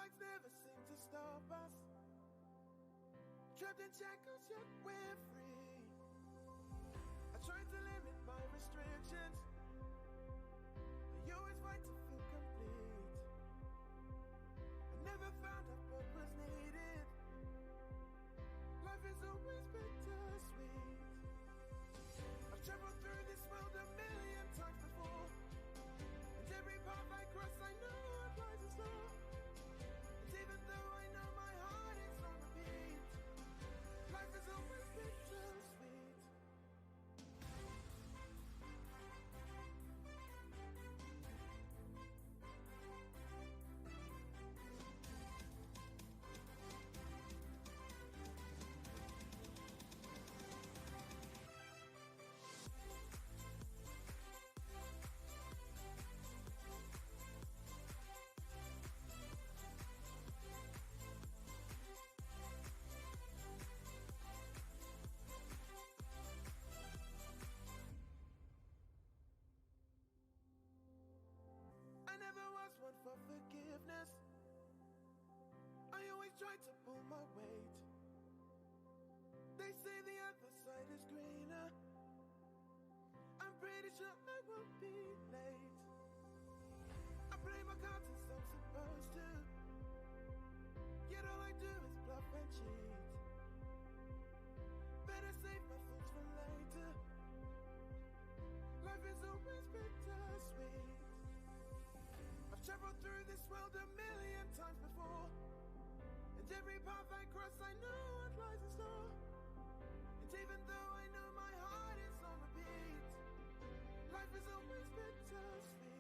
lights never seem to stop us. Trapped in shackles, yet we're free. I tried to limit my restrictions, but you always fight to feel complete. I never found out what was needed. Life is always bittersweet. I've traveled through this world a million times before, and every path I cross I know what lies in store. And even though I know my heart is on repeat, life is always bittersweet. One for forgiveness. I always try to pull my weight. They say the other side is greener. I'm pretty sure I won't be late. I play my cards as I'm supposed to, yet all I do is bluff and cheat. Better save my thoughts for later. Life is always bittersweet. I've traveled through this world a million times before, and every path I cross I know what lies in store. And even though I know my heart is on repeat, life is always bittersweet.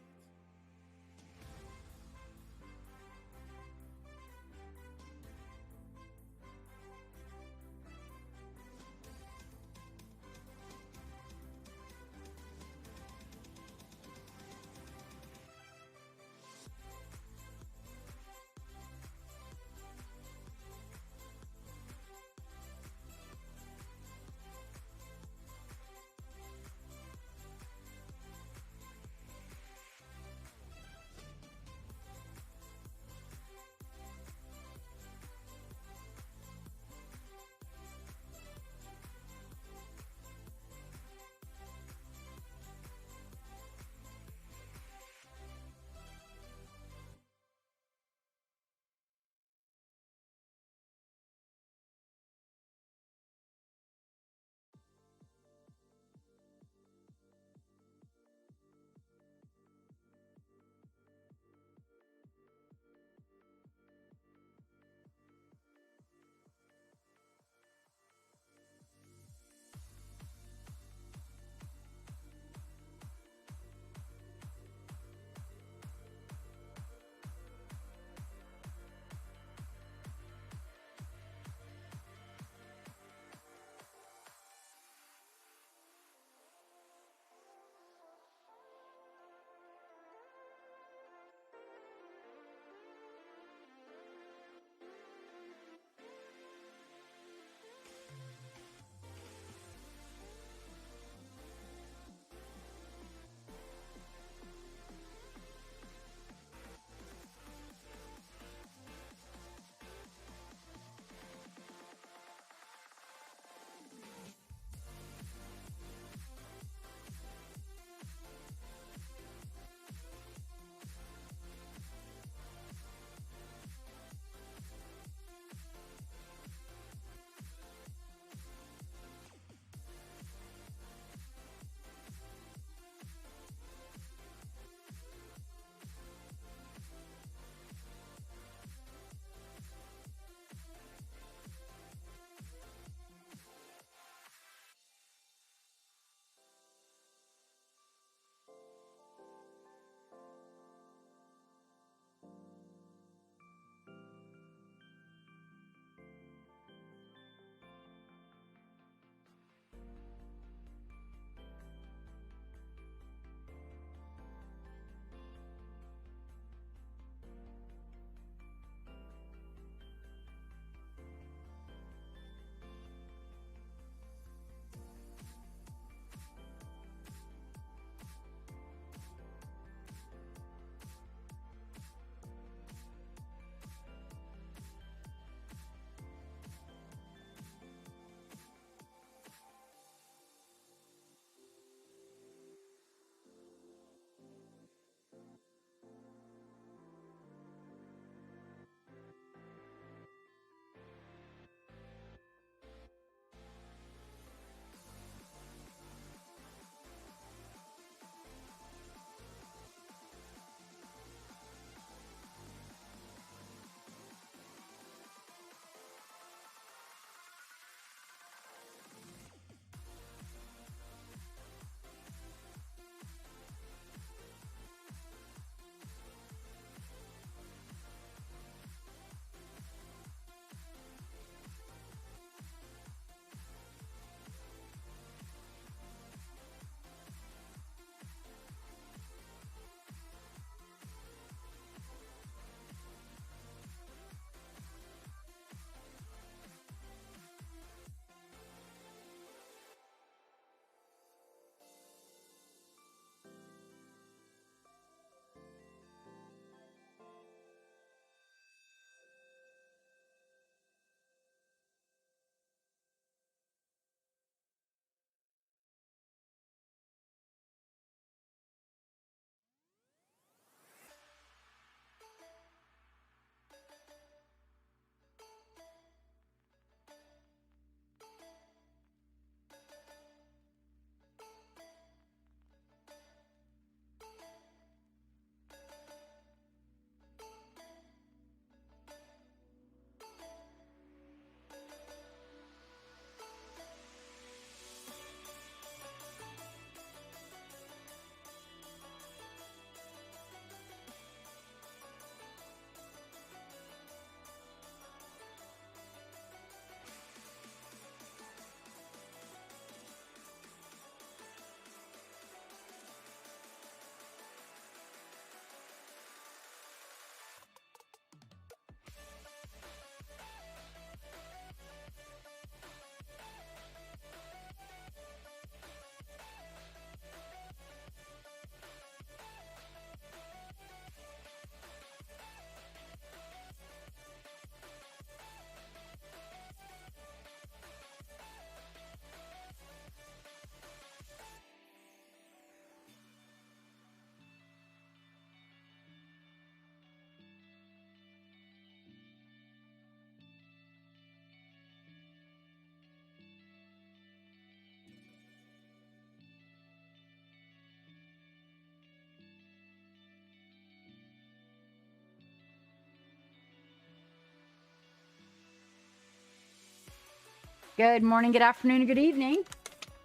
Good morning, good afternoon, and good evening.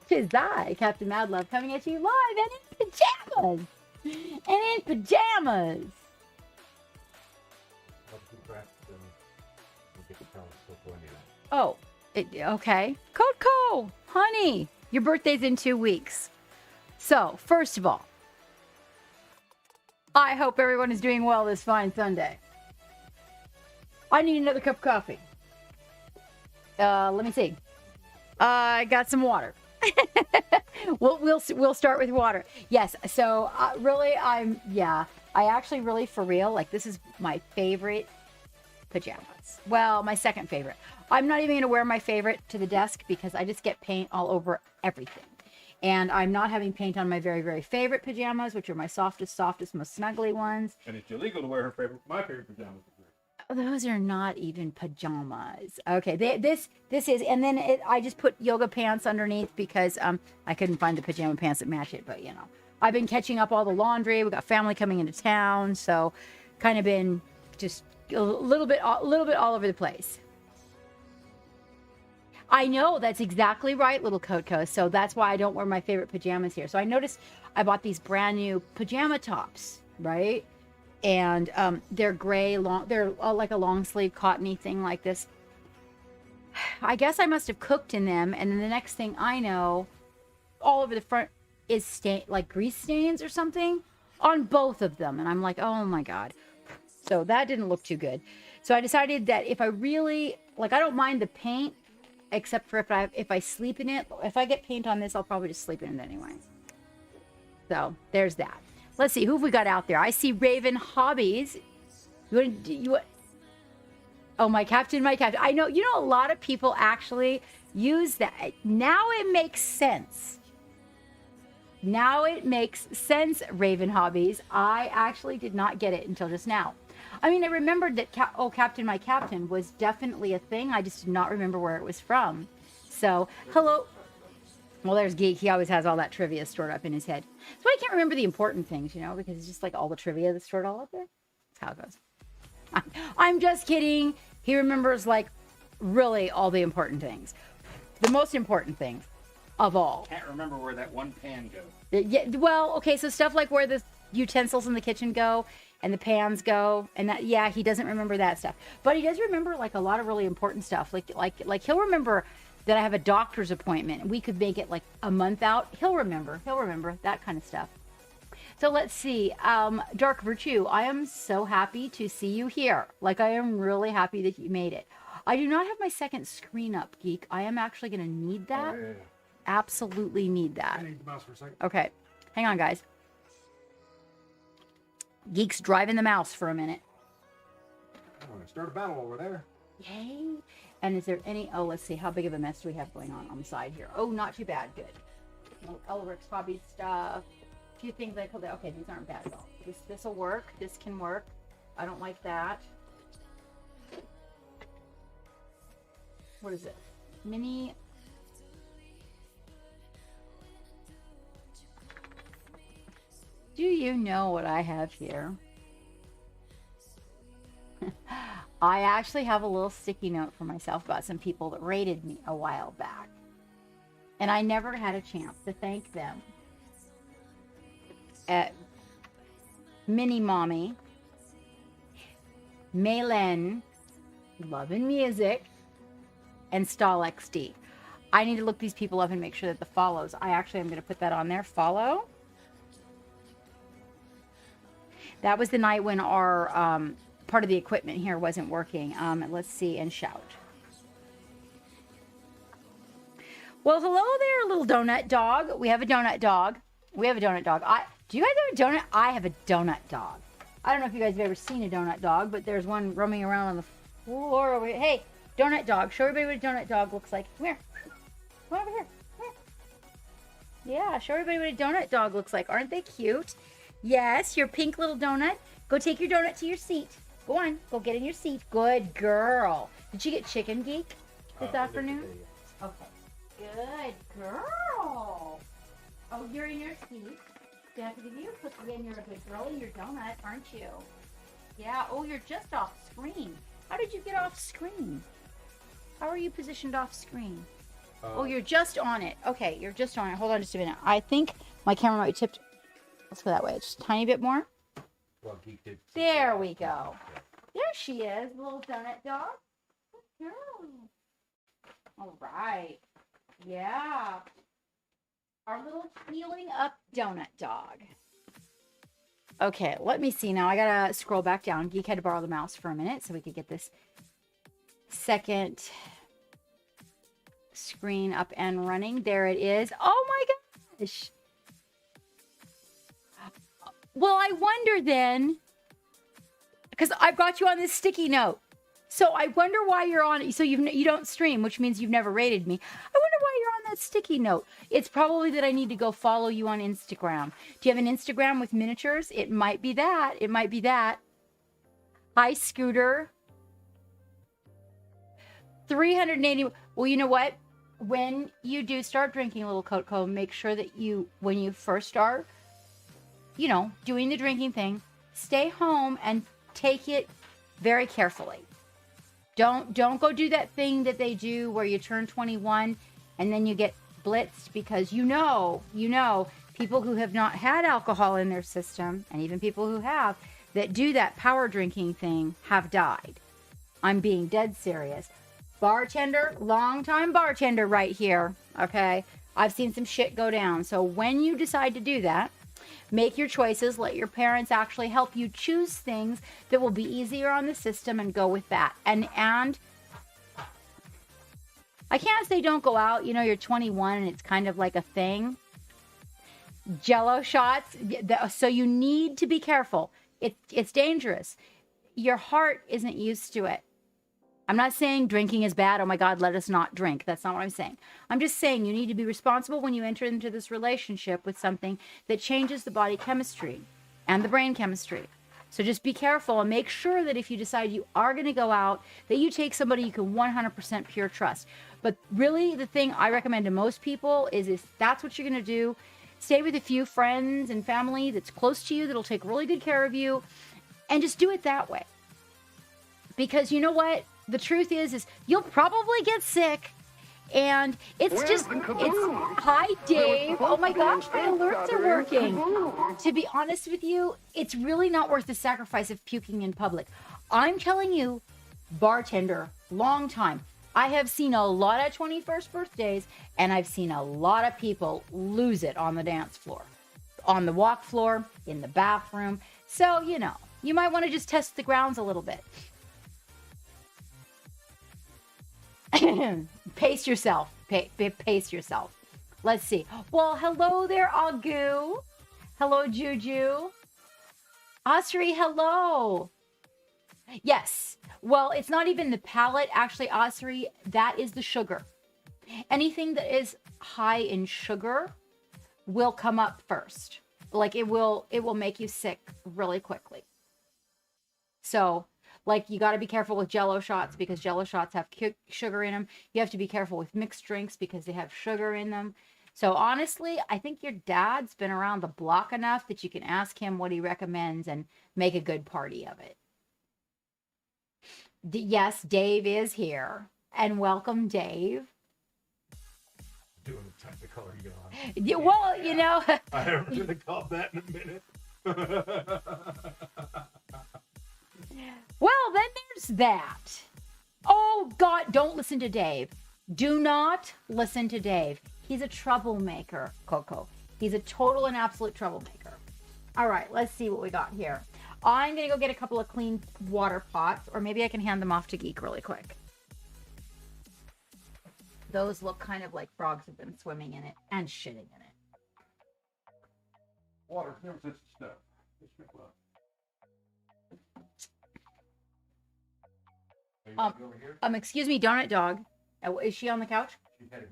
Tis I, Captain Madlove, coming at you live and in pajamas. And in pajamas. Oh, okay. Coco, honey, your birthday's in 2 weeks. So, first of all, I hope everyone is doing well this fine Sunday. I need another cup of coffee. Let me see. I got some water. we'll start with water. Yes. So really, I actually really for real, like this is my favorite pajamas. Well, my second favorite. I'm not even going to wear my favorite to the desk because I just get paint all over everything. And I'm not having paint on my very, very favorite pajamas, which are my softest, most snuggly ones. And it's illegal to wear my favorite pajamas. Those are not even pajamas. Okay, this is, and then I just put yoga pants underneath because I couldn't find the pajama pants that match it. But you know, I've been catching up all the laundry. We got family coming into town, so kind of been just a little bit all over the place. I know that's exactly right, little Coco. So that's why I don't wear my favorite pajamas here. So I noticed I bought these brand new pajama tops, right? And they're gray, they're like a long sleeve cottony thing like this. I guess I must have cooked in them, and then the next thing I know, all over the front is like grease stains or something on both of them, and I'm like, oh my god. So that didn't look too good. So I decided that if I really like, I don't mind the paint, except for if I sleep in it. If I get paint on this, I'll probably just sleep in it anyway. So there's that. Let's see, who have we got out there? I see Raven Hobbies. Oh, my captain. I know, a lot of people actually use that. Now it makes sense. Raven Hobbies. I actually did not get it until just now. I mean, I remembered that, Captain, my captain was definitely a thing. I just did not remember where it was from. So, hello. Well, there's Geek. He always has all that trivia stored up in his head. So I can't remember the important things, because it's just like all the trivia that's stored all up there. That's how it goes. I'm just kidding. He remembers like really all the important things. The most important things of all. Can't remember where that one pan goes. Yeah, well, okay, so stuff like where the utensils in the kitchen go and the pans go, and that, yeah, he doesn't remember that stuff. But he does remember like a lot of really important stuff. Like he'll remember that I have a doctor's appointment and we could make it like a month out. He'll remember that kind of stuff. So let's see. Dark Virtue, I am so happy to see you here. Like, I am really happy that you made it. I do not have my second screen up, Geek. I am actually going to need that. Oh, yeah. Absolutely need that. I need the mouse for a second. Okay. Hang on, guys. Geek's driving the mouse for a minute. I'm going to start a battle over there. Yay. And is there any... Oh, let's see. How big of a mess do we have going on the side here? Oh, not too bad. Good. Elric's hobby stuff. A few things I called out. Okay, these aren't bad at all. This will work. This can work. I don't like that. What is it? Mini... Do you know what I have here? I actually have a little sticky note for myself about some people that rated me a while back. And I never had a chance to thank them. Mini Mommy, Maylen, Love and Music, and Stall XD. I need to look these people up and make sure that the follows. I actually am going to put that on there. Follow. That was the night when our part of the equipment here wasn't working. Let's see, and shout. Well, hello there, little donut dog. We have a donut dog. Do you guys have a donut? I have a donut dog. I don't know if you guys have ever seen a donut dog, but there's one roaming around on the floor over here. Hey, donut dog. Show everybody what a donut dog looks like. Come here. Come over here. Come here. Yeah, show everybody what a donut dog looks like. Aren't they cute? Yes, your pink little donut. Go take your donut to your seat. Go on. Go get in your seat. Good girl. Did you get chicken, Geek, this afternoon? Okay. Good girl. Oh, you're in your seat. Do I have to give you a cookie and you're a good girl in your donut, aren't you? Yeah. Oh, you're just off screen. How did you get off screen? How are you positioned off screen? Oh, you're just on it. Okay, you're just on it. Hold on just a minute. I think my camera might be tipped. Let's go that way. Just a tiny bit more. Well, he did. There we go. There she is, little donut dog. Good girl. All right. Yeah. Our little healing up donut dog. Okay, let me see now. I gotta scroll back down. Geek had to borrow the mouse for a minute so we could get this second screen up and running. There it is. Oh my gosh. Well, I wonder then, because I've got you on this sticky note. So I wonder why you're on it. So you don't stream, which means you've never rated me. I wonder why you're on that sticky note. It's probably that I need to go follow you on Instagram. Do you have an Instagram with miniatures? It might be that. It might be that. Hi, Scooter. 380. Well, you know what? When you do start drinking, little Coco, make sure that when you first start, doing the drinking thing, stay home and take it very carefully. Don't go do that thing that they do where you turn 21 and then you get blitzed, because people who have not had alcohol in their system, and even people who have, that do that power drinking thing, have died. I'm being dead serious. Bartender, long-time bartender right here, okay? I've seen some shit go down. So when you decide to do that, make your choices. Let your parents actually help you choose things that will be easier on the system and go with that. And I can't say don't go out. You're 21 and it's kind of like a thing. Jello shots. So you need to be careful. It's dangerous. Your heart isn't used to it. I'm not saying drinking is bad. Oh my God, let us not drink. That's not what I'm saying. I'm just saying you need to be responsible when you enter into this relationship with something that changes the body chemistry and the brain chemistry. So just be careful and make sure that if you decide you are going to go out, that you take somebody you can 100% pure trust. But really, the thing I recommend to most people is if that's what you're going to do, stay with a few friends and family that's close to you, that'll take really good care of you, and just do it that way. Because you know what? The truth is you'll probably get sick, and it's hi Dave. Oh my gosh, my alerts are working. To be honest with you, it's really not worth the sacrifice of puking in public. I'm telling you, bartender, long time. I have seen a lot of 21st birthdays, and I've seen a lot of people lose it on the dance floor, on the walk floor, in the bathroom. So, you might want to just test the grounds a little bit. Pace yourself. Pace yourself. Let's see. Well, hello there, Agu. Hello, Juju. Asri, hello. Yes. Well, it's not even the palate. Actually, Asri, that is the sugar. Anything that is high in sugar will come up first. Like it will make you sick really quickly. So, you got to be careful with Jello shots because Jello shots have sugar in them. You have to be careful with mixed drinks because they have sugar in them. So honestly, I think your dad's been around the block enough that you can ask him what he recommends and make a good party of it. Yes, Dave is here. And welcome, Dave. Doing the type of color you got. Yeah, well, I haven't really called that in a minute. Well, then there's that. Oh, God, don't listen to Dave. Do not listen to Dave. He's a troublemaker, Coco. He's a total and absolute troublemaker. All right, let's see what we got here. I'm going to go get a couple of clean water pots, or maybe I can hand them off to Geek really quick. Those look kind of like frogs have been swimming in it and shitting in it. Water, never touch the stuff. Excuse me, Donut Dog. Is she on the couch? She's headed.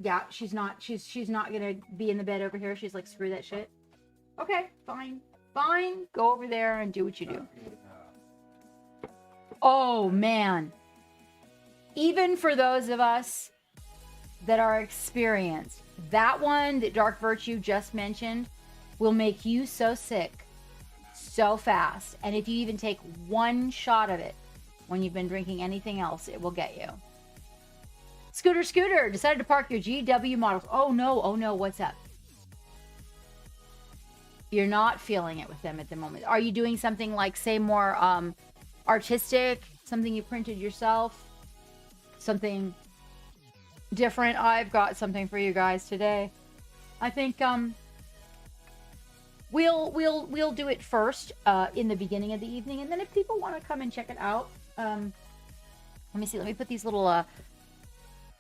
Yeah, she's not. She's not gonna be in the bed over here. She's like, screw that shit. Okay, fine. Go over there and do what you do. Oh man. Even for those of us that are experienced, that one that Dark Virtue just mentioned will make you so sick so fast. And if you even take one shot of it when you've been drinking anything else, it will get you. Scooter, decided to park your GW models. Oh no, what's up? You're not feeling it with them at the moment. Are you doing something like, say, more artistic, something you printed yourself, something different? I've got something for you guys today. I think we'll do it first in the beginning of the evening, and then if people want to come and check it out, let me see. Let me put these little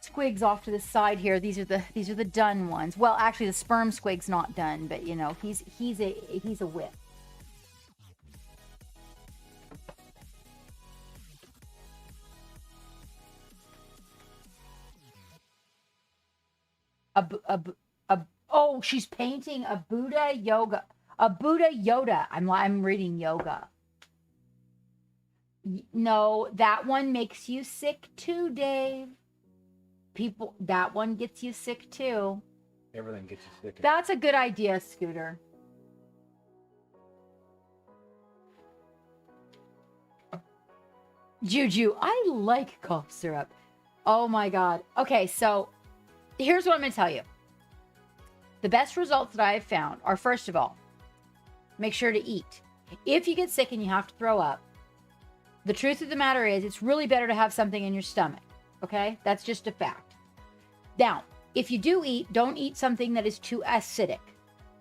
squigs off to the side here. These are the done ones. Well, actually, the sperm squig's not done, but you know, he's a whip. Oh, she's painting a Buddha Yoga. A Buddha Yoda. I'm reading yoga. No, that one makes you sick too, Dave. People, that one gets you sick too. Everything gets you sick. That's a good idea, Scooter. Juju, I like cough syrup. Oh my God. Okay, so here's what I'm going to tell you. The best results that I have found are, first of all, make sure to eat. If you get sick and you have to throw up, the truth of the matter is it's really better to have something in your stomach. Okay? That's just a fact. Now, if you do eat, don't eat something that is too acidic.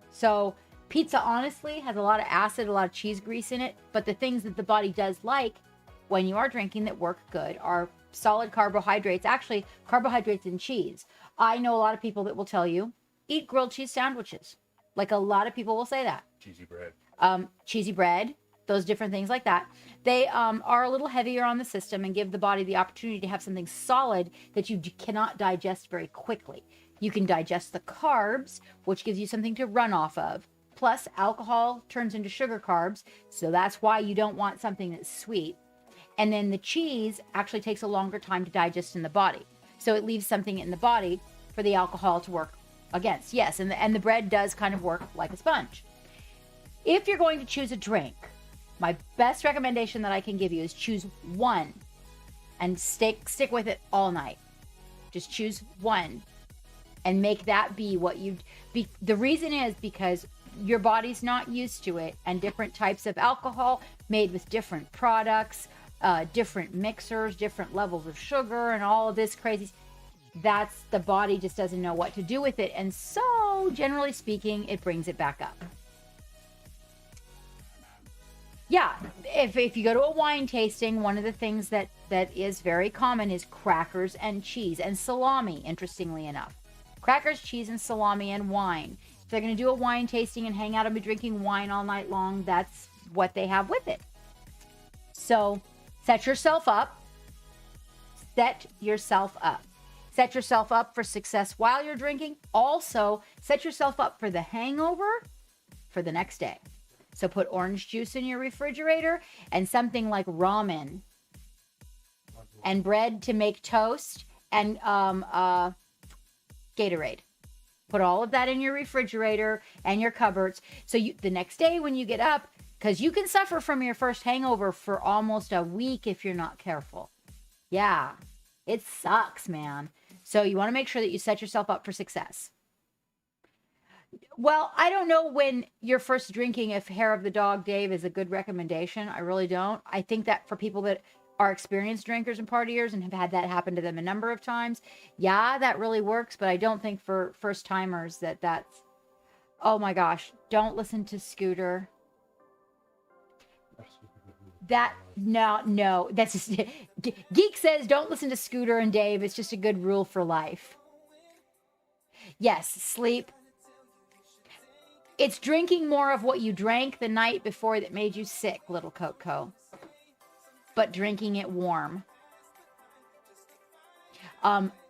So pizza, honestly, has a lot of acid, a lot of cheese grease in it. But the things that the body does like when you are drinking that work good are solid carbohydrates. Actually, carbohydrates and cheese. I know a lot of people that will tell you, eat grilled cheese sandwiches. Like a lot of people will say that. Cheesy bread, those different things like that. They are a little heavier on the system and give the body the opportunity to have something solid that you cannot digest very quickly. You can digest the carbs, which gives you something to run off of. Plus, alcohol turns into sugar carbs, so that's why you don't want something that's sweet. And then the cheese actually takes a longer time to digest in the body. So it leaves something in the body for the alcohol to work against. Yes, and the bread does kind of work like a sponge. If you're going to choose a drink, my best recommendation that I can give you is choose one and stick with it all night. Just choose one and make that be what you be. The reason is because your body's not used to it, and different types of alcohol made with different products, different mixers, different levels of sugar, and all of this crazy. That's the body just doesn't know what to do with it. And so, generally speaking, it brings it back up. Yeah, if you go to a wine tasting, one of the things that is very common is crackers and cheese and salami, interestingly enough. Crackers, cheese, and salami and wine. If they're going to do a wine tasting and hang out and be drinking wine all night long, that's what they have with it. So, set yourself up. Set yourself up. Set yourself up for success while you're drinking. Also, set yourself up for the hangover for the next day. So put orange juice in your refrigerator and something like ramen and bread to make toast and Gatorade. Put all of that in your refrigerator and your cupboards. So the next day when you get up, because you can suffer from your first hangover for almost a week if you're not careful. Yeah, it sucks, man. So you want to make sure that you set yourself up for success. Well, I don't know when you're first drinking if Hair of the Dog Dave is a good recommendation. I really don't. I think that for people that are experienced drinkers and partiers and have had that happen to them a number of times, yeah, that really works. But I don't think for first timers that's, oh my gosh, don't listen to Scooter. No, that's just, Geek says don't listen to Scooter and Dave. It's just a good rule for life. Yes, sleep. It's drinking more of what you drank the night before that made you sick, little Coco. But drinking it warm.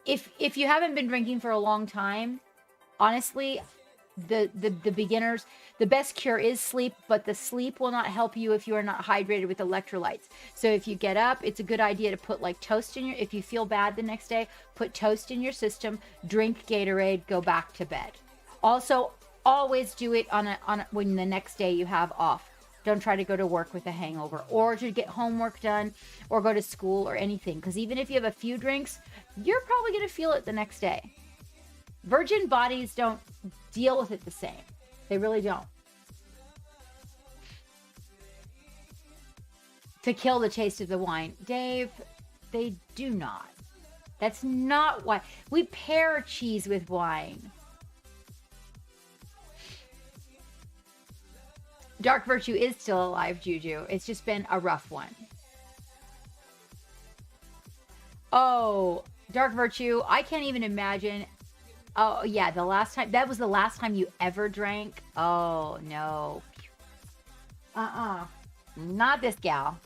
If you haven't been drinking for a long time, honestly, the beginners, the best cure is sleep, but the sleep will not help you if you are not hydrated with electrolytes. So if you get up, it's a good idea to put like toast in if you feel bad the next day, put toast in your system, drink Gatorade, go back to bed. Also, always do it on when the next day you have off. Don't try to go to work with a hangover or to get homework done or go to school or anything. Because even if you have a few drinks, you're probably going to feel it the next day. Virgin bodies don't deal with it the same. They really don't. To kill the taste of the wine. Dave, they do not. That's not why. We pair cheese with wine. Dark Virtue is still alive, Juju. It's just been a rough one. Oh, Dark Virtue, I can't even imagine. Oh, yeah, that was the last time you ever drank? Oh, no. Not this gal.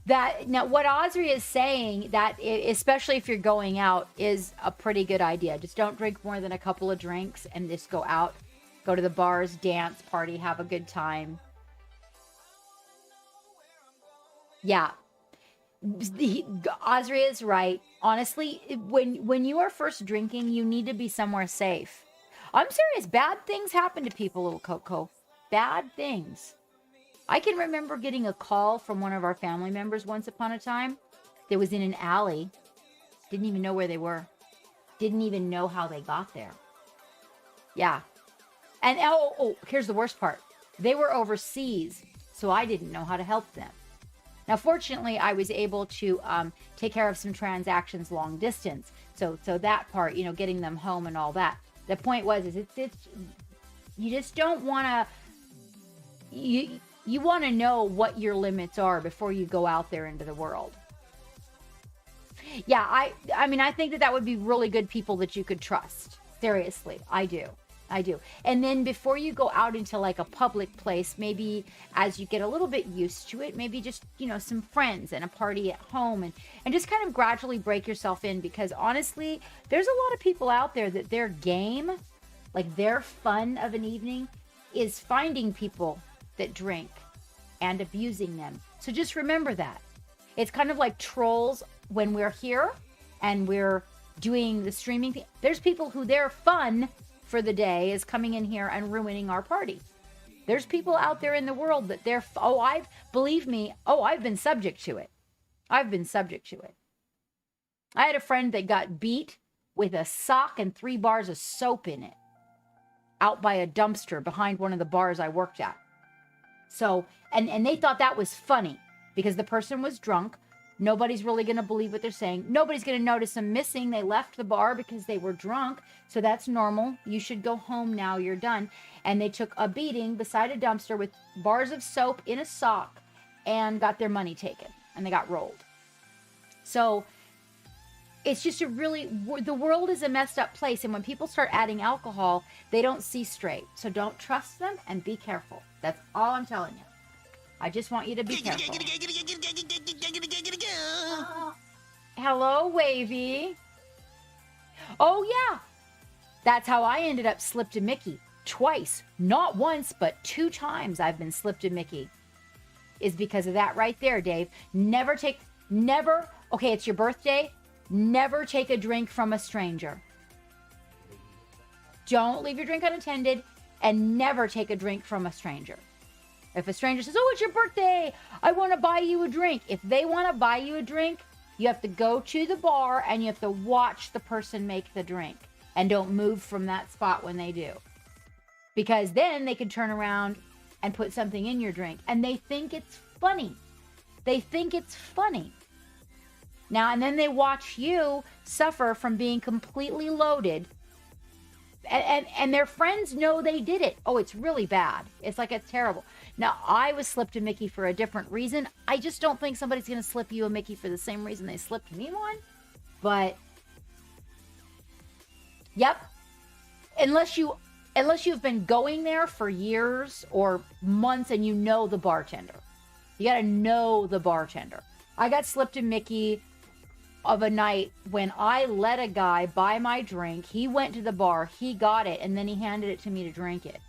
Now, what Osri is saying, that especially if you're going out, is a pretty good idea. Just don't drink more than a couple of drinks and just go out, go to the bars, dance, party, have a good time. Yeah. Osri is right. Honestly, when you are first drinking, you need to be somewhere safe. I'm serious. Bad things happen to people, little Coco. Bad things. I can remember getting a call from one of our family members once upon a time that was in an alley. Didn't even know where they were. Didn't even know how they got there. Yeah. And here's the worst part. They were overseas, so I didn't know how to help them. Now, fortunately, I was able to take care of some transactions long distance. So that part, getting them home and all that. The point was, you just don't want to... You want to know what your limits are before you go out there into the world. Yeah, I mean, I think that would be really good people that you could trust. Seriously, I do. And then before you go out into like a public place, maybe as you get a little bit used to it, maybe just, some friends and a party at home and just kind of gradually break yourself in, because honestly, there's a lot of people out there that their game, like their fun of an evening, is finding people that drink and abusing them. So just remember that. It's kind of like trolls when we're here and we're doing the streaming thing. There's people who their fun for the day is coming in here and ruining our party. There's people out there in the world that I've been subject to it. I had a friend that got beat with a sock and 3 bars of soap in it out by a dumpster behind one of the bars I worked at. So, and they thought that was funny because the person was drunk. Nobody's really going to believe what they're saying. Nobody's going to notice them missing. They left the bar because they were drunk. So that's normal. You should go home now. You're done. And they took a beating beside a dumpster with bars of soap in a sock and got their money taken. And they got rolled. So it's just the world is a messed up place. And when people start adding alcohol, they don't see straight. So don't trust them and be careful. That's all I'm telling you. I just want you to be careful. Hello, Wavy. Oh, yeah. That's how I ended up slipped to Mickey. Twice. Not once, but 2 times I've been slipped to Mickey. Is because of that right there, Dave. Okay, it's your birthday. Never take a drink from a stranger. Don't leave your drink unattended, and never take a drink from a stranger. If a stranger says, oh, it's your birthday, I want to buy you a drink. If they want to buy you a drink, you have to go to the bar and you have to watch the person make the drink. And don't move from that spot when they do. Because then they can turn around and put something in your drink. And they think it's funny. Now, and then they watch you suffer from being completely loaded. And their friends know they did it. Oh, it's really bad. It's terrible. Now, I was slipped a Mickey for a different reason. I just don't think somebody's going to slip you a Mickey for the same reason they slipped me one. But, yep. Unless you've been going there for years or months and you know the bartender. You got to know the bartender. I got slipped a Mickey of a night when I let a guy buy my drink. He went to the bar, he got it, and then he handed it to me to drink it.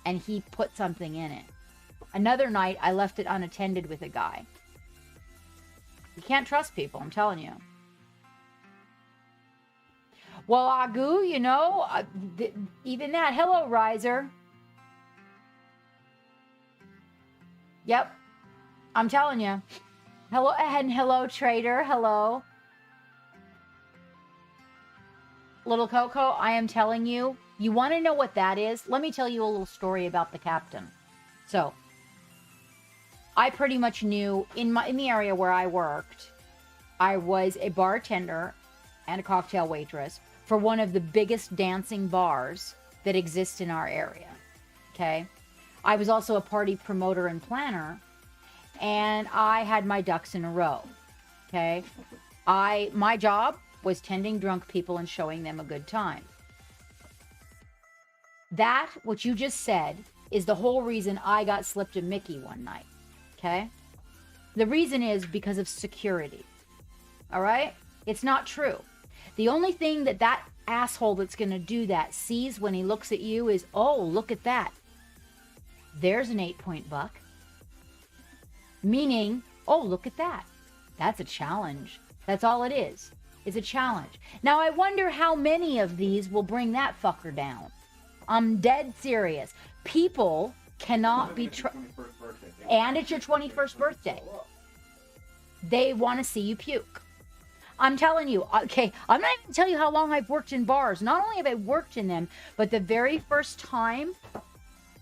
And he put something in it. Another night, I left it unattended with a guy. You can't trust people, I'm telling you. Well, Agu, you know, even that. Hello, Riser. Yep. I'm telling you. Hello, and hello, Trader. Hello. Little Coco, I am telling you, you want to know what that is? Let me tell you a little story about the captain. So, I pretty much knew in the area where I worked, I was a bartender and a cocktail waitress for one of the biggest dancing bars that exist in our area. Okay? I was also a party promoter and planner, and I had my ducks in a row. Okay? My job was tending drunk people and showing them a good time. That, what you just said, is the whole reason I got slipped a Mickey one night. Okay? The reason is because of security. All right? It's not true. The only thing that asshole that's going to do that sees when he looks at you is, oh, look at that. There's an 8-point buck. Meaning, oh, look at that. That's a challenge. That's all it is. It's a challenge. Now, I wonder how many of these will bring that fucker down. I'm dead serious. People cannot be... And it's your 21st birthday. They want to see you puke. I'm telling you, okay, I'm not even going to tell you how long I've worked in bars. Not only have I worked in them, but the very first time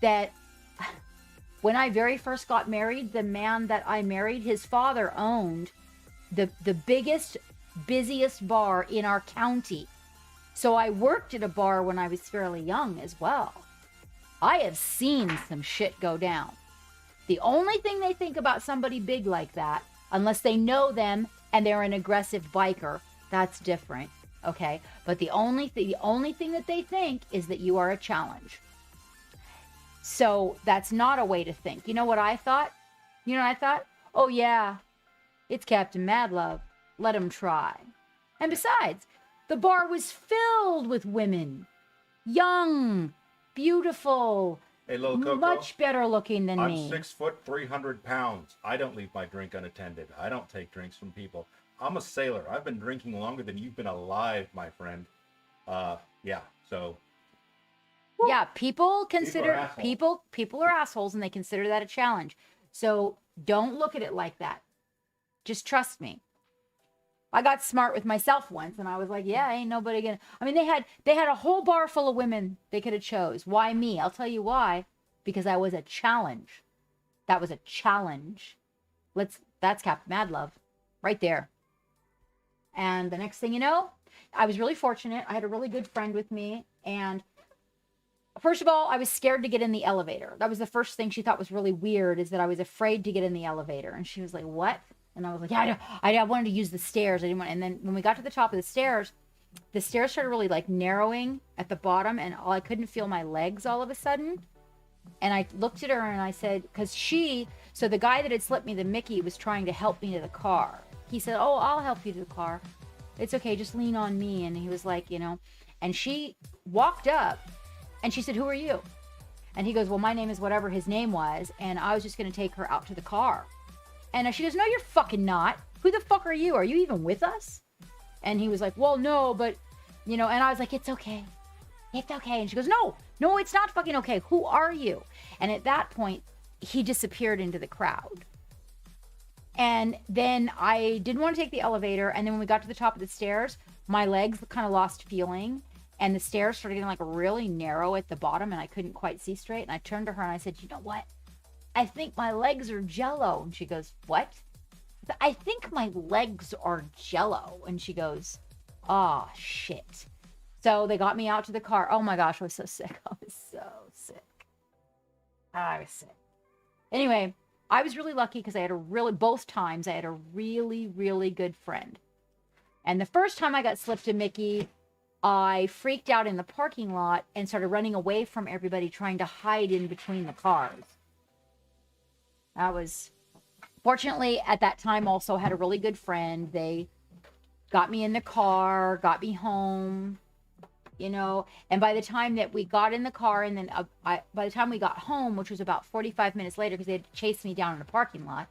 that... When I very first got married, the man that I married, his father owned the biggest, busiest bar in our county. So I worked at a bar when I was fairly young as well. I have seen some shit go down. The only thing they think about somebody big like that, unless they know them and they're an aggressive biker, that's different, okay? But the only thing that they think is that you are a challenge. So that's not a way to think. You know what I thought? You know what I thought? Oh yeah, it's Captain Madlove. Let him try. And besides, the bar was filled with women. Young, beautiful, Hey, little Coco. much better looking than me. I'm 6 foot, 300 pounds. I don't leave my drink unattended. I don't take drinks from people. I'm a sailor. I've been drinking longer than you've been alive, my friend. Yeah, so... Yeah, people consider People people are assholes and they consider that a challenge. So don't look at it like that. Just trust me. I got smart with myself once and I was like, yeah, ain't nobody gonna... I mean, they had a whole bar full of women they could have chose. Why me? I'll tell you why. Because I was a challenge. That was a challenge. That's Captain Madlove. Right there. And the next thing you know, I was really fortunate. I had a really good friend with me, and first of all, I was scared to get in the elevator. That was the first thing she thought was really weird, is that I was afraid to get in the elevator. And she was like, what? And I was like, yeah, I wanted to use the stairs. I didn't want. And then when we got to the top of the stairs started really like narrowing at the bottom, and I couldn't feel my legs all of a sudden. And I looked at her and I said, so the guy that had slipped me the Mickey was trying to help me to the car. He said, oh, I'll help you to the car. It's okay, just lean on me. And he was like, and she walked up. And she said, who are you? And he goes, well, my name is whatever his name was. And I was just going to take her out to the car. And she goes, no, you're fucking not. Who the fuck are you? Are you even with us? And he was like, well, no, but, and I was like, it's okay. It's okay. And she goes, no, it's not fucking okay. Who are you? And at that point, he disappeared into the crowd. And then I didn't want to take the elevator. And then when we got to the top of the stairs, my legs kind of lost feeling. And the stairs started getting like really narrow at the bottom and I couldn't quite see straight. And I turned to her and I said, you know what? I think my legs are jello. And she goes, what? I think my legs are jello. And she goes, oh, shit. So they got me out to the car. Oh my gosh, I was so sick. I was so sick. I was sick. Anyway, I was really lucky because both times I had a really, really good friend. And the first time I got slipped a Mickey, I freaked out in the parking lot and started running away from everybody, trying to hide in between the cars. Fortunately, at that time also had a really good friend. They got me in the car, got me home, and by the time that we got in the car, and then by the time we got home, which was about 45 minutes later, because they had chased me down in the parking lot,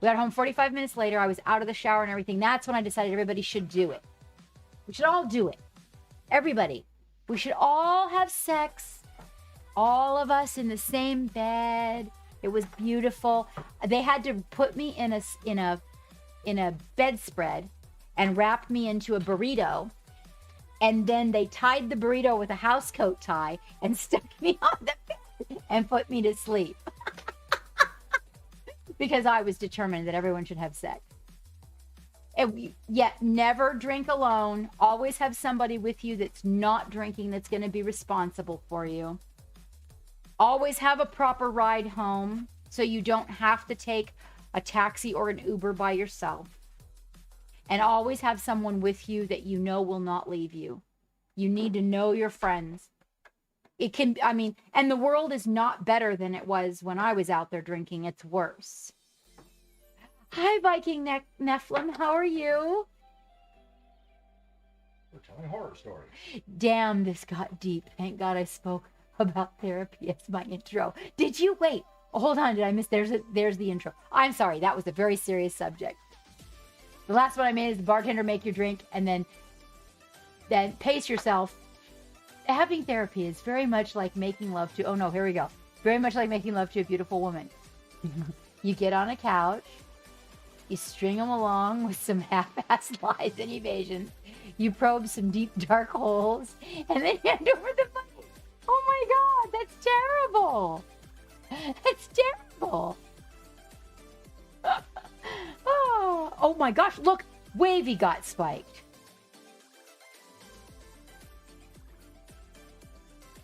we got home 45 minutes later. I was out of the shower and everything. That's when I decided everybody should do it. We should all do it. Everybody. We should all have sex. All of us in the same bed. It was beautiful. They had to put me in a bedspread and wrap me into a burrito. And then they tied the burrito with a housecoat tie and stuck me on the bed and put me to sleep. Because I was determined that everyone should have sex. And yet, never drink alone. Always have somebody with you that's not drinking, that's going to be responsible for you. Always have a proper ride home so you don't have to take a taxi or an Uber by yourself. And always have someone with you that you know will not leave you. You need to know your friends. It can, I mean, and the world is not better than it was when I was out there drinking. It's worse. Hi, Viking Nephilim. How are you? We're telling horror stories. Damn, this got deep. Thank God I spoke about therapy as my intro. Did you? Wait. Hold on. Did I miss? There's the intro. I'm sorry. That was a very serious subject. The last one I made is the bartender make your drink and then pace yourself. Having therapy is very much like making love to, oh no, here we go. Very much like making love to a beautiful woman. You get on a couch, you string them along with some half-assed lies and evasions. You probe some deep, dark holes, and then hand over the money. Oh my God, that's terrible. That's terrible. Oh my gosh, look, Wavy got spiked.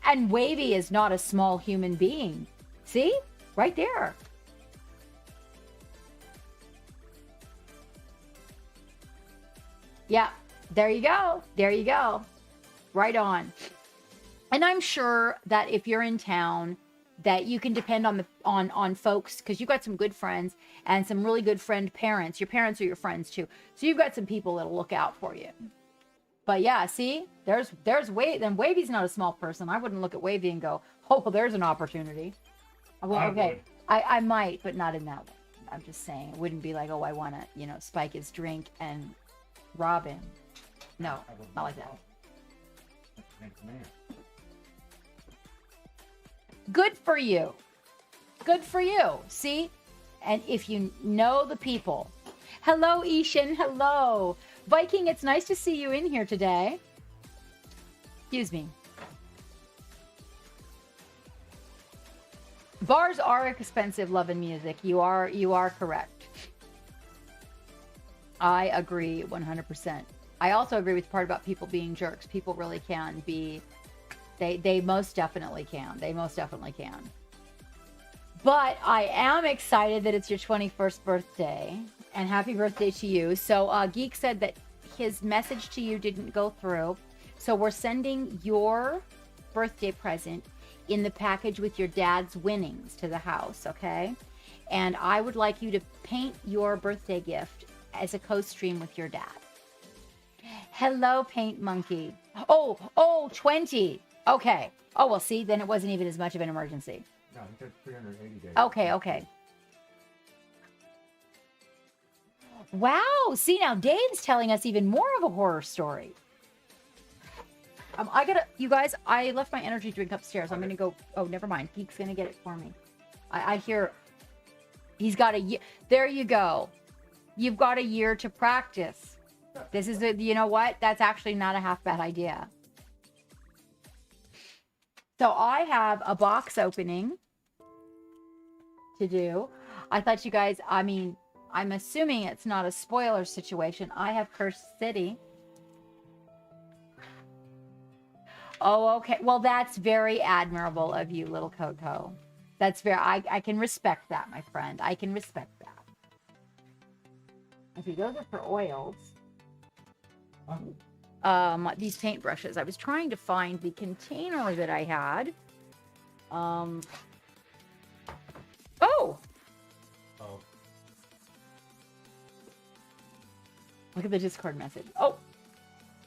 And Wavy is not a small human being. See? Right there. Yeah, there you go. There you go. Right on. And I'm sure that if you're in town, that you can depend on on folks, because you've got some good friends and some really good friend parents. Your parents are your friends too. So you've got some people that'll look out for you. But yeah, see, there's Wavy. Then Wavy's not a small person. I wouldn't look at Wavy and go, oh, well, there's an opportunity. Well, okay, I might, but not in that way. I'm just saying, it wouldn't be like, oh, I want to, spike his drink and rob him. No, not like that. Good for you. Good for you. See? And if you know the people. Hello, Ishan. Hello. Viking, it's nice to see you in here today. Excuse me. Bars are expensive, love and music. You are correct. I agree 100%. I also agree with the part about people being jerks. People really can be. They most definitely can. They most definitely can. But I am excited that it's your 21st birthday. And happy birthday to you. So Geek said that his message to you didn't go through. So we're sending your birthday present in the package with your dad's winnings to the house, okay? And I would like you to paint your birthday gift as a co-stream with your dad. Hello, Paint Monkey. Oh, 20. Okay. Oh, well, see, then it wasn't even as much of an emergency. No, he said 380 days. Okay. Wow. See, now Dave's telling us even more of a horror story. You guys, I left my energy drink upstairs. I'm going to go. Oh, never mind. Geek's going to get it for me. I hear he's got a year. There you go. You've got a year to practice. This is you know what? That's actually not a half bad idea. So I have a box opening to do. I thought you guys, I'm assuming it's not a spoiler situation. I have Cursed City. Oh, okay. Well, that's very admirable of you, little Coco. That's very, I can respect that, my friend. I can respect that. Okay, those are for oils. These paintbrushes. I was trying to find the container that I had. Oh! Look at the Discord message. Oh,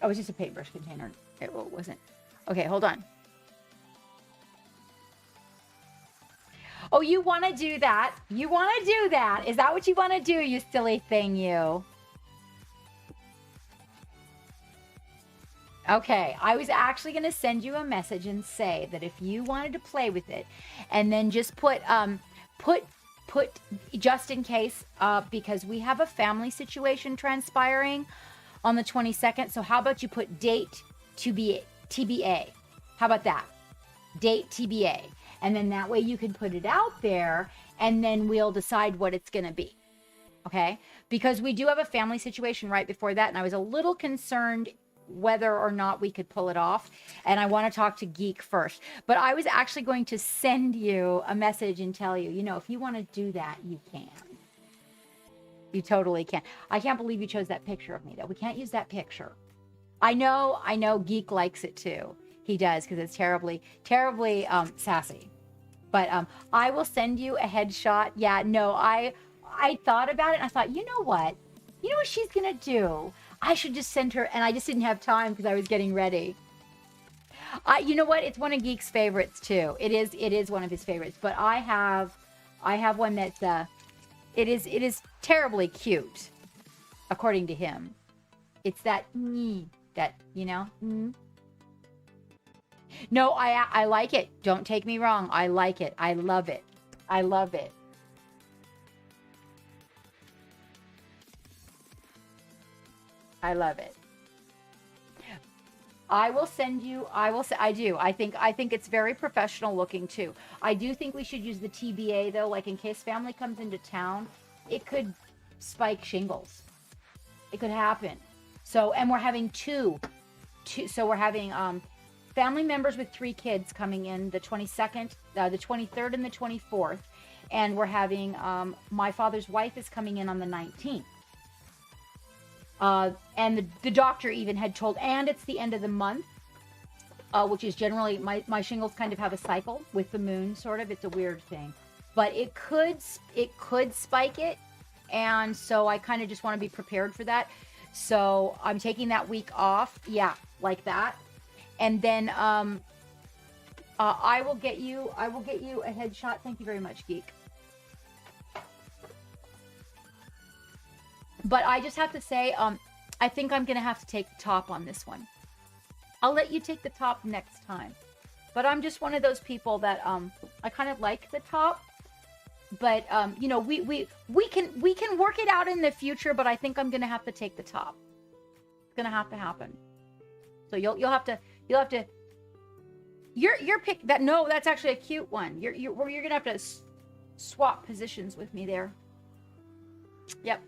it was just a paintbrush container. It wasn't. Okay, hold on. Oh, you want to do that? You want to do that? Is that what you want to do, you silly thing, you? Okay, I was actually going to send you a message and say that if you wanted to play with it, and then just put just in case, because we have a family situation transpiring on the 22nd. So how about you put date to be TBA? How about that? Date TBA. And then that way you can put it out there, and then we'll decide what it's going to be. Okay? Because we do have a family situation right before that, and I was a little concerned whether or not we could pull it off. And I want to talk to Geek first. But I was actually going to send you a message and tell you, you know, if you want to do that, you can. You totally can. I can't believe you chose that picture of me, though. We can't use that picture. I know Geek likes it too. He does, because it's terribly sassy. But I will send you a headshot. Yeah, no, I thought about it, and I thought, you know what she's gonna do? I should just send her, and I just didn't have time because I was getting ready. You know what? It's one of Geek's favorites too. It is one of his favorites. But I have one that's it is terribly cute, according to him. It's that you know. No, I like it. Don't take me wrong. I like it. I love it. I love it. I love it. I will send you. I do. I think it's very professional looking too. I do think we should use the TBA though, like in case family comes into town, it could spike shingles. It could happen. So, and we're having two. So we're having family members with 3 kids coming in the 22nd, the 23rd, and the 24th, and we're having my father's wife is coming in on the 19th. And the doctor even had told, and it's the end of the month, which is generally, my shingles kind of have a cycle with the moon, sort of. It's a weird thing. But it could spike it, and so I kind of just want to be prepared for that. So I'm taking that week off, yeah, like that. And then I will get you a headshot. Thank you very much, Geek. But I just have to say, I think I'm going to have to take the top on this one. I'll let you take the top next time. But I'm just one of those people that I kind of like the top. But you know, we can work it out in the future. But I think I'm going to have to take the top. It's going to have to happen. So you'll have to your pick that. No, that's actually a cute one. You're going to have to swap positions with me there. Yep.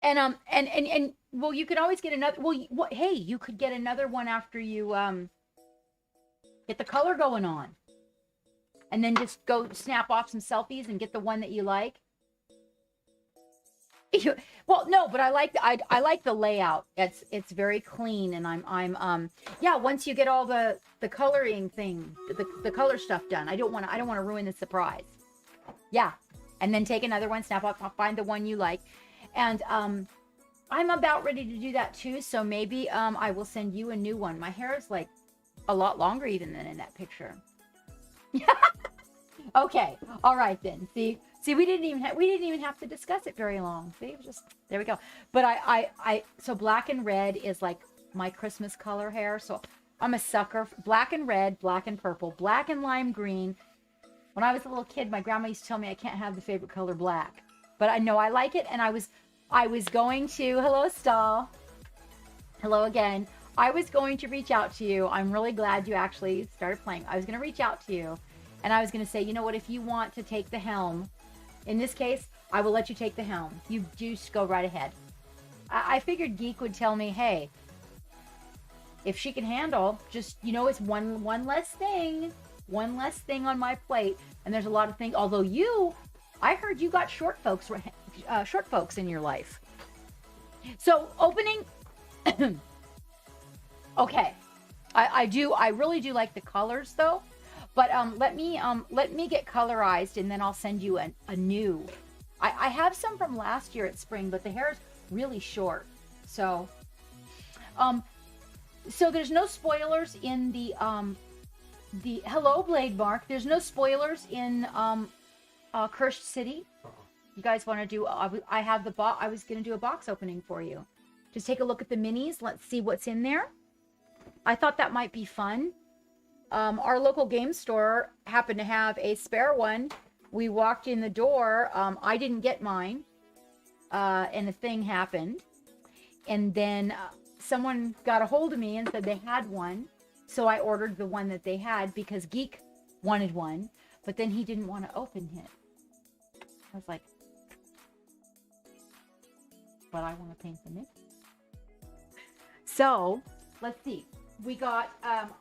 And well, you could always get another. Well, hey, you could get another one after you get the color going on, and then just go snap off some selfies and get the one that you like. Well, no, but I like the layout. It's very clean, and I'm yeah. Once you get all the coloring thing, the color stuff done, I don't want to ruin the surprise. Yeah, and then take another one, snap off, find the one you like. And I'm about ready to do that too, so maybe I will send you a new one. My hair is like a lot longer even than in that picture. Okay, all right then. See, we didn't even have to discuss it very long. See, just there we go. But I so black and red is like my Christmas color hair. So I'm a sucker. Black and red, black and purple, black and lime green. When I was a little kid, my grandma used to tell me I can't have the favorite color black. But I know I like it, and I was going to, hello, Stahl. Hello again. I was going to reach out to you. I'm really glad you actually started playing. I was going to reach out to you, and I was going to say, you know what, if you want to take the helm, in this case, I will let you take the helm. You just go right ahead. I figured Geek would tell me, hey, if she can handle, just, you know, it's one less thing on my plate, and there's a lot of things, although I heard you got short folks in your life. So opening, okay, I really do like the colors though, but let me get colorized, and then I'll send you a new. I have some from last year at spring, but the hair is really short, so there's no spoilers in the hello Blade Mark. There's no spoilers in Cursed City. You guys want to do, I have the box, I was going to do a box opening for you. Just take a look at the minis. Let's see what's in there. I thought that might be fun. Our local game store happened to have a spare one. We walked in the door. I didn't get mine. And a thing happened. And then someone got a hold of me and said they had one. So I ordered the one that they had because Geek wanted one. But then he didn't want to open it. I was like, but I want to paint them in. So, let's see. We got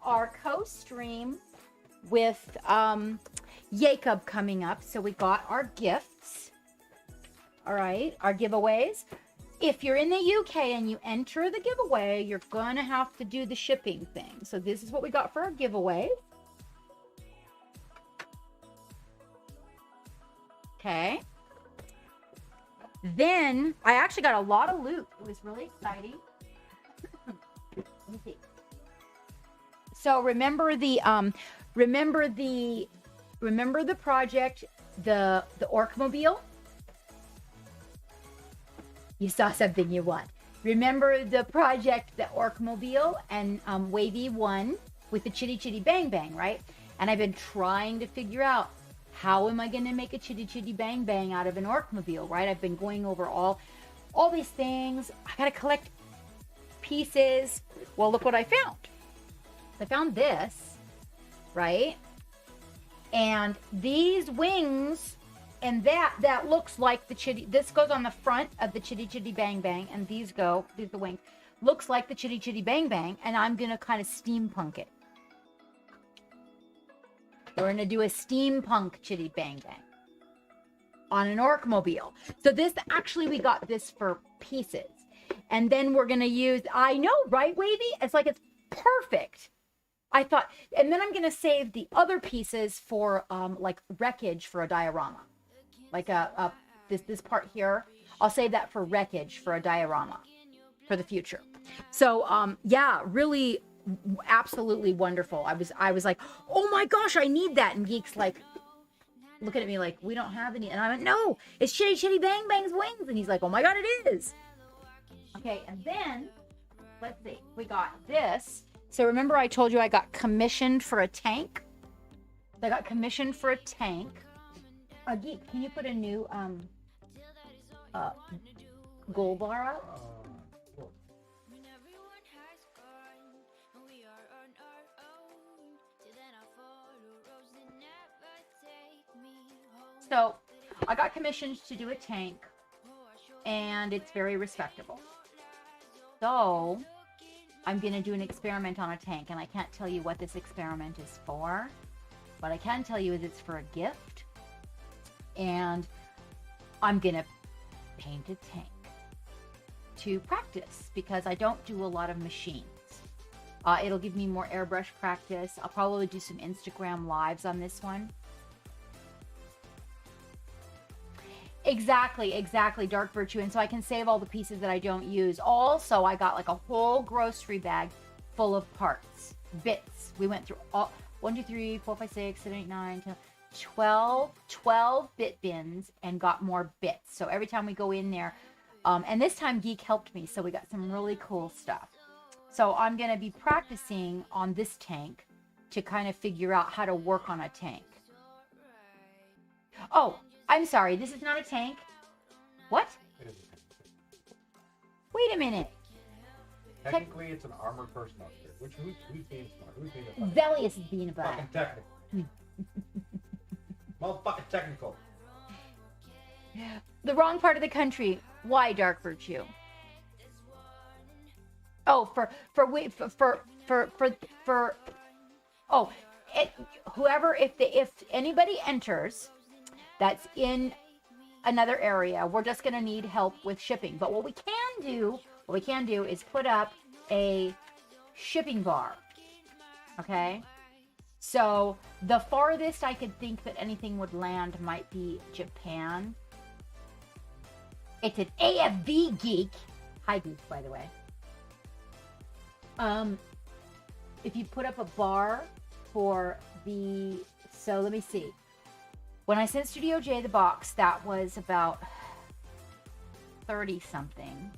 our co-stream with Jacob coming up. So we got our gifts. All right, our giveaways. If you're in the UK and you enter the giveaway, you're going to have to do the shipping thing. So this is what we got for our giveaway. Okay. Then I actually got a lot of loot. It was really exciting. Let me see. So remember the project, the Orkmobile? You saw something you want. Remember the project, the Orkmobile, and Wavy won with the Chitty Chitty Bang Bang, right? And I've been trying to figure out, how am I going to make a Chitty Chitty Bang Bang out of an Orkmobile, right? I've been going over all these things. I got to collect pieces. Well, look what I found. I found this, right? And these wings, and that looks like the Chitty. This goes on the front of the Chitty Chitty Bang Bang, and these are the wings. Looks like the Chitty Chitty Bang Bang, and I'm going to kind of steampunk it. We're going to do a steampunk Chitty Bang Bang on an Orkmobile. So this, actually, we got this for pieces. And then we're going to use, I know, right, Wavy? It's like, it's perfect. I thought, and then I'm going to save the other pieces for like wreckage for a diorama. Like this part here, I'll save that for wreckage for a diorama for the future. So yeah, really, absolutely wonderful. I was like, oh my gosh, I need that. And Geek's like looking at me like, we don't have any. And I went, no, it's Chitty Chitty Bang Bang's wings. And he's like, oh my God, it is. Okay, and then let's see, we got this. So remember I told you I got commissioned for a tank? I got commissioned for a tank. Geek, can you put a new gold bar up? Cool. So I got commissioned to do a tank, and it's very respectable. So I'm going to do an experiment on a tank, and I can't tell you what this experiment is for. What I can tell you is it's for a gift, and I'm going to paint a tank to practice because I don't do a lot of machines. It'll give me more airbrush practice. I'll probably do some Instagram lives on this one. Exactly, Dark Virtue. And so I can save all the pieces that I don't use. Also, I got like a whole grocery bag full of parts, bits. We went through all 1, 2, 3, 4, 5, 6, 7, 8, 9, 10, 12 bit bins and got more bits. So every time we go in there, and this time Geek helped me. So we got some really cool stuff. So I'm going to be practicing on this tank to kind of figure out how to work on a tank. Oh, I'm sorry, this is not a tank. What? It is. Wait a minute. Technically, it's an armored person up there. Which who's being smart? Who's being a Velius is being a fucking brat. technical? Motherfucking technical. The wrong part of the country. Why, Dark Virtue? Oh, if anybody enters that's in another area, we're just going to need help with shipping. But what we can do is put up a shipping bar. Okay? So the farthest I could think that anything would land might be Japan. It's an AFV Geek. Hi, Geek, by the way. If you put up a bar for the, so let me see. When I sent Studio J the box, that was about 30 something.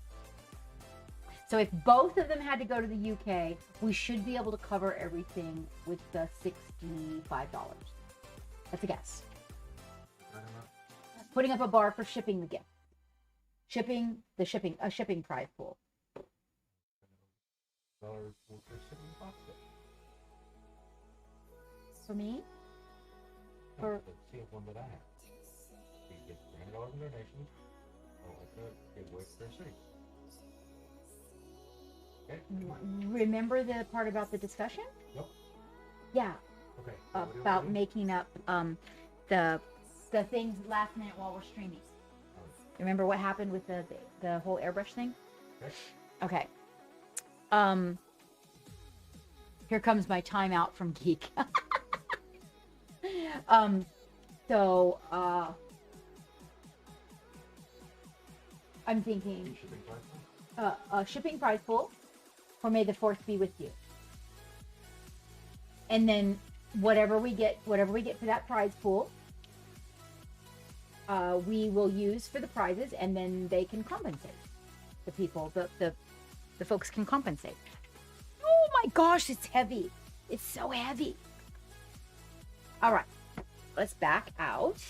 So if both of them had to go to the UK, we should be able to cover everything with the $65. That's a guess. I don't know. Putting up a bar for shipping the gift. A shipping prize pool. Dollars for shipping box it. For me? No, For- the sealed one that I have. You get $300 in donations. I'll like to give away for free. Okay? Remember the part about the discussion? Yep. Yeah, Okay. so what do we about do? making up the things last minute while we're streaming. Remember what happened with the whole airbrush thing? Okay. Okay. Here comes my timeout from Geek. So I'm thinking Shipping price? a shipping prize pool for May the 4th be with you. And then whatever we get for that prize pool, we will use for the prizes, and then they can compensate. The people, the folks can compensate. Oh my gosh, it's heavy. It's so heavy. All right, let's back out.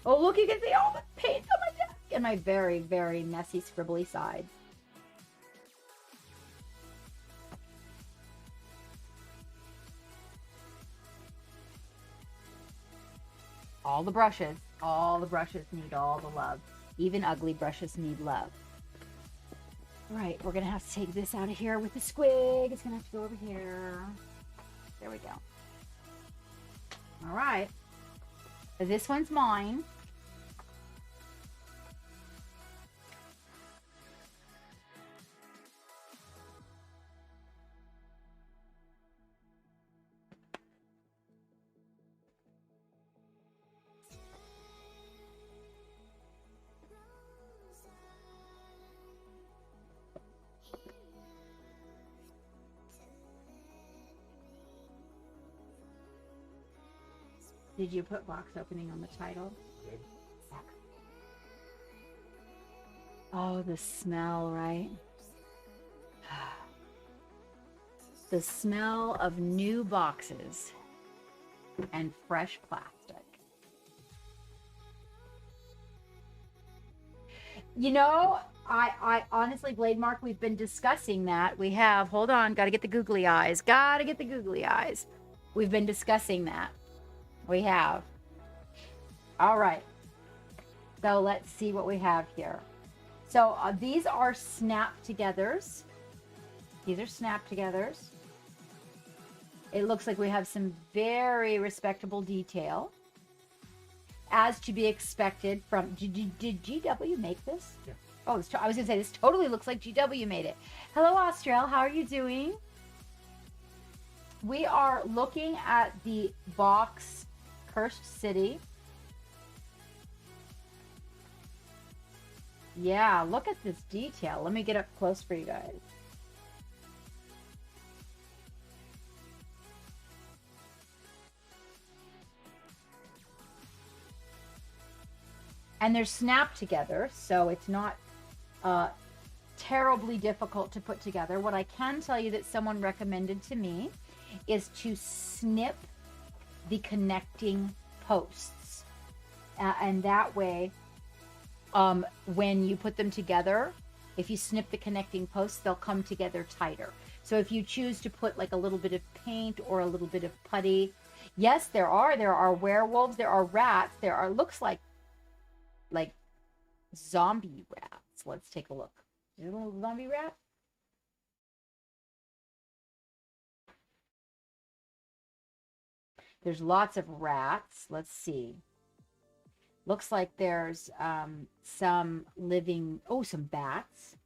Oh, look, you can see all the paint on my desk and my very, very messy, scribbly side. All the brushes need all the love. Even ugly brushes need love. All right, we're gonna have to take this out of here with the squig. It's gonna have to go over here. There we go. All right. This one's mine. Did you put box opening on the title? Good. Oh, the smell, right? The smell of new boxes and fresh plastic. You know, I honestly, Blade Mark, we've been discussing that. We have, hold on, got to get the googly eyes. Got to get the googly eyes. We've been discussing that. We have. All right. So let's see what we have here. So these are snap togethers. These are snap togethers. It looks like we have some very respectable detail, as to be expected from. Did GW make this? Yeah. Oh, I was gonna say this totally looks like GW made it. Hello, Austral. How are you doing? We are looking at the box Cursed City. Yeah, look at this detail. Let me get up close for you guys. And they're snapped together, so it's not terribly difficult to put together. What I can tell you that someone recommended to me is to snip the connecting posts. And that way, when you put them together, if you snip the connecting posts, they'll come together tighter. So if you choose to put like a little bit of paint or a little bit of putty, yes, there are werewolves, there are rats, looks like zombie rats. Let's take a look. Is it a little zombie rat? There's lots of rats. Let's see. Looks like there's some living, some bats.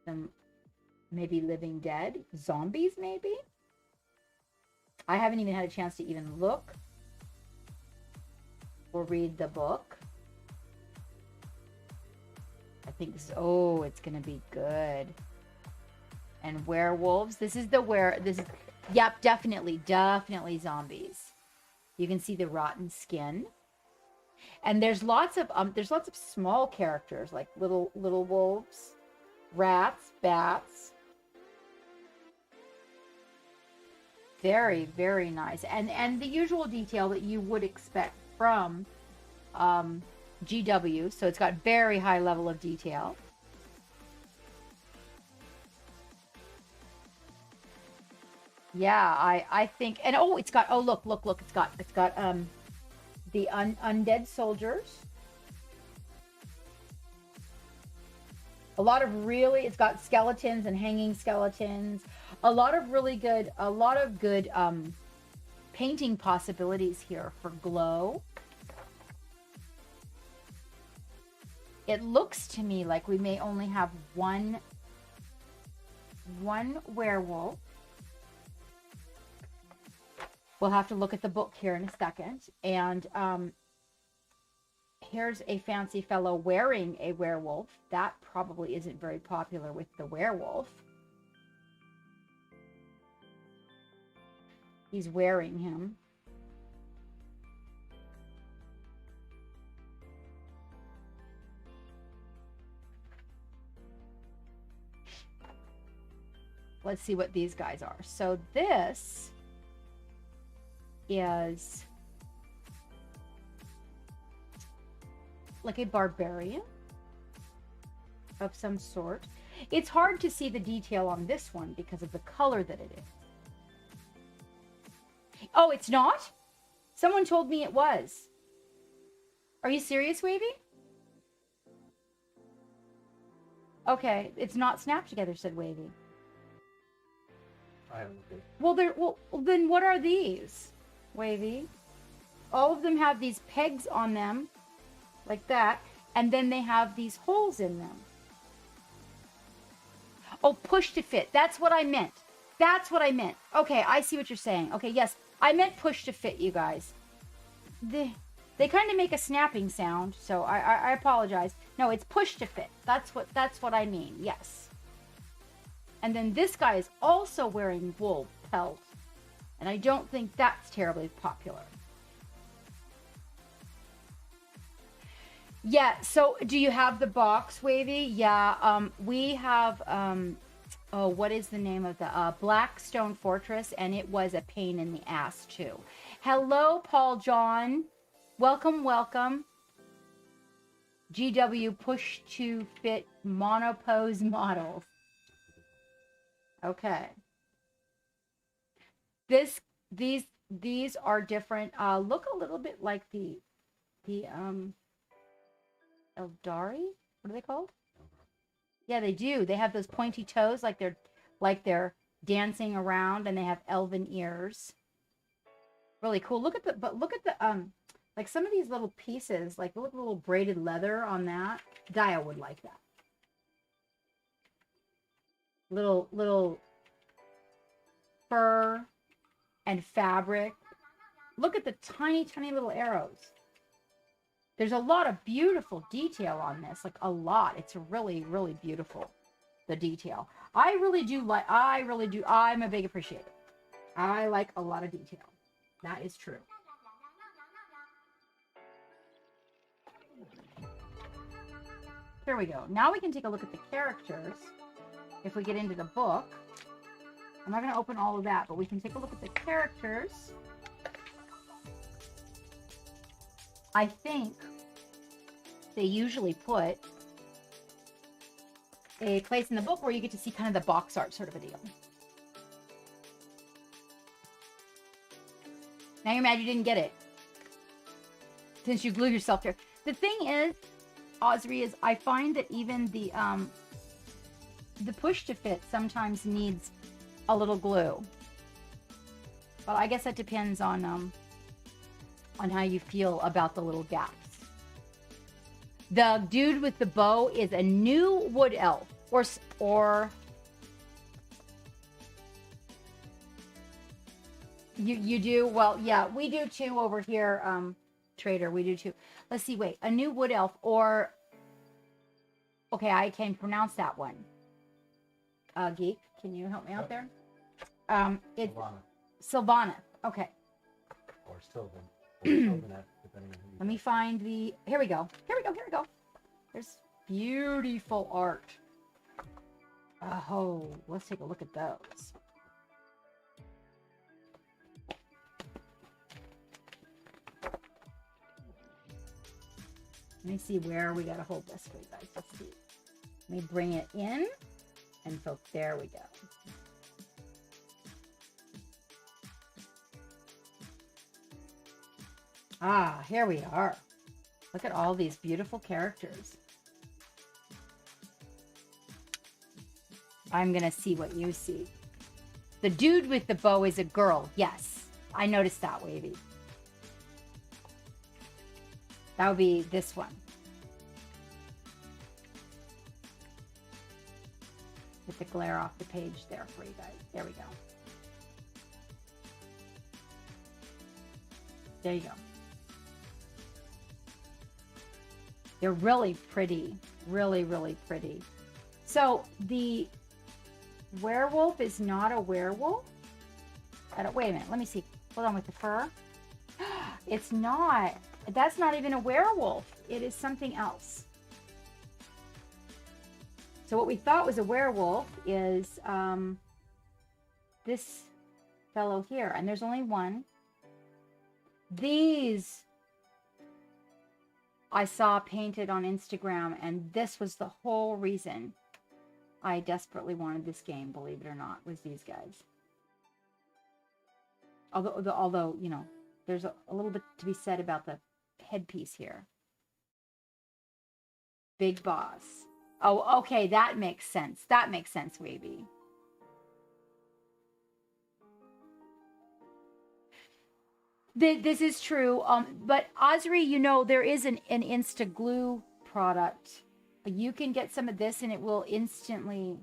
Some maybe living dead. Zombies, maybe? I haven't even had a chance to even look or read the book. I think it's going to be good. And werewolves. This is Yep, definitely zombies. You can see the rotten skin. And there's lots of small characters like little wolves, rats, bats. Very, very nice. And the usual detail that you would expect from GW. So it's got very high level of detail. Yeah, I think, and oh, it's got, oh, look, it's got the undead soldiers. A lot of really, it's got skeletons and hanging skeletons. A lot of good painting possibilities here for glow. It looks to me like we may only have one werewolf. We'll have to look at the book here in a second. And here's a fancy fellow wearing a werewolf. That probably isn't very popular with the werewolf. He's wearing him. Let's see what these guys are. So this is like a barbarian of some sort. It's hard to see the detail on this one because of the color that it is. Oh, it's not? Someone told me it was. Are you serious, Wavy? Okay, it's not snapped together, said Wavy. I haven't looked. Well, then what are these, Wavy? All of them have these pegs on them, like that, and then they have these holes in them. Oh, push to fit. That's what I meant. That's what I meant. Okay, I see what you're saying. Okay, yes, I meant push to fit, you guys. They kind of make a snapping sound, so I apologize. No, it's push to fit. That's what I mean. Yes. And then this guy is also wearing wool pelt, and I don't think that's terribly popular. Yeah, so do you have the box, Wavy? Yeah, we have, oh, what is the name of the, Blackstone Fortress, and it was a pain in the ass, too. Hello, Paul John. Welcome, welcome. GW push to fit monopose models. Okay. These are different. Look a little bit like the Eldari? What are they called? Yeah, they do. They have those pointy toes like they're dancing around, and they have elven ears. Really cool. Look at the like some of these little pieces, like look at the little braided leather on that. Gaia would like that. Little fur and fabric. Look at the tiny little arrows. There's a lot of beautiful detail on this, like a lot. It's really, really beautiful, the detail. I really do. I'm a big appreciator. I like a lot of detail. That is true. Here we go. Now we can take a look at the characters. If we get into the book, I'm not going to open all of that, but we can take a look at the characters. I think they usually put a place in the book where you get to see kind of the box art sort of a deal. Now you're mad you didn't get it, since you glued yourself there. The thing is, Osri, is I find that even the push to fit sometimes needs a little glue. But I guess that depends on how you feel about the little gaps. The dude with the bow is a new wood elf, or you do? Well, yeah, we do too over here, Trader. We do too. Let's see. Wait, a new wood elf, or okay, I can't pronounce that one. Geek, can you help me out there? It's Alana, Sylvana. Okay. or Sylvan. Or Sylvanette, depending on who you Let me talk to. find the. Here we go. Here we go. Here we go. There's beautiful art. Oh, let's take a look at those. Let me see where we gotta hold this for you guys. Let's see. Let me bring it in, and so there we go. Ah, here we are. Look at all these beautiful characters. I'm gonna see what you see. The dude with the bow is a girl. Yes, I noticed that, Wavy. That would be this one. Get the glare off the page there for you guys. There we go. There you go. They're really pretty. Really, really pretty. So the werewolf is not a werewolf? Wait a minute. Let me see. Hold on with the fur. It's not. That's not even a werewolf. It is something else. So what we thought was a werewolf is this fellow here. And there's only one. These I saw painted on Instagram, and this was the whole reason I desperately wanted this game, believe it or not, was these guys. Although you know, there's a little bit to be said about the headpiece here. Big Boss. Oh, okay, that makes sense. That makes sense, Wavy. This is true. But Osri, you know, there is an Insta Glue product. You can get some of this and it will instantly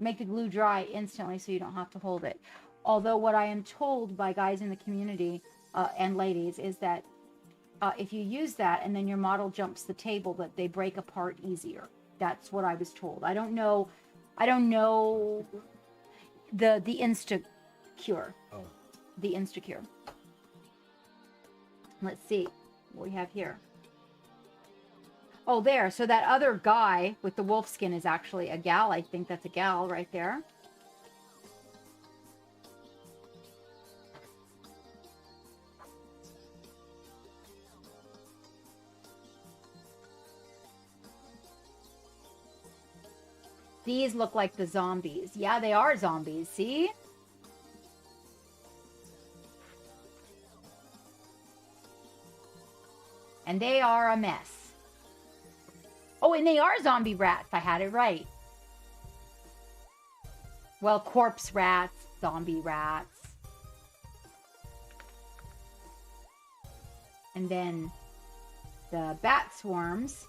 make the glue dry instantly so you don't have to hold it. Although what I am told by guys in the community and ladies is that if you use that and then your model jumps the table, that they break apart easier. That's what I was told. I don't know the Insta Cure. Oh. The Instacure. Let's see what we have here. Oh, there. So that other guy with the wolf skin is actually a gal. I think that's a gal right there. These look like the zombies. Yeah, they are zombies. See? And they are a mess. Oh, and they are zombie rats. I had it right. Well, corpse rats, zombie rats. And then the bat swarms.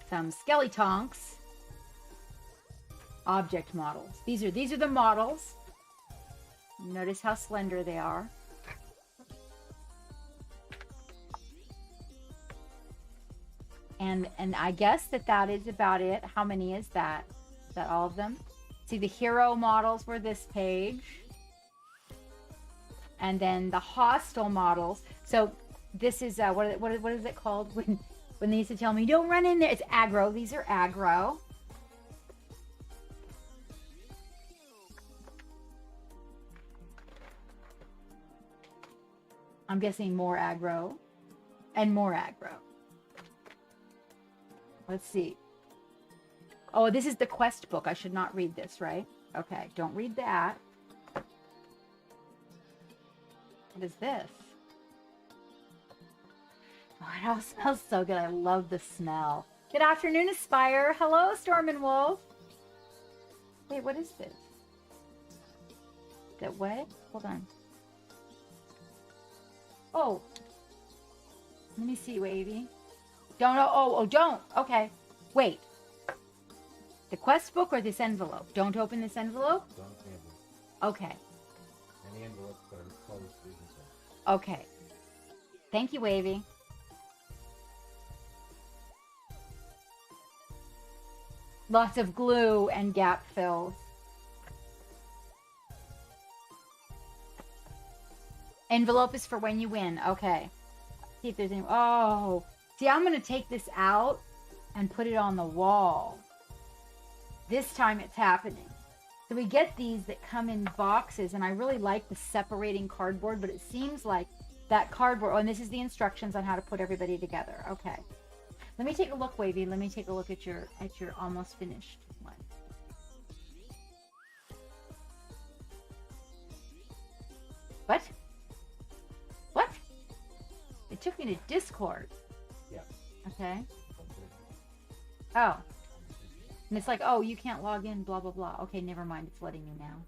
Some skeletonks. Object models. These are the models. Notice how slender they are. And I guess that is about it. How many is that? Is that all of them? See, the hero models were this page. And then the hostile models. So this is, what is it called? When they used to tell me, don't run in there. It's aggro. These are aggro. I'm guessing more aggro. And more aggro. Let's see. Oh, this is the quest book. I should not read this, right? Okay, don't read that. What is this? Oh, it all smells so good. I love the smell. Good afternoon, Aspire. Hello, Storm and Wolf. Wait, what is this? That what? Hold on. Oh. Let me see, Wavy. Don't, don't. Okay. Wait. The quest book or this envelope? Don't open this envelope? Don't open the envelope. Okay. Any envelopes that are closed is inside. Okay. Thank you, Wavy. Lots of glue and gap fills. Envelope is for when you win. Okay. See if there's any. Oh. See, I'm going to take this out and put it on the wall. This time it's happening. So we get these that come in boxes, and I really like the separating cardboard, but it seems like that cardboard, oh, and this is the instructions on how to put everybody together. Okay. Let me take a look, Wavy. Let me take a look at your almost finished one. What? What? It took me to Discord. Yeah. Okay. Oh. And it's like, oh, you can't log in, blah, blah, blah. Okay, never mind. It's letting you now.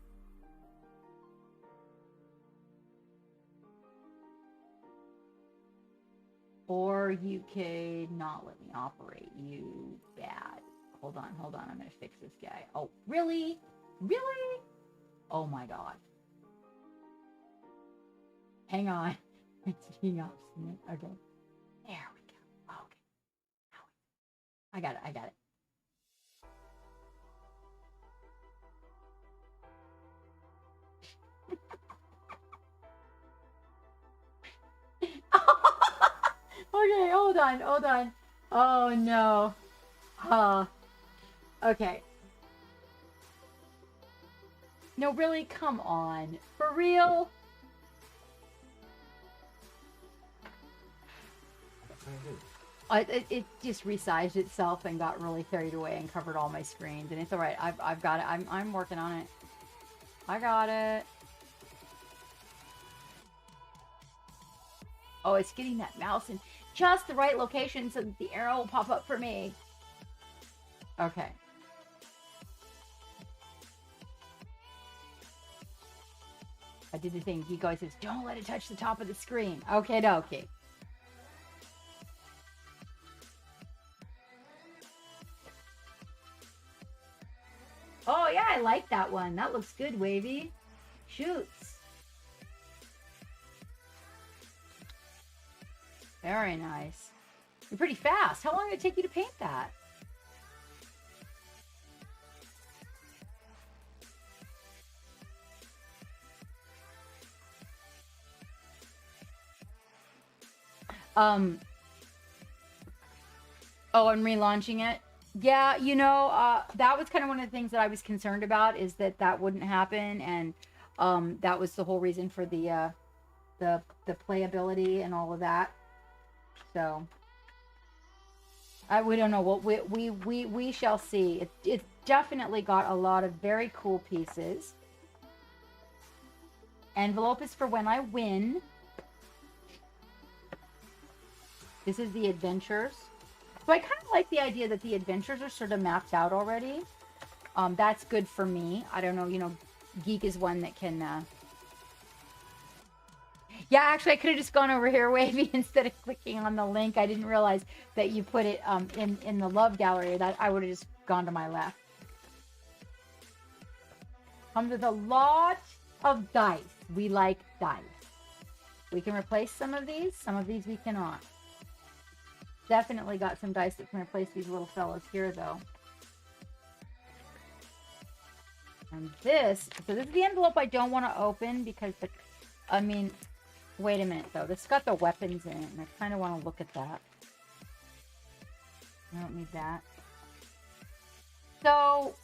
Or you could not let me operate, you bad. Hold on. I'm going to fix this guy. Oh, really? Really? Oh, my God. Hang on. It's being obstinate. Okay. There we go. Okay. I got it. Okay, hold on. Oh no. Okay. No, really, come on. For real? It just resized itself and got really carried away and covered all my screens, and it's all right. I've got it. I'm working on it. I got it. Oh, it's getting that mouse in just the right location so that the arrow will pop up for me. Okay. I did the thing. He goes, says, don't let it touch the top of the screen. Okay, dokie. Oh, yeah, I like that one. That looks good, Wavy. Shoots. Very nice. You're pretty fast. How long did it take you to paint that? Oh, I'm relaunching it. Yeah, you know, that was kind of one of the things that I was concerned about, is that wouldn't happen, and that was the whole reason for the playability and all of that. So we don't know what we shall see. It's definitely got a lot of very cool pieces. Envelope is for when I win. This is the adventures. So I kind of like the idea that the adventures are sort of mapped out already. That's good for me. I don't know, you know, Geek is one that can... Yeah, actually, I could have just gone over here, Wavy, instead of clicking on the link. I didn't realize that you put it in the love gallery. That I would have just gone to my left. Comes with a lot of dice. We like dice. We can replace some of these. Some of these we cannot. Definitely got some dice that can replace these little fellas here, though. And this, so this is the envelope I don't want to open because wait a minute though. This has got the weapons in it, and I kind of want to look at that. I don't need that. So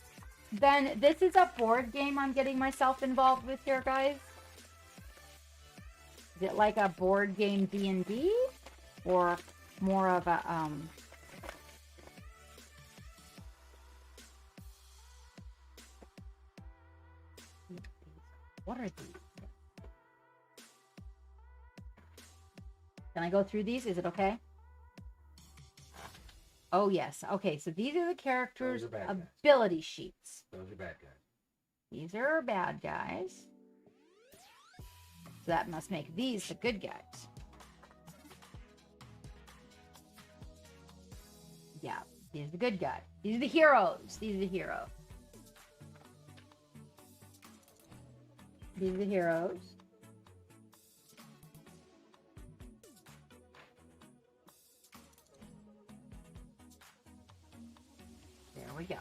then this is a board game I'm getting myself involved with here, guys. Is it like a board game D&D, or more of a what are these? Can I go through these? Is it okay? Oh yes. Okay, so these are the characters' ability sheets. Those are bad guys. These are bad guys. So that must make these the good guys. Yeah, these are the good guys. These are the heroes. These are the heroes. These are the heroes. There we go.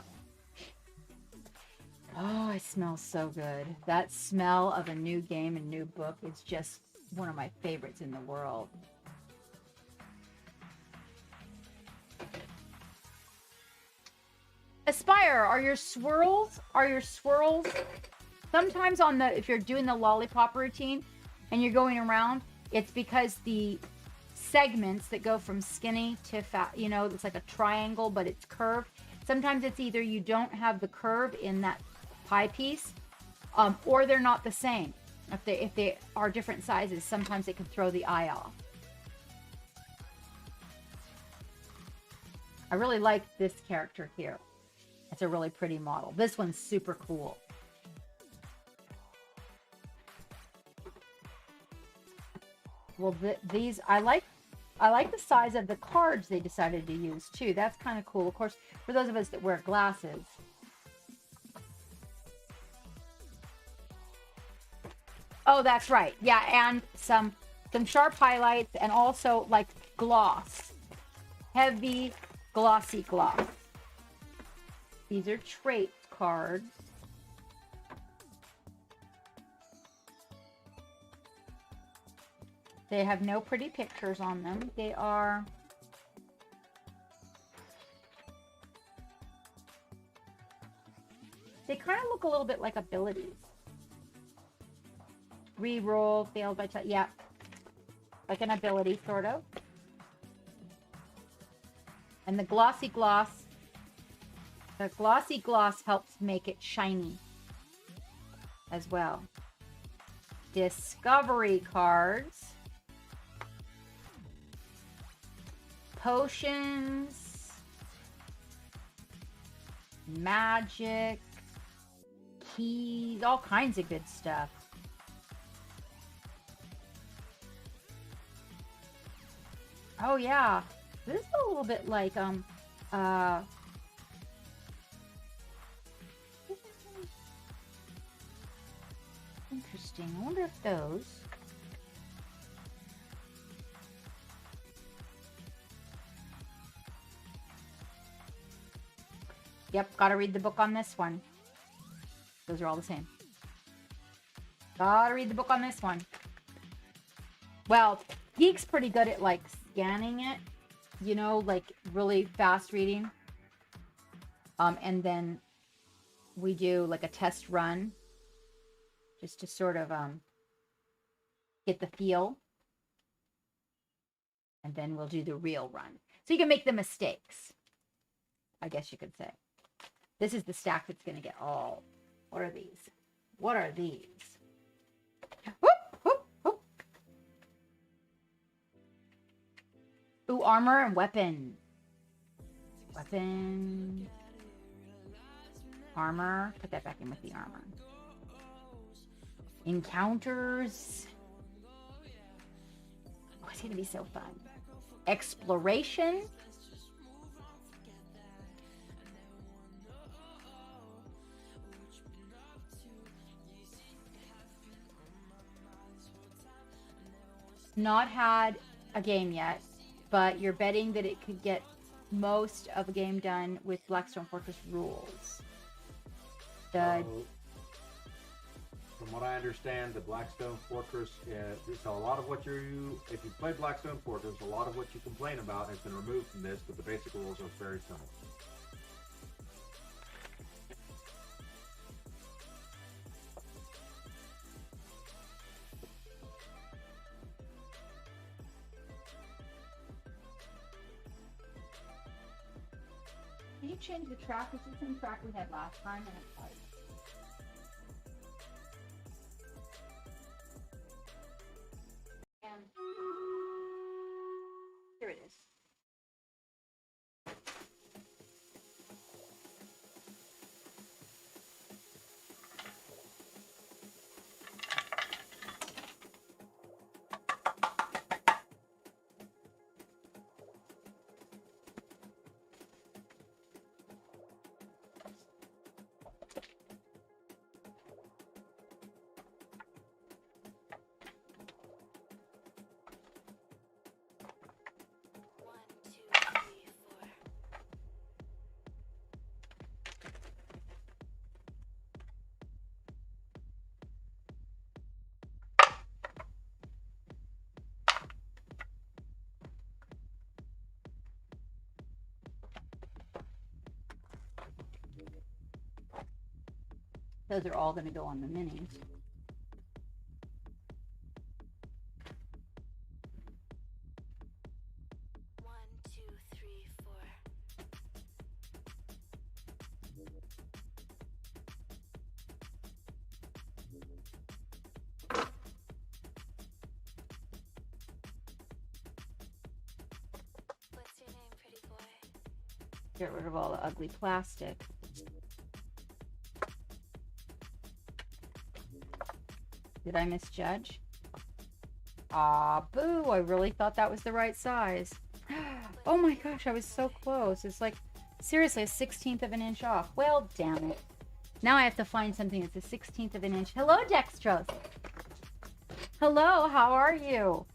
Oh, it smells so good. That smell of a new game and new book is just one of my favorites in the world. Aspire, are your swirls sometimes on the, if you're doing the lollipop routine and you're going around, it's because the segments that go from skinny to fat, you know, it's like a triangle, but it's curved. Sometimes it's either you don't have the curve in that pie piece, or they're not the same. If they are different sizes, sometimes it can throw the eye off. I really like this character here. It's a really pretty model. This one's super cool. Well, these, I like the size of the cards they decided to use too. That's kind of cool. Of course, for those of us that wear glasses. Oh, that's right. Yeah, and some sharp highlights and also like gloss. Heavy, glossy gloss. These are trait cards. They have no pretty pictures on them. They kind of look a little bit like abilities. Reroll, failed by touch. Yeah. Like an ability, sort of. And the glossy gloss helps make it shiny as well. Discovery cards. Potions. Magic. Keys. All kinds of good stuff. Oh yeah. This is a little bit like interesting. I wonder if those. Yep, gotta read the book on this one. Those are all the same. Gotta read the book on this one. Well, Geek's pretty good at like scanning it, you know, like really fast reading. And then we do like a test run just to sort of get the feel. And then we'll do the real run. So you can make the mistakes, I guess you could say. This is the stack that's going to get all. What are these? What are these? Whoop, whoop, whoop. Ooh, armor and weapon. Weapon. Armor. Put that back in with the armor. Encounters. Oh, it's going to be so fun. Exploration. Not had a game yet, but you're betting that it could get most of a game done with Blackstone Fortress rules. From what I understand, the Blackstone Fortress, so a lot of what if you play Blackstone Fortress, a lot of what you complain about has been removed from this, but the basic rules are very similar. Can you change the track? It's the same track we had last time, and it's like. And here it is. Those are all going to go on the minis. One, two, three, four. What's your name, pretty boy? Get rid of all the ugly plastic. Did I misjudge? Ah, boo. I really thought that was the right size. Oh my gosh, I was so close. It's like, seriously, a 16th of an inch off. Well, damn it. Now I have to find something that's a 16th of an inch. Hello, Dextrose. Hello, how are you?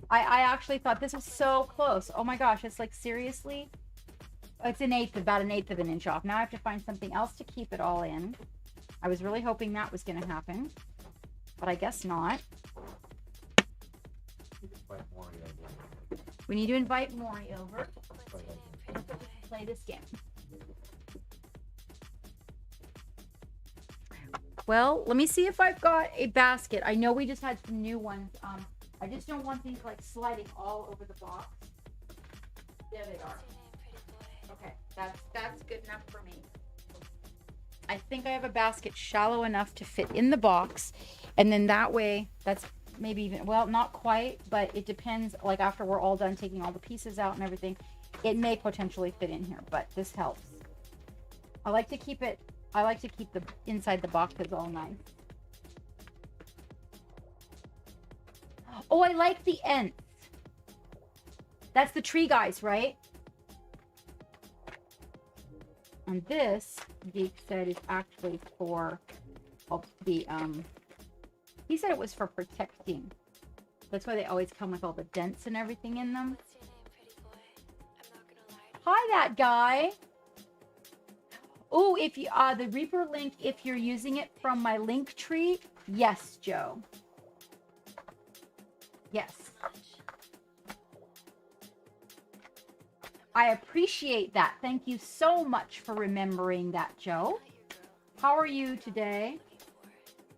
I actually thought this was so close. Oh my gosh, it's like, seriously? It's about an eighth of an inch off. Now I have to find something else to keep it all in. I was really hoping that was going to happen, but I guess not. We need to invite Maury over. What's your name, pretty boy? Play this game. Well, let me see if I've got a basket. I know we just had some new ones. I just don't want these like sliding all over the box. There they are. What's your name, pretty boy? Okay, that's good enough for me. I think I have a basket shallow enough to fit in the box, and then that way, that's maybe even, well, not quite, but it depends, like after we're all done taking all the pieces out and everything, it may potentially fit in here, but this helps. I like to keep the inside the boxes all nice. Oh, I like the ends. That's the tree guys, right? And this, Geek said, is actually for the, he said it was for protecting. That's why they always come with all the dents and everything in them. What's your name, pretty boy? I'm not gonna lie to Hi, that guy. Oh, if you, the Reaper link, if you're using it from my link tree, yes, Joe. Yes. I appreciate that. Thank you so much for remembering that, Joe. How are you today?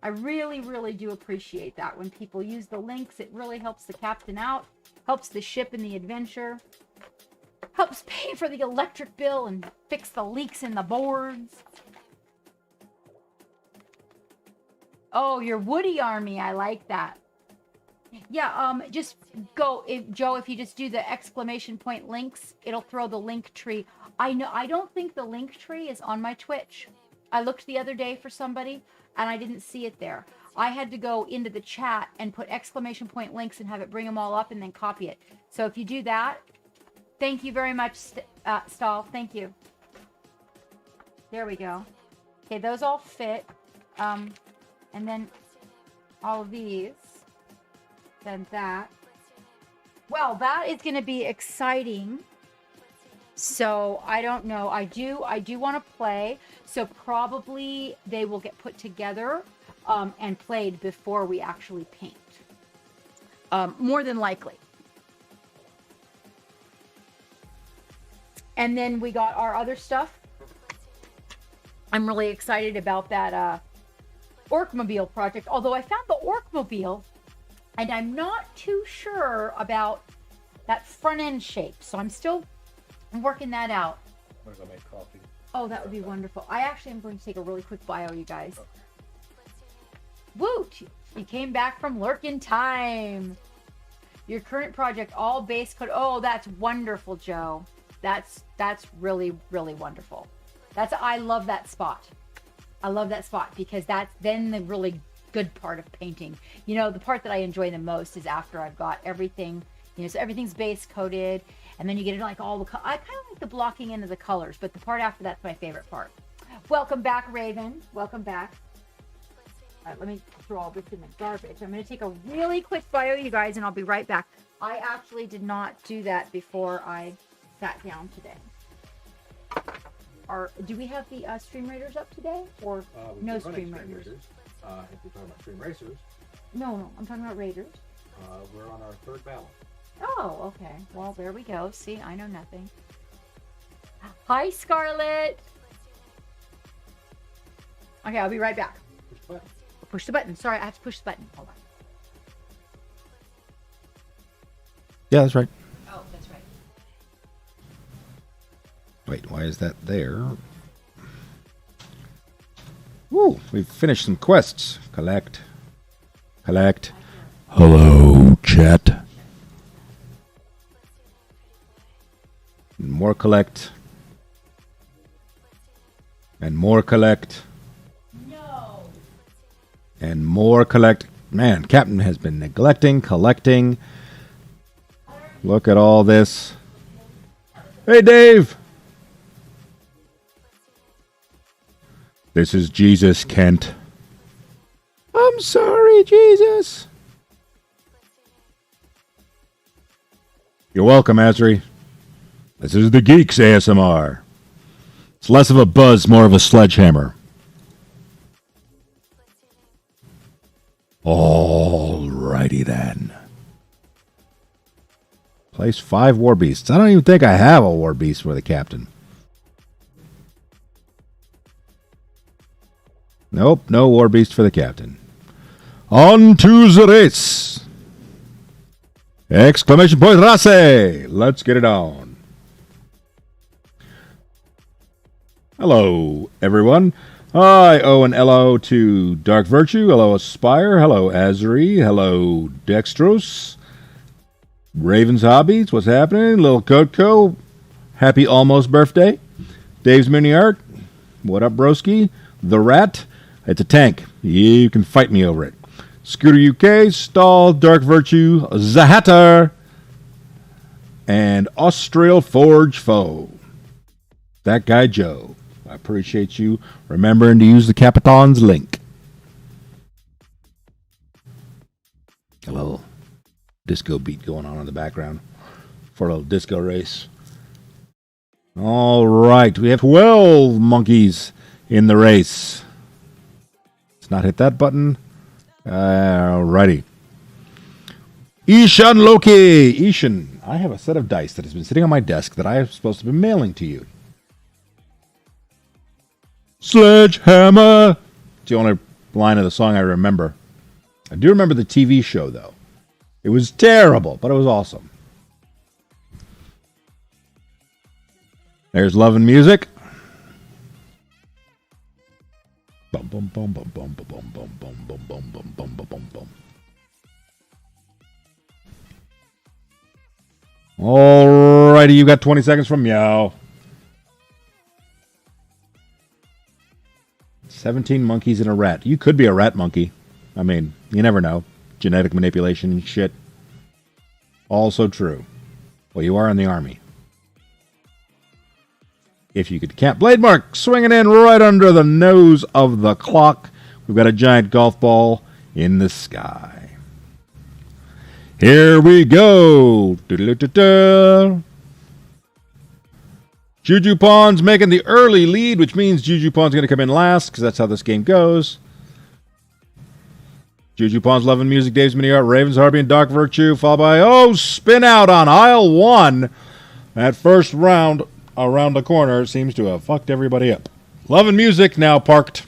I really, really do appreciate that. When people use the links, it really helps the captain out, helps the ship and the adventure, helps pay for the electric bill and fix the leaks in the boards. Oh, your Woody Army. I like that. Yeah, just go, Joe, if you just do the exclamation point links, it'll throw the link tree. I don't think the link tree is on my Twitch. I looked the other day for somebody and I didn't see it there. I had to go into the chat and put exclamation point links and have it bring them all up and then copy it. So if you do that, thank you very much, Stahl. Thank you. There we go. Okay, those all fit. And then all of these. Then that. Well, that is going to be exciting. So I don't know. I do want to play. So probably they will get put together and played before we actually paint. More than likely. And then we got our other stuff. I'm really excited about that Orkmobile project. Although I found the Orkmobile, and I'm not too sure about that front end shape. So I'm still working that out. I'm gonna go make coffee. Oh, that would be wonderful. I actually am going to take a really quick bio, you guys. Woot! You came back from Lurkin time. Your current project, all base code. Oh, that's wonderful, Joe. That's really, really wonderful. I love that spot. I love that spot because that's then the really good part of painting. You know, the part that I enjoy the most is after I've got everything, you know, so everything's base coated and then you get it like all the, I kind of like the blocking into the colors, but the part after that's my favorite part. Welcome back, Raven. Welcome back. All right, let me throw all this in the garbage. I'm going to take a really quick bio, you guys, and I'll be right back. I actually did not do that before I sat down today. Do we have the Stream Raiders up today? Or no Stream Raiders? If you're talking about Stream Racers, No, I'm talking about Raiders. we're on our third battle. Oh, okay. Well, there we go. See, I know nothing. Hi, Scarlett. Okay, I'll be right back. Push the button. Push the button. Sorry, I have to push the button. Hold on. Yeah, that's right. Oh, that's right. Wait, why is that there? Woo, we've finished some quests. Collect. Collect. Hello, chat. More collect. And more collect. No. And more collect. Man, Captain has been neglecting, collecting. Look at all this. Hey, Dave. This is Jesus, Kent. I'm sorry, Jesus. You're welcome, Azri. This is the Geeks ASMR. It's less of a buzz, more of a sledgehammer. Alrighty then. Place 5 war beasts. I don't even think I have a war beast for the captain. Nope, no war beast for the captain. On to the race! Exclamation point race! Let's get it on. Hello, everyone. Hi, O and Hello to Dark Virtue. Hello, Aspire. Hello, Azri. Hello, Dextros. Raven's Hobbies. What's happening? Little Kotko. Happy almost birthday. Dave's Mini Art. What up, broski? The Rat. It's a tank. You can fight me over it. Scooter UK, Stall, Dark Virtue, Zahatter, and Austral Forge Foe. That guy Joe. I appreciate you remembering to use the Capitan's link. A little disco beat going on in the background for a little disco race. All right, we have 12 monkeys in the race. Let's not hit that button. Alrighty. Ishan Loki. Ishan, I have a set of dice that has been sitting on my desk that I am supposed to be mailing to you. Sledgehammer. It's the only line of the song I remember. I do remember the TV show, though. It was terrible, but it was awesome. There's Love and Music. Bum bum bum bum bum bum bum bum bum bum bum bum bum bum bum bum. Alrighty, you got 20 seconds from Meow. 17 monkeys and a rat. You could be a rat monkey. I mean, you never know. Genetic manipulation and shit. Also true. Well, you are in the army. If you could count. Blade Mark swinging in right under the nose of the clock. We've got a giant golf ball in the sky. Here we go. Juju Pawn's making the early lead, which means Juju Pawn's going to come in last, because that's how this game goes. Juju Pawn's Love and Music, Dave's Mini Art, Raven's Harpy, and Dark Virtue, followed by, spin out on aisle 1. That first round around the corner seems to have fucked everybody up. Love and Music now parked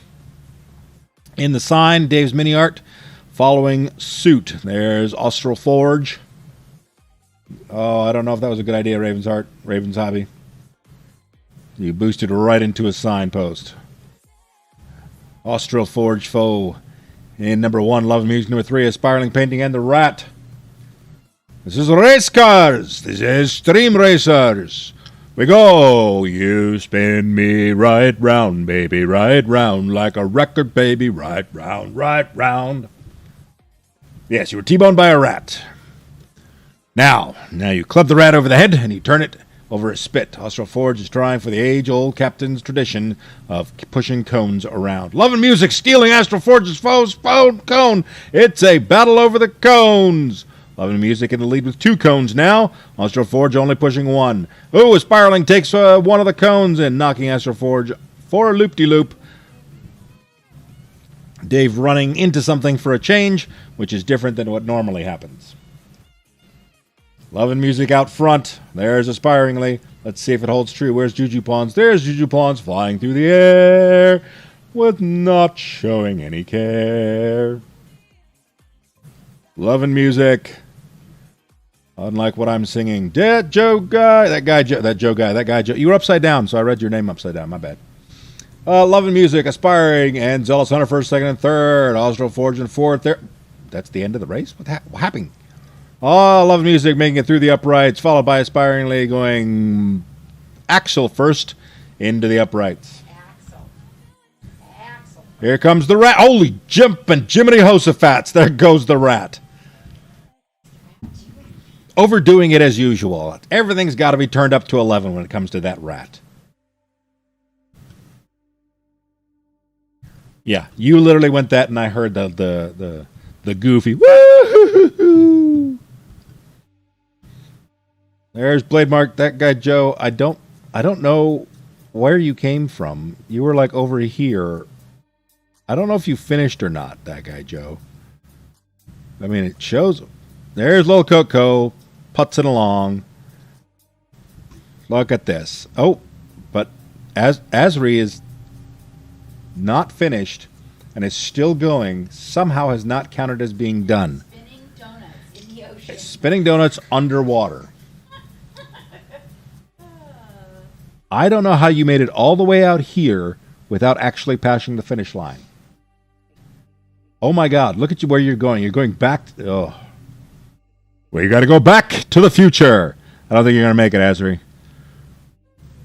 in the sign. Dave's Mini Art following suit. There's Austral Forge. Oh, I don't know if that was a good idea, Raven's Hobby. You boosted right into a signpost. Austral Forge Foe in number 1. Love and Music number 3. Spiraling Painting and the Rat. This is Race Cars. This is Stream Racers. We go. You spin me right round, baby, right round, like a record, baby, right round, right round. Yes, you were T-boned by a rat. Now you club the rat over the head and you turn it over a spit. Austral Forge is trying for the age-old captain's tradition of pushing cones around. Love and Music stealing Austral Forge's foe's cone. It's a battle over the cones. Love and Music in the lead with 2 cones now. Austral Forge only pushing 1. Ooh, a Spiraling takes one of the cones and knocking Austral Forge for a loop-de-loop. Dave running into something for a change, which is different than what normally happens. Love and Music out front. There's Aspiringly. Let's see if it holds true. Where's Juju Pawns? There's Juju Pawns flying through the air. with not showing any care. Love and music. Unlike what I'm singing. Dead Joe guy. That guy Joe. You were upside down, so I read your name upside down. My bad. Love and music, aspiring, and zealous hunter first, second, and third. Austral Forge in fourth. There. That's the end of the race? What happened? Oh, love and music, making it through the uprights, followed by aspiringly going Axel first into the uprights. Axel. Here comes the rat. Holy jumping Jiminy Hosaphats. There goes the rat. Overdoing it as usual. Everything's got to be turned up to 11 when it comes to that rat. Yeah, you literally went that, and I heard the goofy woo. There's Blade Mark. That guy Joe. I don't know where you came from. You were like over here. I don't know if you finished or not. That guy Joe. I mean, it shows. There's little Coco putzing along. Look at this. Oh, but Asri is not finished and is still going. Somehow has not counted as being done. Spinning donuts in the ocean. It's spinning donuts underwater. I don't know how you made it all the way out here without actually passing the finish line. Oh my God, look at you where you're going. You're going back. Well, you got to go back to the future. I don't think you're going to make it, Asri.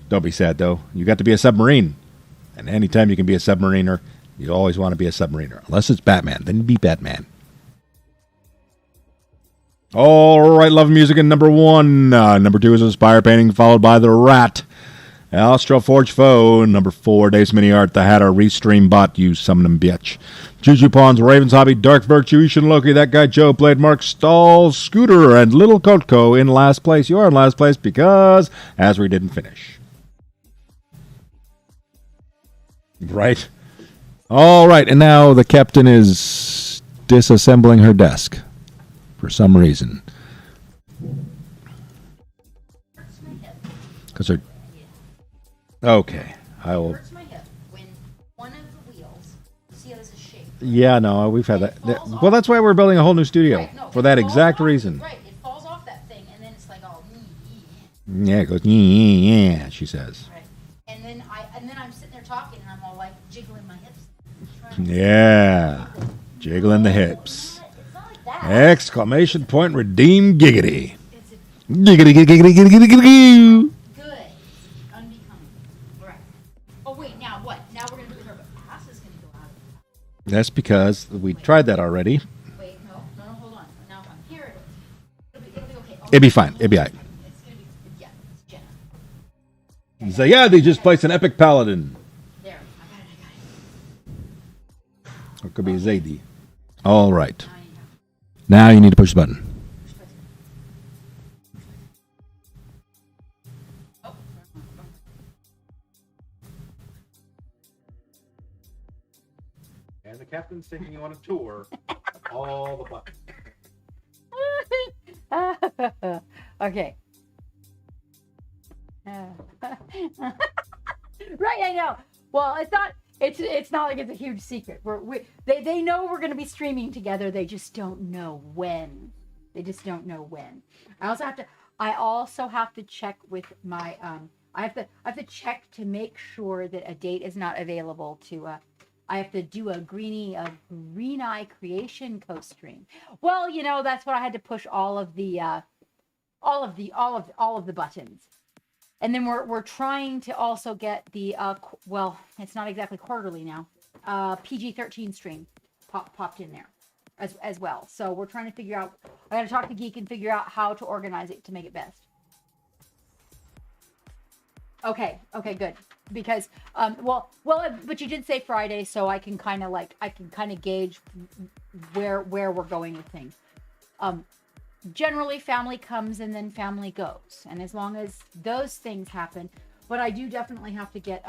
Don't be sad, though. You got to be a submarine. And anytime you can be a submariner, you always want to be a submariner. Unless it's Batman. Then you be Batman. All right, love music in number 1. Number 2 is Aspire Painting, followed by The Rat. Astral Forge Foe. Number 4, Dave's Mini Art, The Hatter, Restream Bot, you summoning bitch. Juju Pawns, Raven's Hobby, Dark Virtue, Ishin Loki, That Guy Joe, Blade Mark, Stall, Scooter, and Little Kotko in last place. You are in last place because Asri didn't finish. Right? All right, and now the captain is disassembling her desk for some reason. Because her... Okay, I will... Hurts my hip when one of the wheels, see how this is shaped. Yeah, no, we've had that. Well, that's why we're building a whole new studio. Right, no, for that it falls exact off- reason. Right, it falls off that thing, and then it's like all. Yeah, it goes, yeah, she says. Right, and then I'm sitting there talking, and I'm all like jiggling my hips. trying to- Yeah, jiggling the hips. It's not like that. Exclamation point, redeem giggity. It's Giggity, giggity, giggity, giggity, giggity. good, unbecoming. Right. Oh wait, now what? Now we're gonna do her ass is gonna go out. That's because we tried that already. Wait, no, hold on. Now I'm here. It'll be okay. Oh, It'd be fine. It'd be all right. It's gonna be it's Jenna. Zayadi just placed an epic paladin. There, I got it. It could be Zaidi. All right. Now you know. Now you need to push the button. Oh. And the captain's taking you on a tour. All the buttons. Okay. Right, I know. Well, it's not. It's not like it's a huge secret. They know we're going to be streaming together. They just don't know when. I also have to check with my I have to check to make sure that a date is not available to I have to do a Green Eye Creation co-stream. Well, that's what I had to push all of the buttons. And then we're trying to also get the it's not exactly quarterly now. PG-13 stream popped in there as well. So we're trying to figure out. I got to talk to Geek and figure out how to organize it to make it best. Okay, good. Because but you did say Friday, so I can kind of gauge where we're going with things. Generally family comes and then family goes, and as long as those things happen, but I do definitely have to get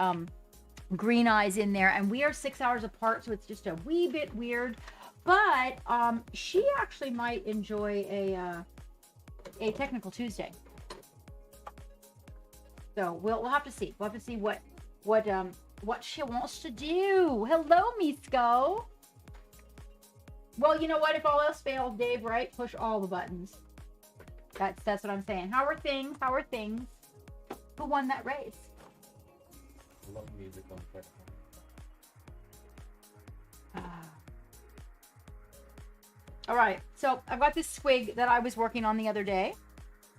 Green Eyes in there, and we are 6 hours apart, so it's just a wee bit weird, but she actually might enjoy a Technical Tuesday, so we'll have to see. We'll have to see what what she wants to do. Hello, Misko. Well, you know what? If all else fails, Dave, right? Push all the buttons. That's what I'm saying. How are things? How are things? Who won that race? I love music on the All right, so I've got this swig that I was working on the other day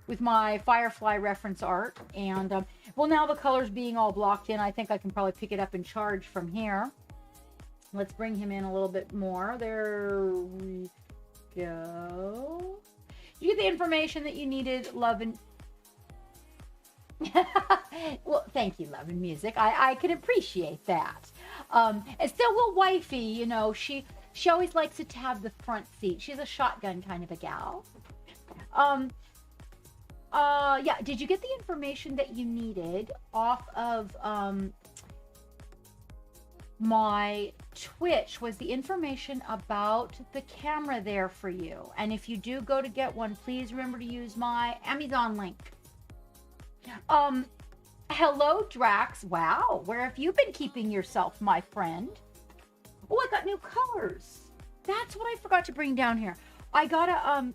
with my Firefly reference art, and well, now the colors being all blocked in, I think I can probably pick it up and charge from here. Let's bring him in a little bit more. There we go. Did you get the information that you needed, Love and... Well, thank you, Love and Music. I can appreciate that. And still, well, wifey, you know, she always likes it to have the front seat. She's a shotgun kind of a gal. Yeah, did you get the information that you needed off of my Twitch? Was the information about the camera there for you? And if you do go to get one, please remember to use my Amazon link. Hello, Drax. Wow, where have you been keeping yourself, my friend? Oh, I got new colors. That's what I forgot to bring down here. I gotta,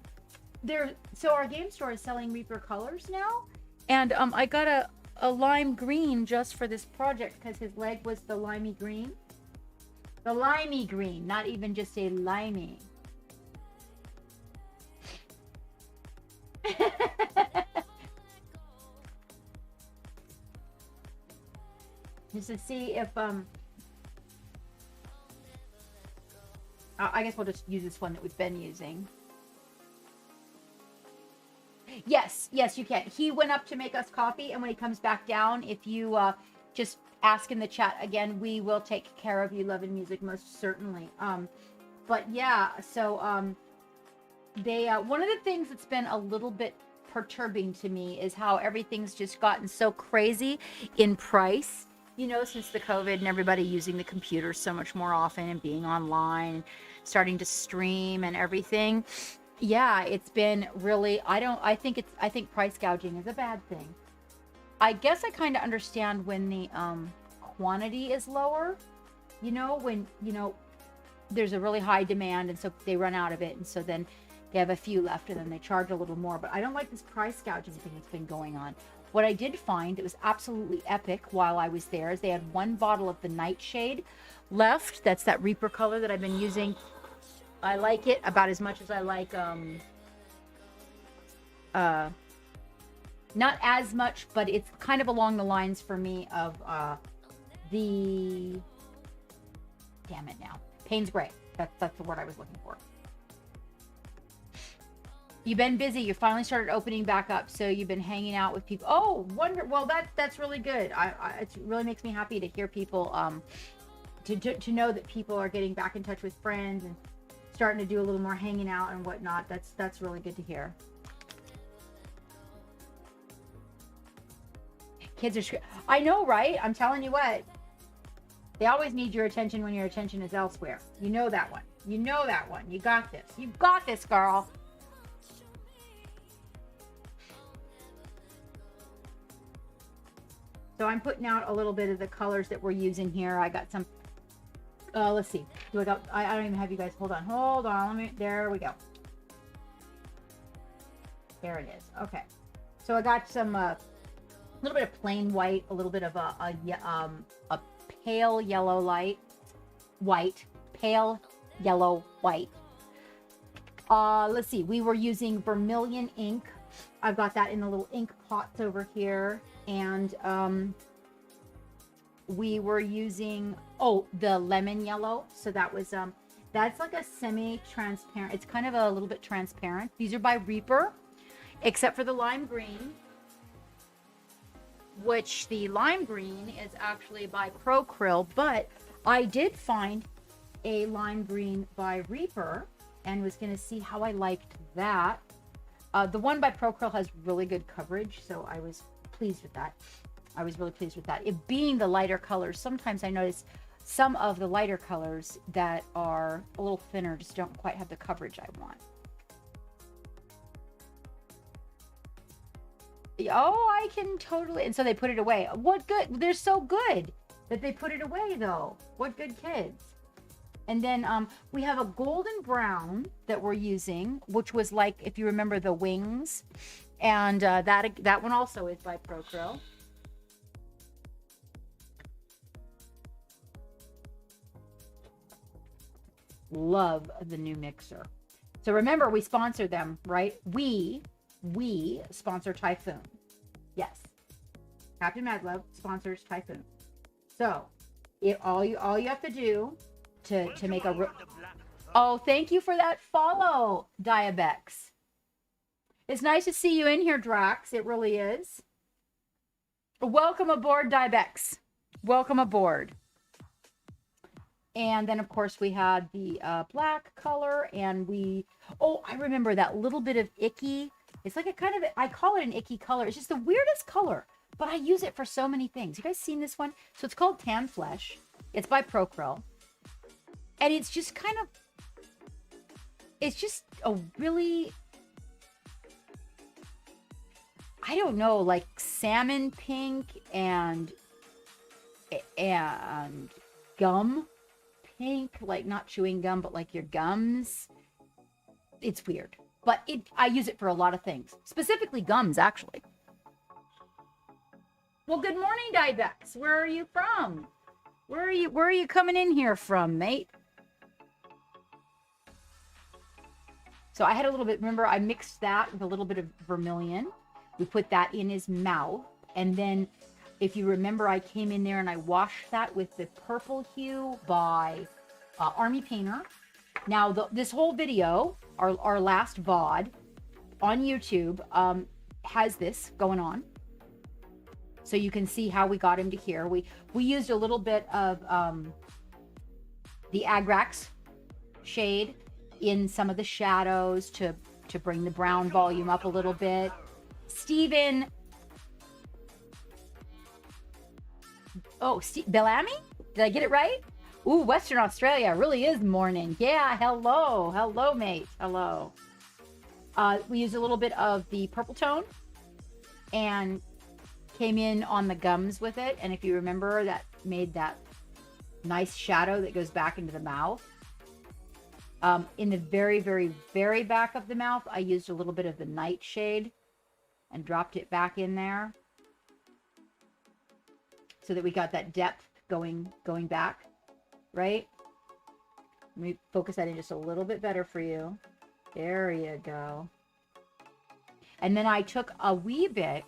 so our game store is selling Reaper colors now. And, I got a lime green just for this project because his leg was the limey green. The limey green, not even just a limey. Just to see if, I guess we'll just use this one that we've been using. Yes, you can. He went up to make us coffee, and when he comes back down, if you just ask in the chat again, we will take care of you, Love and Music, most certainly. But yeah, so they one of the things that's been a little bit perturbing to me is how everything's just gotten so crazy in price. You know, since the COVID and everybody using the computer so much more often and being online and starting to stream and everything. Yeah, it's been really, I think price gouging is a bad thing. I guess I kind of understand when the quantity is lower, you know, when, you know, there's a really high demand and so they run out of it. And so then they have a few left and then they charge a little more. But I don't like this price gouging thing that's been going on. What I did find that was absolutely epic while I was there is they had one bottle of the Nightshade left. That's that Reaper color that I've been using. I like it about as much as I like, not as much, but it's kind of along the lines for me of the, damn it now, Payne's Gray. That's the word I was looking for. You've been busy. You finally started opening back up, so you've been hanging out with people. Oh, well, that's really good. It really makes me happy to hear people, to know that people are getting back in touch with friends and starting to do a little more hanging out and whatnot. That's really good to hear. Kids are I know, right? I'm telling you what. They always need your attention when your attention is elsewhere. You know that one. You know that one. You got this. You got this, girl. So I'm putting out a little bit of the colors that we're using here. I got some, let's see. I don't even have you guys, hold on. There we go. There it is. Okay. So I got some, a little bit of plain white, a little bit of a pale yellow pale yellow white. Let's see. We were using vermilion ink. I've got that in the little ink pots over here. And we were using, the lemon yellow. So that was, that's like a semi-transparent. It's kind of a little bit transparent. These are by Reaper, except for the lime green, which the lime green is actually by Procryl. But I did find a lime green by Reaper and was going to see how I liked that. The one by Procryl has really good coverage, so I was pleased with that. I was really pleased with that. It being the lighter colors, sometimes I notice some of the lighter colors that are a little thinner just don't quite have the coverage I want. Oh, I can totally, and so they put it away. What good? They're so good. that they put it away though. What good kids. And then we have a golden brown that we're using, which was like, if you remember, the wings. And that one also is by Procryl. Love the new mixer. So remember, we sponsor them, right? We sponsor Typhoon. Yes. Captain Madlove sponsors Typhoon. So all you have to do to make a oh, thank you for that follow, Diabex. It's nice to see you in here, Drax. It really is. Welcome aboard, Diabex. Welcome aboard. And then, of course, we had the black color, and I remember that little bit of icky. It's like a kind of, I call it an icky color. It's just the weirdest color, but I use it for so many things. You guys seen this one? So it's called Tan Flesh. It's by Procryl. And it's just kind of, it's just a really, I don't know, like salmon pink and gum pink, like not chewing gum, but like your gums. It's weird, but I use it for a lot of things, specifically gums, actually. Well, good morning, Dibex. Where are you from? Where are you coming in here from, mate? So I had a little bit, remember I mixed that with a little bit of vermilion. We put that in his mouth. And then if you remember, I came in there and I washed that with the purple hue by Army Painter. Now, this whole video, our last VOD on YouTube, has this going on. So you can see how we got him to here. We used a little bit of the Agrax shade in some of the shadows to bring the brown volume up a little bit. Stephen, Bellamy? Did I get it right? Ooh, Western Australia really is morning. Yeah, hello, mate, hello. We used a little bit of the purple tone and came in on the gums with it. And if you remember, that made that nice shadow that goes back into the mouth. In the very, very, very back of the mouth, I used a little bit of the nightshade and dropped it back in there so that we got that depth going back, right? Let me focus that in just a little bit better for you. There you go. And then I took a wee bit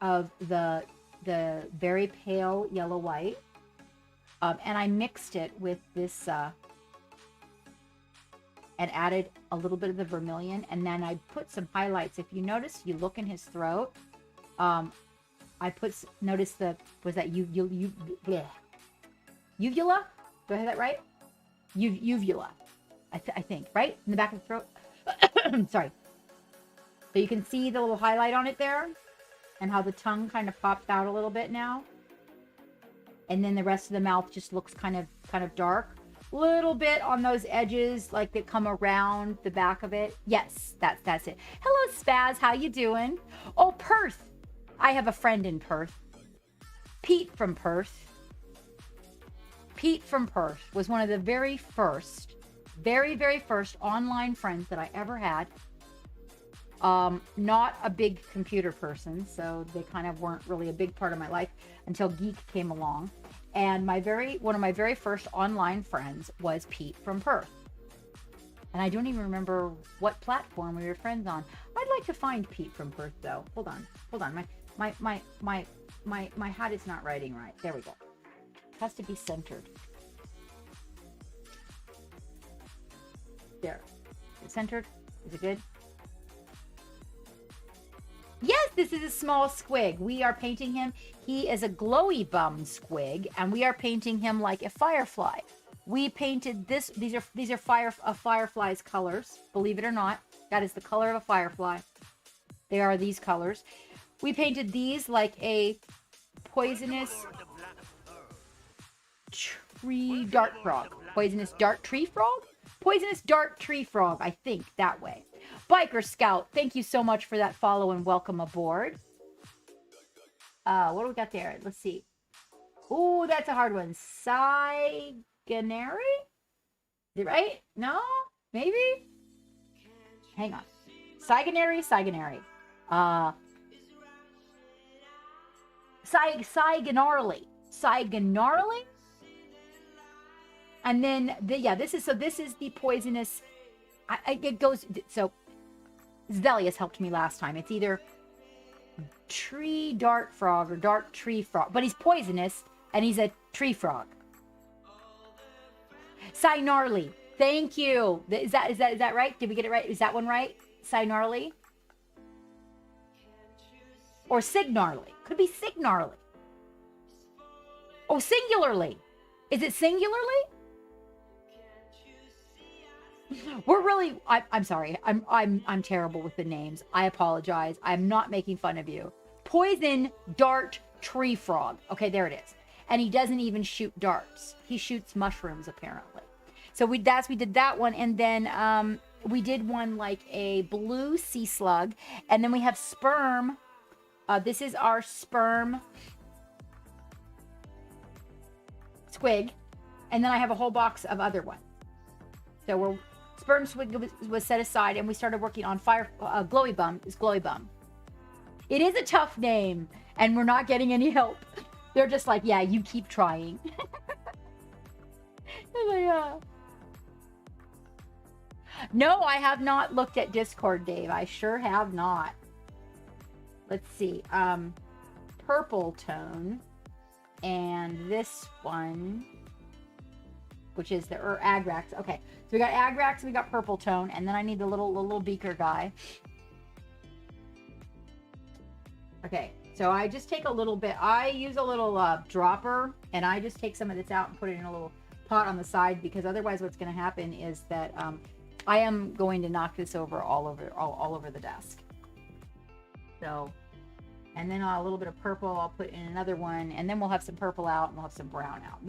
of the very pale yellow white, and I mixed it with this and added a little bit of the vermilion, and then I put some highlights. If you notice, you look in his throat. I notice was that uvula? Do I have that right? Uvula, I think, right? In the back of the throat. Sorry. So you can see the little highlight on it there and how the tongue kind of pops out a little bit now. And then the rest of the mouth just looks kind of dark. Little bit on those edges, like that come around the back of it. Yes, that's it. Hello, Spaz. How you doing? Oh, Perth. I have a friend in Perth. Pete from Perth. Pete from Perth was one of the very first online friends that I ever had. Not a big computer person, so they kind of weren't really a big part of my life until Geek came along. And one of my very first online friends was Pete from Perth. And I don't even remember what platform we were friends on. I'd like to find Pete from Perth though. Hold on. My hat is not writing right. There we go. It has to be centered. There. Is it centered? Is it good? Yes, this is a small squig. We are painting him. He is a glowy bum squig, and we are painting him like a firefly. We painted this. These are firefly's colors. Believe it or not, that is the color of a firefly. They are these colors. We painted these like a poisonous tree dart frog. Poisonous dart tree frog? Poisonous dart tree frog, I think, that way. Biker Scout, thank you so much for that follow and welcome aboard. What do we got there? Let's see. Ooh, that's a hard one. Cyganary? Is it right? No? Maybe? Hang on. Cyganary. Cyganarly? And then, this is the poisonous, it goes, so Zelius helped me last time. It's either tree dart frog or dark tree frog, but he's poisonous and he's a tree frog. Cynarly. Thank you. Is that right? Did we get it right? Is that one right? Cynarly? Or Signarly. Could be Signarly. Oh, singularly. Is it singularly? We're really I'm sorry. I'm terrible with the names. I apologize. I'm not making fun of you. Poison dart tree frog. Okay, there it is. And he doesn't even shoot darts. He shoots mushrooms apparently. So we did that one, and then we did one like a blue sea slug, and then we have sperm. This is our sperm squig, and then I have a whole box of other ones. So we're sperm squig was set aside, and we started working on glowy bum. Is glowy bum. It is a tough name, and we're not getting any help. They're just like, yeah, you keep trying. Yeah. No, I have not looked at Discord, Dave. I sure have not. Let's see. Purple tone. And this one, which is the Agrax. Okay, so we got Agrax and we got purple tone. And then I need the little beaker guy. Okay, so I just take a little bit. I use a little dropper. And I just take some of this out and put it in a little pot on the side. Because otherwise what's going to happen is that... I am going to knock this over all over the desk. So, and then a little bit of purple I'll put in another one, and then we'll have some purple out and we'll have some brown out.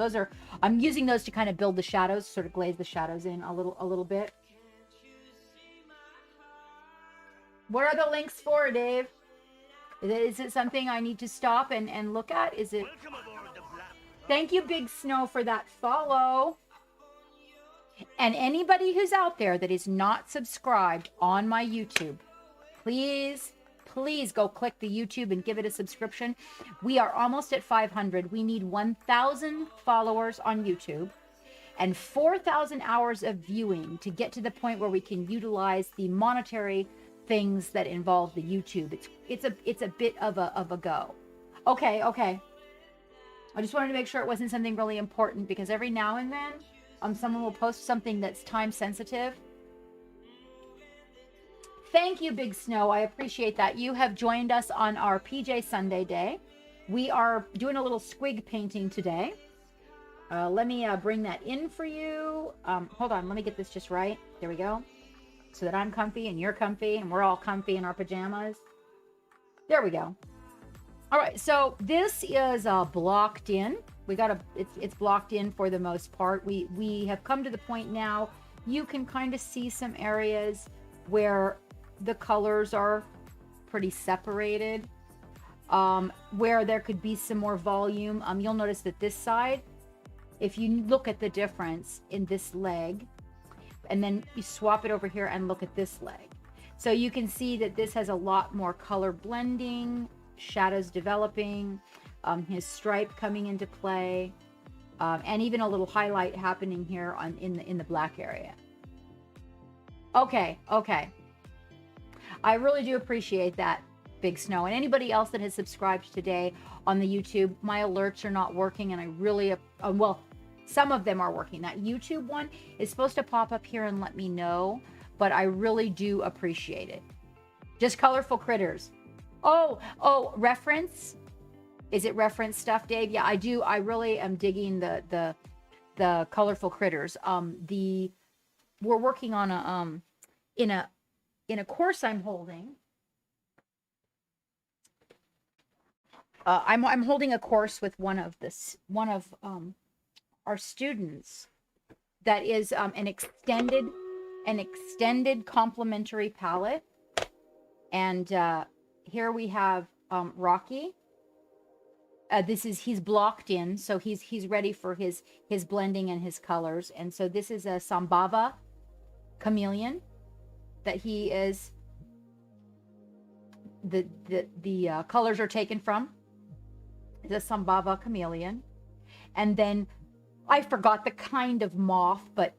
I'm using those to kind of build the shadows, sort of glaze the shadows in a little bit. What are the links for, Dave? Is it something I need to stop and look at? Is it? Thank you, Big Snow, for that follow. And anybody who's out there that is not subscribed on my YouTube, please go click the YouTube and give it a subscription. We are almost at 500. We need 1,000 followers on YouTube and 4,000 hours of viewing to get to the point where we can utilize the monetary things that involve the YouTube. It's a bit of a go. Okay. I just wanted to make sure it wasn't something really important, because every now and then someone will post something that's time sensitive. Thank you, Big Snow. I appreciate that. You have joined us on our PJ Sunday day. We are doing a little squig painting today. Let me bring that in for you. Hold on. Let me get this just right. There we go. So that I'm comfy and you're comfy and we're all comfy in our pajamas. There we go. All right. So this is blocked in. It's blocked in for the most part. We have come to the point now you can kind of see some areas where the colors are pretty separated, where there could be some more volume. You'll notice that this side, if you look at the difference in this leg, and then you swap it over here and look at this leg. So you can see that this has a lot more color blending, shadows developing, his stripe coming into play, and even a little highlight happening here in the black area. Okay. I really do appreciate that, Big Snow. And anybody else that has subscribed today on the YouTube, my alerts are not working, and I really, well, some of them are working. That YouTube one is supposed to pop up here and let me know, but I really do appreciate it. Just colorful critters. Oh, reference. Is it reference stuff, Dave? Yeah, I do. I really am digging the colorful critters. We're working on in a course I'm holding. I'm holding a course with one of our students that is an extended complementary palette, and here we have Rocky. He's blocked in, so he's ready for his blending and his colors. And so this is a Sambava chameleon that he is the colors are taken from. The Sambava chameleon. And then I forgot the kind of moth, but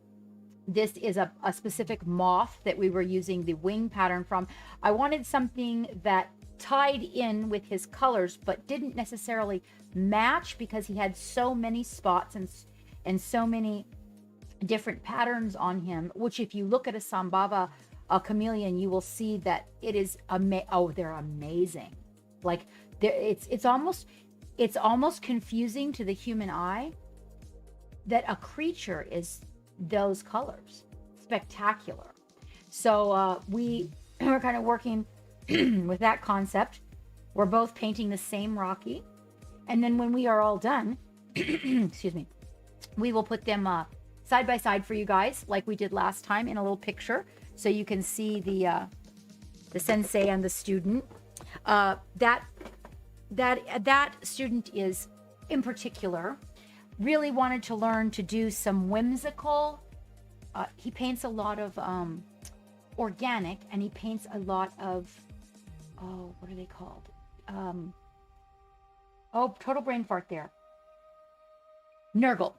this is a specific moth that we were using the wing pattern from. I wanted something that tied in with his colors, but didn't necessarily match because he had so many spots and so many different patterns on him, which if you look at a Sambava chameleon, you will see that it is they're amazing. Like it's almost confusing to the human eye that a creature is those colors. Spectacular. So we're kind of working with that concept. We're both painting the same Rocky, and then when we are all done, excuse me, we will put them side by side for you guys, like we did last time, in a little picture, so you can see the sensei and the student. That student is, in particular, really wanted to learn to do some whimsical. He paints a lot of organic, and he paints a lot of, what are they called? Total brain fart there. Nurgle.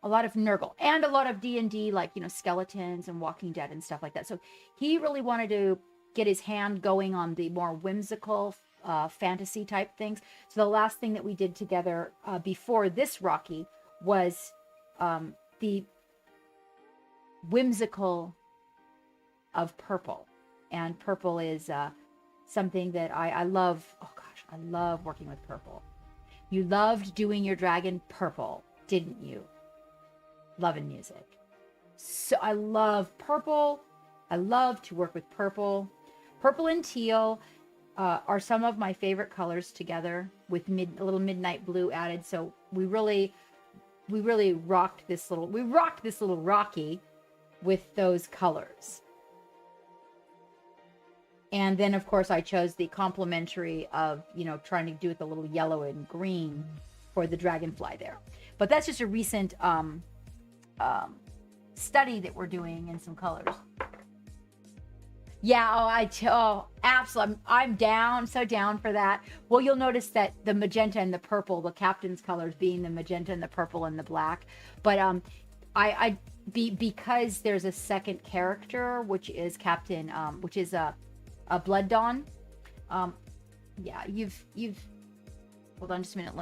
A lot of Nurgle, and a lot of D&D, like, skeletons and Walking Dead and stuff like that. So he really wanted to get his hand going on the more whimsical fantasy type things. So the last thing that we did together before this Rocky was the whimsical of purple. And purple is something that I love. Oh gosh, I love working with purple. You loved doing your dragon purple, didn't you? Love and music. So I love purple. I love to work with purple. Purple and teal are some of my favorite colors together, with a little midnight blue added. So we really rocked this little Rocky with those colors. And then of course I chose the complementary of, trying to do with the little yellow and green for the dragonfly there. But that's just a recent study that we're doing in some colors. Yeah, absolutely. I'm so down for that. Well, you'll notice that the magenta and the purple, the captain's colors being the magenta and the purple and the black. But because there's a second character, which is Captain, which is a Blood Dawn. Yeah, you've hold on just a minute.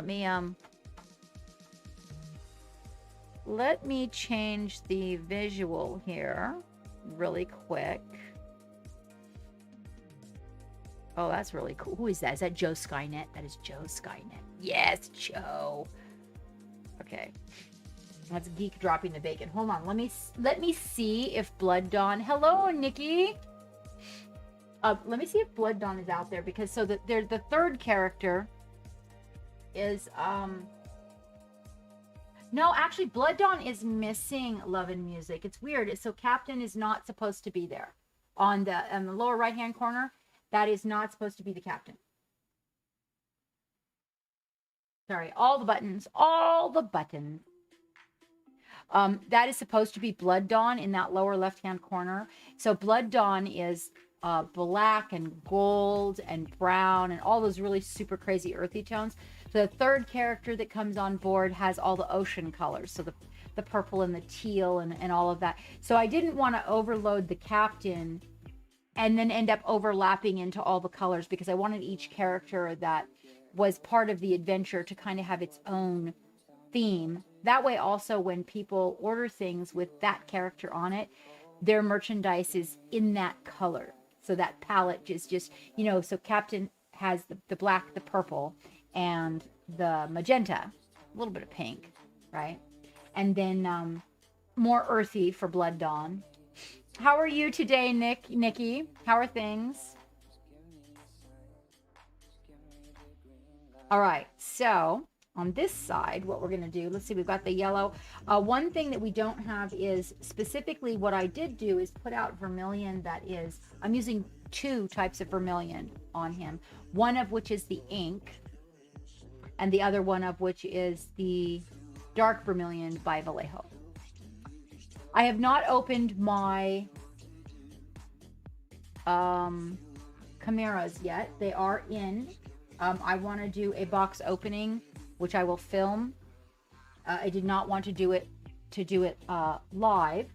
Let me change the visual here really quick. Oh, that's really cool. Who is that? Is that Joe Skynet? That is Joe Skynet. Yes, Joe. Okay. That's Geek dropping the bacon. Hold on. Let me see if Blood Dawn. Hello, Nikki. Let me see if Blood Dawn is out there, because the third character is no, actually Blood Dawn is missing Love and Music. It's weird. So Captain is not supposed to be there on the lower right hand corner. That is not supposed to be the captain. Sorry, all the buttons. That is supposed to be Blood Dawn in that lower left-hand corner. So Blood Dawn is black and gold and brown and all those really super crazy earthy tones. So the third character that comes on board has all the ocean colors. So the purple and the teal and all of that. So I didn't want to overload the captain and then end up overlapping into all the colors, because I wanted each character that was part of the adventure to kind of have its own theme. That way also when people order things with that character on it, their merchandise is in that color. So that palette is just, so Captain has the black, the purple, and the magenta, a little bit of pink, right? And then more earthy for Blood Dawn. How are you today, Nikki? How are things? All right, so on this side, what we're going to do, let's see, we've got the yellow. One thing that we don't have is specifically what I did do is put out vermilion that is, I'm using 2 types of vermilion on him, one of which is the ink. and the other one of which is the Dark Vermilion by Vallejo. I have not opened my Chimeras yet. They are in. I want to do a box opening, which I will film. I did not want to do it live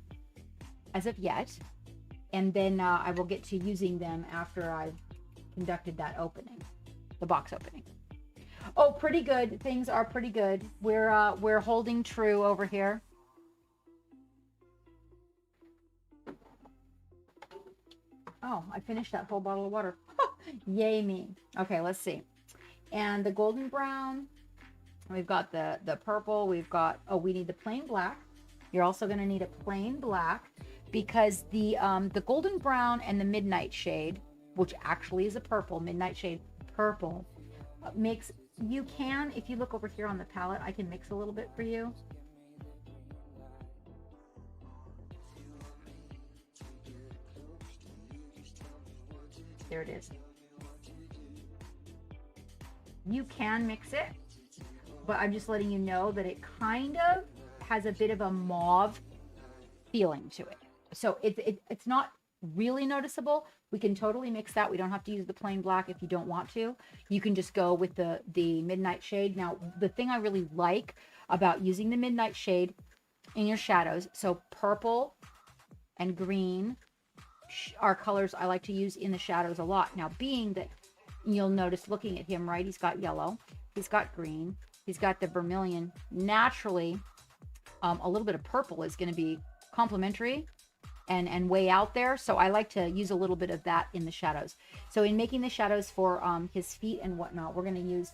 as of yet, and then I will get to using them after I've conducted that opening, the box opening. Oh, pretty good. Things are pretty good. We're holding true over here. Oh, I finished that full bottle of water. Yay me. Okay, let's see. And the golden brown. We've got the purple. We've got, oh, we need the plain black. You're also going to need a plain black because the golden brown and the midnight shade, which actually is a purple, midnight shade purple, makes, you can, if you look over here on the palette, I can mix a little bit for you. There it is. You can mix it, but I'm just letting you know that it kind of has a bit of a mauve feeling to it. So it's not really noticeable. We can totally mix that. We don't have to use the plain black if you don't want to. You can just go with the midnight shade. Now, the thing I really like about using the midnight shade in your shadows, so purple and green are colors I like to use in the shadows a lot. Now, being that you'll notice looking at him, right? He's got yellow, he's got green, he's got the vermilion. Naturally, a little bit of purple is going to be complementary and way out there. So I like to use a little bit of that in the shadows. So in making the shadows for his feet and whatnot, we're going to use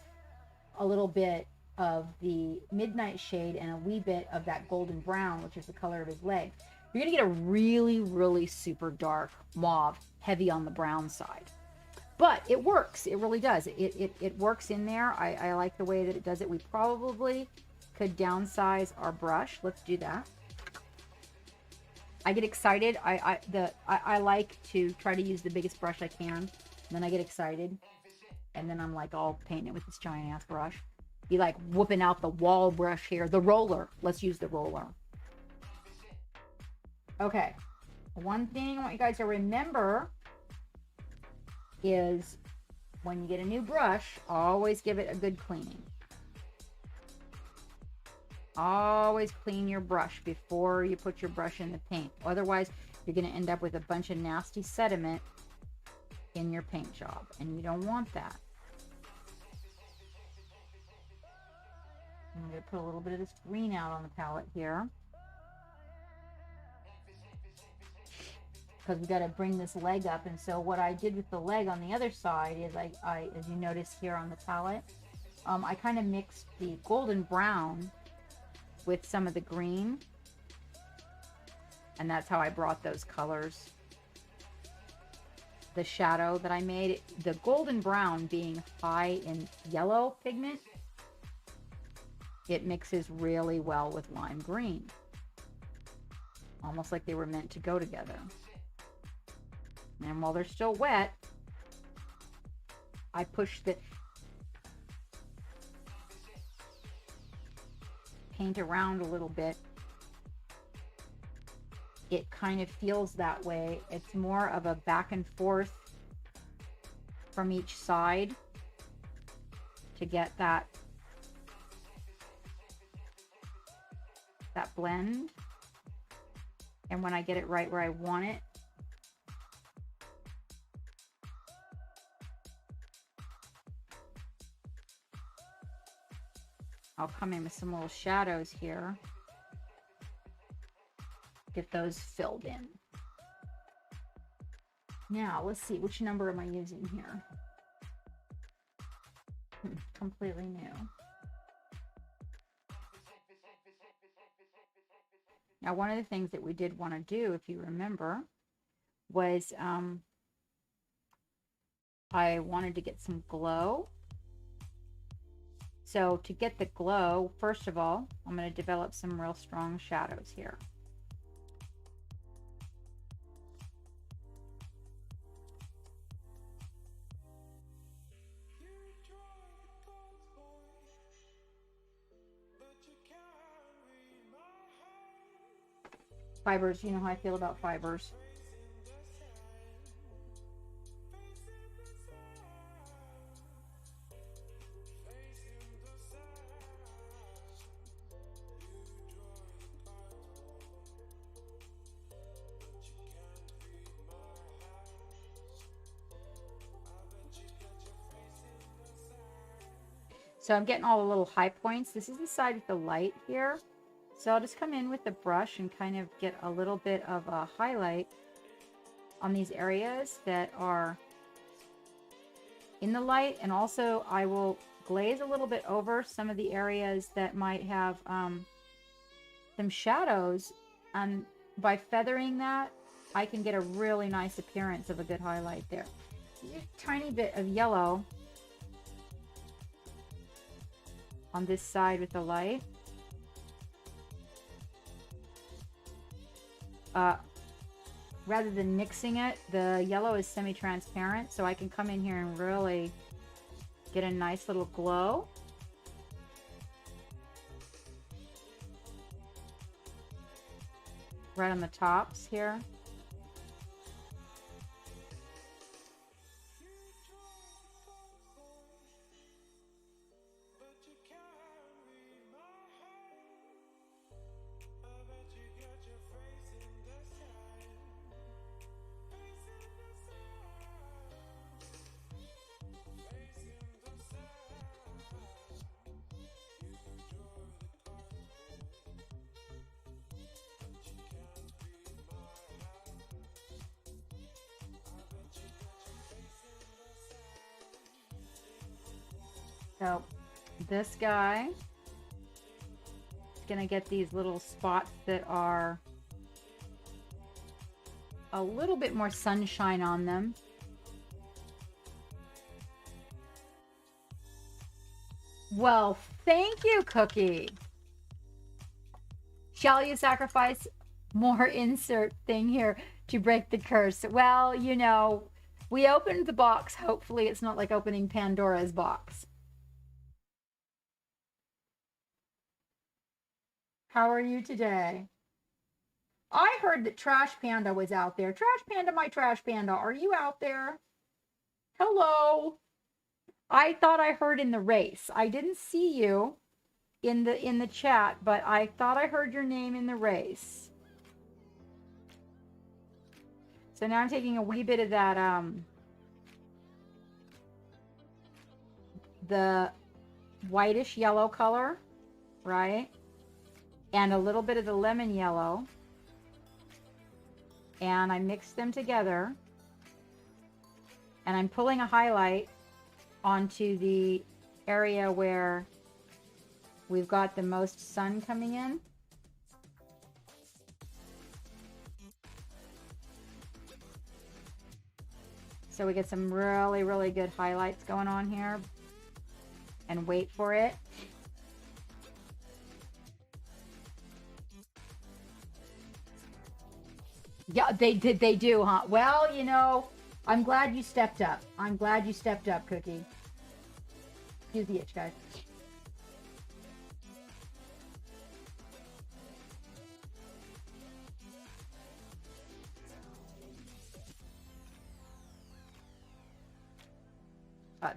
a little bit of the midnight shade and a wee bit of that golden brown, which is the color of his leg. You're going to get a really, really super dark mauve, heavy on the brown side. But it works. It really does. It works in there. I like the way that it does it. We probably could downsize our brush. Let's do that. I get excited. I like to try to use the biggest brush I can. And then I get excited. And then I'm like, I'll paint it with this giant ass brush. Be like whooping out the wall brush here. The roller. Let's use the roller. Okay. One thing I want you guys to remember is when you get a new brush, always give it a good cleaning. Always clean your brush before you put your brush in the paint. Otherwise, you're going to end up with a bunch of nasty sediment in your paint job, and you don't want that. I'm going to put a little bit of this green out on the palette here, because we got to bring this leg up. And so what I did with the leg on the other side is I as you notice here on the palette, I kind of mixed the golden brown with some of the green, and that's how I brought those colors. The shadow that I made, the golden brown being high in yellow pigment, it mixes really well with lime green, almost like they were meant to go together. And while they're still wet, I push the paint around a little bit. It kind of feels that way. It's more of a back and forth from each side to get that blend. And when I get it right where I want it, I'll come in with some little shadows here. Get those filled in. Now, let's see, which number am I using here? Completely new. Now, one of the things that we did want to do, if you remember, was I wanted to get some glow. So to get the glow, first of all, I'm going to develop some real strong shadows here. Fibers, you know how I feel about fibers. So I'm getting all the little high points. This is the side with the light here. So I'll just come in with the brush and kind of get a little bit of a highlight on these areas that are in the light. And also I will glaze a little bit over some of the areas that might have some shadows. And by feathering that, I can get a really nice appearance of a good highlight there. A tiny bit of yellow on this side with the light. Rather than mixing it, the yellow is semi-transparent, so I can come in here and really get a nice little glow. Right on the tops here. So this guy is going to get these little spots that are a little bit more sunshine on them. Well, thank you, Cookie. Shall you sacrifice more insert thing here to break the curse? Well, you know, we opened the box. Hopefully it's not like opening Pandora's box. How are you today? I heard that Trash Panda was out there. Trash Panda, my Trash Panda, are you out there? Hello. I thought I heard in the race. I didn't see you in the chat, but I thought I heard your name in the race. So now I'm taking a wee bit of that the whitish yellow color, right? And a little bit of the lemon yellow, and I mix them together, and I'm pulling a highlight onto the area where we've got the most sun coming in. So we get some really, really good highlights going on here, and wait for it. Yeah, they do, huh? Well, you know, I'm glad you stepped up. I'm glad you stepped up, Cookie. Excuse the itch, guys.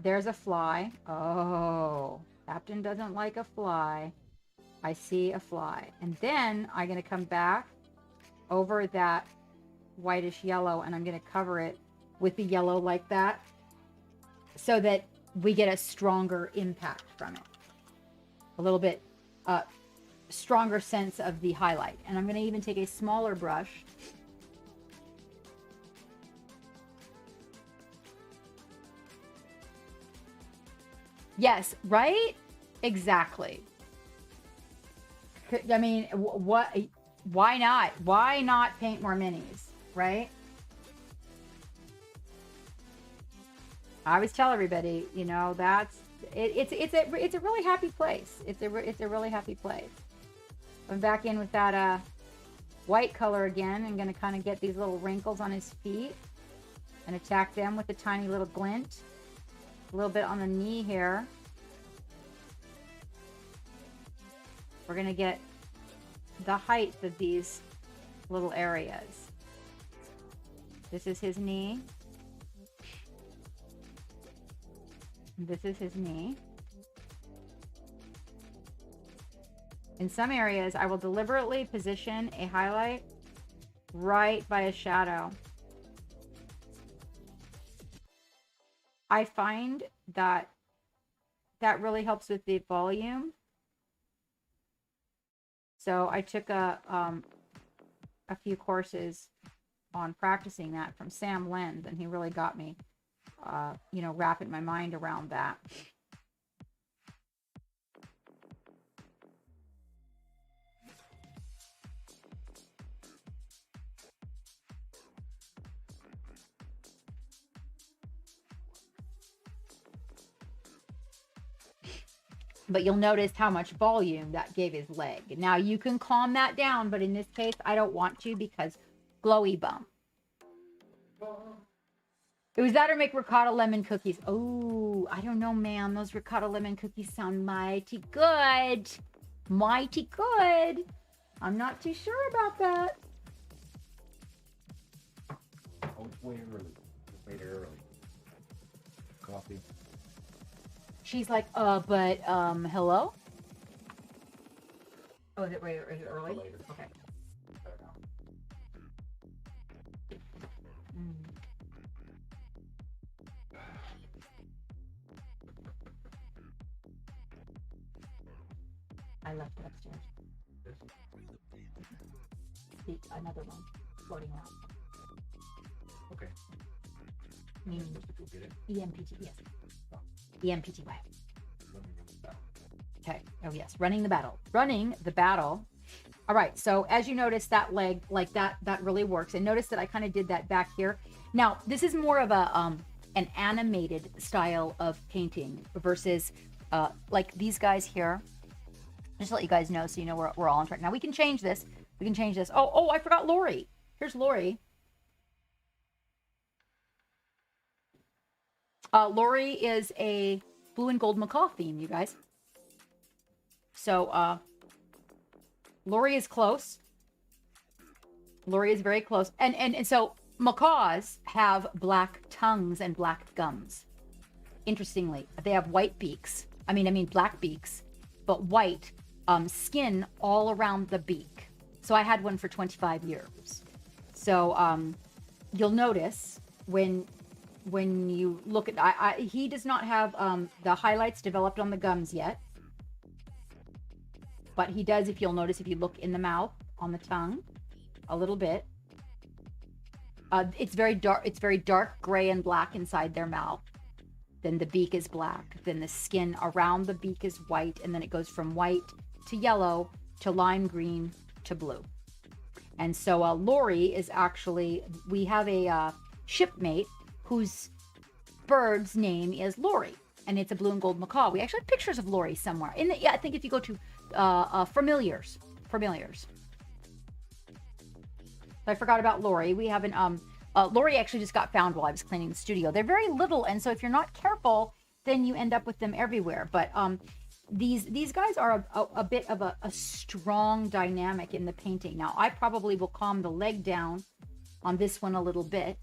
There's a fly. Oh, Captain doesn't like a fly. I see a fly. And then I'm going to come back over that whitish yellow, and I'm going to cover it with the yellow like that so that we get a stronger impact from it. A little bit stronger sense of the highlight. And I'm going to even take a smaller brush. Yes, right? Exactly. I mean, what? Why not? Why not paint more minis, right? I always tell everybody, you know, that's it. It's a really happy place. It's a really happy place. I'm back in with that white color again. I'm gonna kind of get these little wrinkles on his feet and attack them with a tiny little glint. A little bit on the knee here. We're gonna get the height of these little areas. This is his knee. This is his knee. In some areas, I will deliberately position a highlight right by a shadow. I find that that really helps with the volume. So I took a few courses on practicing that from Sam Lenz, and he really got me, wrapping my mind around that. But you'll notice how much volume that gave his leg. Now you can calm that down, but in this case, I don't want to because glowy bum. It was that or make ricotta lemon cookies. Oh, I don't know, man. Those ricotta lemon cookies sound mighty good. Mighty good. I'm not too sure about that. Oh, it's way early. Way early. Coffee. She's like, but hello? Oh, is it early? Later. Okay. Better now. I left it upstairs. Another one floating around. Okay. Meaning Supposed to go get it. EMPT, yes. EMPTY. Let me ring the bell. Okay. Oh, yes. Running the battle. Running the battle. All right. So as you notice, that leg, like that really works. And notice that I kind of did that back here. Now, this is more of a an animated style of painting versus like these guys here. Just to let you guys know so you know we're all on track. Now, we can change this. We can change this. Oh, I forgot Lori. Here's Lori. Lori is a blue and gold macaw theme, you guys. So, Lori is close. Lori is very close. And so macaws have black tongues and black gums. Interestingly, they have white beaks. I mean black beaks, but white skin all around the beak. So I had one for 25 years. So you'll notice when you look at, he does not have the highlights developed on the gums yet. But he does, if you'll notice, if you look in the mouth, on the tongue, a little bit. It's very dark gray and black inside their mouth. Then the beak is black. Then the skin around the beak is white. And then it goes from white to yellow to lime green to blue. And so Lori is actually, we have a shipmate whose bird's name is Lori. And it's a blue and gold macaw. We actually have pictures of Lori somewhere. I think if you go to Familiars. I forgot about Lori. We have an Lori actually just got found while I was cleaning the studio. They're very little, and so if you're not careful, then you end up with them everywhere. But these guys are a bit of a strong dynamic in the painting. Now, I probably will calm the leg down on this one a little bit.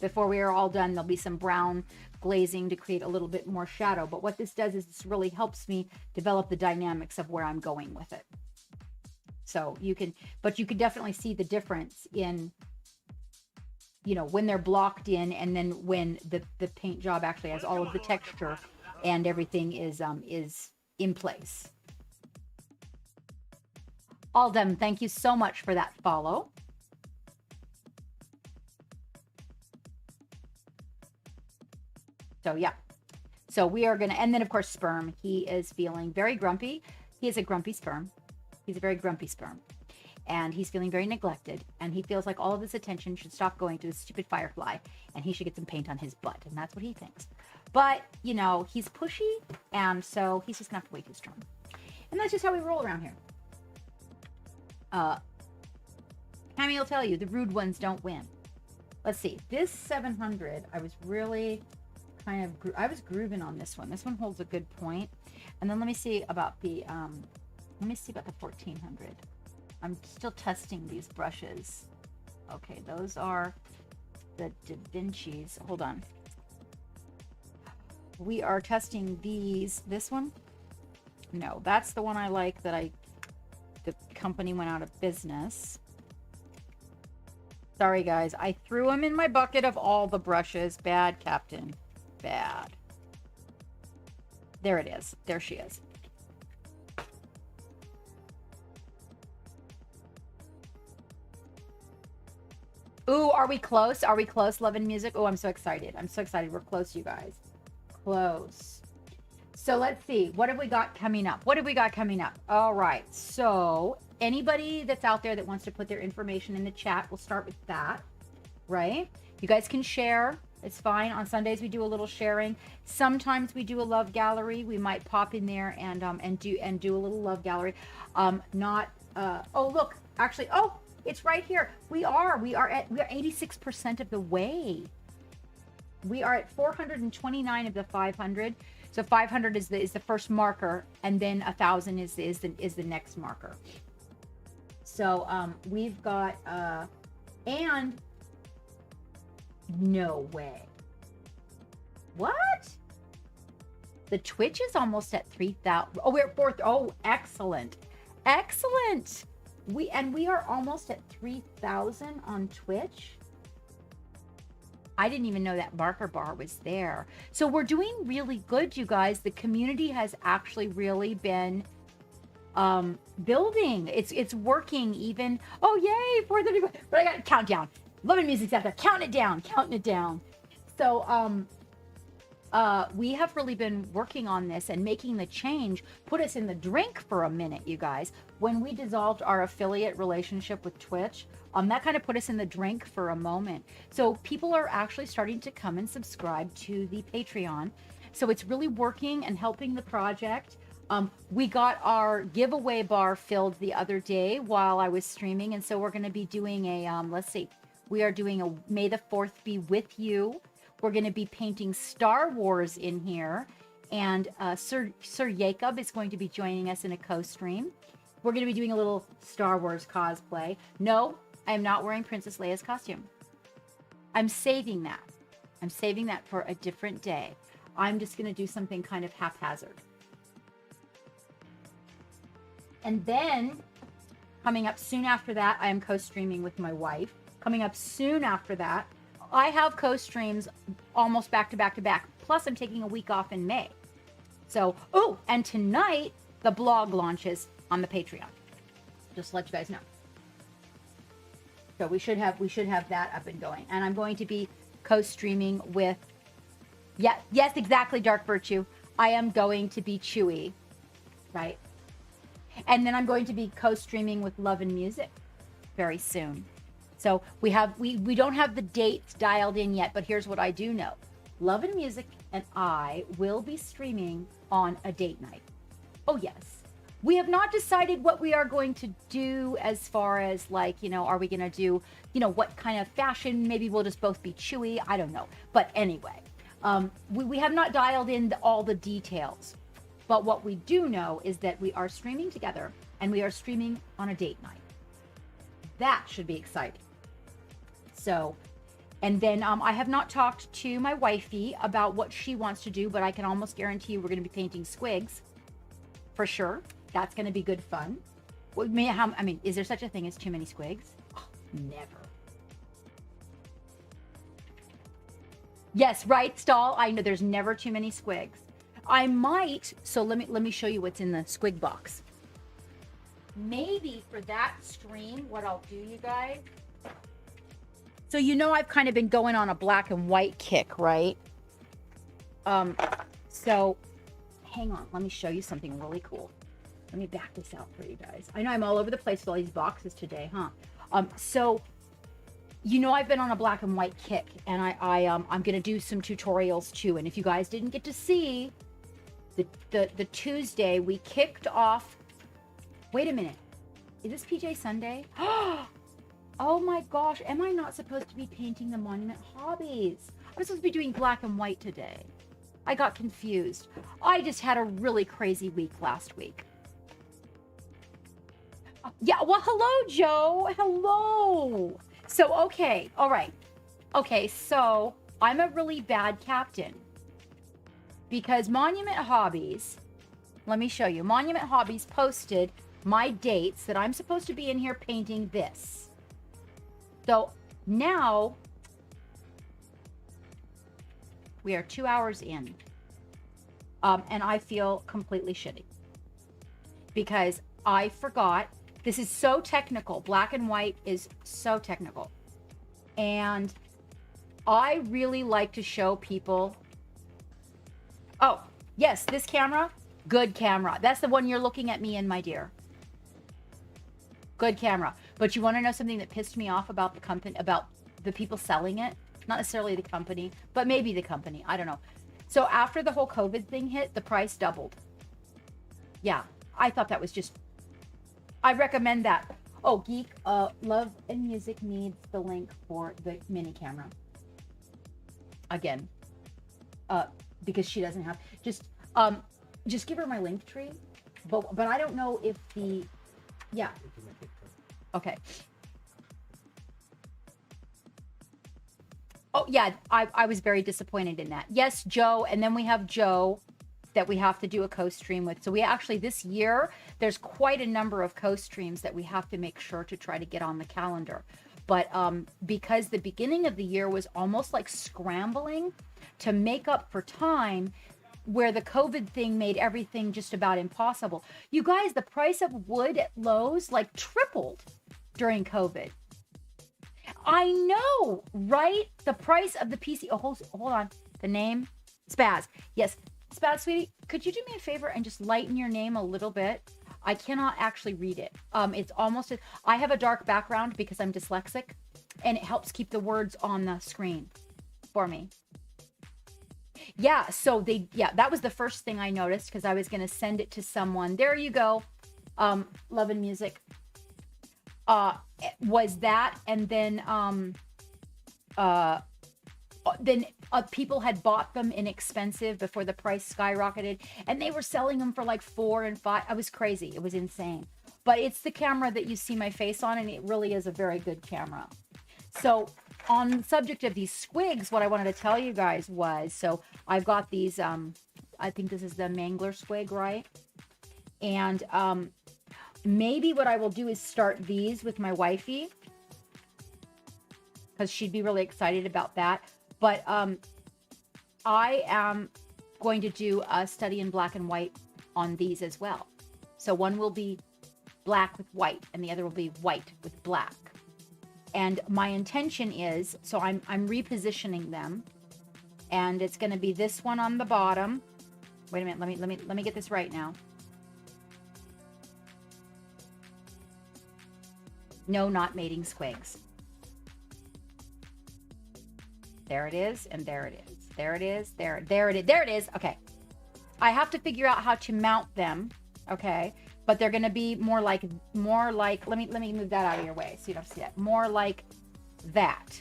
Before we are all done, there'll be some brown glazing to create a little bit more shadow. But what this does is this really helps me develop the dynamics of where I'm going with it. So you can definitely see the difference in, when they're blocked in and then when the paint job actually has all of the texture and everything is in place. Aldem, thank you so much for that follow. So yeah, so we are gonna, and then of course Sperm, he is feeling very grumpy. He is a grumpy sperm. He's a very grumpy sperm, and he's feeling very neglected, and he feels like all of his attention should stop going to his stupid firefly, and he should get some paint on his butt, and that's what he thinks. But he's pushy, and so he's just gonna have to wait his turn, and that's just how we roll around here. Cammy will tell you the rude ones don't win. Let's see, this 700, I was really I was grooving on this one. This one holds a good point. And then let me see about the 1400. I'm still testing these brushes. Okay, those are the Da Vinci's. Hold on. We are testing these. This one? No, that's the one I like that the company went out of business. Sorry, guys. I threw them in my bucket of all the brushes. Bad, Captain. Bad. There it is. There she is. Ooh, are we close? Are we close, Love and Music? Oh, I'm so excited. I'm so excited. We're close, you guys. Close. So let's see. What have we got coming up? What have we got coming up? All right. So anybody that's out there that wants to put their information in the chat, we'll start with that, right? You guys can share. It's fine. On Sundays, we do a little sharing. Sometimes we do a love gallery. We might pop in there and do a little love gallery. Oh, look, actually, oh, it's right here. We are 86% of the way. We are at 429 of the 500. So 500 is the first marker, and then 1,000 is the next marker. So we've got and no way. What? The Twitch is almost at 3,000. Oh, we're at 4. Oh, excellent, excellent. We are almost at 3,000 on Twitch. I didn't even know that marker bar was there. So we're doing really good, you guys. The community has actually really been building. It's working even. Oh, yay, 4:30. But I got to count down. Love and Music's out there. Counting it down. So we have really been working on this and making the change. Put us in the drink for a minute, you guys. When we dissolved our affiliate relationship with Twitch, that kind of put us in the drink for a moment. So people are actually starting to come and subscribe to the Patreon. So it's really working and helping the project. We got our giveaway bar filled the other day while I was streaming. And so we're going to be doing let's see, we are doing a May the 4th be with you. We're going to be painting Star Wars in here. And Sir Jacob is going to be joining us in a co-stream. We're going to be doing a little Star Wars cosplay. No, I am not wearing Princess Leia's costume. I'm saving that. I'm saving that for a different day. I'm just going to do something kind of haphazard. And then, coming up soon after that, I am co-streaming with my wife. Coming up soon after that, I have co-streams almost back to back to back. Plus, I'm taking a week off in May. So, oh, and tonight, the blog launches on the Patreon. Just to let you guys know. So we should have that up and going. And I'm going to be co-streaming with, yes, exactly, Dark Virtue. I am going to be Chewy, right? And then I'm going to be co-streaming with Love and Music very soon. So we don't have the dates dialed in yet, but here's what I do know. Love and Music and I will be streaming on a date night. Oh, yes. We have not decided what we are going to do as far as like, are we going to do, what kind of fashion? Maybe we'll just both be Chewy. I don't know. But anyway, we have not dialed in all the details. But what we do know is that we are streaming together and we are streaming on a date night. That should be exciting. So, and then I have not talked to my wifey about what she wants to do, but I can almost guarantee you we're going to be painting squigs for sure. That's going to be good fun. Is there such a thing as too many squigs? Oh, never. Yes, right, Stall. I know there's never too many squigs. I might. So let me show you what's in the squig box. Maybe for that stream, what I'll do, you guys. So I've kind of been going on a black and white kick, right? So hang on. Let me show you something really cool. Let me back this out for you guys. I know I'm all over the place with all these boxes today, huh? So, I've been on a black and white kick, and I'm gonna do some tutorials too. And if you guys didn't get to see the Tuesday, we kicked off. Wait a minute, is this PJ Sunday? Oh my gosh, am I not supposed to be painting the Monument Hobbies? I'm supposed to be doing black and white today. I got confused. I just had a really crazy week last week. Yeah, well, hello, Joe. Hello. So, okay, all right. Okay, so I'm a really bad captain because Monument Hobbies, let me show you. Monument Hobbies posted my dates that I'm supposed to be in here painting this. So now we are 2 hours in, and I feel completely shitty because I forgot. This is so technical. Black and white is so technical. And I really like to show people. Oh, yes, this camera, good camera. That's the one you're looking at me in, my dear. Good camera. But you want to know something that pissed me off about the company, about the people selling it? Not necessarily the company, but maybe the company. I don't know. So after the whole COVID thing hit, the price doubled. Yeah, I thought that was just, I recommend that. Oh, Geek, Love and Music needs the link for the mini camera. Again, because she doesn't have, just give her my link tree. But I don't know if the, yeah. Okay. Oh, yeah, I was very disappointed in that. Yes, Joe, and then we have Joe that we have to do a co-stream with. So we actually, this year, there's quite a number of co-streams that we have to make sure to try to get on the calendar. But because the beginning of the year was almost like scrambling to make up for time where the COVID thing made everything just about impossible. You guys, the price of wood at Lowe's like tripled during COVID. I know, right? The price of the PC. Oh, hold on. The name? Spaz. Yes. Spaz, sweetie, could you do me a favor and just lighten your name a little bit? I cannot actually read it. It's almost, I have a dark background because I'm dyslexic, and it helps keep the words on the screen for me. Yeah, so that was the first thing I noticed because I was going to send it to someone. There you go. Love and Music. Was that, and then people had bought them inexpensive before the price skyrocketed, and they were selling them for like $4 and $5. I was crazy. It was insane. But it's the camera that you see my face on, and it really is a very good camera. So on the subject of these squigs, what I wanted to tell you guys was, so I've got these, I think this is the Mangler squig, right? And maybe what I will do is start these with my wifey, because she'd be really excited about that. But I am going to do a study in black and white on these as well. So one will be black with white, and the other will be white with black. And my intention is, so I'm repositioning them, and it's going to be this one on the bottom. Wait a minute, let me get this right now. No, not mating squigs. There it is, and there it is. There it is, there it is. Okay. I have to figure out how to mount them, okay? But they're going to be more like, let me move that out of your way so you don't see that. More like that.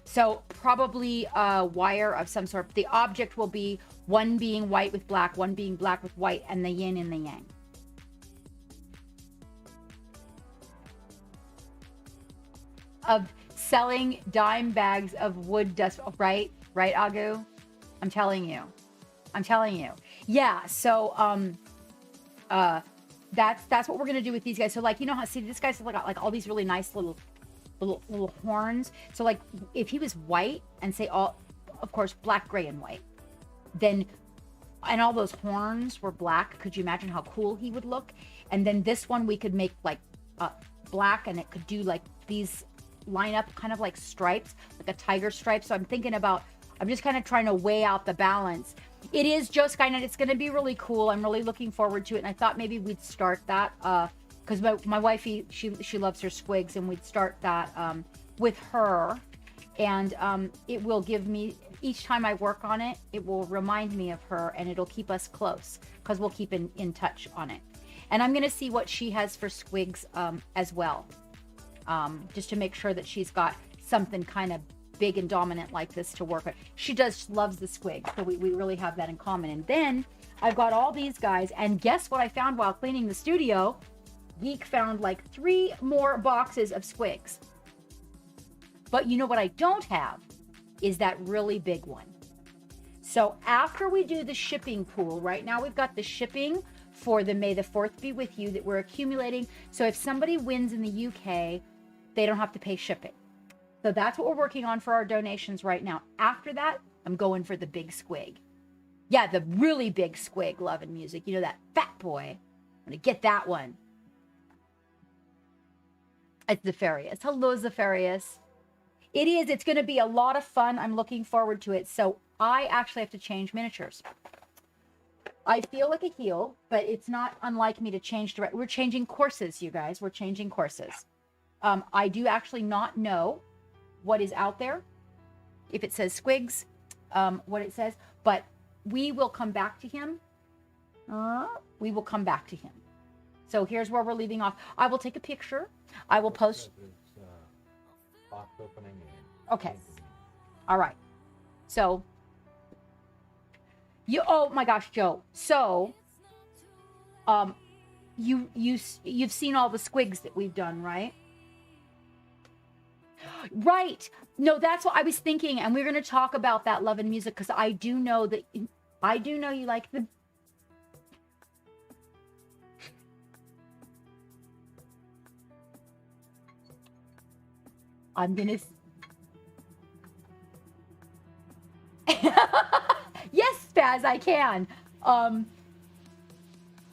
So probably a wire of some sort. The object will be one being white with black, one being black with white, and the yin and the yang. Of selling dime bags of wood dust, right, Agu? I'm telling you. Yeah, so that's what we're gonna do with these guys. So like, you know how, see, this guy's got like all these really nice little horns. So like, if he was white and say all, of course, black, gray, and white, then, and all those horns were black, could you imagine how cool he would look? And then this one we could make like black, and it could do like these line up kind of like stripes, like a tiger stripe. So I'm thinking about, I'm just kind of trying to weigh out the balance. It is just kind of, it's going to be really cool. I'm really looking forward to it. And I thought maybe we'd start that because my wifey, she loves her squigs, and we'd start that with her. And it will give me, each time I work on it, it will remind me of her, and it'll keep us close because we'll keep in touch on it. And I'm going to see what she has for squigs as well. Just to make sure that she's got something kind of big and dominant like this to work with. She loves the squig, so we really have that in common. And then I've got all these guys, and guess what I found while cleaning the studio? Geek found like 3 more boxes of squigs. But you know what I don't have is that really big one. So after we do the shipping pool, right now we've got the shipping for the May the 4th be with you that we're accumulating. So if somebody wins in the UK, they don't have to pay shipping. So that's what we're working on for our donations right now. After that, I'm going for the big squig. Yeah, the really big squig, Love and Music. You know, that fat boy. I'm going to get that one. It's Zephyrius. Hello, Zephyrius. It is. It's going to be a lot of fun. I'm looking forward to it. So I actually have to change miniatures. I feel like a heel, but it's not unlike me to change direct. We're changing courses, you guys. We're changing courses. I do actually not know what is out there. If it says squigs, what it says, but we will come back to him. We will come back to him. So here's where we're leaving off. I will take a picture. I will post. Box opening. Okay. All right. So oh my gosh, Joe. So you've seen all the squigs that we've done, right? Right. No, that's what I was thinking, and we're going to talk about that, Love and Music, because I do know you like the. I'm gonna. Yes, Spaz, I can.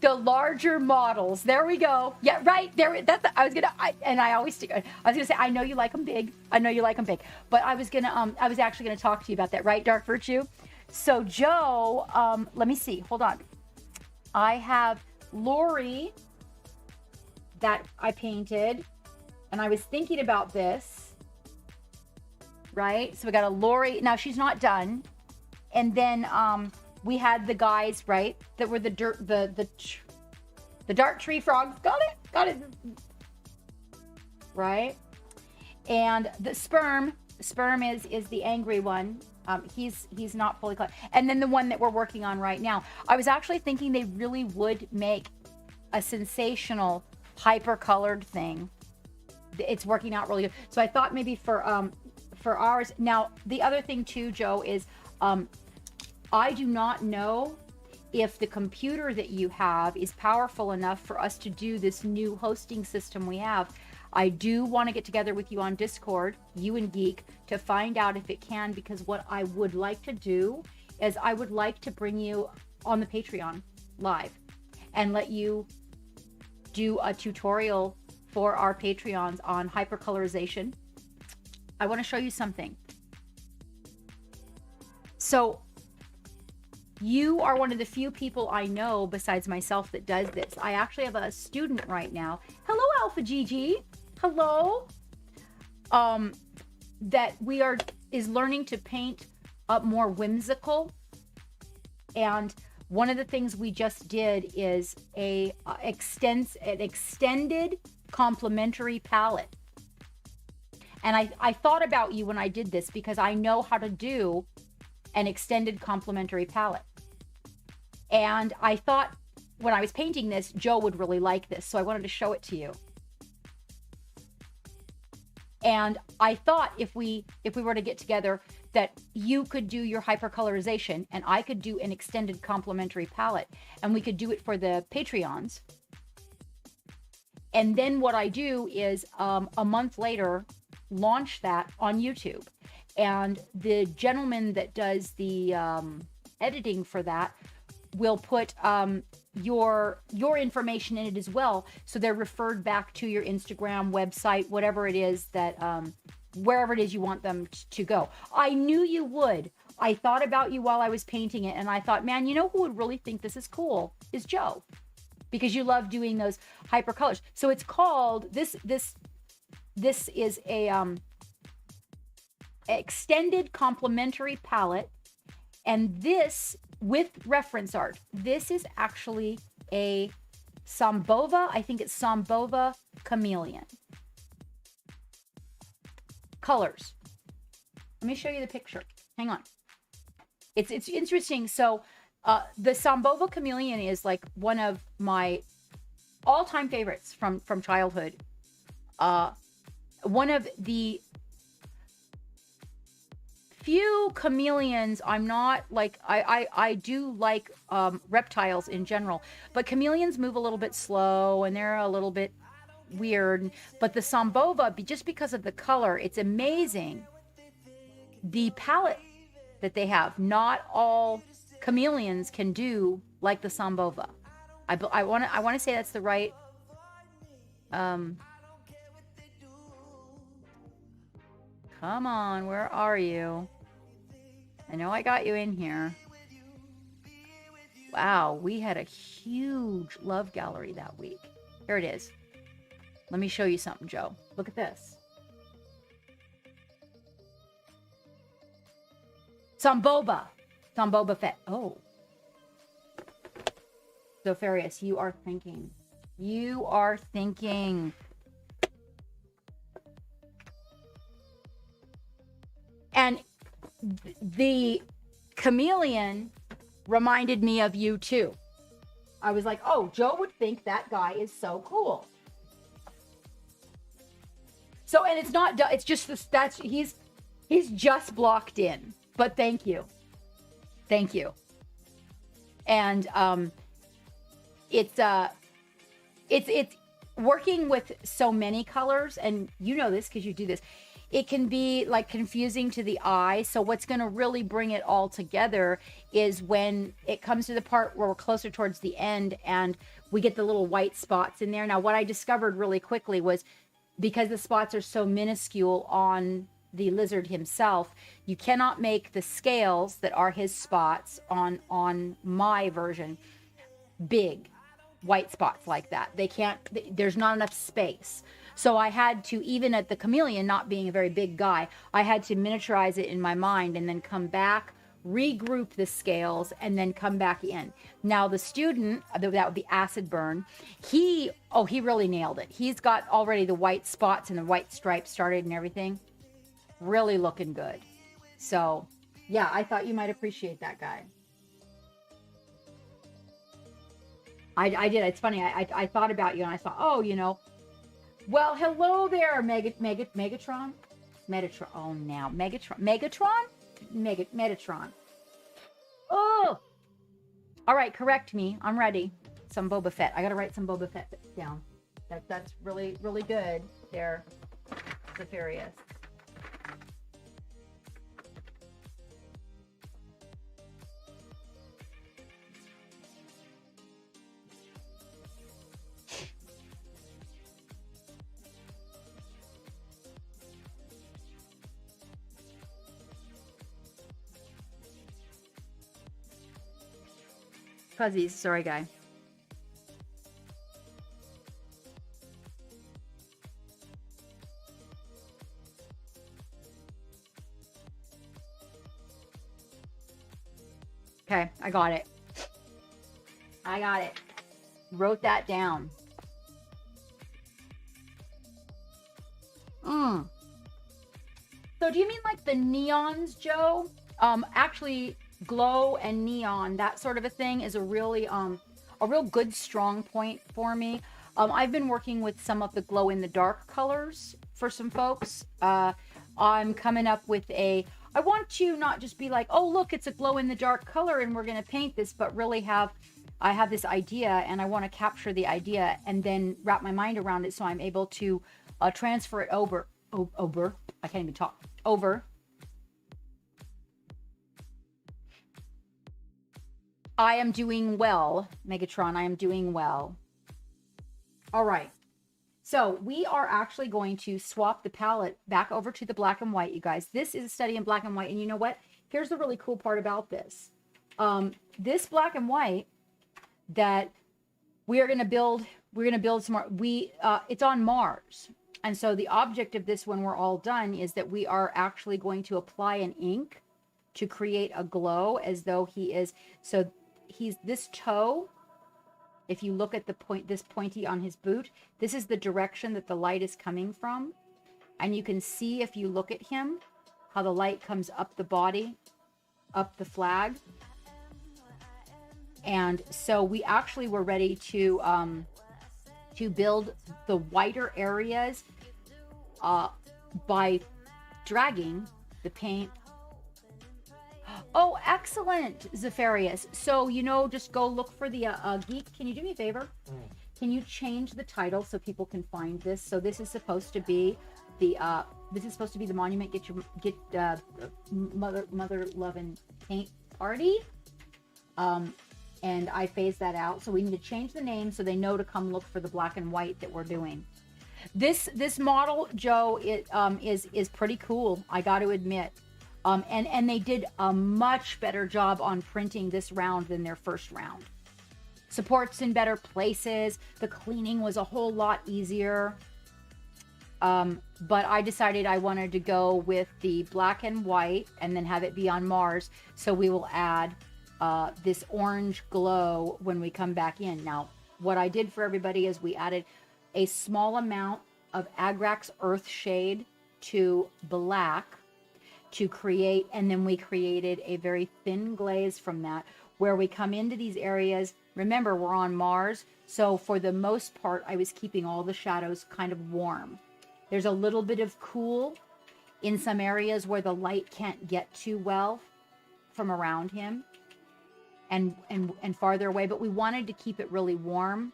The larger models. There we go. Yeah, right there. I was gonna say, I know you like them big. I know you like them big. But I was actually gonna talk to you about that, right, Dark Virtue? So Joe, let me see. Hold on. I have Lori that I painted, and I was thinking about this. Right? So we got a Lori. Now she's not done. And then we had the guys, right, that were the dark tree frogs. Got it. Right? And the sperm is the angry one. He's not fully colored. And then the one that we're working on right now. I was actually thinking they really would make a sensational hyper colored thing. It's working out really good. So I thought maybe for ours. Now, the other thing too, Joe, is I do not know if the computer that you have is powerful enough for us to do this new hosting system we have. I do want to get together with you on Discord, you and Geek, to find out if it can, because what I would like to do is I would like to bring you on the Patreon live and let you do a tutorial for our Patreons on hypercolorization. I want to show you something. So you are one of the few people I know besides myself that does this. I actually have a student right now. Hello, Alpha Gigi. Hello. That is learning to paint up more whimsical. And one of the things we just did is an extended complementary palette. And I thought about you when I did this because I know how to do an extended complementary palette. And I thought when I was painting this, Joe would really like this. So I wanted to show it to you. And I thought if we were to get together that you could do your hypercolorization and I could do an extended complementary palette and we could do it for the Patreons. And then what I do is a month later, launch that on YouTube. And the gentleman that does the editing for that will put your information in it as well, so they're referred back to your Instagram, website, whatever it is that wherever it is you want them to go. I knew you would. I thought about you while I was painting it, and I thought, man, you know who would really think this is cool is Joe, because you love doing those hyper colors. So it's called this is a extended complementary palette, and this with reference art. This is actually a Sambova. I think it's Sambova Chameleon. Colors. Let me show you the picture. Hang on. It's interesting. So The Sambova Chameleon is like one of my all-time favorites from childhood. One of the few chameleons I'm not like, I do like reptiles in general, but chameleons move a little bit slow and they're a little bit weird. But the Sambova, just because of the color, it's amazing the palette that they have. Not all chameleons can do like the Sambova. I want to say that's the right come on, where are you? I know I got you in here. Wow, we had a huge love gallery that week. Here it is. Let me show you something, Joe. Look at this. Samboba Fett. Oh. Zopharius, you are thinking. You are thinking. And the chameleon reminded me of you too. I was like, oh, Joe would think that guy is so cool. So, and it's not, it's just this, he's just blocked in, but thank you. Thank you. And, it's working with so many colors, and you know this because you do this. It can be like confusing to the eye. So what's going to really bring it all together is when it comes to the part where we're closer towards the end and we get the little white spots in there. Now, what I discovered really quickly was because the spots are so minuscule on the lizard himself, you cannot make the scales that are his spots on my version big white spots like that. They can't, there's not enough space. So I had to, even at the chameleon not being a very big guy, I had to miniaturize it in my mind and then come back, regroup the scales, and then come back in. Now the student, that would be Acid Burn, he really nailed it. He's got already the white spots and the white stripes started and everything. Really looking good. So yeah, I thought you might appreciate that guy. I did. It's funny. I thought about you and I thought, oh, you know, well, hello there, Megatron. Oh, now Megatron. Oh, all right. Correct me. I'm ready. Some Boba Fett. I got to write some Boba Fett down. That's really, really good there, Zepharius. Fuzzies, sorry, guy. Okay, I got it. Wrote that down. So do you mean like the neons, Joe? Actually, glow and neon, that sort of a thing, is a really a real good strong point for me. I've been working with some of the glow in the dark colors for some folks. I'm coming up with I want to not just be like, oh look, it's a glow in the dark color and we're going to paint this, but really I have this idea and I want to capture the idea and then wrap my mind around it so I'm able to transfer it over. I can't even talk. Over. I am doing well, Megatron. I am doing well. All right. So we are actually going to swap the palette back over to the black and white, you guys. This is a study in black and white. And you know what? Here's the really cool part about this. This black and white that we're going to build some more. It's on Mars. And so the object of this when we're all done is that we are actually going to apply an ink to create a glow as though he is. So he's this toe. If you look at this pointy on his boot, this is the direction that the light is coming from. And you can see if you look at him, how the light comes up the body, up the flag. And so we actually were ready to build the whiter areas by dragging the paint. Oh, excellent, Zephyrius. So, just go look for the Geek. Can you do me a favor? Can you change the title so people can find this? So this is supposed to be the monument. Get mother loving paint party. And I phased that out. So we need to change the name so they know to come look for the black and white that we're doing. This model, Joe, is pretty cool. I got to admit. And they did a much better job on printing this round than their first round. Supports in better places. The cleaning was a whole lot easier. But I decided I wanted to go with the black and white and then have it be on Mars. So we will add this orange glow when we come back in. Now, what I did for everybody is we added a small amount of Agrax Earth Shade to black to create, and then we created a very thin glaze from that where we come into these areas. Remember, we're on Mars, so for the most part, I was keeping all the shadows kind of warm. There's a little bit of cool in some areas where the light can't get too well from around him and farther away, but we wanted to keep it really warm.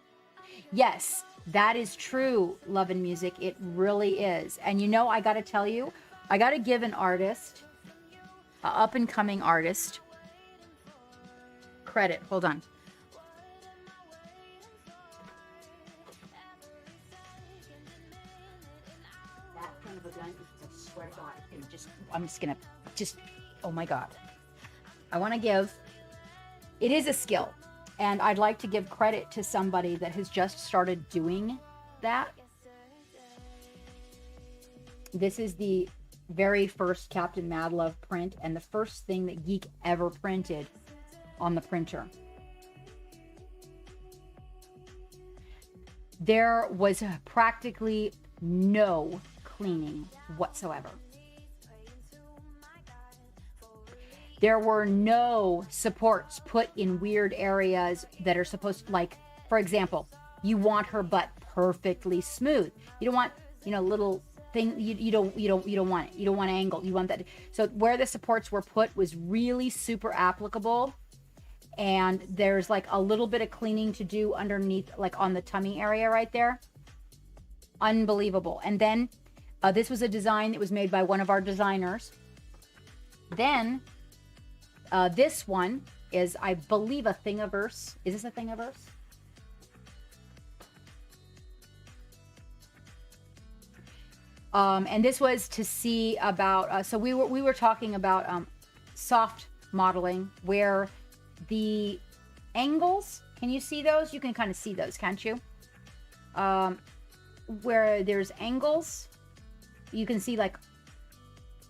Yes, that is true, Love and Music. It really is. And I got to tell you, I got to give an artist, an up-and-coming artist, credit. Hold on. That kind of a gun, I swear to God, I'm just going to, oh my God. I want to give, it is a skill. And I'd like to give credit to somebody that has just started doing that. This is the very first Captain Madlove print and the first thing that Geek ever printed on the printer. There was practically no cleaning whatsoever. There were no supports put in weird areas that are supposed to, like, for example, you want her butt perfectly smooth. You don't want, little thing. You don't want it. You don't want angle. You want that. So where the supports were put was really super applicable. And there's like a little bit of cleaning to do underneath, like on the tummy area right there. Unbelievable. And then this was a design that was made by one of our designers. Then this one is, I believe, a Thingiverse. Is this a Thingiverse? And this was to see about, so we were talking about soft modeling where the angles, can you see those? You can kind of see those, can't you? Where there's angles, you can see like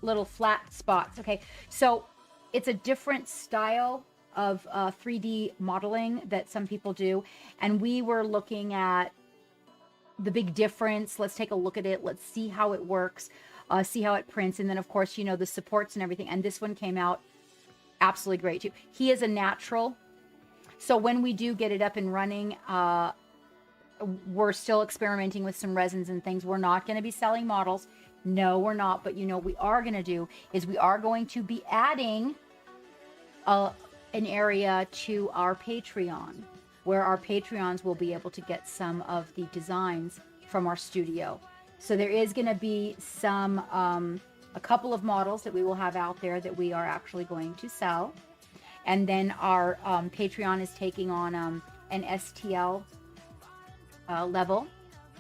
little flat spots. Okay, so it's a different style of 3D modeling that some people do. And we were looking at the big difference. Let's take a look at it. Let's see how it works, see how it prints. And then, of course, the supports and everything. And this one came out absolutely great, too. He is a natural. So when we do get it up and running, we're still experimenting with some resins and things. We're not going to be selling models. No, we're not. But, we are going to do is we are going to be adding an area to our Patreon, where our Patreons will be able to get some of the designs from our studio. So there is going to be some, a couple of models that we will have out there that we are actually going to sell. And then our Patreon is taking on an STL level.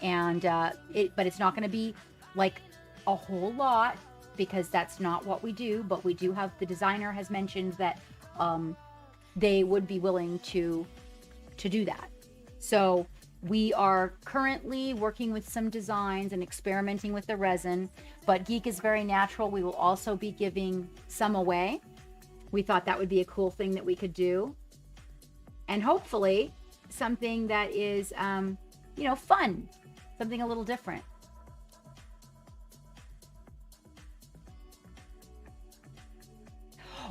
And but it's not going to be like a whole lot, because that's not what we do. But we do have, the designer has mentioned that they would be willing to do that. So we are currently working with some designs and experimenting with the resin, but Geek is very natural. We will also be giving some away. We thought that would be a cool thing that we could do. And hopefully something that is, fun, something a little different.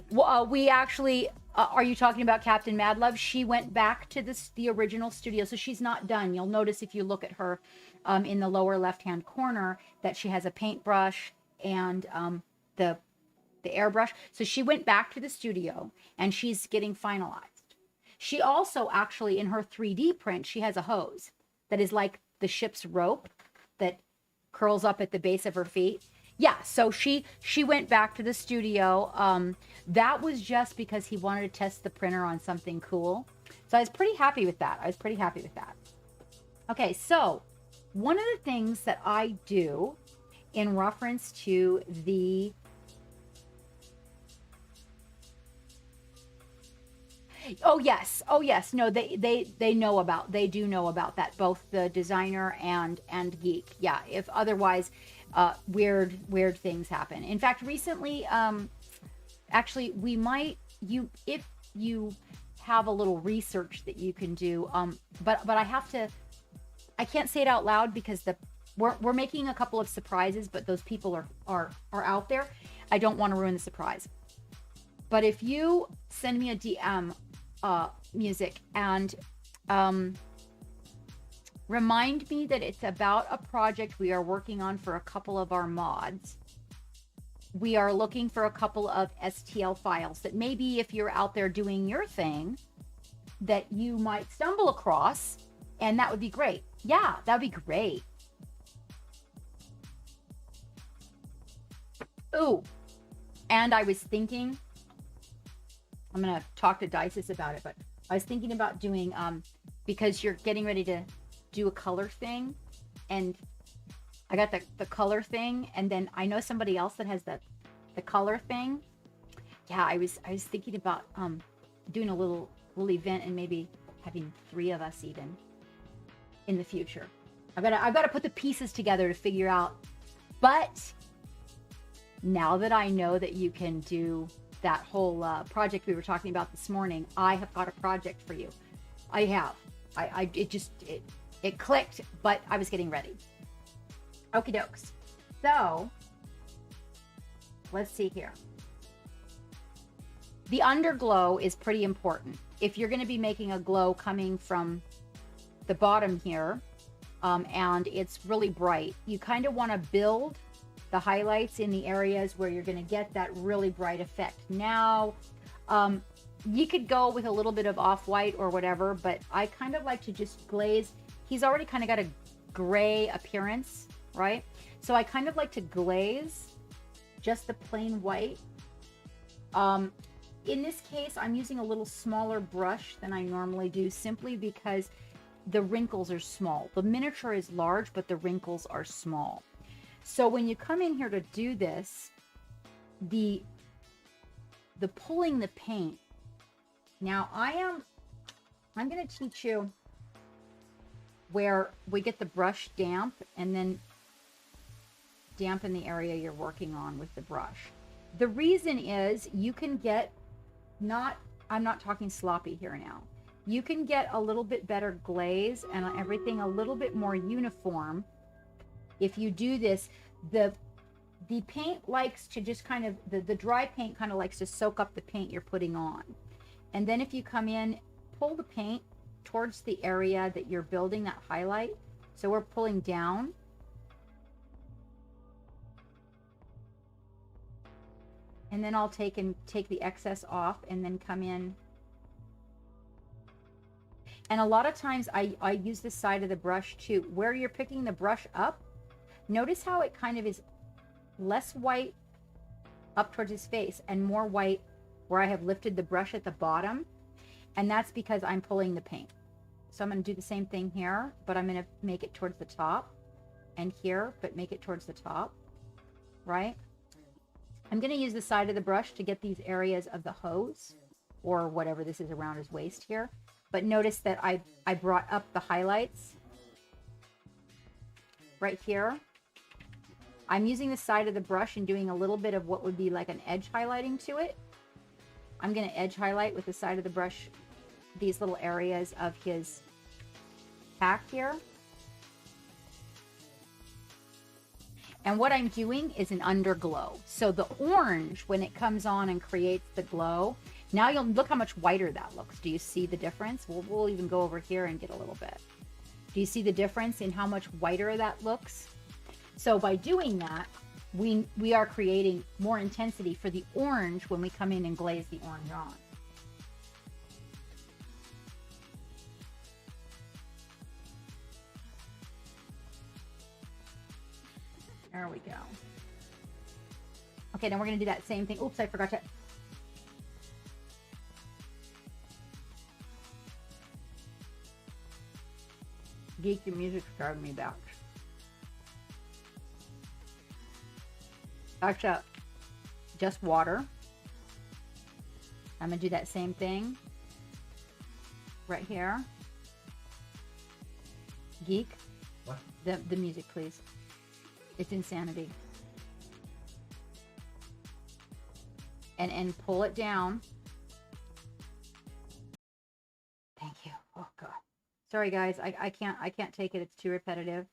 We actually, Are you talking about Captain Madlove? She went back to the original studio, so she's not done. You'll notice if you look at her in the lower left-hand corner that she has a paintbrush and the airbrush. So she went back to the studio and she's getting finalized. She also actually, in her 3D print, she has a hose that is like the ship's rope that curls up at the base of her feet. Yeah, so she went back to the studio. That was just because he wanted to test the printer on something cool. So I was pretty happy with that. Okay, so one of the things that I do in reference to the Oh yes. No, they know about. They do know about that. Both the designer and geek. Yeah. If otherwise, weird things happen. In fact, recently, actually, we might if you have a little research that you can do. But I can't say it out loud because we're making a couple of surprises, but those people are out there. I don't want to ruin the surprise. But if you send me a DM, music, and remind me that it's about a project we are working on for a couple of our mods. We are looking for a couple of STL files that maybe if you're out there doing your thing that you might stumble across, and that would be great. Yeah, that would be great. Ooh, and I was thinking, I'm going to talk to Dices about it, but I was thinking about doing, because you're getting ready to do a color thing, and I got the color thing, and then I know somebody else that has the color thing. Yeah, I was thinking about doing a little event and maybe having 3 of us even in the future. I've got to put the pieces together to figure out. But now that I know that you can do that whole project we were talking about this morning, I have got a project for you. I have. It clicked, but I was getting ready. Okie dokes. So let's see here. The underglow is pretty important. If you're going to be making a glow coming from the bottom here, and it's really bright, you kind of want to build the highlights in the areas where you're going to get that really bright effect. Now, you could go with a little bit of off-white or whatever, but I kind of like to just glaze. He's already kind of got a gray appearance, right? So I kind of like to glaze just the plain white. In this case, I'm using a little smaller brush than I normally do, simply because the wrinkles are small. The miniature is large, but the wrinkles are small. So when you come in here to do this, the pulling the paint. Now I'm going to teach you where we get the brush damp and then dampen the area you're working on with the brush. The reason is you can get I'm not talking sloppy here now. You can get a little bit better glaze and everything a little bit more uniform. If you do this, the paint likes to just kind of, the dry paint kind of likes to soak up the paint you're putting on. And then if you come in, pull the paint towards the area that you're building that highlight. So we're pulling down. And then I'll take the excess off and then come in. And a lot of times I use the side of the brush too. Where you're picking the brush up, notice how it kind of is less white up towards his face and more white where I have lifted the brush at the bottom. And that's because I'm pulling the paint. So I'm going to do the same thing here, but I'm going to make it towards the top, and here, but make it towards the top, right? I'm going to use the side of the brush to get these areas of the hose or whatever this is around his waist here. But notice that I brought up the highlights right here. I'm using the side of the brush and doing a little bit of what would be like an edge highlighting to it. I'm going to edge highlight with the side of the brush these little areas of his pack here. And what I'm doing is an underglow. So the orange, when it comes on and creates the glow, Now you'll look how much whiter that looks. Do you see the difference? We'll even go over here and get a little bit. Do you see the difference in how much whiter that looks? So by doing that, we are creating more intensity for the orange when we come in and glaze the orange on. There we go. Okay, now we're going to do that same thing. Oops, I forgot to... Geek, the music's driving me back. Actually, just water. I'm going to do that same thing. Right here. Geek. What? The music, please. It's insanity. And pull it down. Thank you. Oh God. Sorry guys, I can't take it. It's too repetitive.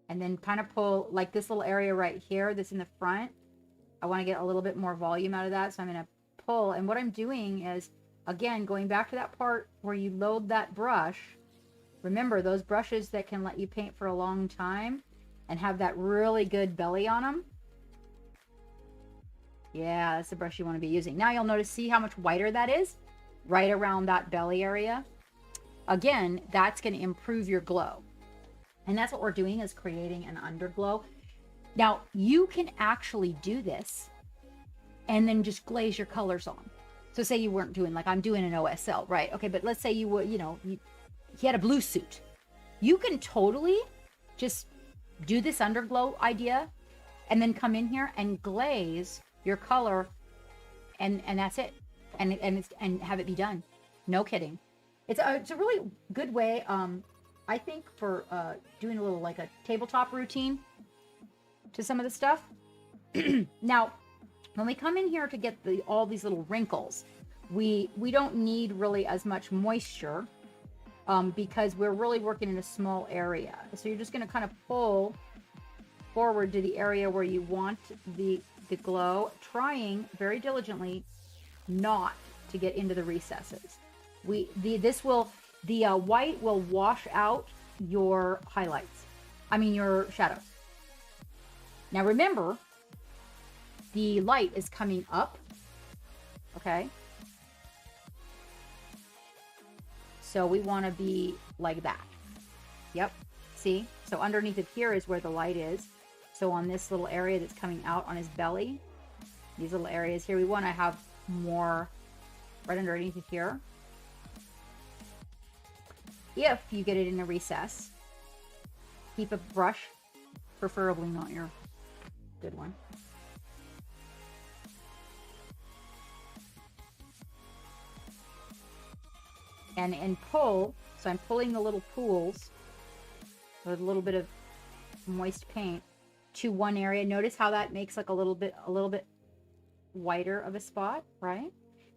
And then kind of pull like this little area right here, this in the front. I want to get a little bit more volume out of that. So I'm going to pull. And what I'm doing is, again, going back to that part where you load that brush. Remember, those brushes that can let you paint for a long time and have that really good belly on them. Yeah, that's the brush you want to be using. Now you'll notice, see how much whiter that is? Right around that belly area. Again, that's going to improve your glow. And that's what we're doing, is creating an underglow. Now, you can actually do this and then just glaze your colors on. So say you weren't doing, like I'm doing an OSL, right? Okay, but let's say you would, you know, he had a blue suit. You can totally just do this underglow idea and then come in here and glaze your color, and that's it. And have it be done. No kidding. It's a really good way, I think, for doing a little like a tabletop routine to some of the stuff. Now, when we come in here to get all these little wrinkles, we don't need really as much moisture because we're really working in a small area. So you're just going to kind of pull forward to the area where you want the glow, trying very diligently not to get into the recesses. The white will wash out your highlights. I mean your shadows. Now remember, the light is coming up. Okay. So we want to be like that. Yep. See? So underneath it here is where the light is. So on this little area that's coming out on his belly, these little areas here, we want to have more right underneath it here. If you get it in a recess, keep a brush, preferably not your good one. And pull. So I'm pulling the little pools with a little bit of moist paint to one area. Notice how that makes like a little bit whiter of a spot, right?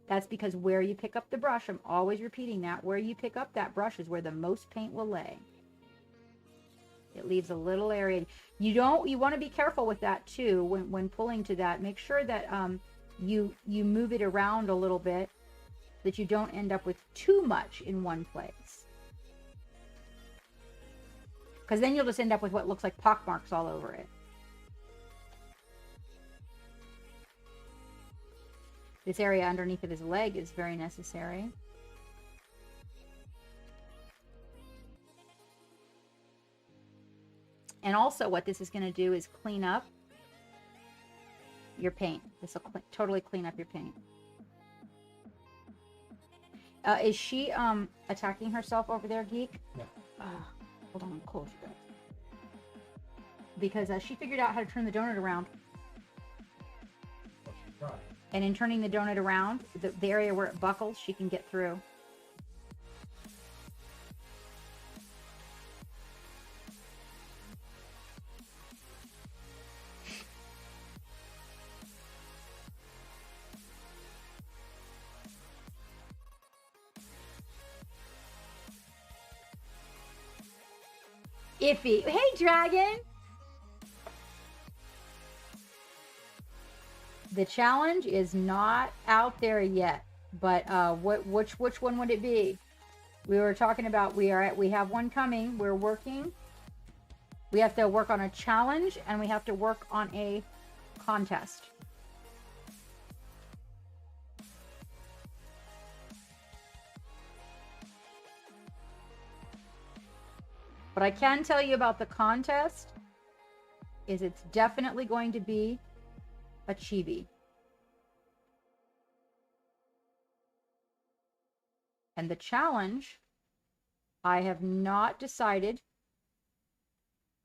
That's because where you pick up the brush, I'm always repeating that, where you pick up that brush is where the most paint will lay. It leaves a little area. You want to be careful with that too when pulling to that. Make sure that you move it around a little bit, that you don't end up with too much in one place. Because then you'll just end up with what looks like pock marks all over it. This area underneath of his leg is very necessary. And also what this is going to do is clean up your paint. This will totally clean up your paint. Is she attacking herself over there, Geek? Yeah. Hold on, close that. Because she figured out how to turn the donut around. Right. And in turning the donut around, the area where it buckles, she can get through. Iffy. Hey, Dragon! the challenge is not out there yet, but which one would it be? We were talking about we have one coming. We're working. We have to work on a challenge and we have to work on a contest. What I can tell you about the contest is it's definitely going to be a chibi. And the challenge, I have not decided.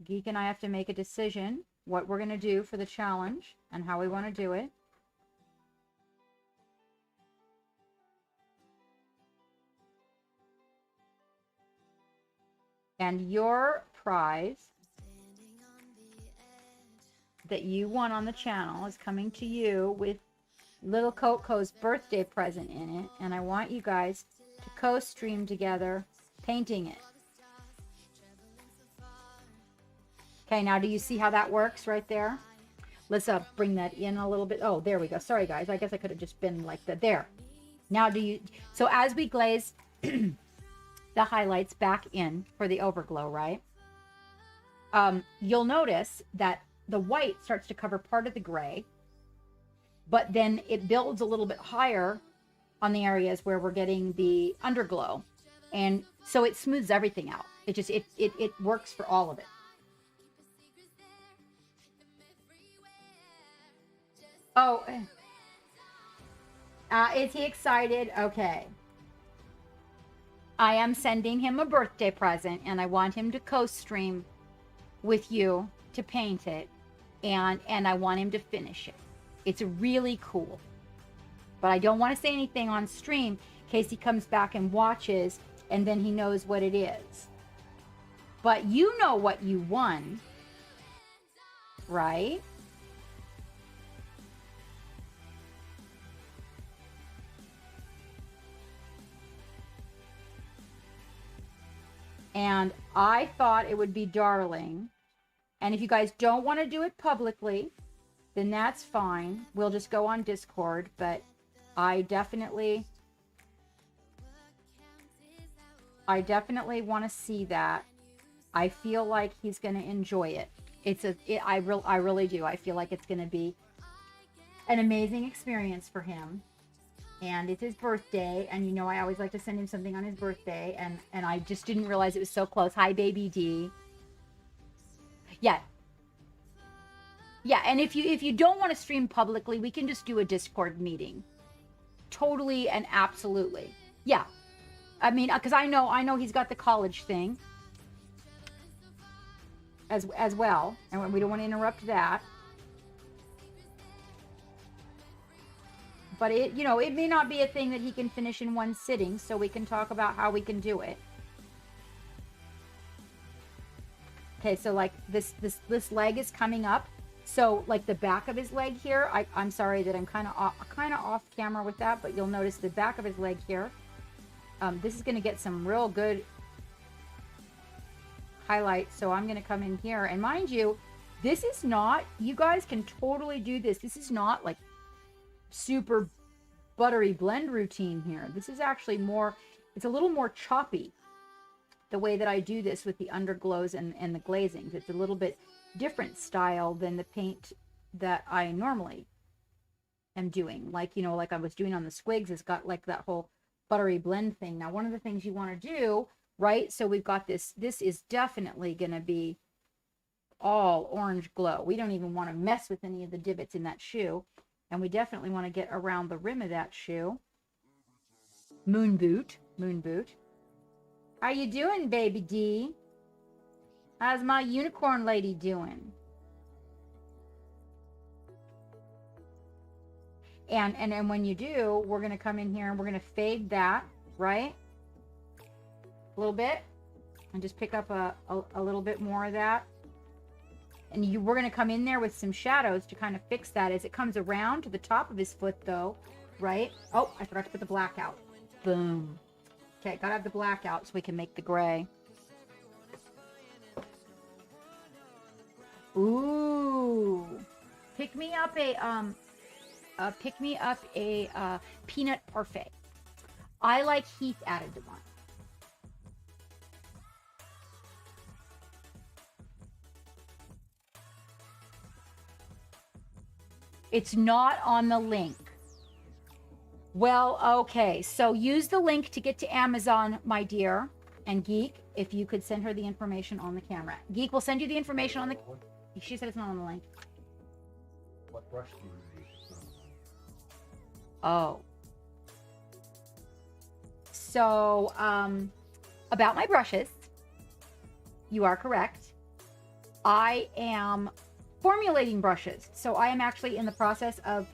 Geek and I have to make a decision what we're going to do for the challenge and how we want to do it. And your prize that you won on the channel is coming to you with Little Coco's birthday present in it. And I want you guys to co-stream together painting it. Okay, now do you see how that works right there? Let's bring that in a little bit. Oh, there we go. Sorry, guys. I guess I could have just been like that. There. Now do you... So as we glaze the highlights back in for the overglow, right? You'll notice that the white starts to cover part of the gray, but then it builds a little bit higher on the areas where we're getting the underglow. And so it smooths everything out. It just, it works for all of it. Oh, is he excited? Okay. I am sending him a birthday present, and I want him to co-stream with you to paint it, and I want him to finish it. It's really cool. But I don't want to say anything on stream in case he comes back and watches, and then he knows what it is. But you know what you won, right? And I thought it would be darling. And if you guys don't want to do it publicly, then that's fine. We'll just go on Discord. But I definitely want to see that. I feel like he's going to enjoy it. I really do. I feel like it's going to be an amazing experience for him. And it's his birthday, and you know I always like to send him something on his birthday, and I just didn't realize it was so close. Hi, baby D. Yeah. Yeah, and if you don't want to stream publicly, we can just do a Discord meeting. Totally and absolutely. Yeah. I mean, because I know he's got the college thing as well, and we don't want to interrupt that. But it may not be a thing that he can finish in one sitting, so we can talk about how we can do it. Okay, so like this leg is coming up. So like the back of his leg here, I'm sorry that I'm kind of off camera with that, but you'll notice the back of his leg here. This is going to get some real good highlights. So I'm going to come in here, and mind you, this is not, you guys can totally do this. This is not like super buttery blend routine here. This is actually more, it's a little more choppy the way that I do this with the underglows and the glazings. It's a little bit different style than the paint that I normally am doing. Like I was doing on the Squigs, it's got like that whole buttery blend thing. Now, one of the things you want to do, right? So we've got this is definitely going to be all orange glow. We don't even want to mess with any of the divots in that shoe. And we definitely want to get around the rim of that shoe. Moon boot. How you doing, baby D? How's my unicorn lady doing? And when you do, we're going to come in here and we're going to fade that, right? A little bit. And just pick up a little bit more of that. And we're going to come in there with some shadows to kind of fix that as it comes around to the top of his foot, though, right? Oh, I forgot to put the black out. Boom. Okay, gotta have the black out so we can make the gray. Ooh. Pick me up a pick me up a peanut parfait. I like Heath added to mine. It's not on the link. Well, okay. So use the link to get to Amazon, my dear. And Geek, if you could send her the information on the camera. Geek will send you the information on the... She said it's not on the link. What brush do you use? Oh. So, about my brushes, you are correct. I am formulating brushes. So I am actually in the process of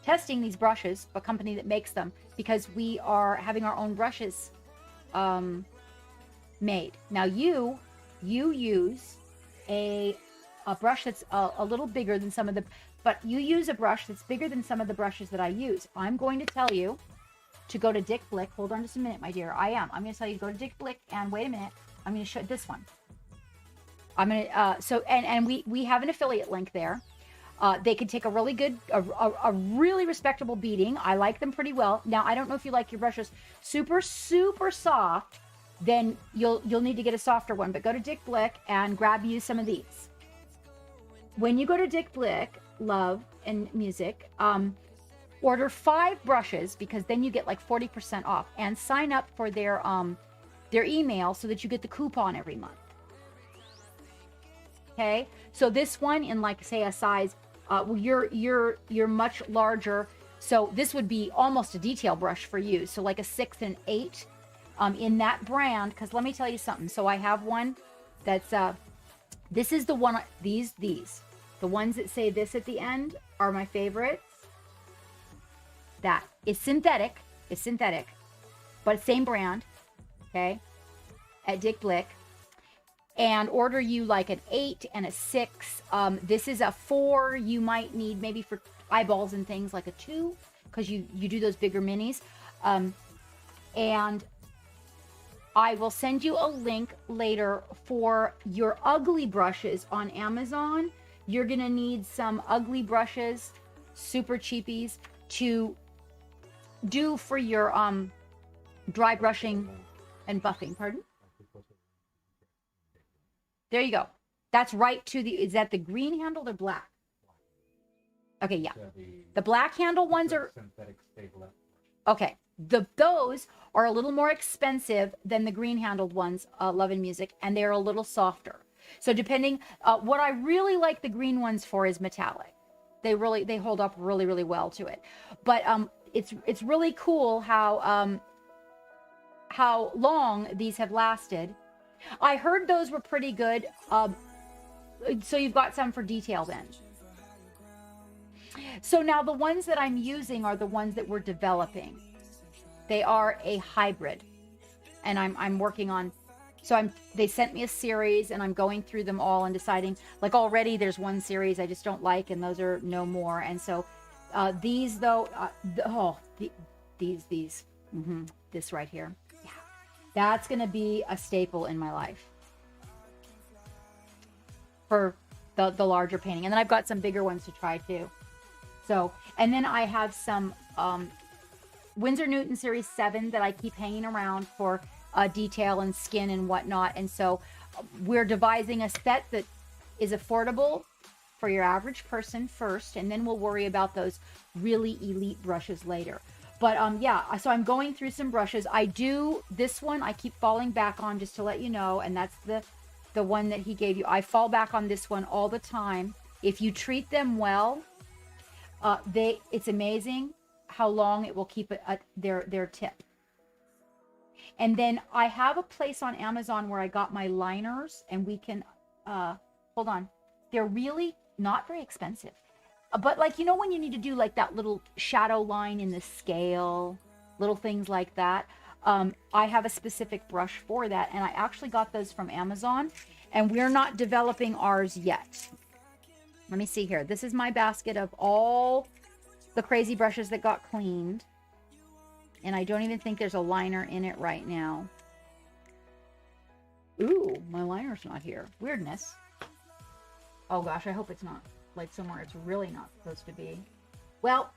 testing these brushes, a company that makes them, because we are having our own brushes made. Now you use a brush that's a little bigger than some of the, but you use a brush that's bigger than some of the brushes that I use. I'm going to tell you to go to Dick Blick. Hold on just a minute, my dear. I'm going to tell you to go to Dick Blick, and wait a minute. I'm going to show this one. I'm going to, and we have an affiliate link there. They can take a really good, a really respectable beating. I like them pretty well. Now, I don't know if you like your brushes super, super soft, then you'll need to get a softer one, but go to Dick Blick and grab you some of these. When you go to Dick Blick, Love and Music, order 5 brushes, because then you get like 40% off, and sign up for their email so that you get the coupon every month. Okay, so this one in, like, say, a size, well, you're much larger, so this would be almost a detail brush for you. So like a 6 and 8 in that brand, because let me tell you something. So I have one that's this is the one, these the ones that say this at the end are my favorites. That is synthetic, but same brand, okay, at Dick Blick. And order you like an 8 and a 6. This is a 4. You might need maybe for eyeballs and things like a 2, because you do those bigger minis. And I will send you a link later for your ugly brushes on Amazon. You're going to need some ugly brushes, super cheapies, to do for your dry brushing and buffing. Pardon? There you go. That's right to the, is that the green handle or black? Okay, yeah. The black handle ones are, synthetic stable. okay. Those are a little more expensive than the green handled ones, Love and Music, and they're a little softer. So depending, what I really like the green ones for is metallic. They hold up really, really well to it. But it's really cool how long these have lasted. I heard those were pretty good. So you've got some for detail then. So now the ones that I'm using are the ones that we're developing. They are a hybrid, and I'm working on. So they sent me a series, and I'm going through them all and deciding. Like already, there's one series I just don't like, and those are no more. And so these though, these, this right here. That's going to be a staple in my life for the larger painting. And then I've got some bigger ones to try too. So, and then I have some Winsor Newton Series 7 that I keep hanging around for detail and skin and whatnot. And so we're devising a set that is affordable for your average person first, and then we'll worry about those really elite brushes later. But yeah, so I'm going through some brushes. This one I keep falling back on, just to let you know, and that's the one that he gave you. I fall back on this one all the time. If you treat them well, it's amazing how long it will keep their tip. And then I have a place on Amazon where I got my liners, and we can, hold on. They're really not very expensive. But like, you know, when you need to do like that little shadow line in the scale, little things like that, I have a specific brush for that. And I actually got those from Amazon, and we're not developing ours yet. Let me see here. This is my basket of all the crazy brushes that got cleaned. And I don't even think there's a liner in it right now. Ooh, my liner's not here. Weirdness. Oh gosh, I hope it's not. like somewhere it's really not supposed to be. Well,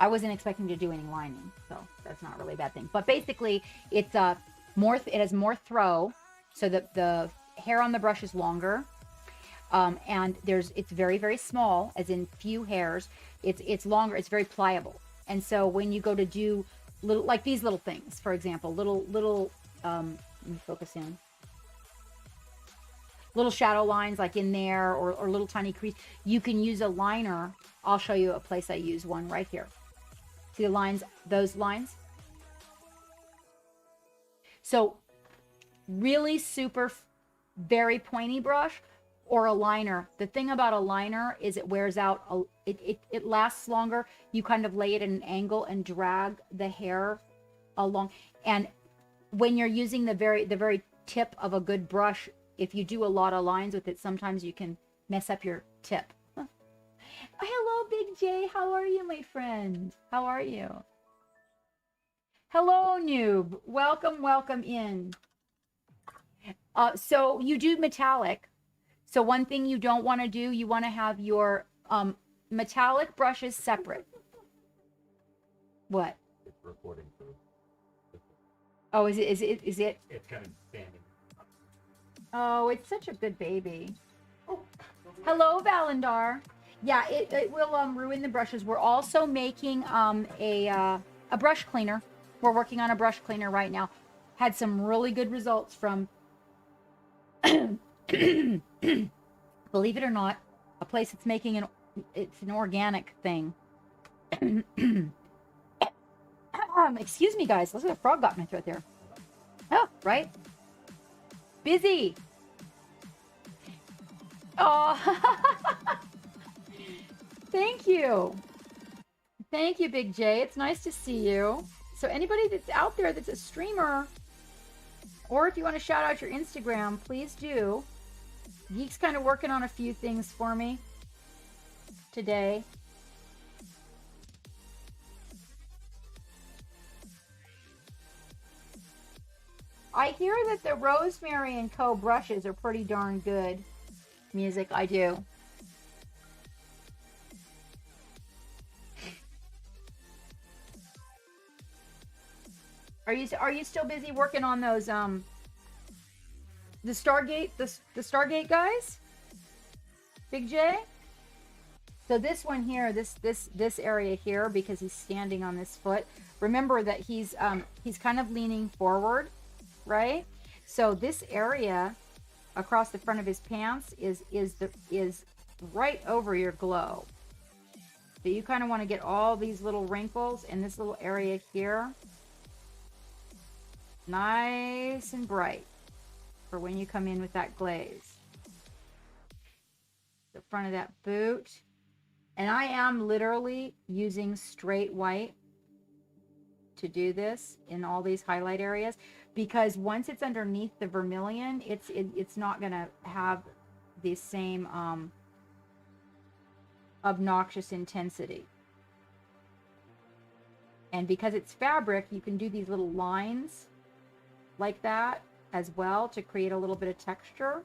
I wasn't expecting to do any lining, so that's not really a bad thing. But basically, it's more. It has more throw, so that the hair on the brush is longer, and it's very, very small, as in few hairs. It's longer. It's very pliable, and so when you go to do little, like these little things, for example, little let me focus in. Little shadow lines like in there, or little tiny crease. You can use a liner. I'll show you a place I use one right here. See the lines, those lines? So really super, very pointy brush or a liner. The thing about a liner is it wears out, it lasts longer. You kind of lay it at an angle and drag the hair along. And when you're using the very tip of a good brush, if you do a lot of lines with it, sometimes you can mess up your tip. Hello, Big J. How are you, my friend? How are you? Hello, noob. Welcome, welcome in. So you do metallic. So one thing you don't want to do, you want to have your metallic brushes separate. What? It's recording for. Oh, is it? It's kind of standing. Oh, it's such a good baby. Hello, Valendar. Yeah, it will ruin the brushes. We're also making a brush cleaner. We're working on a brush cleaner right now. Had some really good results from, believe it or not, a place that's making it's an organic thing. Excuse me, guys. Look at the frog got in my throat there. Oh, right. Busy. Oh, thank you. Thank you, Big J. It's nice to see you. So anybody that's out there that's a streamer, or if you want to shout out your Instagram, please do. Geek's kind of working on a few things for me today. I hear that the Rosemary & Co. brushes are pretty darn good. Music, I do. Are you still busy working on those the Stargate the Stargate guys? Big J? So this one here, this area here, because he's standing on this foot. Remember that he's kind of leaning forward, right? So this area across the front of his pants is right over your glow. So you kind of want to get all these little wrinkles in this little area here nice and bright for when you come in with that glaze. The front of that boot. And I am literally using straight white to do this in all these highlight areas, because once it's underneath the vermilion, it's not going to have the same obnoxious intensity. And because it's fabric, you can do these little lines like that as well to create a little bit of texture,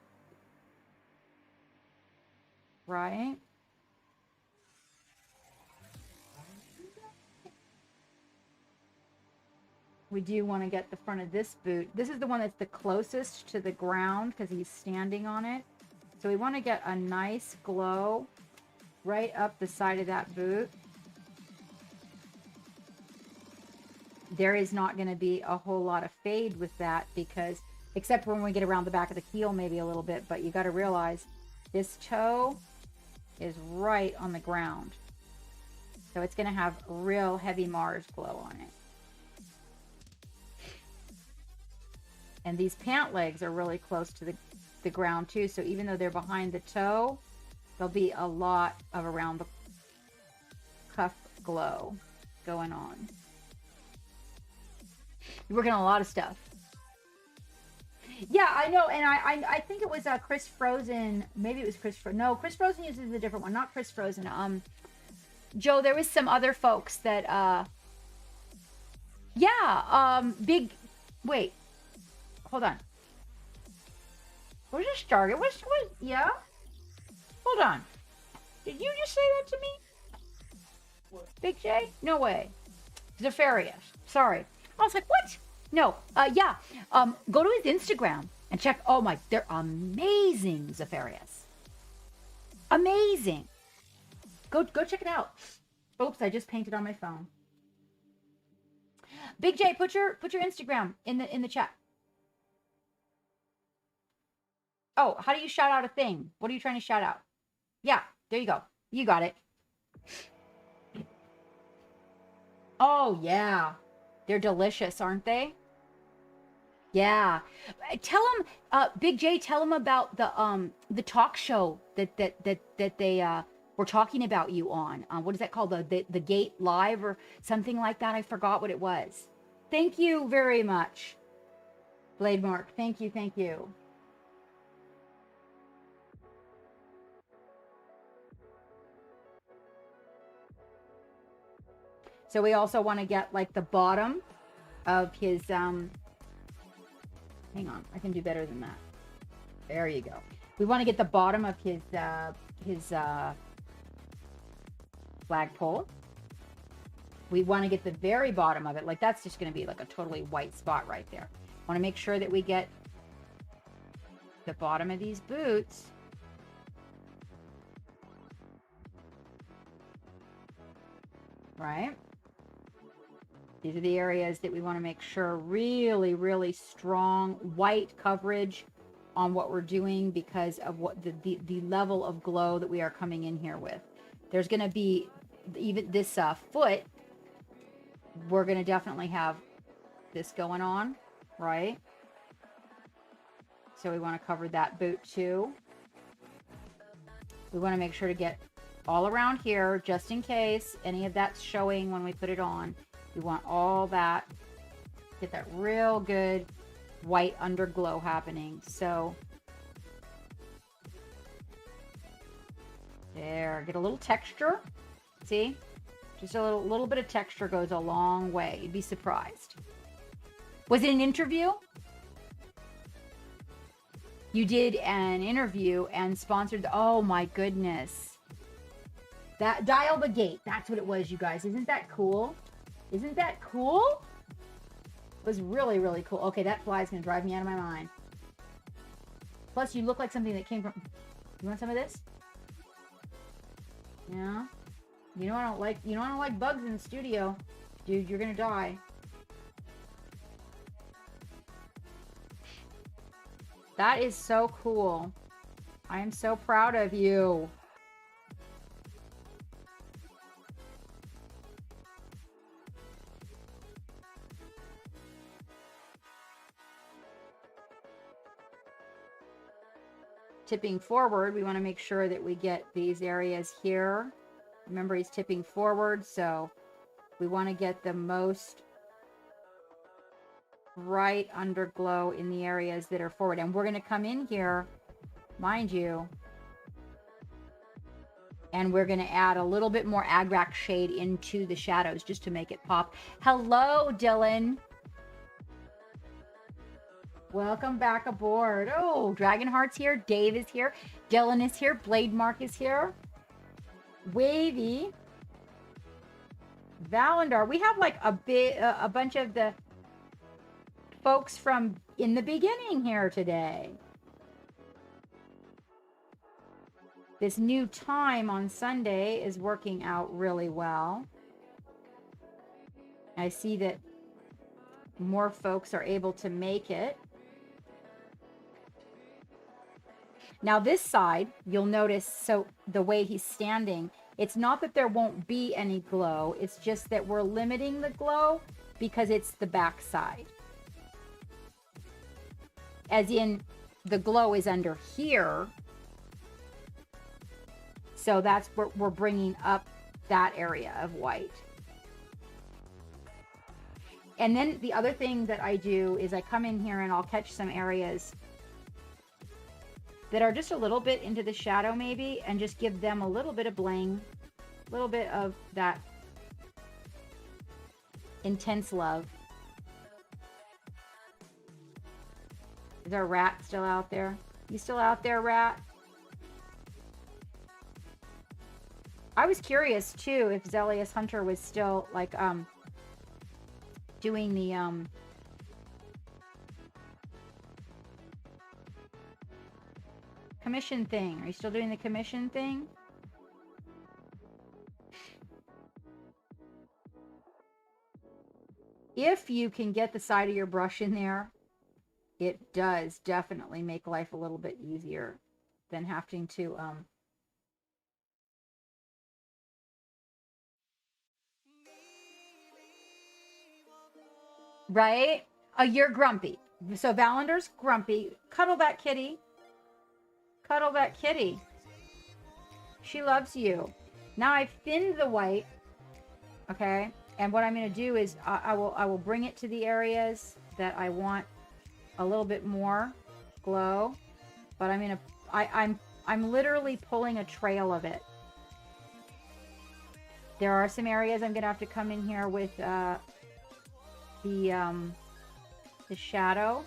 right? We do want to get the front of this boot. This is the one that's the closest to the ground because he's standing on it. So we want to get a nice glow right up the side of that boot. There is not going to be a whole lot of fade with that, because except when we get around the back of the heel maybe a little bit, but you got to realize this toe is right on the ground. So it's going to have real heavy Mars glow on it. And these pant legs are really close to the ground too. So even though they're behind the toe, there'll be a lot of around the cuff glow going on. You're working on a lot of stuff. Yeah, I know. And I think it was Chris Frozen. Maybe it was Chris Frozen. No, Chris Frozen uses a different one. Not Chris Frozen. Joe, there was some other folks that, big, wait. Hold on. Where's this Stargate? Yeah? Hold on. Did you just say that to me? Big J? No way. Zafarias. Sorry. I was like, what? No. Yeah. Go to his Instagram and check. Oh my, they're amazing, Zafarias. Amazing. Go check it out. Oops, I just painted on my phone. Big J, put your Instagram in the chat. Oh, how do you shout out a thing? What are you trying to shout out? Yeah, there you go. You got it. Oh, yeah. They're delicious, aren't they? Yeah. Tell them, Big J, tell them about the talk show that they were talking about you on. What is that called? The Gate Live or something like that? I forgot what it was. Thank you very much. Blade Mark, thank you, thank you. So we also want to get like the bottom of his, hang on, I can do better than that. There you go. We want to get the bottom of his flagpole. We want to get the very bottom of it. Like that's just going to be like a totally white spot right there. Want to make sure that we get the bottom of these boots. Right? These are the areas that we want to make sure really, really strong white coverage on what we're doing because of what the level of glow that we are coming in here with. There's going to be even this foot. We're going to definitely have this going on, right? So we want to cover that boot too. We want to make sure to get all around here just in case any of that's showing when we put it on. We want all that, get that real good white underglow happening. So there, get a little texture. See, just a little bit of texture goes a long way. You'd be surprised. Was it an interview? You did an interview and sponsored. Oh my goodness. That Dial the Gate. That's what it was, you guys. Isn't that cool? Isn't that cool? It was really, really cool. Okay, that fly is going to drive me out of my mind. Plus, you look like something that came from... You want some of this? Yeah? You know I don't like bugs in the studio. Dude, you're going to die. That is so cool. I am so proud of you. Tipping forward, we want to make sure that we get these areas here. Remember, he's tipping forward, so we want to get the most bright underglow in the areas that are forward. And we're going to come in here, mind you, and we're going to add a little bit more Agrax shade into the shadows just to make it pop. Hello, Dylan. Welcome back aboard. Oh, Dragonheart's here. Dave is here. Dylan is here. Blade Mark is here. Wavy. Valendar. We have like a bunch of the folks from in the beginning here today. This new time on Sunday is working out really well. I see that more folks are able to make it. Now this side, you'll notice, so the way he's standing, it's not that there won't be any glow. It's just that we're limiting the glow because it's the back side. As in, the glow is under here. So that's where we're bringing up that area of white. And then the other thing that I do is I come in here and I'll catch some areas that are just a little bit into the shadow maybe, and just give them a little bit of bling, a little bit of that intense love. Is our rat still out there? You still out there, rat? I was curious too if Zelius Hunter was still like doing the commission thing. Are you still doing the commission thing? If you can get the side of your brush in there, it does definitely make life a little bit easier than having to right? You're grumpy. So Valander's grumpy. Cuddle that kitty. Cuddle that kitty. She loves you. Now I've thinned the white. Okay. And what I'm going to do is I will bring it to the areas that I want a little bit more glow. But I'm literally pulling a trail of it. There are some areas I'm going to have to come in here with the shadow.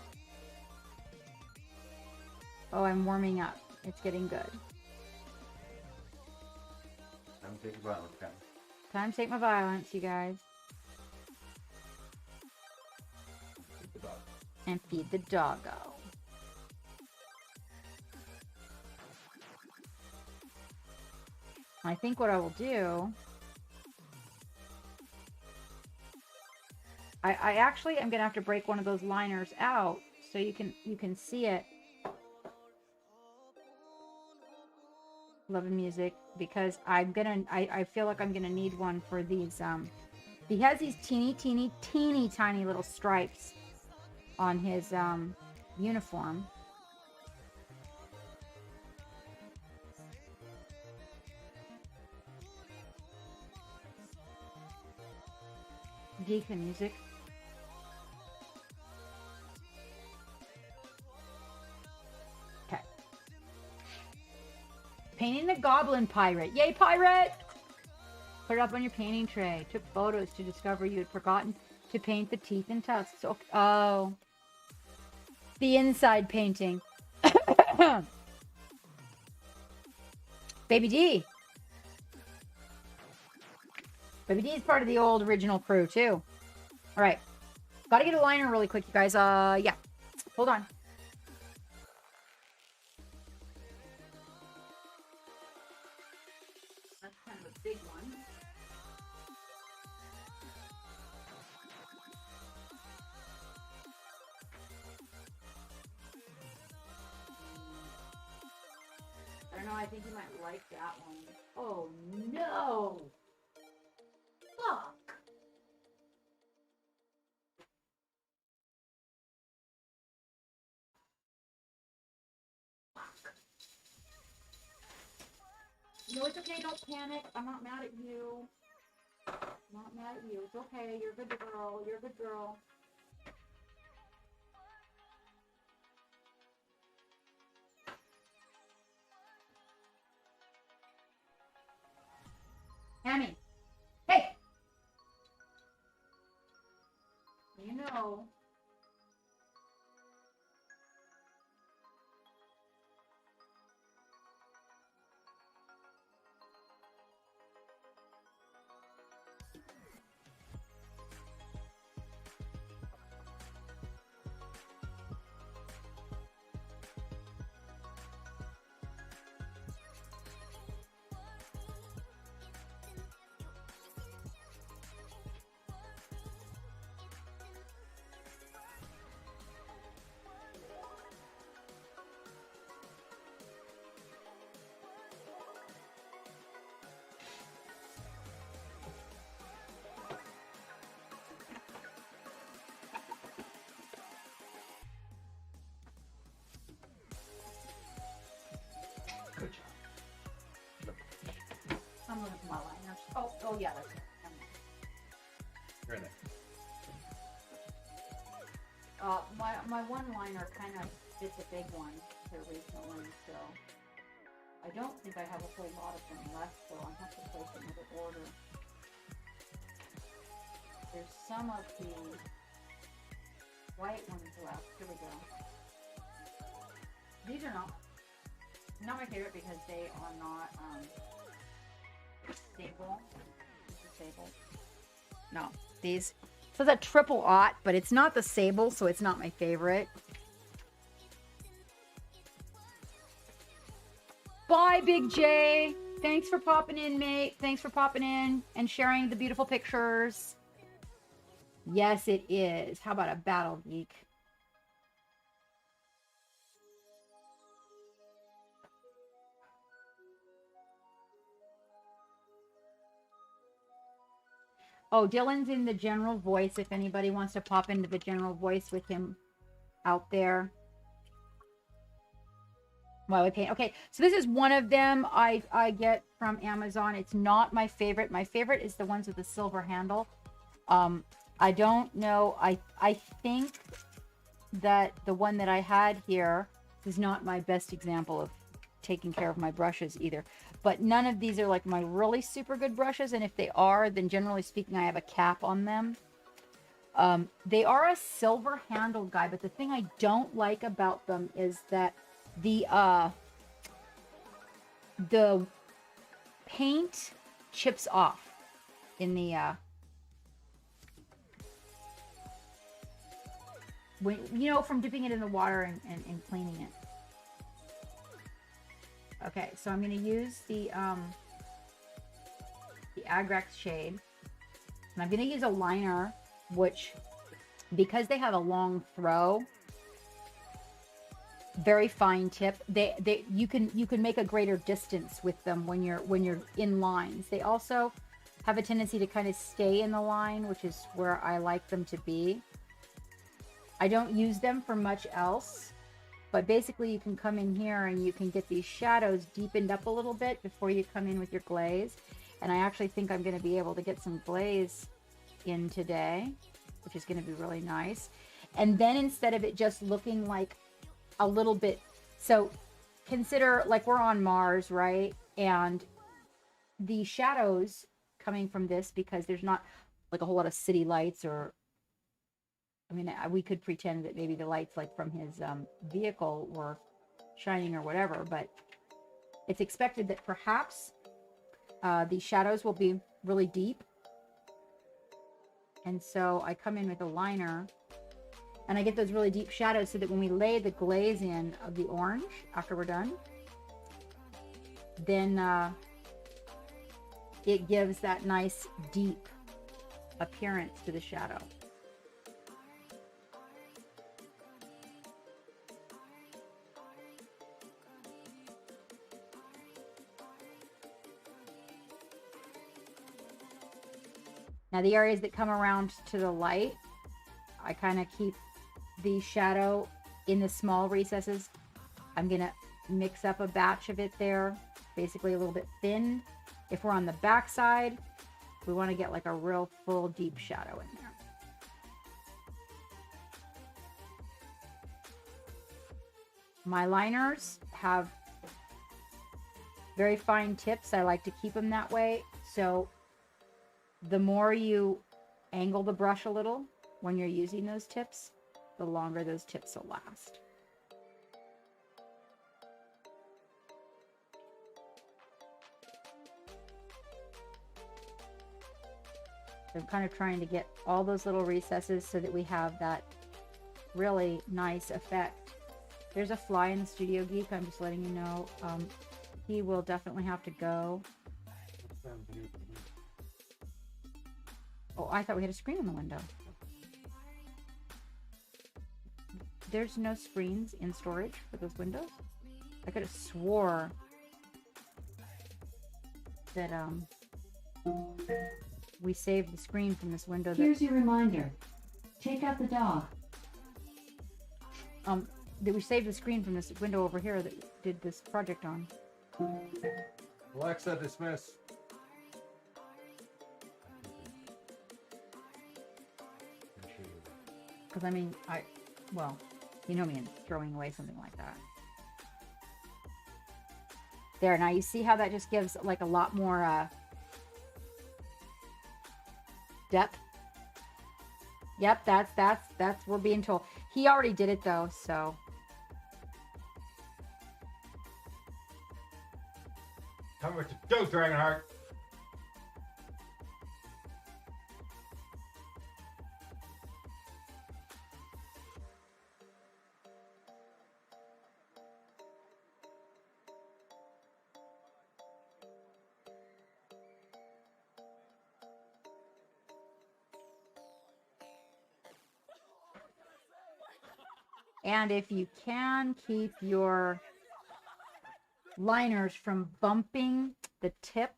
Oh, I'm warming up. It's getting good. I'm taking violence, guys. Time to take my violence, you guys. And feed the doggo. I think what I will do... I actually am going to have to break one of those liners out so you can see it. Loving music because I feel like I'm gonna need one for these. He has these teeny tiny little stripes on his uniform. Geek the music. Okay. Painting the Goblin Pirate. Yay, pirate! Put it up on your painting tray. Took photos to discover you had forgotten to paint the teeth and tusks. Oh. The inside painting. Baby D. Baby D is part of the old original crew, too. All right. Got to get a liner really quick, you guys. Yeah. Hold on. That's kind of a big one. I don't know. I think you might like that one. Oh, no. Fuck. No, it's okay. Don't panic. I'm not mad at you. I'm not mad at you. It's okay. You're a good girl. You're a good girl. Hammy. Hey! You know. Good job. I'm looking for my liners. Oh yeah, that's it. You're in it. My one liner kind of did the big one here recently, so I don't think I have a whole lot of them left, so I'll have to place another order. There's some of the white ones left. Here we go. These are not my favorite because they are not Sable. Sable. No, these. So it's a triple aught, but it's not the sable, so it's not my favorite. Bye, Big J. Thanks for popping in, mate. Thanks for popping in and sharing the beautiful pictures. Yes, it is. How about a Battle Geek? Oh, Dylan's in the general voice. If anybody wants to pop into the general voice with him out there. Well, okay, so this is one of them I get from Amazon. It's not my favorite. My favorite is the ones with the silver handle. I don't know. I think that the one that I had here is not my best example of taking care of my brushes either. But none of these are like my really super good brushes. And if they are, then generally speaking, I have a cap on them. They are a silver handled guy, but the thing I don't like about them is that the paint chips off in the when, you know, from dipping it in the water and cleaning it. Okay, so I'm going to use the Agrax shade, and I'm going to use a liner, which, because they have a long throw, very fine tip, you can make a greater distance with them when you're in lines. They also have a tendency to kind of stay in the line, which is where I like them to be. I don't use them for much else. But basically, you can come in here and you can get these shadows deepened up a little bit before you come in with your glaze. And I actually think I'm going to be able to get some glaze in today, which is going to be really nice. And then instead of it just looking like a little bit, so consider like we're on Mars, right? And the shadows coming from this, because there's not like a whole lot of city lights, or I mean, we could pretend that maybe the lights like from his vehicle were shining or whatever, but it's expected that perhaps these shadows will be really deep. And so I come in with a liner and I get those really deep shadows so that when we lay the glaze in of the orange after we're done, then it gives that nice deep appearance to the shadow. Now the areas that come around to the light, I kind of keep the shadow in the small recesses. I'm going to mix up a batch of it there, basically a little bit thin. If we're on the back side, we want to get like a real full deep shadow in there. My liners have very fine tips. I like to keep them that way. So the more you angle the brush a little when you're using those tips, the longer those tips will last. So I'm kind of trying to get all those little recesses so that we have that really nice effect. There's a fly in the Studio Geek. I'm just letting you know. He will definitely have to go. Oh, I thought we had a screen in the window. There's no screens in storage for those windows. I could have swore that we saved the screen from this window. Here's your reminder. Take out the dog. That we saved the screen from this window over here that did this project on. Alexa, dismiss. Because I mean, well, you know me and throwing away something like that. There, now you see how that just gives like a lot more depth. Yep, that's we're being told. He already did it though, so. Tell me what to do, Dragonheart. And if you can keep your liners from bumping the tip,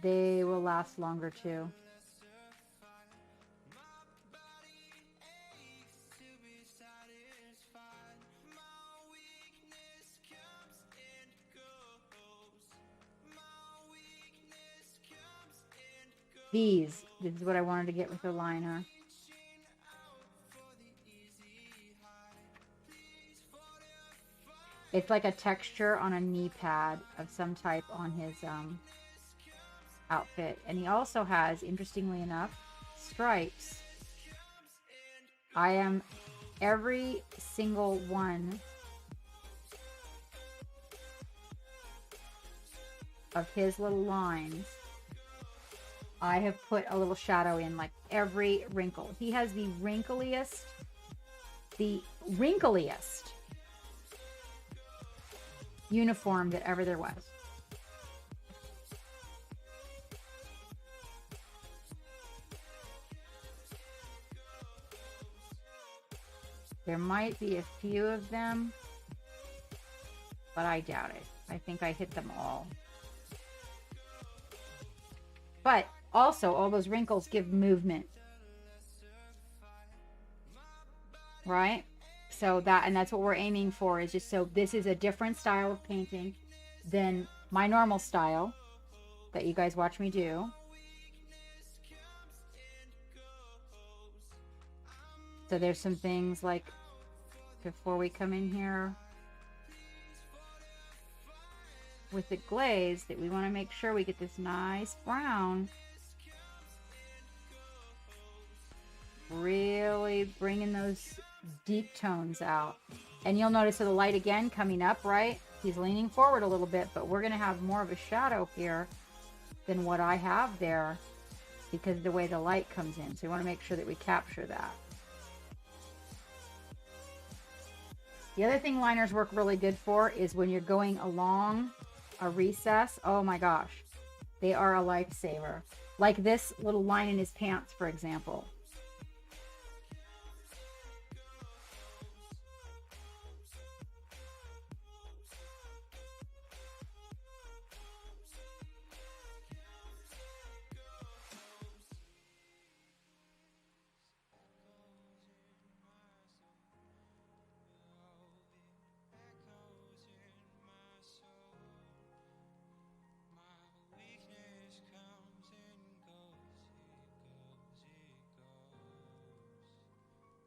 they will last longer too. This is what I wanted to get with the liner. It's like a texture on a knee pad of some type on his outfit. And he also has, interestingly enough, stripes. I am every single one of his little lines. I have put a little shadow in, like every wrinkle. He has the wrinkliest uniform that ever there was. There might be a few of them, but I doubt it. I think I hit them all. But also, all those wrinkles give movement. Right? So that's what we're aiming for, is just so this is a different style of painting than my normal style that you guys watch me do. So there's some things like, before we come in here with the glaze, that we want to make sure we get this nice brown. Really bringing those deep tones out. And you'll notice the light again coming up, right? He's leaning forward a little bit, but we're going to have more of a shadow here than what I have there because of the way the light comes in. So we want to make sure that we capture that. The other thing liners work really good for is when you're going along a recess. Oh my gosh, they are a lifesaver. Like this little line in his pants, for example.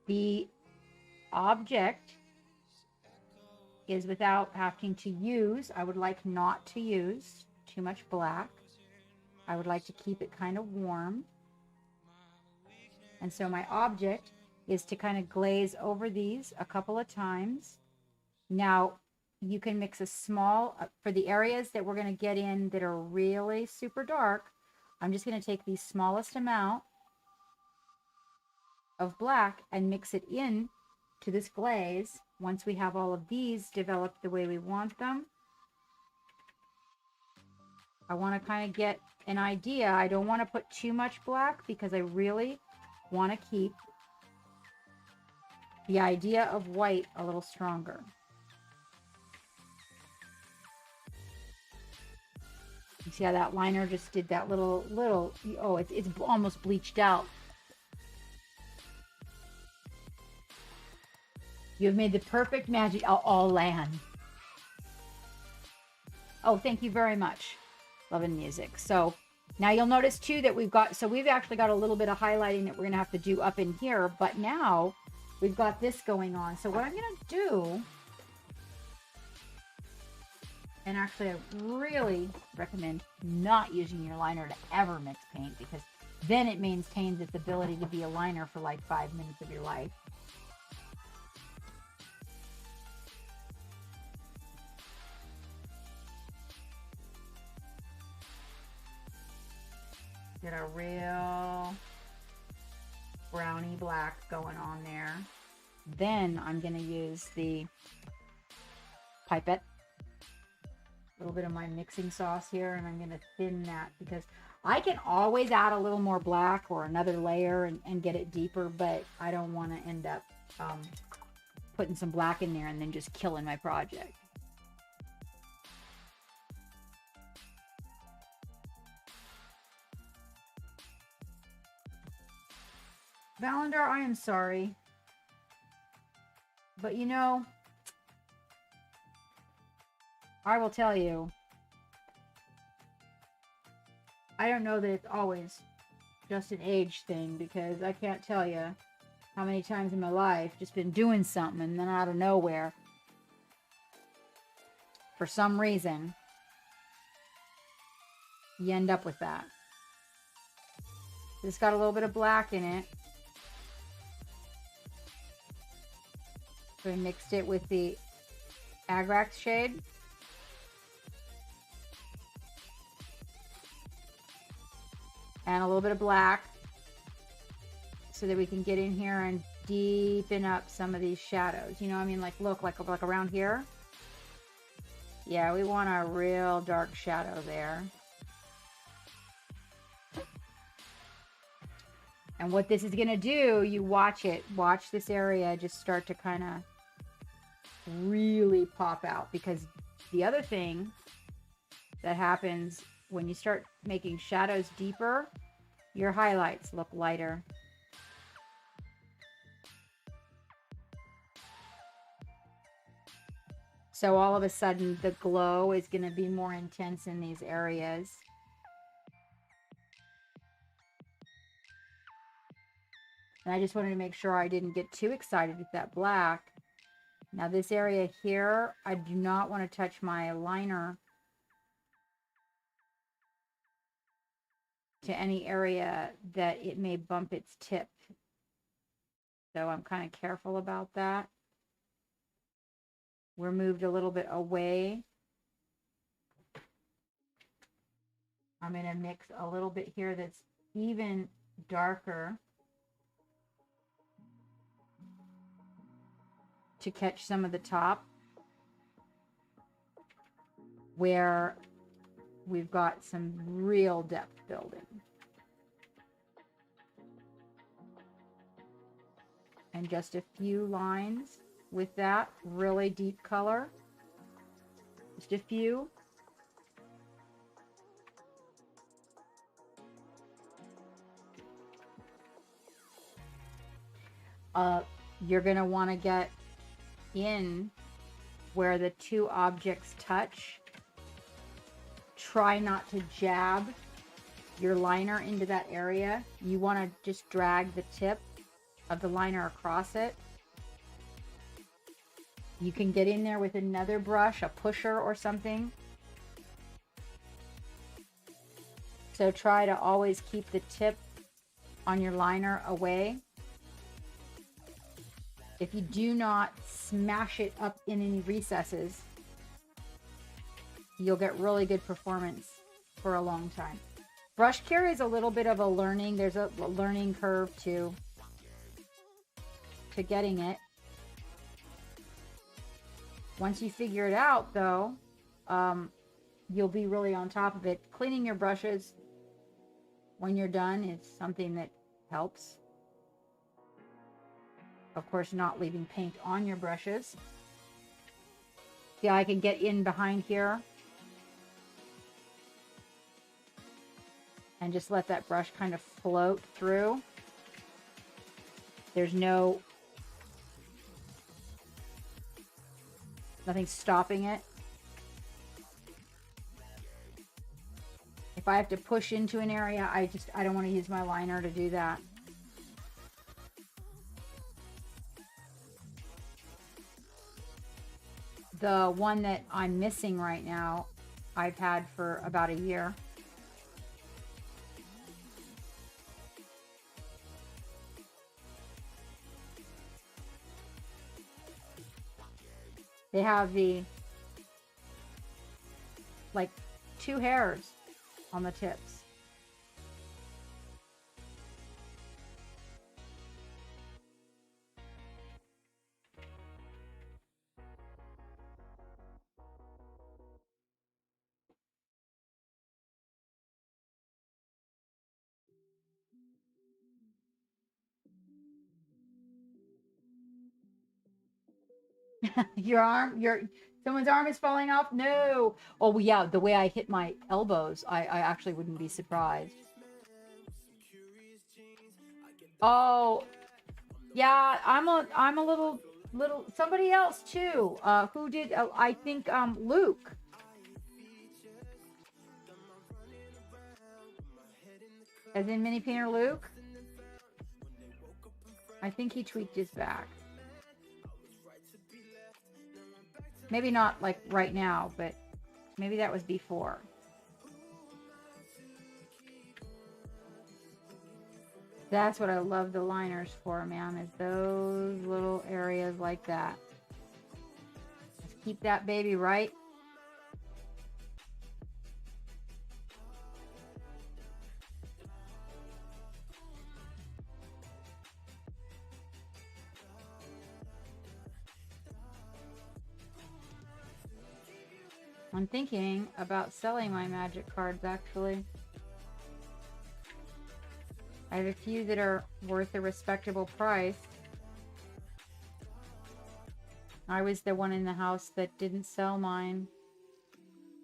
The object is without having to use. I would like not to use too much black. I would like to keep it kind of warm. And so my object is to kind of glaze over these a couple of times. Now you can mix a small, for the areas that we're going to get in that are really super dark, I'm just going to take the smallest amount of black and mix it in to this glaze. Once we have all of these developed the way we want them, I want to kind of get an idea. I don't want to put too much black because I really want to keep the idea of white a little stronger. You see how that liner just did that little, oh, it's almost bleached out. You have made the perfect magic. All land. Oh, thank you very much. Loving music. So now you'll notice too that we've actually got a little bit of highlighting that we're going to have to do up in here. But now we've got this going on. So what I'm going to do, and actually I really recommend not using your liner to ever mix paint, because then it maintains its ability to be a liner for like 5 minutes of your life. Get a real browny black going on there. Then I'm going to use the pipette, a little bit of my mixing sauce here, and I'm going to thin that because I can always add a little more black or another layer and get it deeper, but I don't want to end up putting some black in there and then just killing my project. Valendar, I am sorry. But you know, I will tell you, I don't know that it's always just an age thing, because I can't tell you how many times in my life just been doing something and then out of nowhere, for some reason, you end up with that. It's got a little bit of black in it. So I mixed it with the Agrax shade. And a little bit of black, so that we can get in here and deepen up some of these shadows. You know what I mean? Like, look, like around here. Yeah, we want a real dark shadow there. And what this is going to do, you watch it. Watch this area just start to kind of really pop out. Because the other thing that happens when you start making shadows deeper, your highlights look lighter. So all of a sudden, the glow is going to be more intense in these areas. And I just wanted to make sure I didn't get too excited with that black. Now this area here, I do not want to touch my liner to any area that it may bump its tip. So I'm kind of careful about that. We're moved a little bit away. I'm going to mix a little bit here that's even darker to catch some of the top where we've got some real depth building. And just a few lines with that really deep color. Just a few. You're going to want to get in where the two objects touch. Try not to jab your liner into that area. You want to just drag the tip of the liner across it. You can get in there with another brush, a pusher or something. So try to always keep the tip on your liner away. If you do not smash it up in any recesses, you'll get really good performance for a long time. Brush care is a little bit of a learning. There's a learning curve to getting it. Once you figure it out, though, you'll be really on top of it. Cleaning your brushes when you're done is something that helps. Of course, not leaving paint on your brushes. Yeah, I can get in behind here and just let that brush kind of float through. There's nothing stopping it. If I have to push into an area, I don't want to use my liner to do that. The one that I'm missing right now, I've had for about a year. They have the, like, 2 hairs on the tips. Someone's arm is falling off. No. Oh, well, yeah. The way I hit my elbows, I actually wouldn't be surprised. Oh, yeah. I'm a little. Somebody else too. Who did? I think Luke. As in Mini Painter Luke. I think he tweaked his back. Maybe not like right now, but maybe that was before. That's what I love the liners for, man, is those little areas like that. Just keep that baby right. I'm thinking about selling my magic cards, actually. I have a few that are worth a respectable price. I was the one in the house that didn't sell mine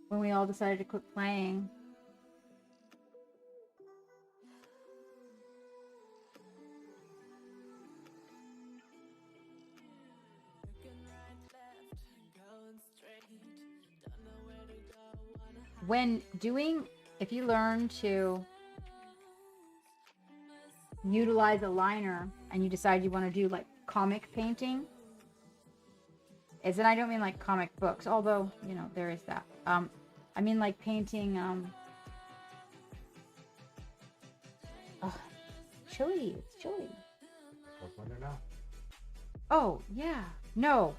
when we all decided to quit playing. If you learn to utilize a liner and you decide you want to do like comic painting, and I don't mean like comic books, although, you know, there is that. I mean like painting, chilly, it's chilly. What's under now? Oh, yeah. No.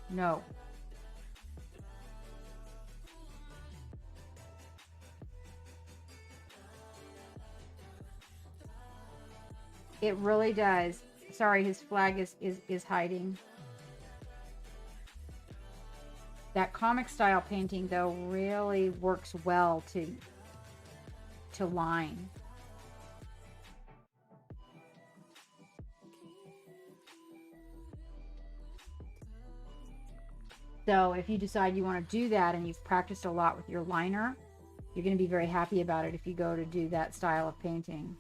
It really does. Sorry, his flag is hiding. That comic style painting though really works well to line. So if you decide you want to do that and you've practiced a lot with your liner, you're going to be very happy about it if you go to do that style of painting.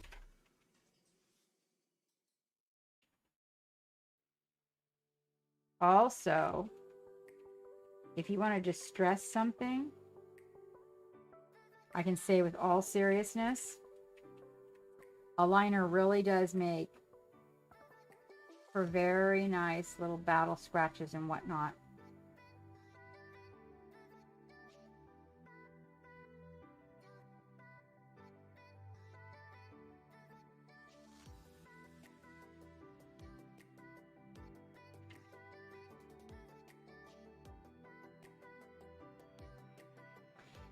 Also, if you want to distress something, I can say with all seriousness, a liner really does make for very nice little battle scratches and whatnot.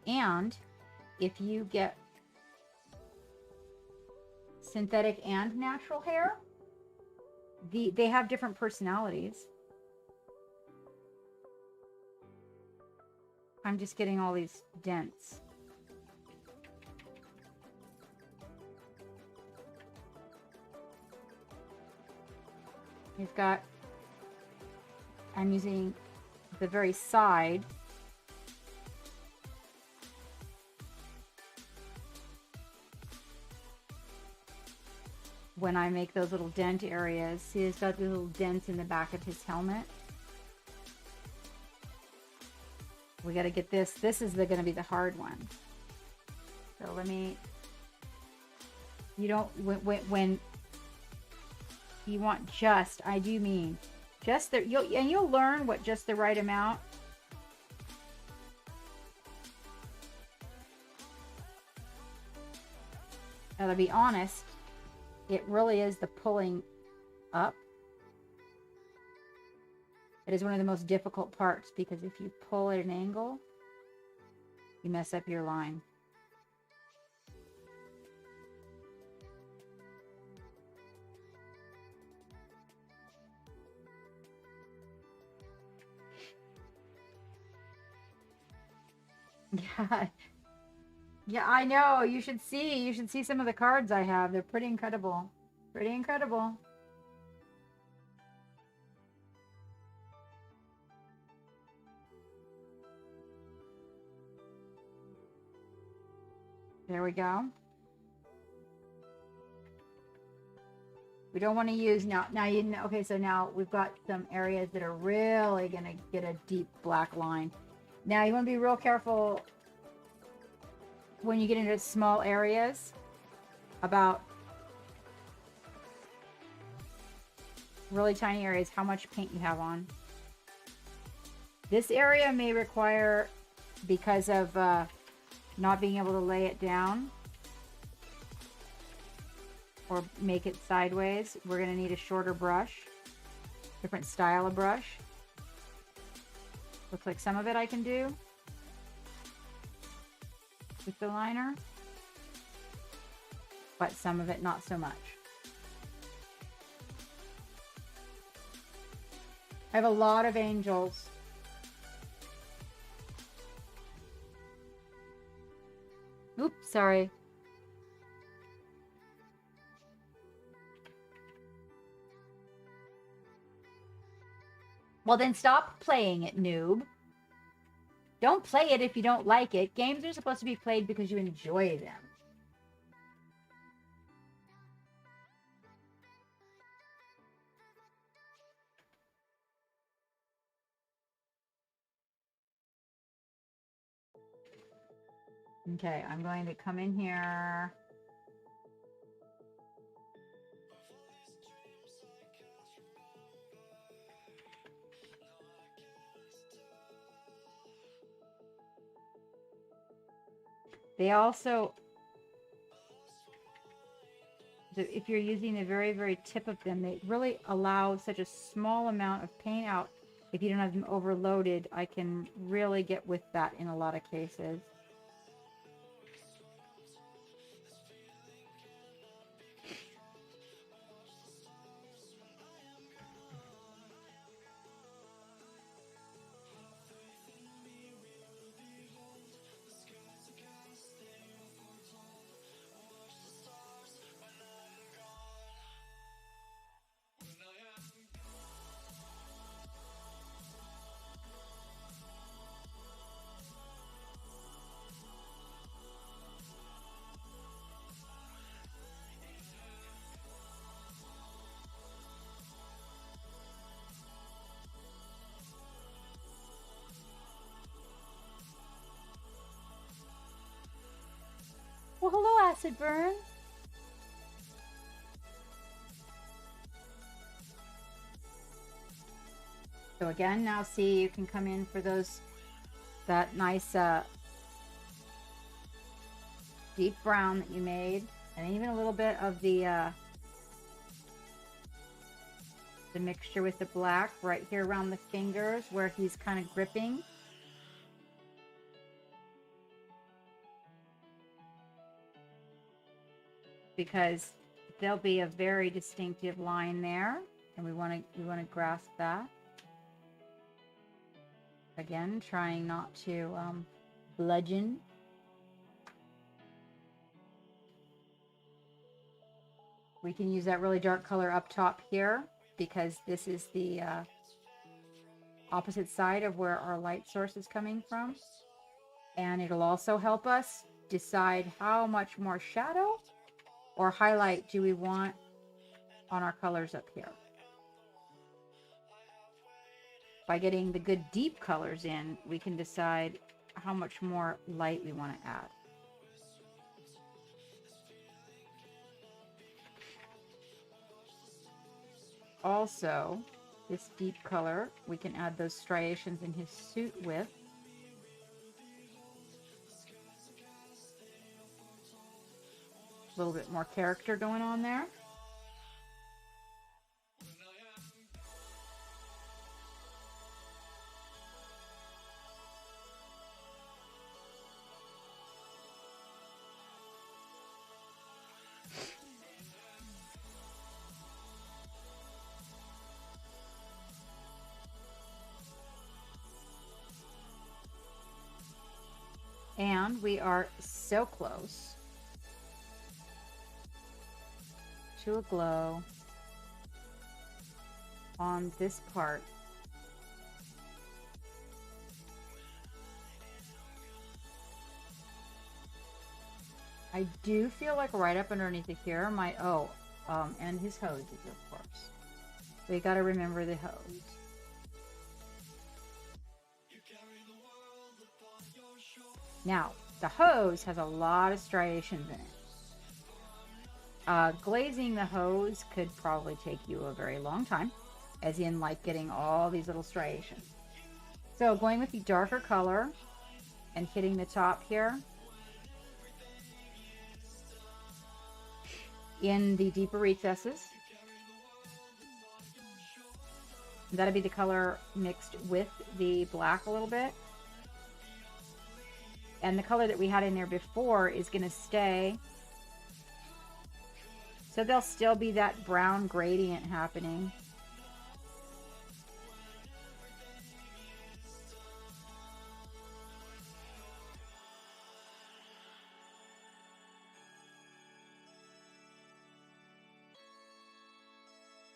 And if you get synthetic and natural hair, they have different personalities. I'm just getting all these dents. I'm using the very side when I make those little dent areas. See, he's got these little dents in the back of his helmet. We got to get this. This is going to be the hard one. So let me, you don't, when you want just, I do mean just the, you'll learn what just the right amount. Now, to be honest, it really is the pulling up. It is one of the most difficult parts because if you pull at an angle, you mess up your line. Yeah. Yeah, I know. You should see some of the cards I have. They're pretty incredible. Pretty incredible. There we go. We don't want to use now you know, okay, so now we've got some areas that are really going to get a deep black line. Now you want to be real careful when you get into small areas about really tiny areas, how much paint you have on. This area may require, because of not being able to lay it down or make it sideways, we're going to need a shorter brush, different style of brush. Looks like some of it I can do with the liner, but some of it not so much. I have a lot of angels. Oops, sorry. Well, then stop playing it, noob. Don't play it if you don't like it. Games are supposed to be played because you enjoy them. Okay, I'm going to come in here. They also, if you're using the very, very tip of them, they really allow such a small amount of paint out. If you don't have them overloaded, I can really get with that in a lot of cases. Well, hello, Acid Burn. So again, now see, you can come in for those, that nice deep brown that you made, and even a little bit of the mixture with the black right here around the fingers where he's kind of gripping. Because there'll be a very distinctive line there, and we want to grasp that. Again, trying not to bludgeon. We can use that really dark color up top here because this is the opposite side of where our light source is coming from. And it'll also help us decide how much more shadow or highlight do we want on our colors up here. By getting the good deep colors in, we can decide how much more light we want to add. Also, this deep color, we can add those striations in his suit with. A little bit more character going on there. And we are so close to a glow on this part. I do feel like right up underneath it here might, and his hoses, of course. So you got to remember the hose. Now, the hose has a lot of striations in it. Glazing the hose could probably take you a very long time, as in like getting all these little striations. So going with the darker color and hitting the top here in the deeper recesses. That'll be the color mixed with the black a little bit. And the color that we had in there before is going to stay. So there'll still be that brown gradient happening.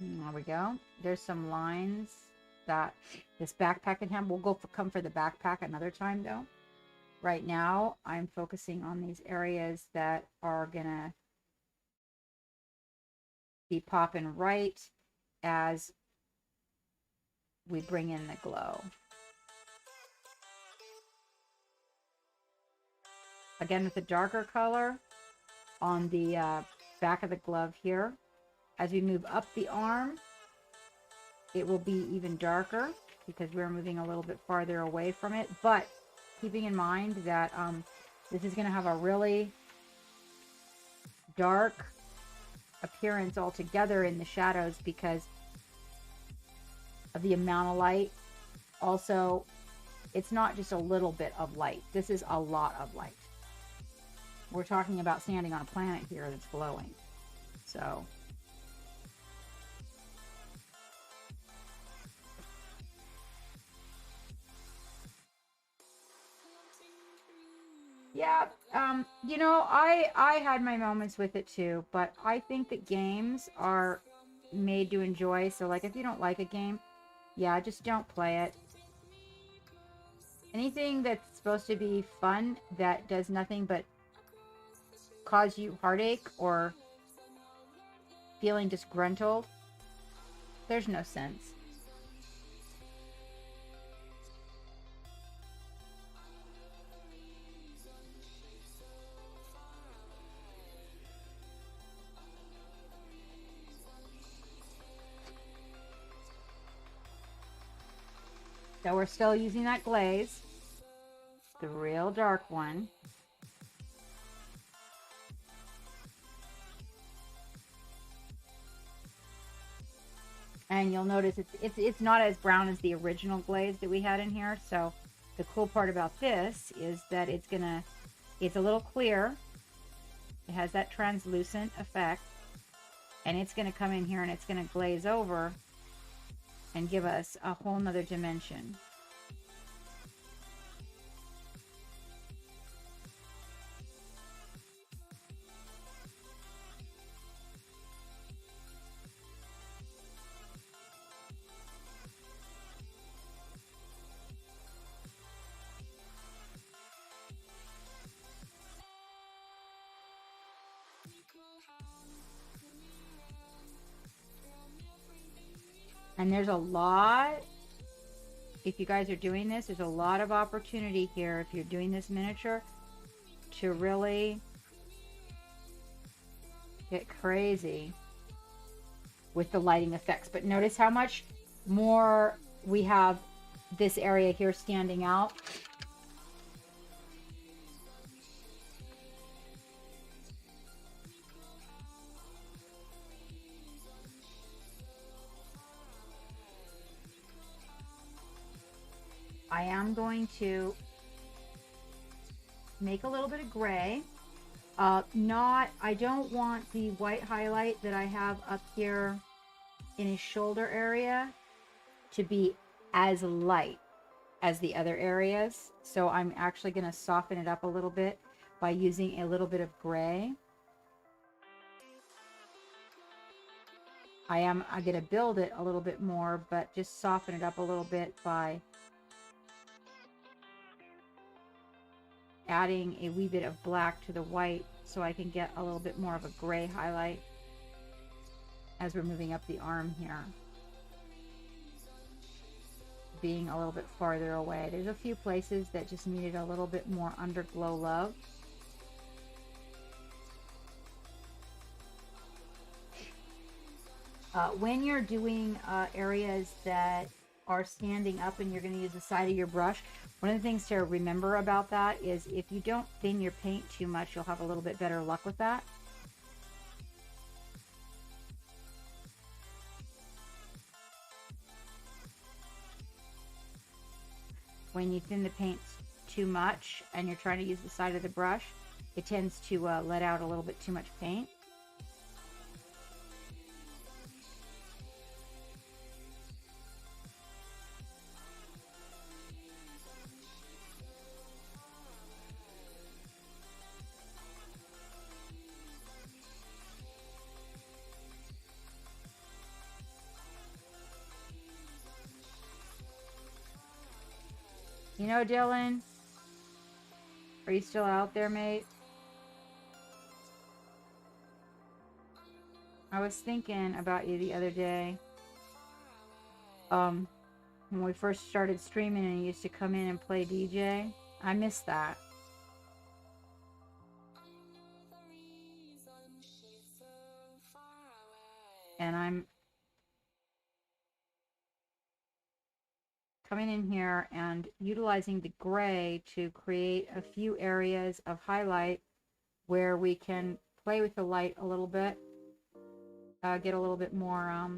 There we go. There's some lines that this backpack can have. We'll come for the backpack another time though. Right now, I'm focusing on these areas that are gonna be popping right as we bring in the glow. Again, with the darker color on the back of the glove here. As we move up the arm, it will be even darker because we're moving a little bit farther away from it. But keeping in mind that this is going to have a really dark appearance altogether in the shadows because of the amount of light. Also, it's not just a little bit of light. This is a lot of light. We're talking about standing on a planet here that's glowing. So... yeah, you know, I had my moments with it too, but I think that games are made to enjoy. So, like, if you don't like a game, yeah, just don't play it. Anything that's supposed to be fun that does nothing but cause you heartache or feeling disgruntled, there's no sense. So we're still using that glaze, the real dark one. And you'll notice it's not as brown as the original glaze that we had in here. So the cool part about this is that it's a little clear. It has that translucent effect. And it's gonna come in here and it's gonna glaze over and give us a whole nother dimension. And there's a lot, if you guys are doing this, there's a lot of opportunity here if you're doing this miniature to really get crazy with the lighting effects. But notice how much more we have this area here standing out. I am going to make a little bit of gray. I don't want the white highlight that I have up here in his shoulder area to be as light as the other areas. So I'm actually going to soften it up a little bit by using a little bit of gray. I'm going to build it a little bit more, but just soften it up a little bit by adding a wee bit of black to the white so I can get a little bit more of a gray highlight as we're moving up the arm here. Being a little bit farther away. There's a few places that just needed a little bit more underglow love. When you're doing areas that are standing up and you're going to use the side of your brush, one of the things to remember about that is if you don't thin your paint too much, you'll have a little bit better luck with that. When you thin the paint too much and you're trying to use the side of the brush, it tends to let out a little bit too much paint. You know, Dylan, are you still out there, mate? I was thinking about you the other day. When we first started streaming and you used to come in and play DJ. I miss that. And I'm coming in here and utilizing the gray to create a few areas of highlight where we can play with the light a little bit, get a little bit more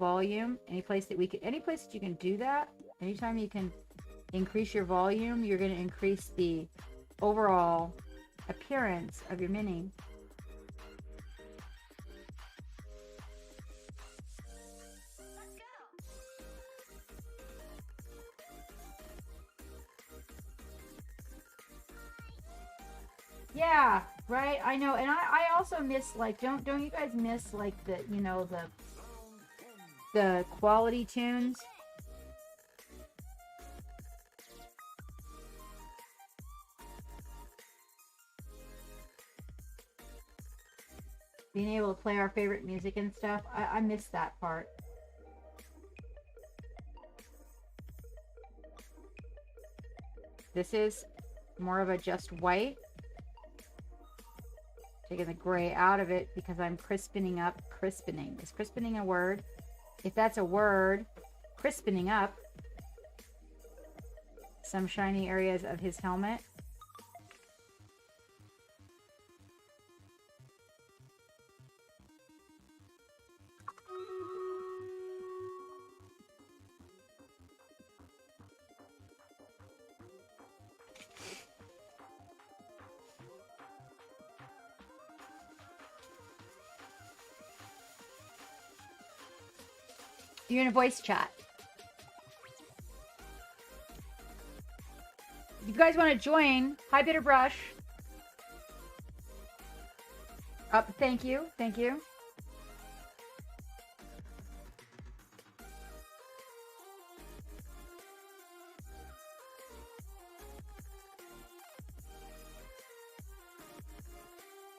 volume. Any place that you can do that, anytime you can increase your volume, you're going to increase the overall appearance of your mini. Yeah, right. I know, and I also miss, like, don't you guys miss, like, the, you know, the quality tunes? Being able to play our favorite music and stuff. I miss that part. This is more of a just white. Taking the gray out of it because I'm crispening up. Crispening. Is crispening a word? If that's a word, crispening up some shiny areas of his helmet. You're in a voice chat. If you guys want to join, hi Bitter Brush. Thank you, thank you.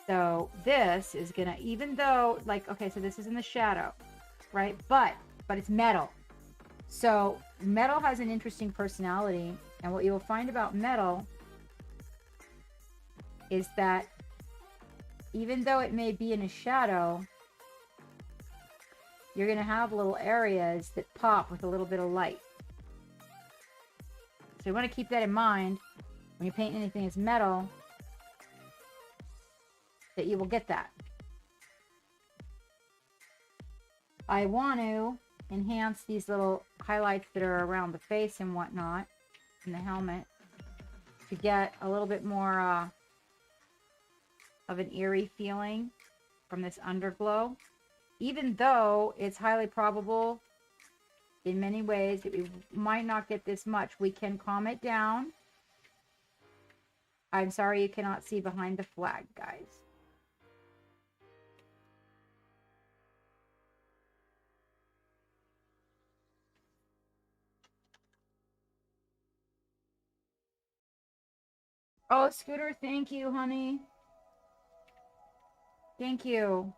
So this is gonna, even though, like, okay, so this is in the shadow, right? But it's metal. So metal has an interesting personality, and what you will find about metal is that even though it may be in a shadow, you're going to have little areas that pop with a little bit of light. So you want to keep that in mind when you paint anything as metal, that you will get that. I want to enhance these little highlights that are around the face and whatnot in the helmet to get a little bit more of an eerie feeling from this underglow, even though it's highly probable in many ways that we might not get this much. We can calm it down. I'm sorry you cannot see behind the flag, guys. Oh, Scooter, thank you, honey. Thank you.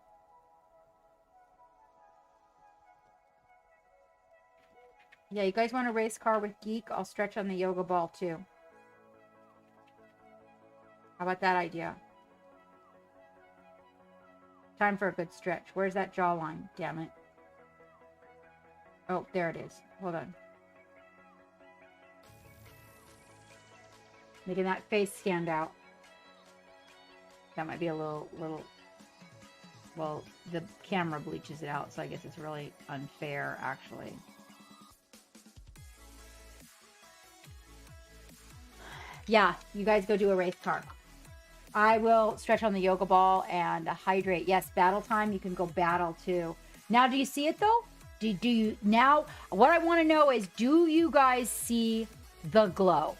Yeah, you guys want a race car with Geek? I'll stretch on the yoga ball too. How about that idea? Time for a good stretch. Where's that jawline? Damn it. Oh, there it is. Hold on. Making that face stand out. That might be a little, well, the camera bleaches it out, so I guess it's really unfair, actually. Yeah, you guys go do a race car. I will stretch on the yoga ball and hydrate. Yes, battle time. You can go battle too. Now, do you see it though? Do you now? What I want to know is, do you guys see the glow?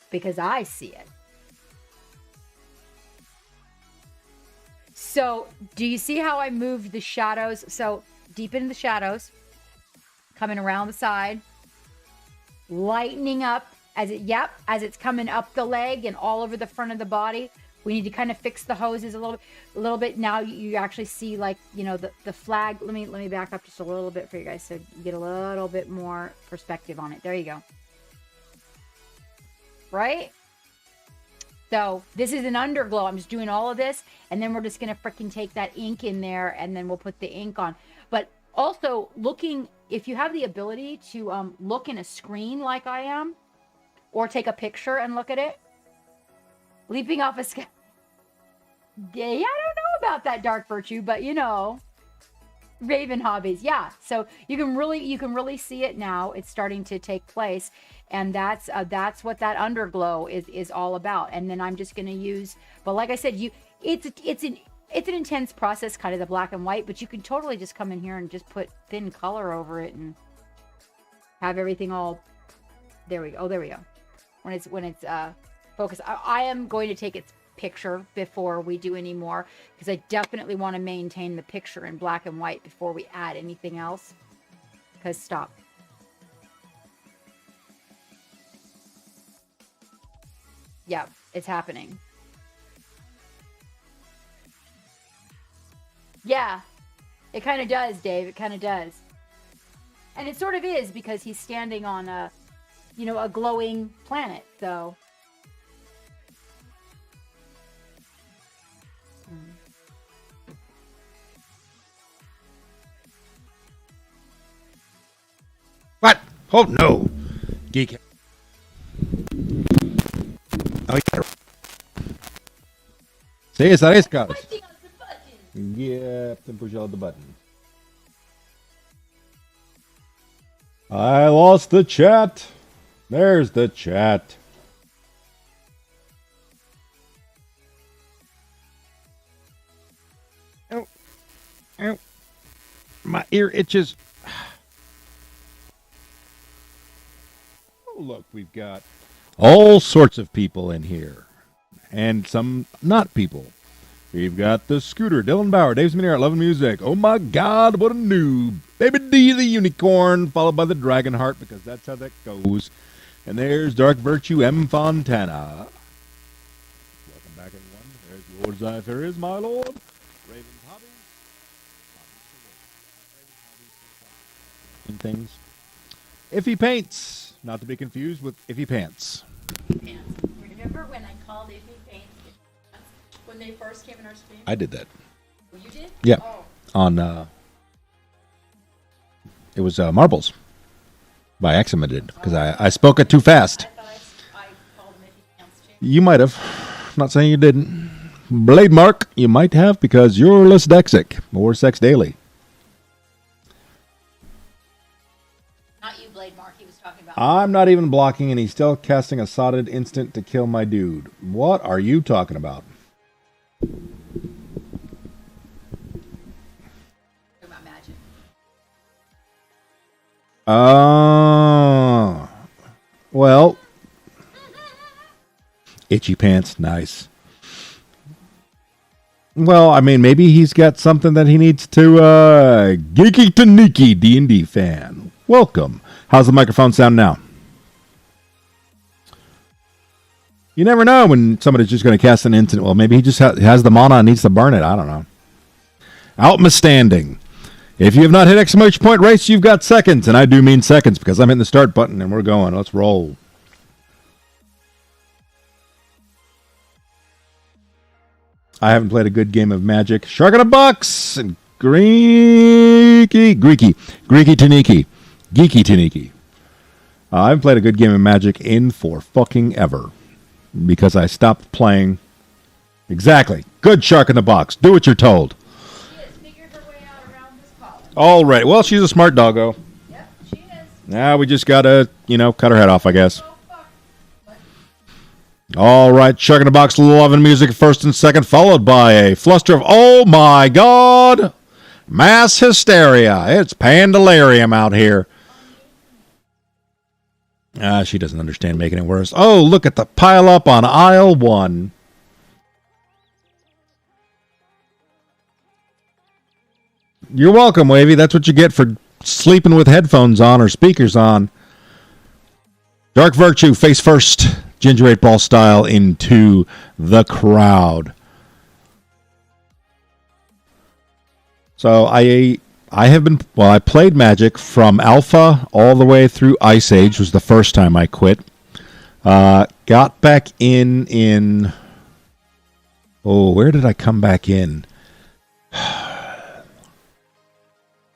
Because I see it. So, do you see how I moved the shadows? So, deep into the shadows, coming around the side, lightening up as it's coming up the leg and all over the front of the body. We need to kind of fix the hoses a little bit. Now you actually see, like, you know, the flag. Let me back up just a little bit for you guys so you get a little bit more perspective on it. There you go. Right? So this is an underglow. I'm just doing all of this, and then we're just going to freaking take that ink in there, and then we'll put the ink on. But also looking, if you have the ability to look in a screen like I am, or take a picture and look at it, leaping off a sky. Yeah, I don't know about that, Dark Virtue, but you know, Raven Hobbies. Yeah, so you can really see it now. It's starting to take place, and that's what that underglow is all about. And then I'm just going to use, but like I said, it's an intense process, kind of the black and white, but you can totally just come in here and just put thin color over it and have everything all. There we go. Oh, there we go. When it's focused, I am going to take its picture before we do any more, because I definitely want to maintain the picture in black and white before we add anything else. Because stop. Yeah, it's happening. Yeah, it kind of does, Dave. It kind of does. And it sort of is, because he's standing on a glowing planet, so. What? Oh no, Geek. Oh yeah. Sí, esa es, Carlos. Yep, then push out the button. I lost the chat. There's the chat. Oh, ow. My ear itches. Oh, look, we've got all sorts of people in here. And some not people. We've got the Scooter, Dylan Bauer, Dave's Mini Art, Loving Music. Oh my God, what a noob. Baby D the Unicorn, followed by the Dragonheart, because that's how that goes. And there's Dark Virtue M. Fontana. Welcome back, everyone. There's Lord Zypher is my lord. Raven Hobbies. Things. Iffy Paints. Not to be confused with Iffy Pants. Remember when I called Iffy Paints when they first came in our stream? I did that. Well, you did? Yeah. Oh. On, it was Marbles. By accident, I did, because I spoke it too fast. I thought I called him Iffy Pants too. You might have. Not saying you didn't. Blade Mark, you might have, because you're dyslexic. Or Sex Daily. Not you, Blade Mark. He was talking about. I'm not even blocking, and he's still casting a sodded instant to kill my dude. What are you talking about? About magic. Well, Itchy Pants, nice. Well, I mean, maybe he's got something that he needs to, Geeky Taniki D&D fan. Welcome. How's the microphone sound now? You never know when somebody's just going to cast an instant. Well, maybe he just has the mana and needs to burn it. I don't know. Outma standing. If you have not hit exclamation point race, you've got seconds. And I do mean seconds because I'm hitting the start button and we're going. Let's roll. I haven't played a good game of Magic. Shark in a Box and Greeky Taniki. I haven't played a good game of Magic in for fucking ever because I stopped playing. Exactly. Good Shark in the Box. Do what you're told. She has figured her way out around this collar. All right. Well, she's a smart doggo. Yep, she is. Now we just gotta, cut her head off, I guess. Oh, fuck. What? All right, Shark in the Box, loving music first and second, followed by a fluster of, oh my God, mass hysteria. It's pandalarium out here. She doesn't understand making it worse. Oh, look at the pile up on aisle 1. You're welcome, Wavy. That's what you get for sleeping with headphones on or speakers on. Dark Virtue, face first. Ginger 8-ball style into the crowd. So I played Magic from Alpha all the way through Ice Age was the first time I quit. Got back in where did I come back in? It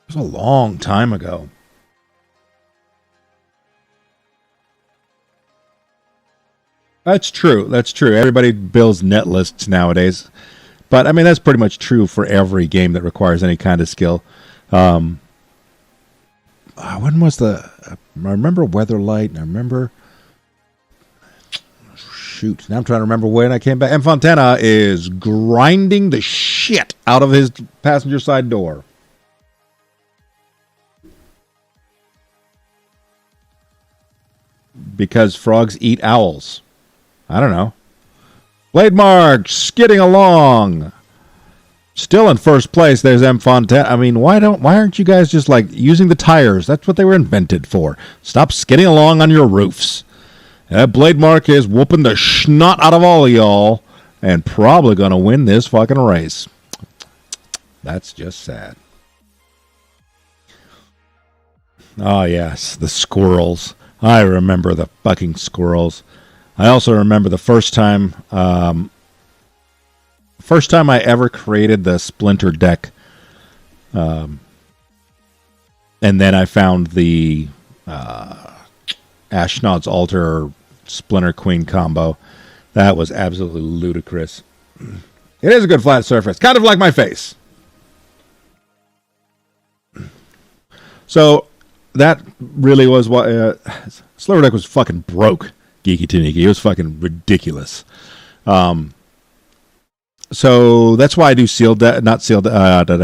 was a long time ago. That's true. Everybody builds net lists nowadays. But, I mean, that's pretty much true for every game that requires any kind of skill. When was I remember Weatherlight, and I remember... Shoot, now I'm trying to remember when I came back. M. Fontana is grinding the shit out of his passenger side door. Because frogs eat owls. I don't know. Blade Mark skidding along. Still in first place. There's M. Fontana. I mean, why aren't you guys just like using the tires? That's what they were invented for. Stop skidding along on your roofs. Blade Mark is whooping the schnot out of all of y'all and probably going to win this fucking race. That's just sad. Oh, yes, the squirrels. I remember the fucking squirrels. I also remember the first time I ever created the Splinter deck. And then I found the Ashnod's Altar Splinter Queen combo. That was absolutely ludicrous. It is a good flat surface, kind of like my face. So that really was what Sliver Deck was fucking broke. Geeky Taniki. It was fucking ridiculous. So that's why I do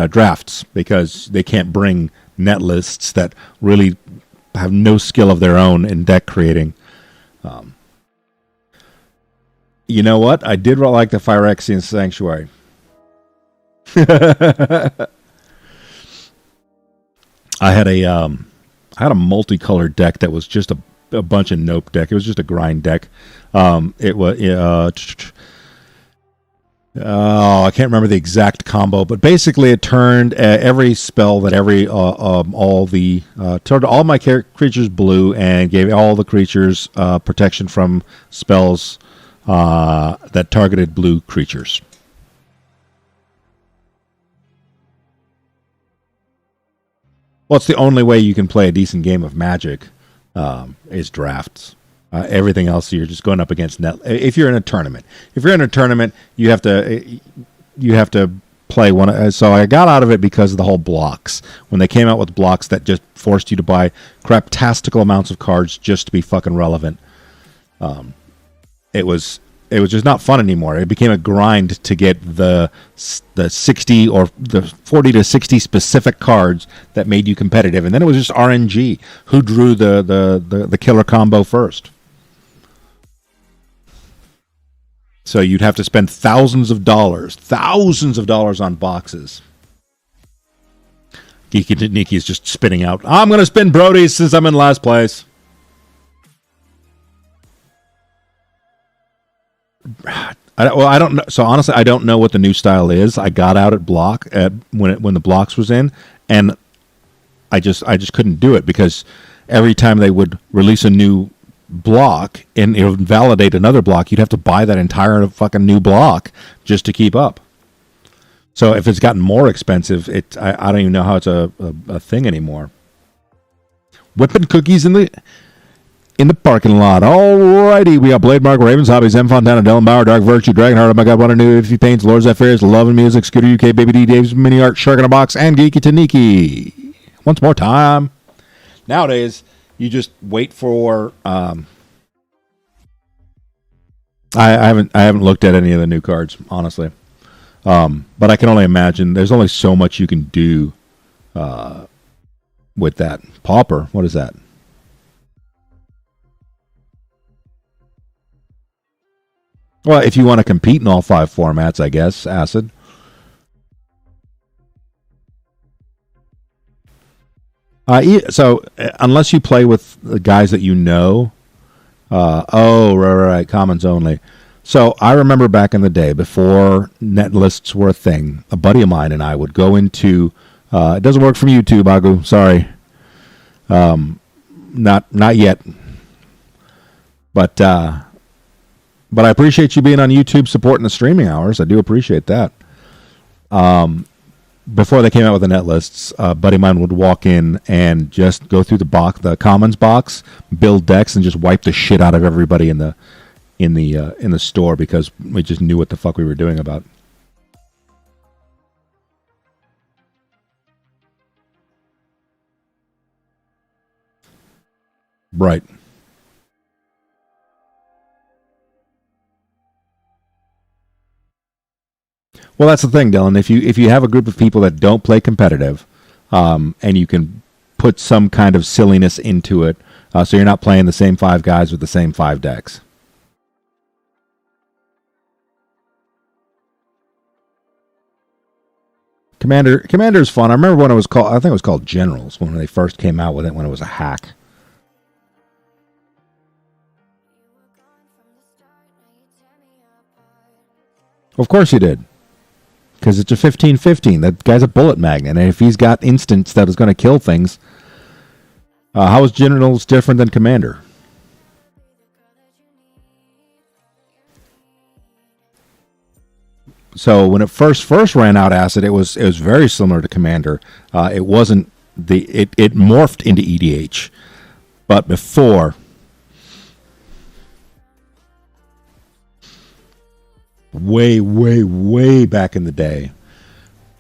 drafts, because they can't bring net lists that really have no skill of their own in deck creating. You know what? I did like the Phyrexian Sanctuary. I had a multicolored deck that was just a bunch of nope deck. It was just a grind deck. It was I can't remember the exact combo, but basically it turned every spell that turned all my creatures blue and gave all the creatures protection from spells that targeted blue creatures. Well, it's the only way you can play a decent game of Magic is drafts. Everything else, you're just going up against net. If you're in a tournament, you have to play one. So I got out of it because of the whole blocks. When they came out with blocks that just forced you to buy craptastical amounts of cards just to be fucking relevant, it was just not fun anymore. It became a grind to get the 60 or the 40 to 60 specific cards that made you competitive, and then it was just RNG. Who drew the killer combo first? So you'd have to spend thousands of dollars on boxes. Geeky Taniki is just spinning out. I'm going to spin Brody since I'm in last place. I don't know. So honestly, I don't know what the new style is. I got out at block when the blocks was in, and I just couldn't do it because every time they would release a new block and it would validate another block, you'd have to buy that entire fucking new block just to keep up. So if it's gotten more expensive, I don't even know how it's a thing anymore. Whipping cookies in the parking lot. Alrighty, we got Blade Mark, Ravens, Hobbies, M. Fontana, Dylan Bauer, Dark Virtue, Dragonheart, Oh My God, What a New, If He Paints, Lords Zephyrs, Love and Music, Scooter UK, Baby D, Dave's Mini Art, Shark in a Box, and Geeky Taniki. Once more time. Nowadays, you just wait for. I haven't looked at any of the new cards, honestly. But I can only imagine there's only so much you can do with that. Pauper, what is that? Well, if you want to compete in all 5 formats, I guess, Acid. So, unless you play with the guys that you know, right, commons only. So, I remember back in the day, before net lists were a thing, a buddy of mine and I would go into, it doesn't work from YouTube, Agu, sorry. Not yet. But I appreciate you being on YouTube supporting the streaming hours. I do appreciate that. Before they came out with the net lists, a buddy of mine would walk in and just go through the commons box, build decks, and just wipe the shit out of everybody in the store because we just knew what the fuck we were doing about. Right. Well, that's the thing, Dylan. If you have a group of people that don't play competitive, and you can put some kind of silliness into it, so you're not playing the same 5 guys with the same 5 decks. Commander is fun. I remember when it was called. I think it was called Generals when they first came out with it. When it was a hack. Of course you did. Because it's a 15-15. That guy's a bullet magnet. And if he's got instants that is going to kill things, how is Generals different than Commander? So when it first ran out, Acid, it was very similar to Commander. It wasn't it morphed into EDH. But before, way back in the day.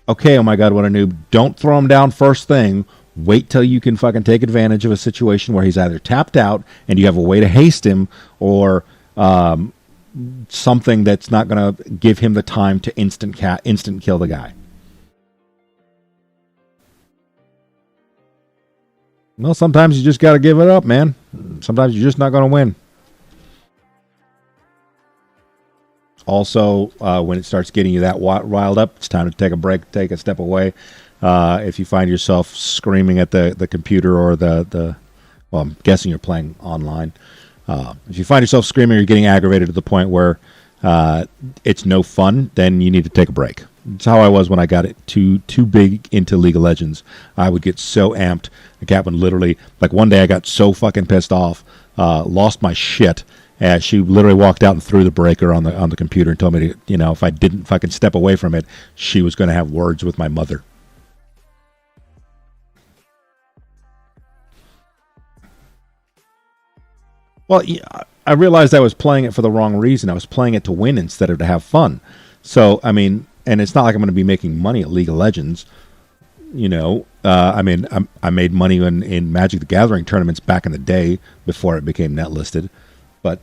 Okay, oh my God, what a noob. Don't throw him down first thing. Wait till you can fucking take advantage of a situation where he's either tapped out and you have a way to haste him, or something that's not going to give him the time to instant kill the guy. Well, sometimes you just got to give it up, man. Sometimes you're just not going to win. Also, when it starts getting you that riled up, it's time to take a break, take a step away. If you find yourself screaming at the computer or well, I'm guessing you're playing online. If you find yourself screaming or getting aggravated to the point where it's no fun, then you need to take a break. It's how I was when I got it too big into League of Legends. I would get so amped. The cat would literally, like one day I got so fucking pissed off, lost my shit. And she literally walked out and threw the breaker on the computer and told me to, if I didn't fucking step away from it, she was going to have words with my mother. Well, I realized I was playing it for the wrong reason. I was playing it to win instead of to have fun. So, I mean, and it's not like I'm going to be making money at League of Legends. I made money in Magic the Gathering tournaments back in the day before it became net listed. But,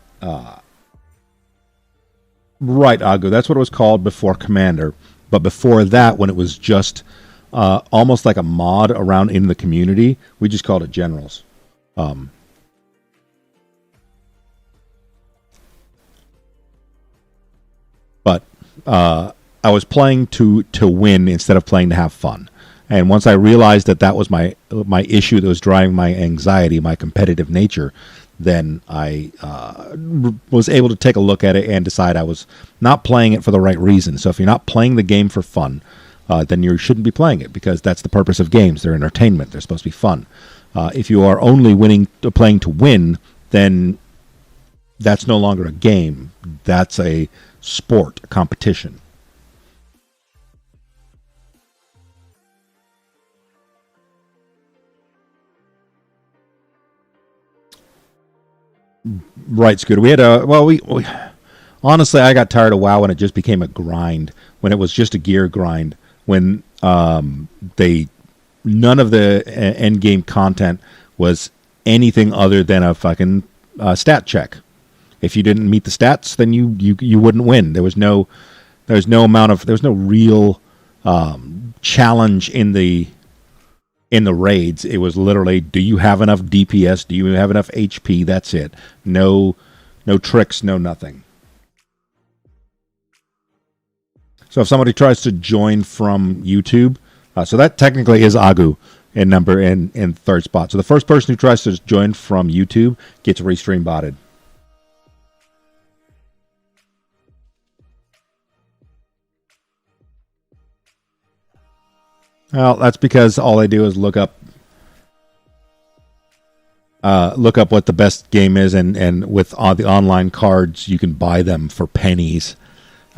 right, Agu, that's what it was called before Commander. But before that, when it was just almost like a mod around in the community, we just called it Generals. But I was playing to win instead of playing to have fun. And once I realized that was my issue that was driving my anxiety, my competitive nature, then I was able to take a look at it and decide I was not playing it for the right reason. So if you're not playing the game for fun, then you shouldn't be playing it, because that's the purpose of games. They're entertainment. They're supposed to be fun. If you are only playing to win, then that's no longer a game. That's a sport, a competition. Right, Scooter. We had we honestly, I got tired of WoW when it just became a grind, when it was just a gear grind, when none of the end game content was anything other than a fucking stat check. If you didn't meet the stats, then you wouldn't win. There was no real challenge in the raids. It was literally, do you have enough DPS? Do you have enough HP? That's it. No tricks, no nothing. So if somebody tries to join from YouTube, so that technically is Agu in third spot. So the first person who tries to join from YouTube gets restream botted. Well, that's because all they do is look up what the best game is, and with all the online cards, you can buy them for pennies.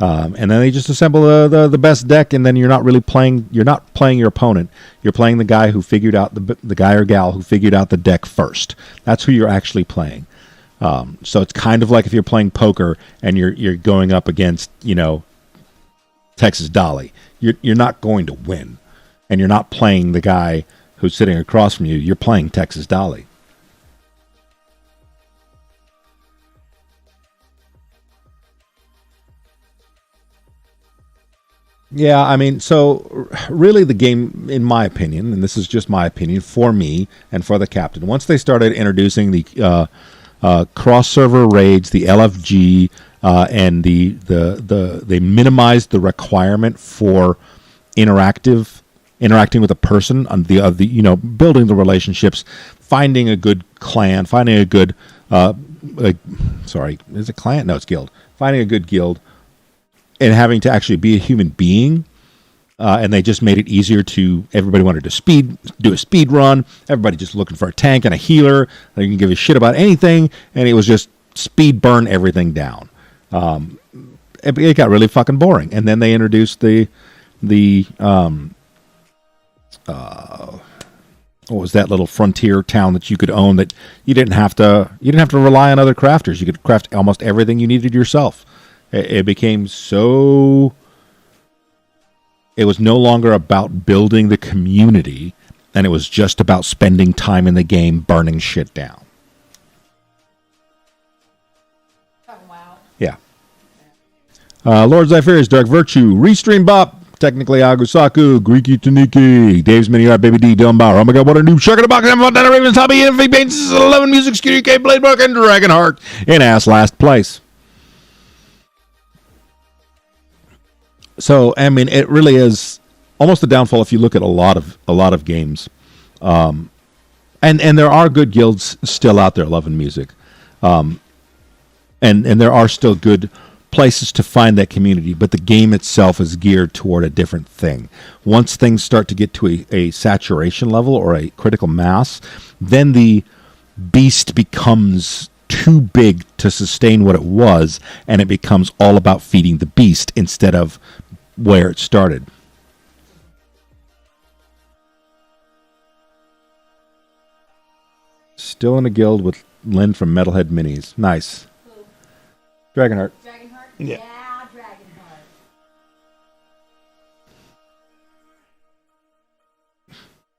And then they just assemble the best deck, and then you're not really playing. You're not playing your opponent. You're playing the guy who figured out the guy or gal who figured out the deck first. That's who you're actually playing. So it's kind of like if you're playing poker and you're going up against Texas Dolly. You're not going to win, and you're not playing the guy who's sitting across from you. You're playing Texas Dolly. Yeah, I mean, so really the game, in my opinion, and this is just my opinion, for me and for the captain, once they started introducing the cross-server raids, the LFG, and they minimized the requirement for interacting with a person on building the relationships, finding a good clan, finding a good is it clan? No, it's guild. Finding a good guild, and having to actually be a human being, and they just made it easier to. Everybody wanted to do a speed run. Everybody just looking for a tank and a healer. They can give a shit about anything, and it was just speed burn everything down. It got really fucking boring. And then they introduced what was that little frontier town that you could own, that you didn't have to rely on other crafters. You could craft almost everything you needed yourself. It became so. It was no longer about building the community, and it was just about spending time in the game burning shit down. Oh, wow. Yeah. Lord Zyphirius, Dark Virtue, Restream Bop, technically Agusaku, Greeky Taniki, Dave's Mini Art, Baby D, Dylan Bauer, Oh My God, What a Noob, Shark in the Box, Amazon, Dana Ravens, Hobby, NFA Paints, 11 Music, Skeeter K, Bladebook, and Dragonheart in ass last place. So, I mean, it really is almost a downfall if you look at a lot of games. And there are good guilds still out there, Love and Music. And there are still good places to find that community, but the game itself is geared toward a different thing. Once things start to get to a saturation level or a critical mass, then the beast becomes too big to sustain what it was, and it becomes all about feeding the beast instead of where it started. Still in a guild with Lynn from Metalhead Minis. Nice. Dragonheart. Dragonheart? Yeah. Dragonheart.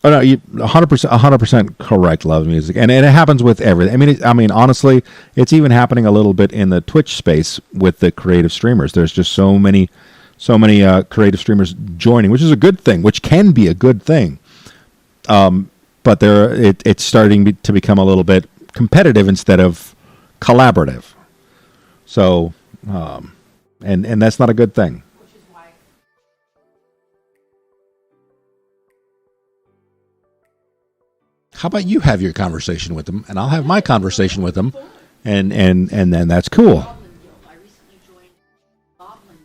Oh no, you 100% correct. Love Music, and it happens with everything. I mean, honestly, it's even happening a little bit in the Twitch space with the creative streamers. There's just so many creative streamers joining, which is a good thing, which can be a good thing. But it's starting to become a little bit competitive instead of collaborative. So, and that's not a good thing. Which is why. how about you have your conversation with them, and I'll have my conversation with them, and then that's cool. I recently joined Goblin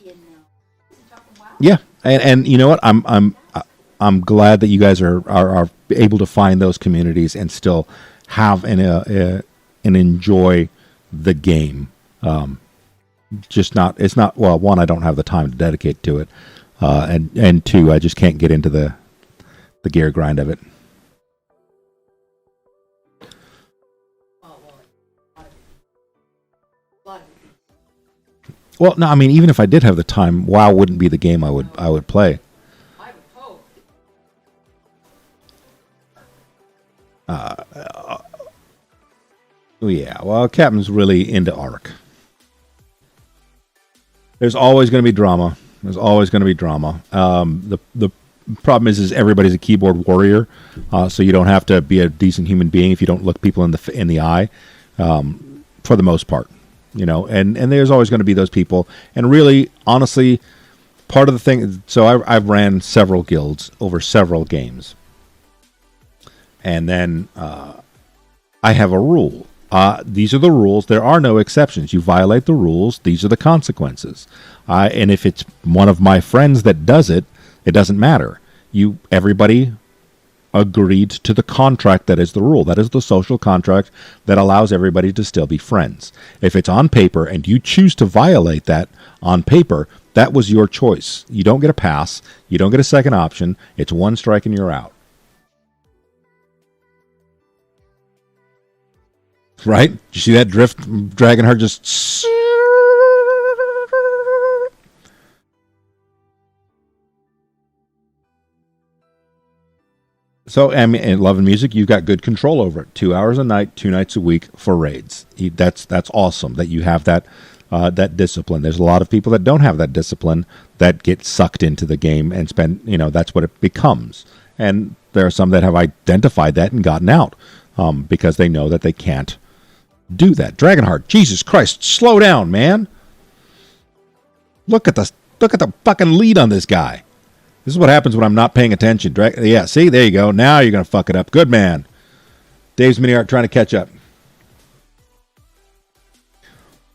in Yeah, and you know what? I'm glad that you guys are able to find those communities and still have and enjoy the game. It's not well. One, I don't have the time to dedicate to it, and two, I just can't get into the gear grind of it. Well, no, I mean, even if I did have the time, WoW wouldn't be the game I would play. I would hope. Yeah, well, Captain's really into Ark. There's always going to be drama. The problem is everybody's a keyboard warrior, so you don't have to be a decent human being if you don't look people in the eye, for the most part, you know. And there's always going to be those people. And really, honestly, part of the thing. So I've ran several guilds over several games, and then I have a rule. These are the rules. There are no exceptions. You violate the rules, these are the consequences. And if it's one of my friends that does it, it doesn't matter. Everybody agreed to the contract that is the rule. That is the social contract that allows everybody to still be friends. If it's on paper and you choose to violate that on paper, that was your choice. You don't get a pass. You don't get a second option. It's one strike and you're out. Right? Did you see that drift? Dragonheart just... So, I mean, in Love and Music, you've got good control over it. 2 hours a night, 2 nights a week for raids. That's awesome that you have that discipline. There's a lot of people that don't have that discipline that get sucked into the game and spend, that's what it becomes. And there are some that have identified that and gotten out because they know that they can't do that. Dragonheart, Jesus Christ, slow down, man. Look at the fucking lead on this guy. This is what happens when I'm not paying attention. Yeah, see, there you go. Now you're gonna fuck it up. Good man. Dave's Mini Art trying to catch up.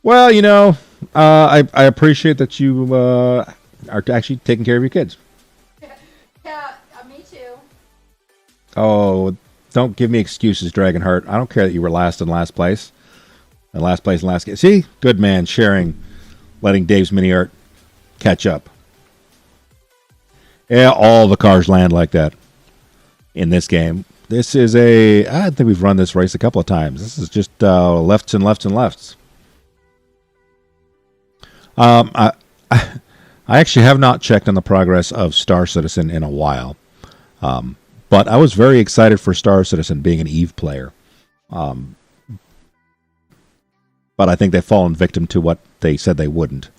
Well, I appreciate that you are actually taking care of your kids. Yeah, me too. Oh, don't give me excuses, Dragonheart. I don't care that you were last in last place. And last place in last game. See? Good man, sharing, letting Dave's Mini Art catch up. Yeah, all the cars land like that in this game. This is I think we've run this race a couple of times. This is just lefts and lefts and lefts. I actually have not checked on the progress of Star Citizen in a while. But I was very excited for Star Citizen being an EVE player. But I think they've fallen victim to what they said they wouldn't.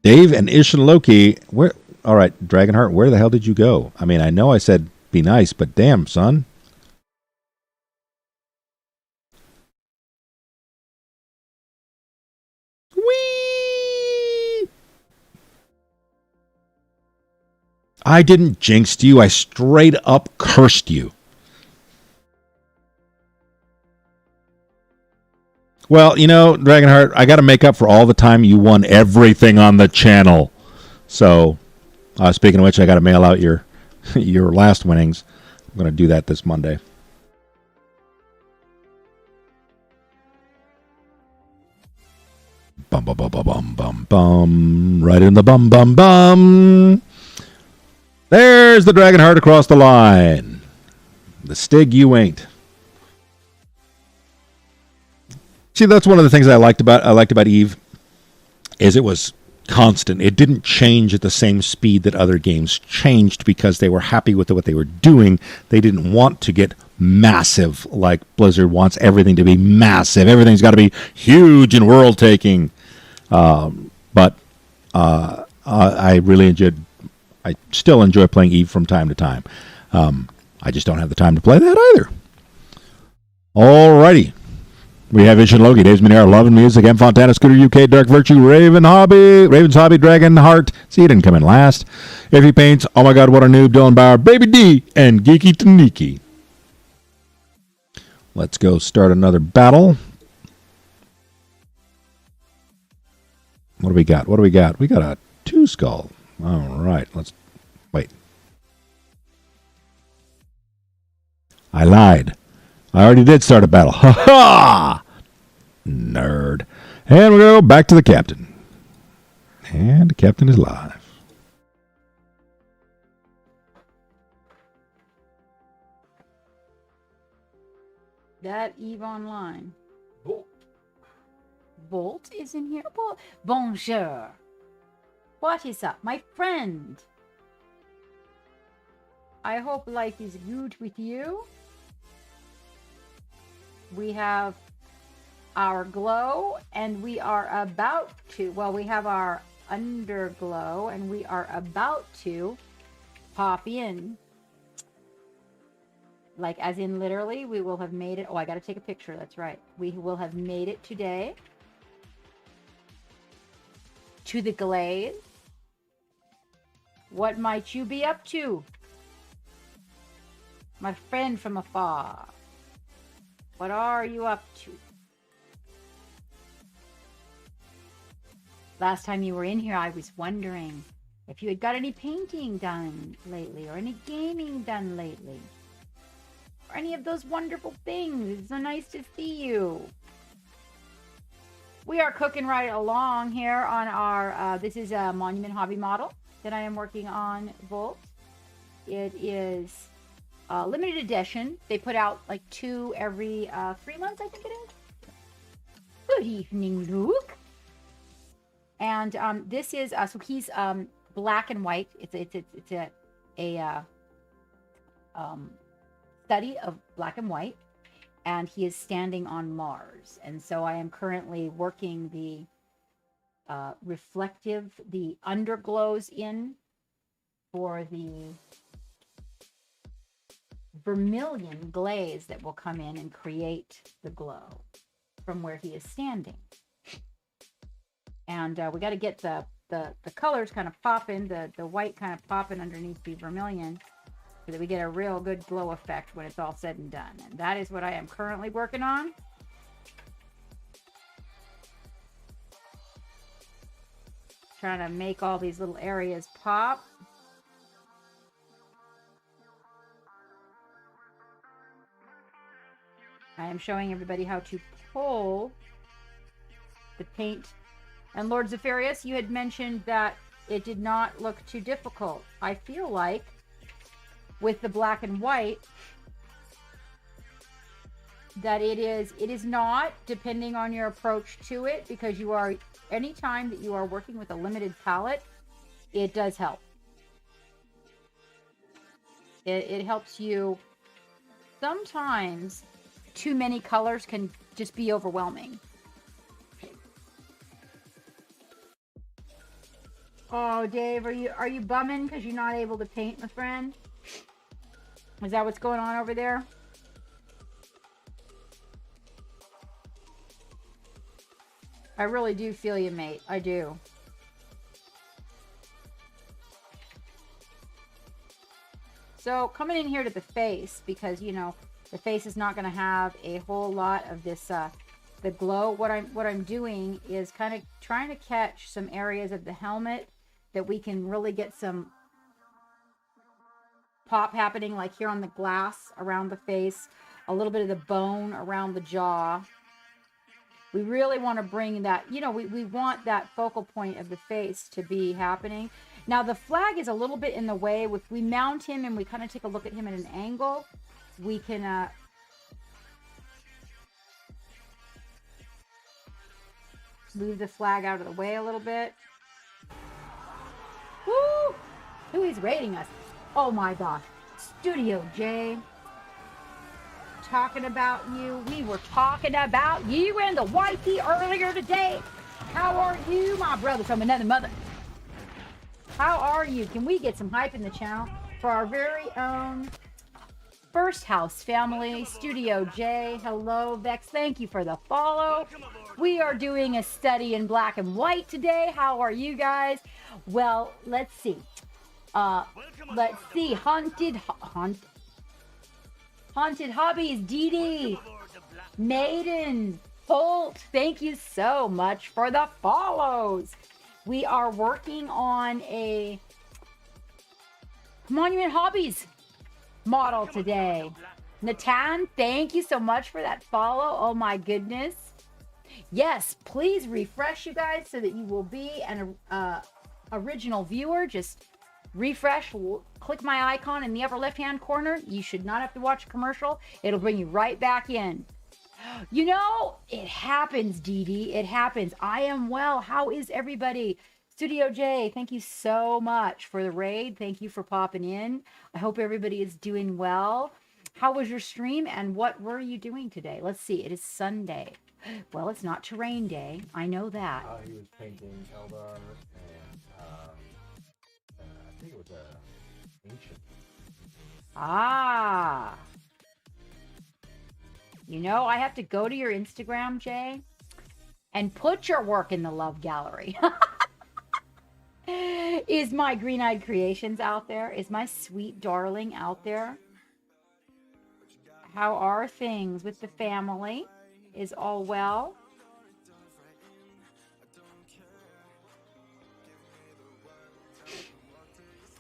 Dave and Ishin Loki, all right, Dragonheart, where the hell did you go? I mean, I know I said be nice, but damn, son. Whee! I didn't jinx you. I straight up cursed you. Well, Dragonheart, I got to make up for all the time you won everything on the channel. So... speaking of which, I got to mail out your last winnings. I'm going to do that this Monday. Bum bum bum bum bum bum bum. Right in the bum bum bum. There's the Dragonheart across the line. The Stig you ain't. See, that's one of the things I liked about EVE, is it was constant. It didn't change at the same speed that other games changed because they were happy with what they were doing. They didn't want to get massive like Blizzard wants everything to be massive. Everything's got to be huge and world-taking. But I really enjoyed. I still enjoy playing EVE from time to time. I just don't have the time to play that either. Alrighty. We have Ish and Loki, Dave's Minera, Love and Music, M. Fontana, Scooter UK, Dark Virtue, Raven's Hobby, Dragon Heart. See, he didn't come in last. If he paints, oh my God, what a noob, Dylan Bauer, Baby D, and Geeky Taniki. Let's go start another battle. What do we got? What do we got? We got a 2 skull. All right, let's wait. I lied. I already did start a battle. Ha ha! Nerd. And we're going to go back to the captain. And the captain is live. That Eve Online. Bolt. Bolt is in here. Bonjour. What is up, my friend? I hope life is good with you. We have our glow, and we are about to, well, we have our underglow, and we are about to pop in. Like, as in literally, we will have made it. Oh, I got to take a picture. That's right. We will have made it today to the glaze. What might you be up to, my friend from afar? What are you up to? Last time you were in here, I was wondering if you had got any painting done lately, or any gaming done lately, or any of those wonderful things. It's so nice to see you. We are cooking right along here on our, this is a Monument Hobby model that I am working on, Volt. It is limited edition. They put out like 2 every 3 months, I think it is. Good evening, Luke. And this is so he's black and white. It's a study of black and white, and he is standing on Mars. And so I am currently working the the underglows in for the vermilion glaze that will come in and create the glow from where he is standing. And we got to get the colors kind of popping, the white kind of popping underneath the vermilion, so that we get a real good glow effect when it's all said and done. And that is what I am currently working on. Trying to make all these little areas pop. I am showing everybody how to pull the paint. And Lord Zephyrius, you had mentioned that it did not look too difficult. I feel like with the black and white that it is not, depending on your approach to it, because you are, anytime that you are working with a limited palette, it does help. It helps you. Sometimes too many colors can just be overwhelming. Oh, Dave, are you bumming because you're not able to paint, my friend? Is that what's going on over there? I really do feel you, mate. I do. So coming in here to the face, because you know the face is not going to have a whole lot of this the glow. What I'm doing is kind of trying to catch some areas of the helmet that we can really get some pop happening, like here on the glass around the face, a little bit of the bone around the jaw. We really want to bring that, you know, we want that focal point of the face to be happening. Now the flag is a little bit in the way. If we mount him and we kind of take a look at him at an angle, we can move the flag out of the way a little bit. Woo! Who is rating us? Oh my gosh. Studio J. Talking about you. We were talking about you and the wifey earlier today. How are you, my brother from another mother? How are you? Can we get some hype in the channel for our very own First House Family, Studio J. Hello, Vex. Thank you for the follow. We are doing a study in black and white today. How are you guys? Well, let's see. Haunted Hobbies, Dee Dee, Maiden, Holt. Thank you so much for the follows. We are working on a Monument Hobbies model today. Natan, thank you so much for that follow. Oh my goodness. Yes, please refresh, you guys, so that you will be an original viewer. Just refresh, click my icon in the upper left hand corner. You should not have to watch a commercial. It'll bring you right back in. You know, it happens, Dee Dee. It happens. I am well. How is everybody? Studio J, thank you so much for the raid. Thank you for popping in. I hope everybody is doing well. How was your stream and what were you doing today? Let's see. It is Sunday. Well, it's not terrain day. I know that. He was painting Eldar and I think it was ancient. Ah. You know, I have to go to your Instagram, Jay, and put your work in the love gallery. Is my Green-Eyed Creations out there? Is my sweet darling out there? How are things with the family? Is all well?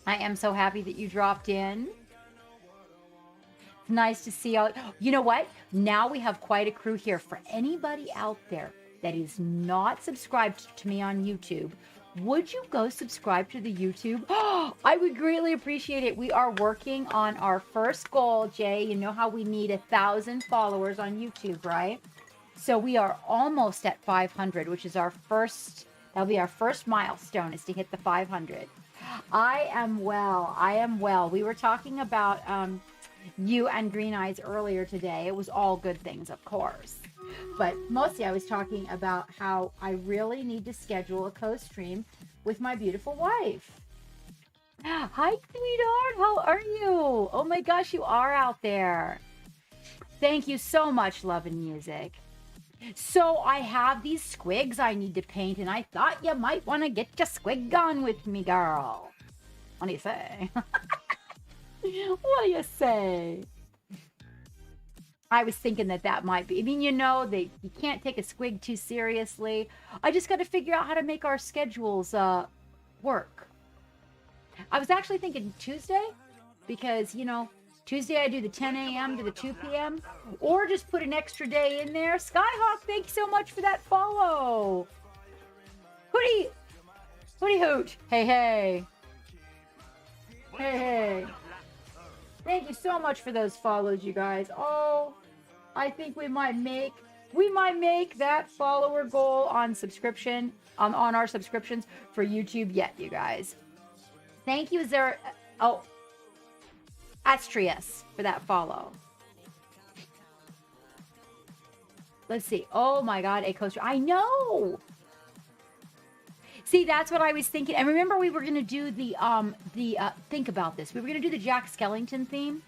I am so happy that you dropped in. It's nice to see all. You know what? Now we have quite a crew here. For anybody out there that is not subscribed to me on YouTube, would you go subscribe to the YouTube? I would greatly appreciate it. We are working on our first goal, Jay. You know how we need 1,000 followers on YouTube, right? So we are almost at 500, which is our first, that'll be our first milestone, is to hit the 500. I am well. I am well. We were talking about you and Green Eyes earlier today. It was all good things, of course. But mostly I was talking about how I really need to schedule a co-stream with my beautiful wife. Hi, sweetheart. How are you? Oh my gosh, you are out there. Thank you so much, Love and Music. So I have these squigs I need to paint, and I thought you might want to get your squig on with me, girl. What do you say? What do you say? I was thinking that might be. I mean, you know, you can't take a squig too seriously. I just got to figure out how to make our schedules work. I was actually thinking Tuesday, because, you know, Tuesday I do the 10 a.m. to the 2 p.m. Or just put an extra day in there. Skyhawk, thank you so much for that follow. Hootie hoot. Hey, hey. Hey, hey. Thank you so much for those follows, you guys. Oh, I think we might make that follower goal on subscription, on our subscriptions for YouTube yet, you guys. Thank you, Astrius, for that follow. Let's see. Oh my God, a coaster. I know. See, that's what I was thinking. And remember, we were going to do think about this. We were going to do the Jack Skellington theme.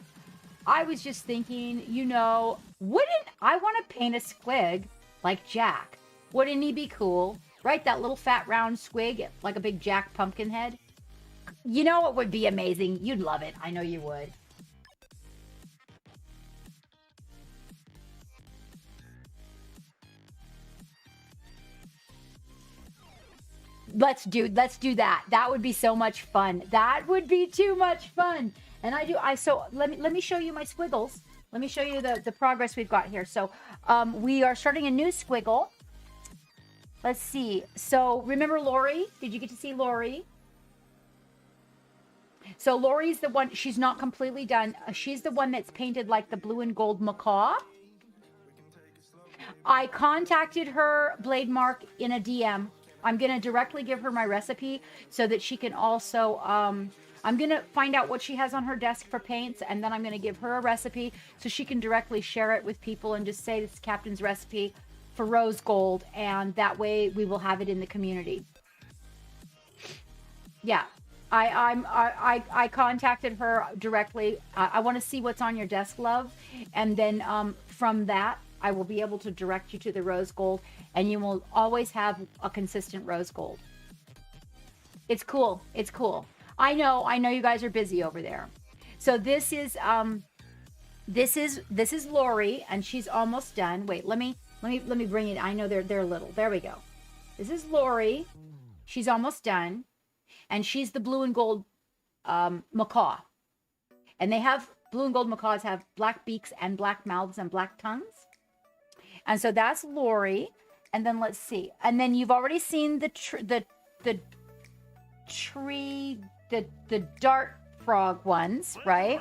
I was just thinking, you know, wouldn't I want to paint a squig like Jack? Wouldn't he be cool? Right? That little fat round squig, like a big Jack pumpkin head. You know, it would be amazing. You'd love it. I know you would. Let's do that. That would be so much fun. That would be too much fun. And so let me show you my squiggles. Let me show you the progress we've got here. So we are starting a new squiggle. Let's see. So remember Lori? Did you get to see Lori? So Lori's the one, she's not completely done. She's the one that's painted like the blue and gold macaw. I contacted her, Blade Mark, in a DM. I'm going to directly give her my recipe so that she can also, I'm going to find out what she has on her desk for paints, and then I'm going to give her a recipe so she can directly share it with people and just say this is Captain's recipe for rose gold, and that way we will have it in the community. Yeah. I contacted her directly. I want to see what's on your desk, love, and then from that I will be able to direct you to the rose gold, and you will always have a consistent rose gold. It's cool. It's cool. I know you guys are busy over there. So this is Lori, and she's almost done. Wait, let me bring it. I know they're little. There we go. This is Lori. She's almost done. And she's the blue and gold macaw. And they have, blue and gold macaws have black beaks and black mouths and black tongues. And so that's Lori. And then let's see. And then you've already seen the dart frog ones, right?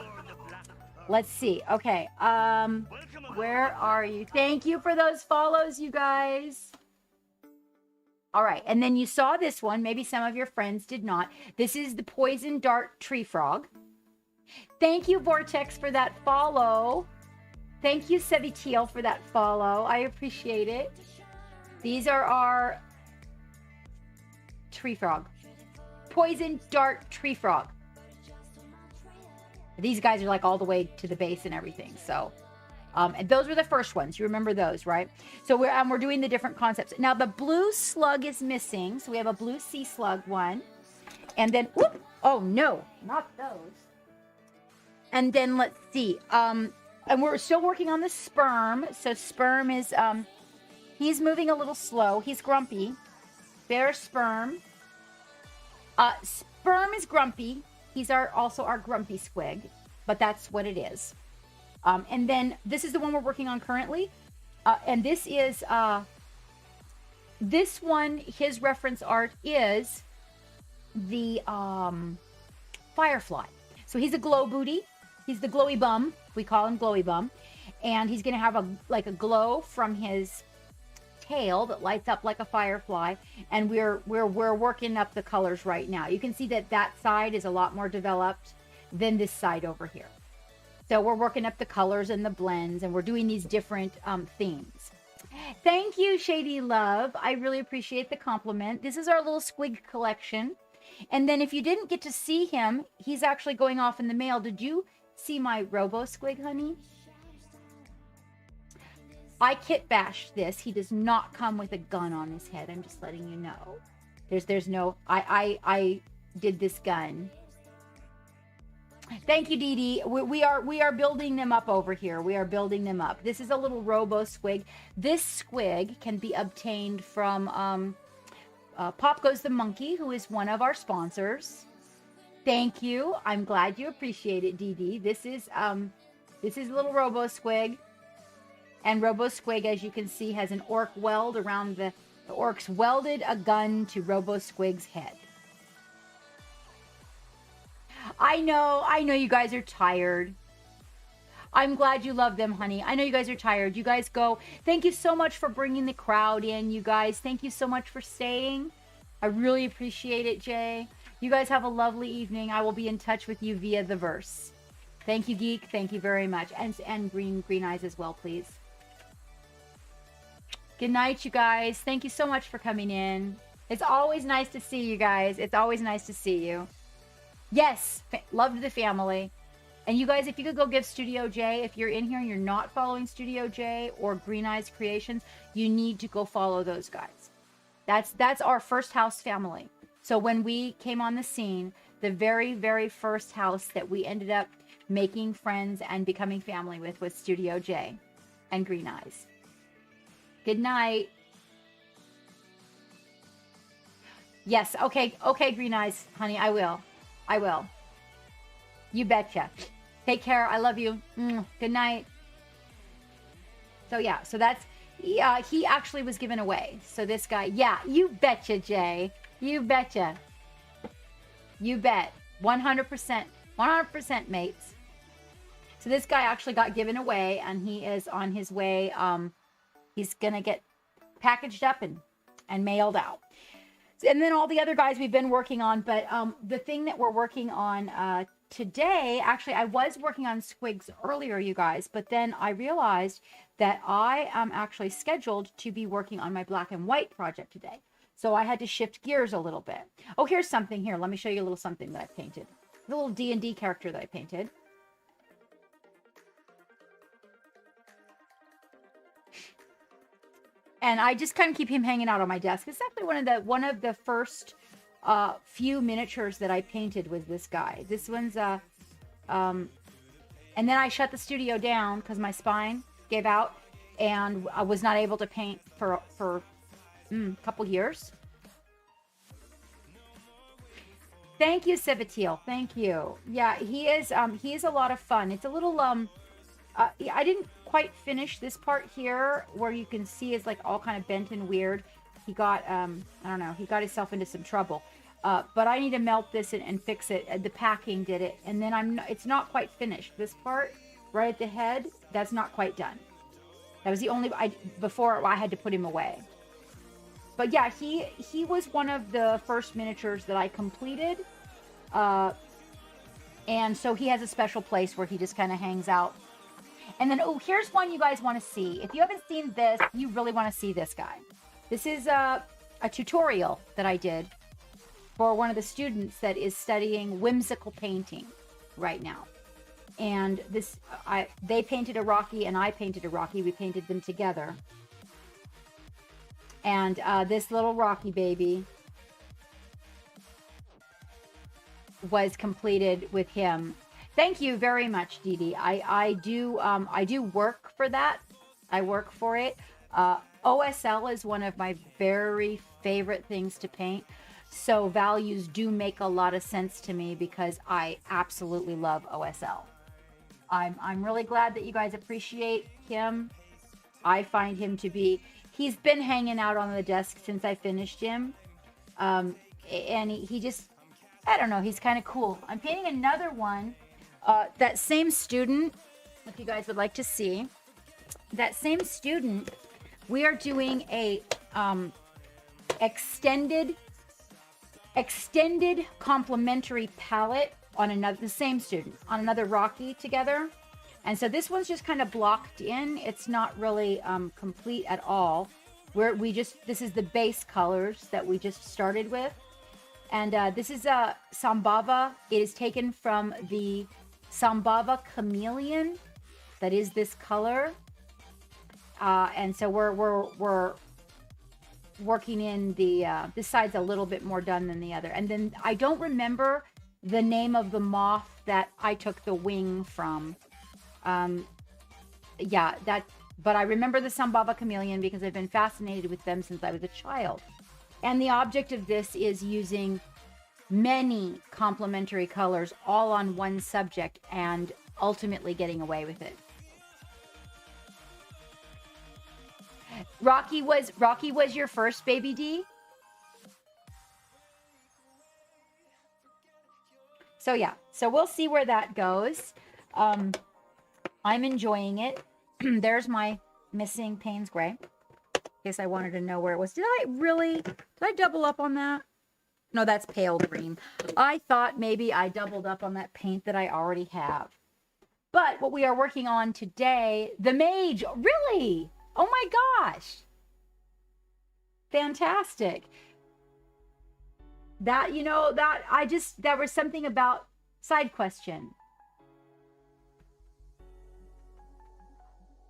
Let's see. Okay. Where are you? Thank you for those follows, you guys. All right, and then you saw this one. Maybe some of your friends did not. This is the poison dart tree frog. Thank you, Vortex, for that follow. Thank you, Sevitiel, for that follow. I appreciate it. These are our tree frog. Poison dart tree frog. These guys are like all the way to the base and everything, so... and those were the first ones. You remember those, right? So we're doing the different concepts. Now the blue slug is missing. So we have a blue sea slug one. And then, whoop, oh no, not those. And then let's see. And we're still working on the sperm. So sperm is, he's moving a little slow. He's grumpy. There's sperm. Sperm is grumpy. He's also our grumpy squig, but that's what it is. And then this is the one we're working on currently. And this is, this one, his reference art is the firefly. So he's a glow booty. He's the glowy bum. We call him glowy bum. And he's going to have a glow from his tail that lights up like a firefly. And we're working up the colors right now. You can see that side is a lot more developed than this side over here. So we're working up the colors and the blends, and we're doing these different themes. Thank you, Shady Love. I really appreciate the compliment. This is our little squig collection. And then if you didn't get to see him, he's actually going off in the mail. Did you see my Robo Squig, honey? I kit bashed this. He does not come with a gun on his head. I'm just letting you know. There's no, I did this gun. Thank you, Dee Dee. We are building them up over here. We are building them up. This is a little Robo Squig. This squig can be obtained from Pop Goes the Monkey, who is one of our sponsors. Thank you. I'm glad you appreciate it, Dee Dee. This is little Robo Squig, and Robo Squig, as you can see, has an orc weld around the orcs welded a gun to Robo Squig's head. I know you guys are tired. I'm glad you love them, honey. I know you guys are tired. You guys go. Thank you so much for bringing the crowd in, you guys. Thank you so much for staying. I really appreciate it, Jay. You guys have a lovely evening. I will be in touch with you via the verse. Thank you, Geek. Thank you very much. And Green Eyes as well, please. Good night, you guys. Thank you so much for coming in. It's always nice to see you guys. It's always nice to see you. Yes, love to the family. And you guys, if you could go give Studio J, if you're in here and you're not following Studio J or Green Eyes Creations, you need to go follow those guys. That's our first house family. So when we came on the scene, the very, very first house that we ended up making friends and becoming family with was Studio J and Green Eyes. Good night. Yes, okay, Green Eyes, honey, I will. You betcha. Take care. I love you. Good night. So yeah, so that's, he actually was given away. So this guy, yeah, you betcha, Jay. You betcha. You bet. 100%. 100%, mates. So this guy actually got given away, and he is on his way. He's going to get packaged up and mailed out. And then all the other guys we've been working on. But the thing that we're working on today, actually, I was working on squigs earlier, you guys. But then I realized that I am actually scheduled to be working on my black and white project today. So I had to shift gears a little bit. Oh, here's something here. Let me show you a little something that I painted. The little D&D character that I painted. And I just kind of keep him hanging out on my desk. It's actually one of the first few miniatures that I painted was this guy. This one's and then I shut the studio down because my spine gave out and I was not able to paint for a couple years. Thank you, Civitil. Thank you. Yeah, he is a lot of fun. It's a little I didn't quite finish this part here where you can see it's like all kind of bent and weird. He got I don't know, he got himself into some trouble. But I need to melt this and fix it. The packing did it, and then it's not quite finished. This part right at the head, that's not quite done. That was the only before I had to put him away. But yeah, he was one of the first miniatures that I completed, and so he has a special place where he just kind of hangs out. And then here's one you guys want to see. If you haven't seen this, you really want to see this guy. This is a tutorial that I did for one of the students that is studying whimsical painting right now. And they painted a Rocky and I painted a Rocky. We painted them together. And this little Rocky baby was completed with him. Thank you very much, Dee Dee. I do work for that. I work for it. OSL is one of my very favorite things to paint. So values do make a lot of sense to me because I absolutely love OSL. I'm really glad that you guys appreciate him. I find him to be, he's been hanging out on the desk since I finished him. And he just, I don't know, he's kind of cool. I'm painting another one. That same student, if you guys would like to see, that same student, we are doing a extended complimentary palette on the same student, on another Rocky together. And so this one's just kind of blocked in. It's not really complete at all. This is the base colors that we just started with. And this is a Sambhava. It is taken from the Sambhava Chameleon. That is this color. And so we're working in the this side's a little bit more done than the other. And then I don't remember the name of the moth that I took the wing from. But I remember the Sambhava Chameleon because I've been fascinated with them since I was a child. And the object of this is using many complementary colors all on one subject and ultimately getting away with it. Rocky was your first, Baby D? So yeah, so we'll see where that goes. I'm enjoying it. There's my missing Payne's Gray. In case I wanted to know where it was. Did I double up on that? No, that's pale green. I thought maybe I doubled up on that paint that I already have. But what we are working on today, the Mage, really? Oh my gosh. Fantastic. That was something about side question.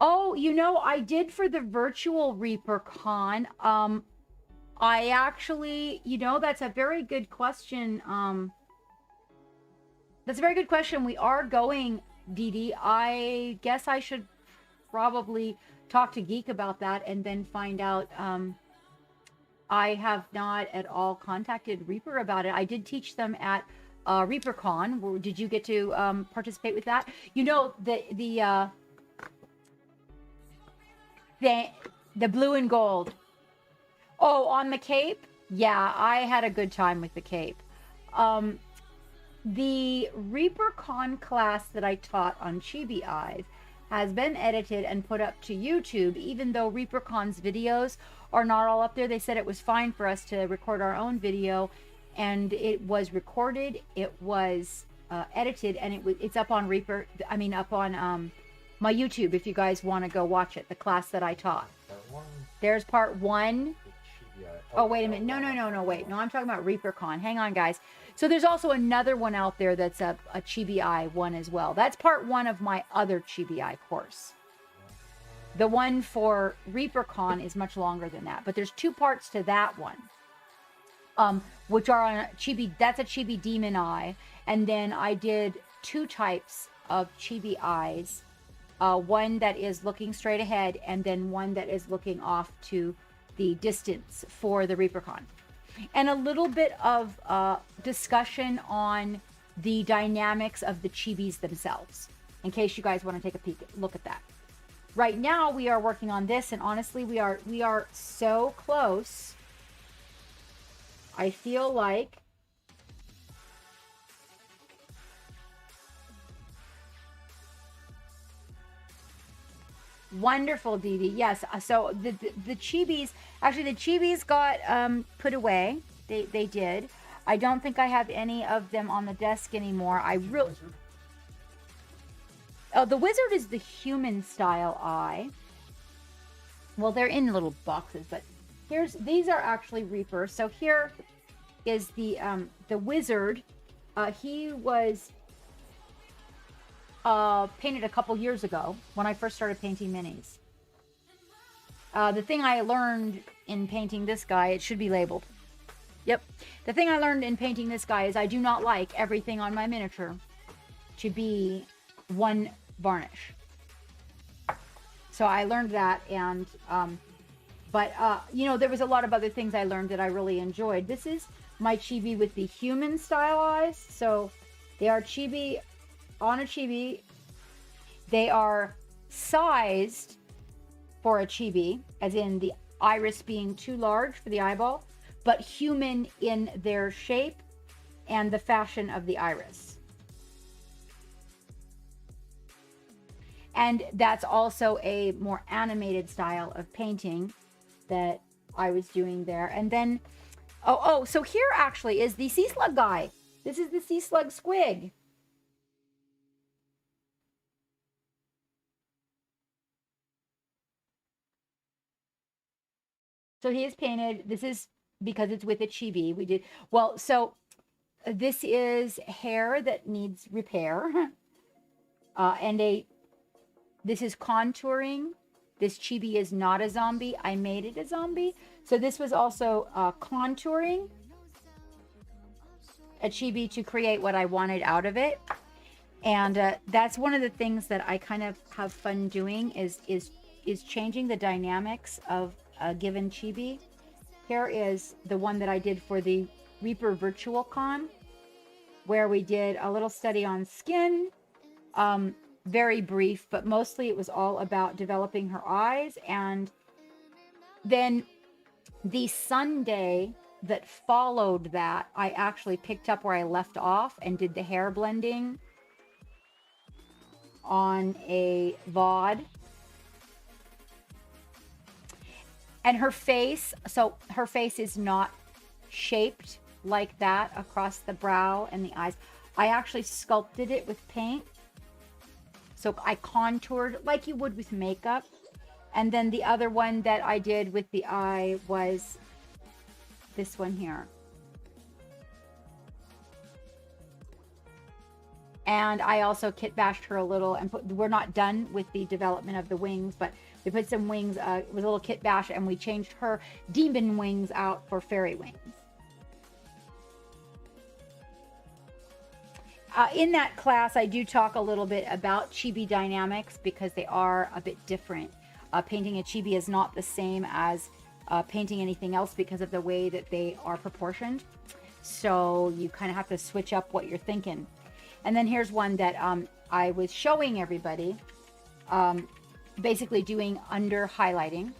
Oh, I did for the virtual ReaperCon. I actually, that's a very good question. That's a very good question. We are going, Dee Dee. I guess I should probably talk to Geek about that and then find out. I have not at all contacted Reaper about it. I did teach them at ReaperCon. Did you get to participate with that? The blue and gold. Oh, on the cape? Yeah, I had a good time with the cape. The ReaperCon class that I taught on Chibi Eyes has been edited and put up to YouTube, even though ReaperCon's videos are not all up there. They said it was fine for us to record our own video, and it was recorded, it was edited, and it's up on up on my YouTube if you guys want to go watch it, the class that I taught. There's part 1. Yeah. Oh, wait a minute. No, wait. No, I'm talking about ReaperCon. Hang on, guys. So there's also another one out there that's a Chibi Eye one as well. That's part one of my other Chibi Eye course. The one for ReaperCon is much longer than that, but there's two parts to that one. Which are on a Chibi, that's a Chibi Demon Eye. And then I did two types of Chibi Eyes. One that is looking straight ahead, and then one that is looking off to the distance for the ReaperCon. And a little bit of discussion on the dynamics of the Chibis themselves, in case you guys want to take a look at that. Right now we are working on this, and honestly we are so close. I feel like wonderful, Dee Dee. Yes. So the Chibis, actually the Chibis got put away. They did. I don't think I have any of them on the desk anymore. I really. Oh, the wizard is the human style eye. Well, they're in little boxes, but these are actually Reaper. So here is the wizard. He was painted a couple years ago when I first started painting minis. The thing I learned in painting this guy, it should be labeled. Yep. The thing I learned in painting this guy is I do not like everything on my miniature to be one varnish. So I learned that, and but you know, there was a lot of other things I learned that I really enjoyed. This is my Chibi with the human style eyes. So they are Chibi on a Chibi. They are sized for a Chibi, as in the iris being too large for the eyeball, but human in their shape and the fashion of the iris. And that's also a more animated style of painting that I was doing there. And then, so here actually is the sea slug guy. This is the sea slug squig. So he is painted. This is because it's with a Chibi. We did, well, so this is hair that needs repair. This is contouring. This Chibi is not a zombie. I made it a zombie. So this was also contouring a Chibi to create what I wanted out of it. And that's one of the things that I kind of have fun doing is changing the dynamics of a given Chibi. Here is the one that I did for the Reaper Virtual Con, where we did a little study on skin. Very brief, but mostly it was all about developing her eyes. And then the Sunday that followed that, I actually picked up where I left off and did the hair blending on a VOD. And her face, so her face is not shaped like that across the brow and the eyes. I actually sculpted it with paint. So I contoured like you would with makeup. And then the other one that I did with the eye was this one here. And I also kit bashed her a little, and we're not done with the development of the wings, but we put some wings, it was a little kit bash, and we changed her demon wings out for fairy wings. In that class, I do talk a little bit about Chibi dynamics because they are a bit different. Painting a Chibi is not the same as painting anything else because of the way that they are proportioned. So you kind of have to switch up what you're thinking. And then here's one that I was showing everybody, basically doing under highlighting,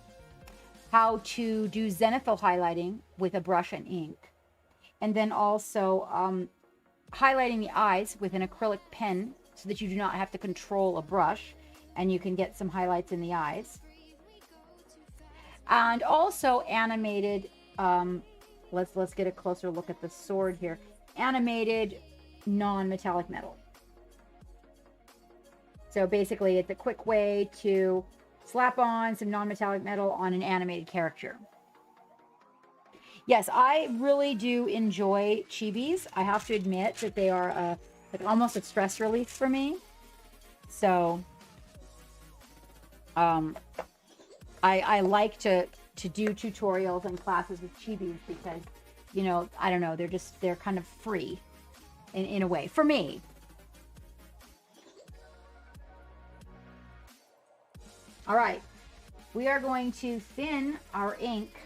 how to do zenithal highlighting with a brush and ink. And then also highlighting the eyes with an acrylic pen so that you do not have to control a brush and you can get some highlights in the eyes. And also animated, let's get a closer look at the sword here. Animated non-metallic metal. So basically it's a quick way to slap on some non-metallic metal on an animated character. Yes, I really do enjoy chibis. I have to admit that they are like almost a stress relief for me. So, I like to do tutorials and classes with chibis because, you know, I don't know, they're kind of free in a way for me. All right, we are going to thin our ink.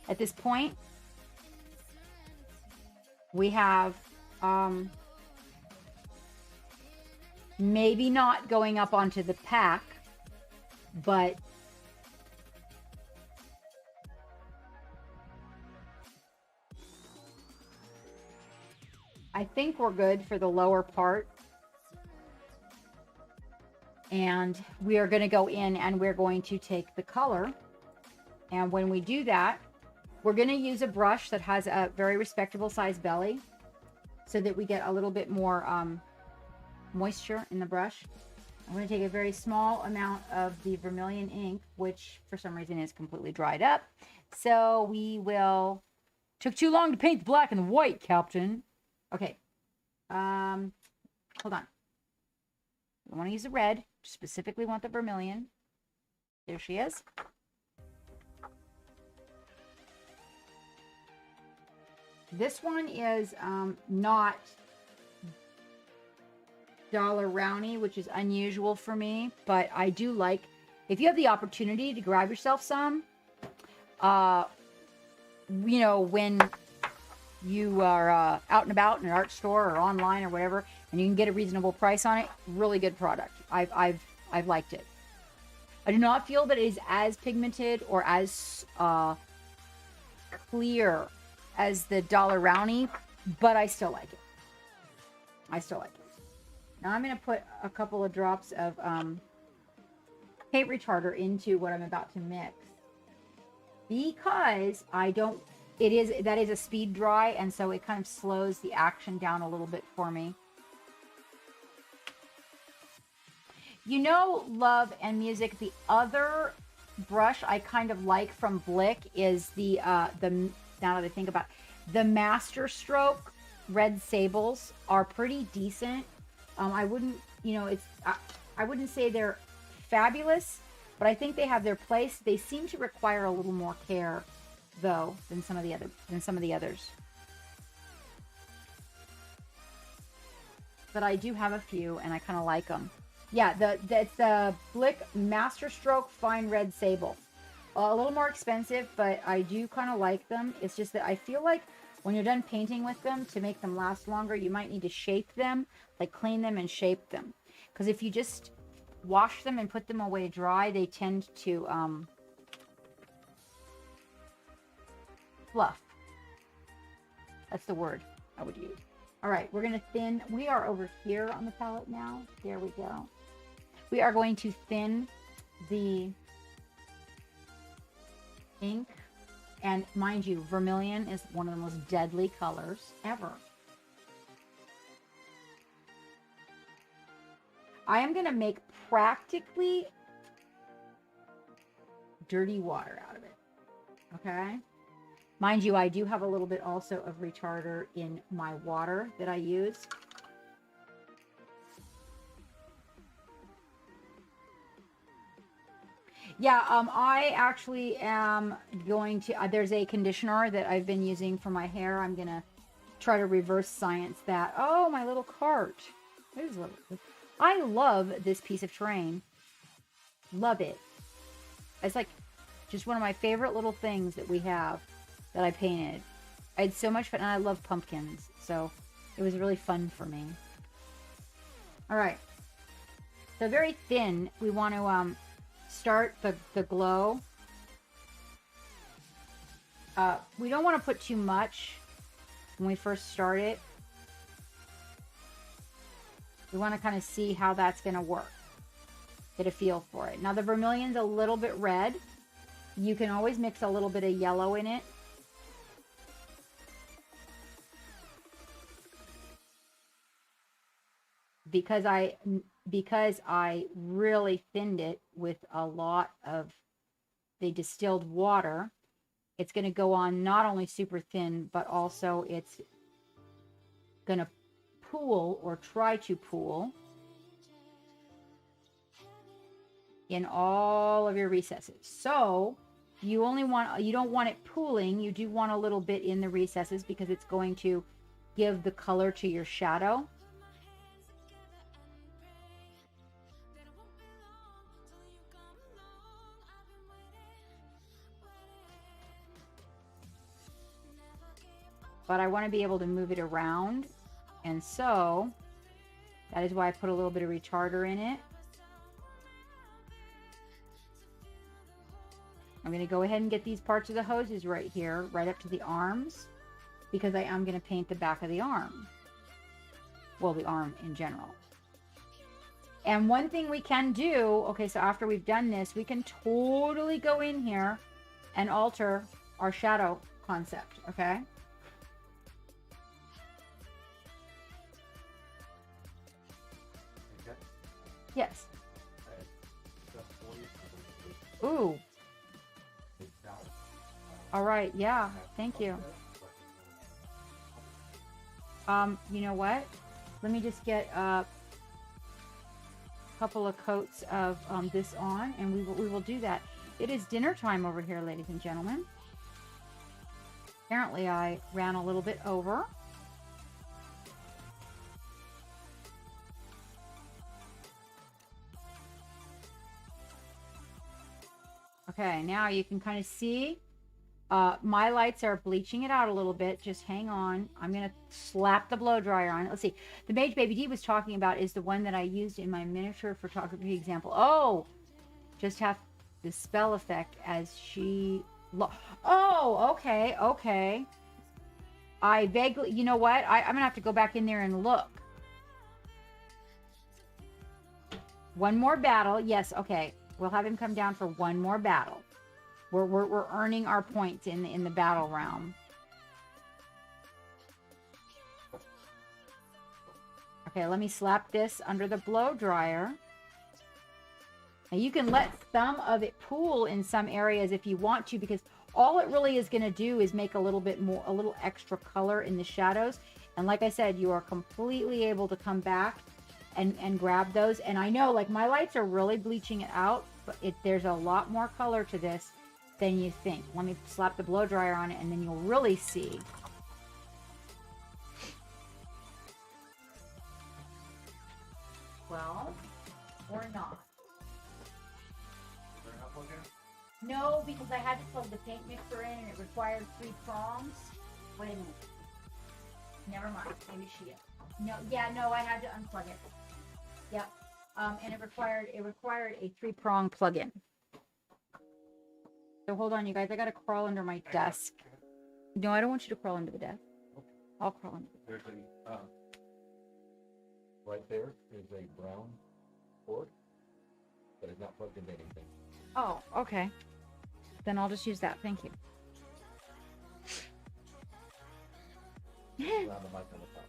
At this point, we have maybe not going up onto the pack, but I think we're good for the lower part. And we are going to go in and we're going to take the color. And when we do that, we're going to use a brush that has a very respectable size belly so that we get a little bit more moisture in the brush. I'm going to take a very small amount of the vermilion ink, which for some reason is completely dried up. So we will... Took too long to paint the black and the white, Captain. Okay. Hold on. I want to use the red. Specifically want the vermilion. There she is. This one is not Dollar Rowney, which is unusual for me, but I do like, if you have the opportunity to grab yourself some, you know, when you are out and about in an art store or online or whatever, and you can get a reasonable price on it, really good product. I've liked it. I do not feel that it is as pigmented or as clear as the Dollar Rowney, but I still like it. I still like it. Now I'm going to put a couple of drops of paint retarder into what I'm about to mix, because that is a speed dry, and so it kind of slows the action down a little bit for me. You know, Love and Music, the other brush I kind of like from Blick is the now that I think about it, the Master Stroke Red Sables are pretty decent. I wouldn't, you know, I wouldn't say they're fabulous, but I think they have their place. They seem to require a little more care, though, than some of the others. But I do have a few, and I kind of like them. Yeah, it's the Blick Master Stroke Fine Red Sable. A little more expensive, but I do kind of like them. It's just that I feel like when you're done painting with them, to make them last longer, you might need to shape them, like clean them and shape them. Because if you just wash them and put them away dry, they tend to fluff. That's the word I would use. All right, we're going to thin. We are over here on the palette now. There we go. We are going to thin the ink. And mind you, vermilion is one of the most deadly colors ever. I am going to make practically dirty water out of it. Okay? Mind you, I do have a little bit also of retarder in my water that I use. Yeah, I actually am going to, there's a conditioner that I've been using for my hair. I'm going to try to reverse science that. Oh, my little cart. I love this piece of terrain. Love it. It's like just one of my favorite little things that we have that I painted. I had so much fun, and I love pumpkins, so it was really fun for me. All right. So very thin, we want to start the glow. We don't want to put too much when we first start it. We want to kind of see how that's going to work. Get a feel for it. Now the vermilion's a little bit red. You can always mix a little bit of yellow in it. Because I really thinned it with a lot of the distilled water, it's going to go on not only super thin, but also it's going to pool or try to pool in all of your recesses. So you don't want it pooling. You do want a little bit in the recesses because it's going to give the color to your shadow. But I want to be able to move it around. And so that is why I put a little bit of retarder in it. I'm going to go ahead and get these parts of the hoses right here, right up to the arms, because I am going to paint the back of the arm. Well, the arm in general. And one thing we can do, okay, so after we've done this, we can totally go in here and alter our shadow concept, okay? Okay. Yes. I have stuff for you. Ooh. All right. Yeah. Thank you. You know what? Let me just get a couple of coats of this on, and we will do that. It is dinner time over here, ladies and gentlemen. Apparently, I ran a little bit over. Okay, now you can kind of see my lights are bleaching it out a little bit. Just hang on. I'm going to slap the blow dryer on it. Let's see. The Mage Baby D was talking about is the one that I used in my miniature photography example. Oh, just have the spell effect as she... Oh, okay, okay. I vaguely... You know what? I'm going to have to go back in there and look. One more battle. Yes, okay. We'll have him come down for one more battle. We're earning our points in the battle realm. Okay, let me slap this under the blow dryer. Now you can let some of it pool in some areas if you want to, because all it really is going to do is make a little bit more, a little extra color in the shadows. And like I said, you are completely able to come back and grab those. And I know, like, my lights are really bleaching it out, but there's a lot more color to this than you think. Let me slap the blow dryer on it, and then you'll really see. Well, or not. No, because I had to plug the paint mixer in, and it required 3 prongs. Wait a minute. Never mind. Maybe she is. No, yeah, no, I had to unplug it. Yep. And it required a 3-prong plug-in. So hold on, you guys. I gotta crawl under my desk. No, I don't want you to crawl under the desk. I'll crawl under. There's a right there is a brown cord that is not plugged into anything. Oh, okay. Then I'll just use that. Thank you. Around the mic on the top.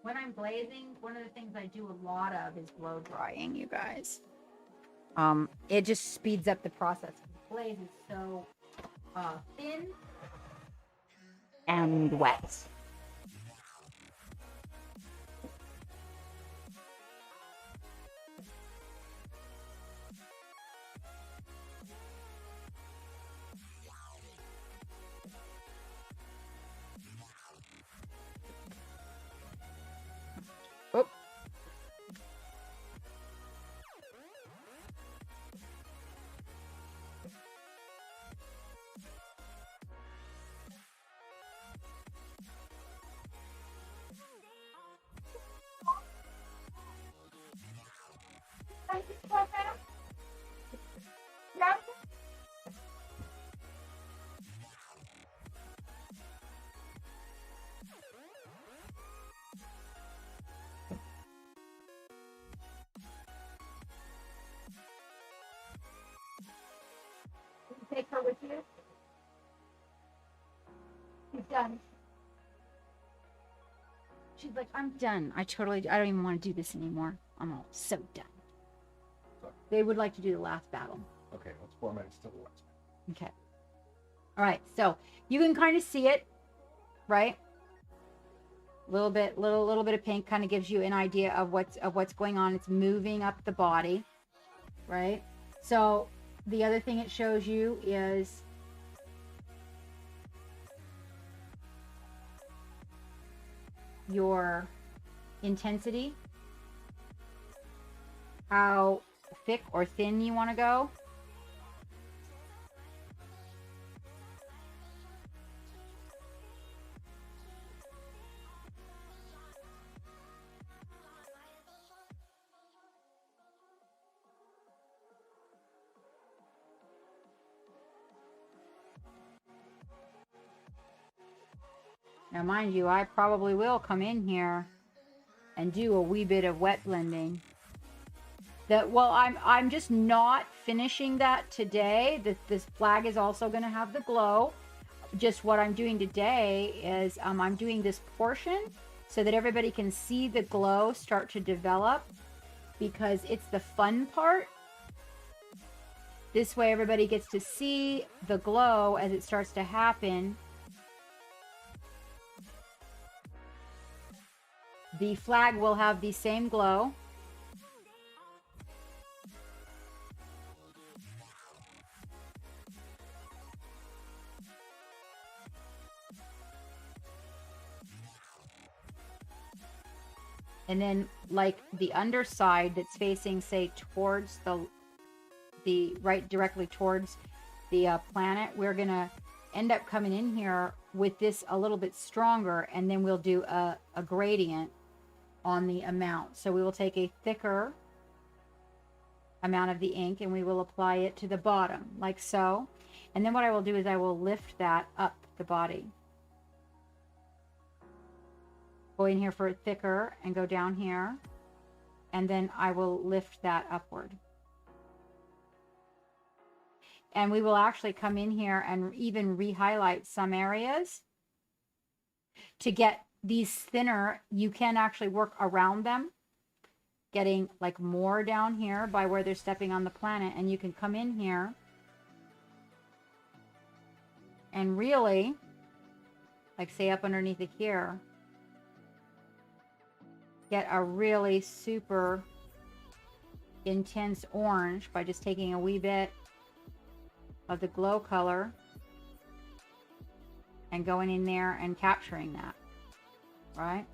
When I'm glazing, one of the things I do a lot of is blow drying, you guys. It just speeds up the process. The glaze is so thin and wet. Oh. She's like, I'm done. I don't even want to do this anymore. I'm all so done. Sorry. They would like to do the last battle. Okay, let's 4 minutes to the last. Okay. All right. So you can kind of see it, right? Little bit of pink kind of gives you an idea of what's going on. It's moving up the body, right? So the other thing it shows you is your intensity, how thick or thin you want to go. Now, mind you, I probably will come in here and do a wee bit of wet blending. I'm just not finishing that today. This flag is also going to have the glow. Just what I'm doing today is I'm doing this portion so that everybody can see the glow start to develop, because it's the fun part. This way everybody gets to see the glow as it starts to happen. The flag will have the same glow. And then, like the underside that's facing, say, towards the right, directly towards the planet, we're gonna end up coming in here with this a little bit stronger, and then we'll do a gradient on the amount. So we will take a thicker amount of the ink and we will apply it to the bottom, like so. And then what I will do is I will lift that up the body. Go in here for it thicker and go down here, and then I will lift that upward. And we will actually come in here and even re-highlight some areas to get these thinner. You can actually work around them, getting like more down here by where they're stepping on the planet, and you can come in here and really, like say up underneath it here, get a really super intense orange by just taking a wee bit of the glow color and going in there and capturing that, right?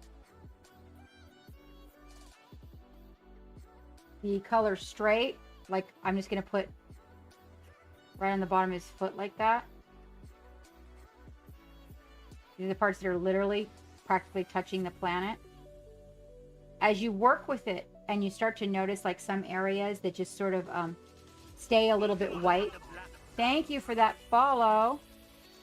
The color straight, like I'm just going to put right on the bottom of his foot like that. These are the parts that are literally practically touching the planet. As you work with it and you start to notice like some areas that just sort of stay a little bit white. Thank you for that follow.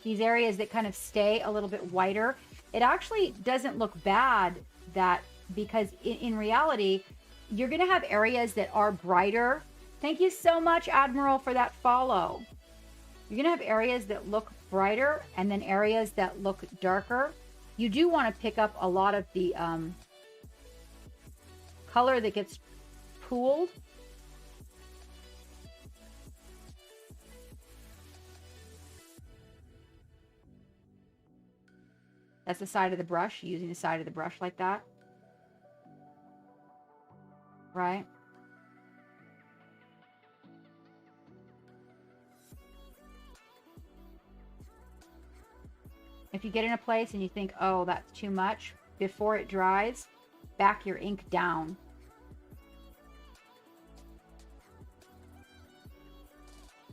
These areas that kind of stay a little bit whiter. It actually doesn't look bad, that because in reality, you're going to have areas that are brighter. Thank you so much, Admiral, for that follow. You're going to have areas that look brighter and then areas that look darker. You do want to pick up a lot of the color that gets pooled. That's the side of the brush, using the side of the brush like that. Right? If you get in a place and you think, oh, that's too much, before it dries, back your ink down.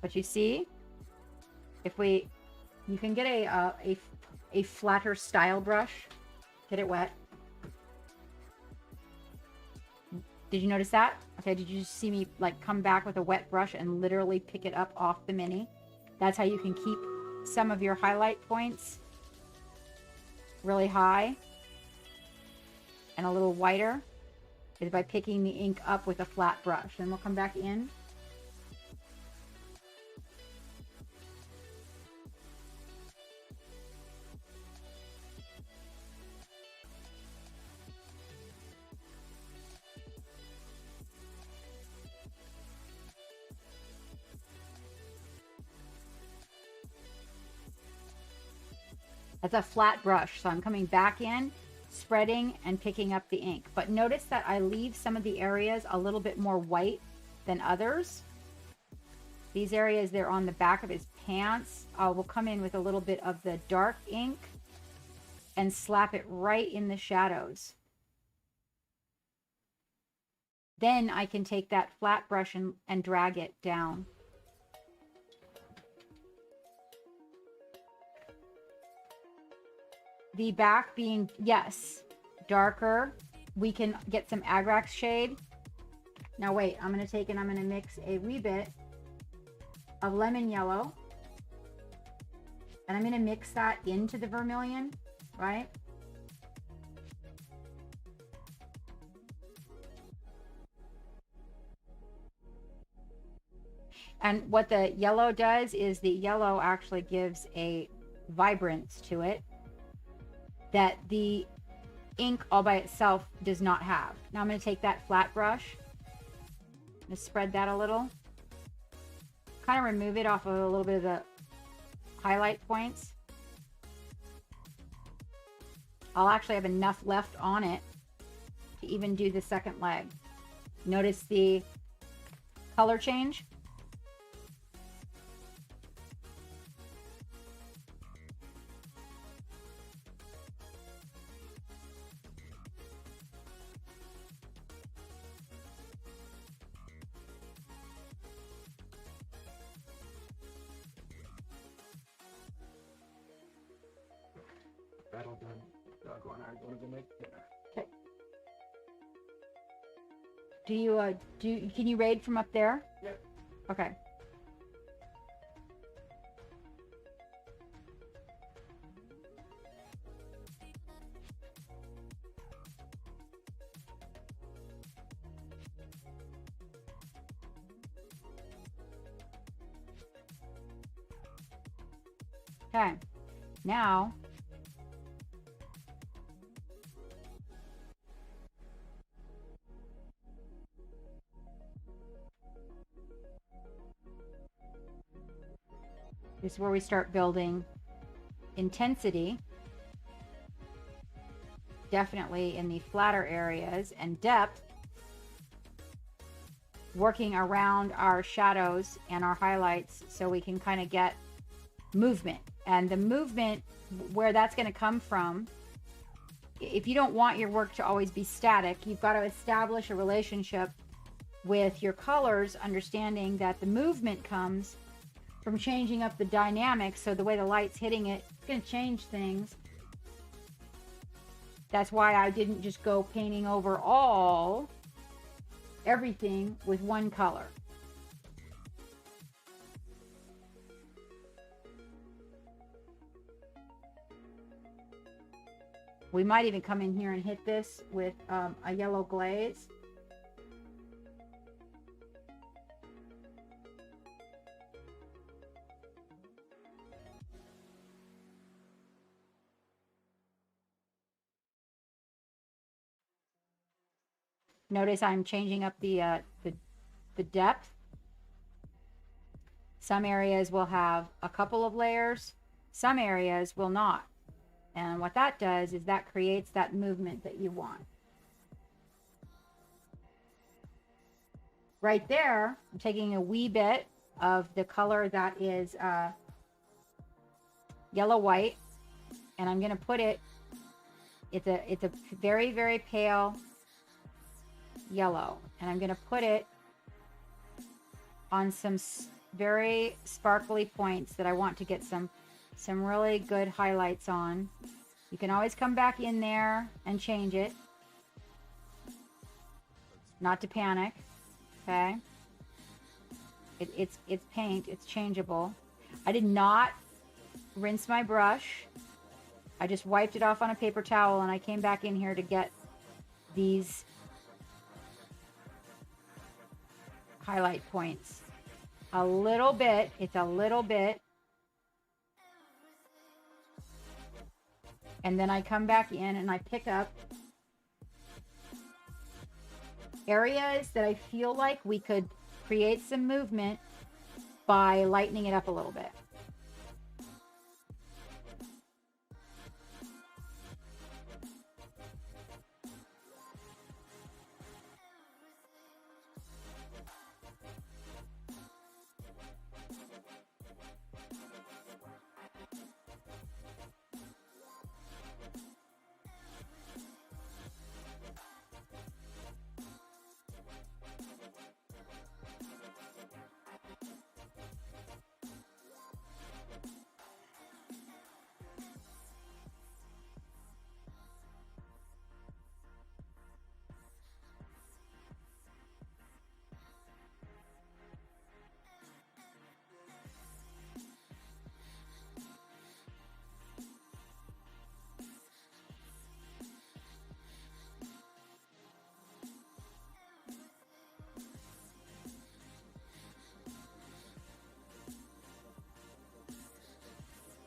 But you see, if you can get a flatter style brush, get it wet. Did you notice that? Okay, did you just see me like come back with a wet brush and literally pick it up off the mini? That's how you can keep some of your highlight points really high and a little whiter, is by picking the ink up with a flat brush. And we'll come back in. That's a flat brush. So I'm coming back in, spreading and picking up the ink. But notice that I leave some of the areas a little bit more white than others. These areas, they're on the back of his pants. I will come in with a little bit of the dark ink and slap it right in the shadows. Then I can take that flat brush and drag it down. The back being, yes, darker. We can get some Agrax shade. Now wait, I'm going to take and I'm going to mix a wee bit of lemon yellow. And I'm going to mix that into the vermilion, right? And what the yellow does is the yellow actually gives a vibrance to it that the ink all by itself does not have. Now I'm going to take that flat brush, I'm going to spread that a little, kind of remove it off of a little bit of the highlight points. I'll actually have enough left on it to even do the second leg. Notice the color change. Battle done. Doggone, I'm going to make dinner. Okay. Do you can you raid from up there? Yep. Okay. Okay. Now this is where we start building intensity, definitely in the flatter areas, and depth, working around our shadows and our highlights so we can kind of get movement. And the movement, where that's going to come from, if you don't want your work to always be static, you've got to establish a relationship with your colors, understanding that the movement comes from changing up the dynamics. So the way the light's hitting it, it's going to change things. That's why I didn't just go painting over everything with one color. We might even come in here and hit this with a yellow glaze. Notice I'm changing up the depth. Some areas will have a couple of layers. Some areas will not. And what that does is that creates that movement that you want. Right there, I'm taking a wee bit of the color that is yellow white, and I'm going to put it. It's a very, very pale yellow, and I'm going to put it on some very sparkly points that I want to get some really good highlights on. You can always come back in there and change it. Not to panic, okay? It's paint, it's changeable. I did not rinse my brush. I just wiped it off on a paper towel, and I came back in here to get these highlight points. A little bit, it's a little bit. And then I come back in and I pick up areas that I feel like we could create some movement by lightening it up a little bit.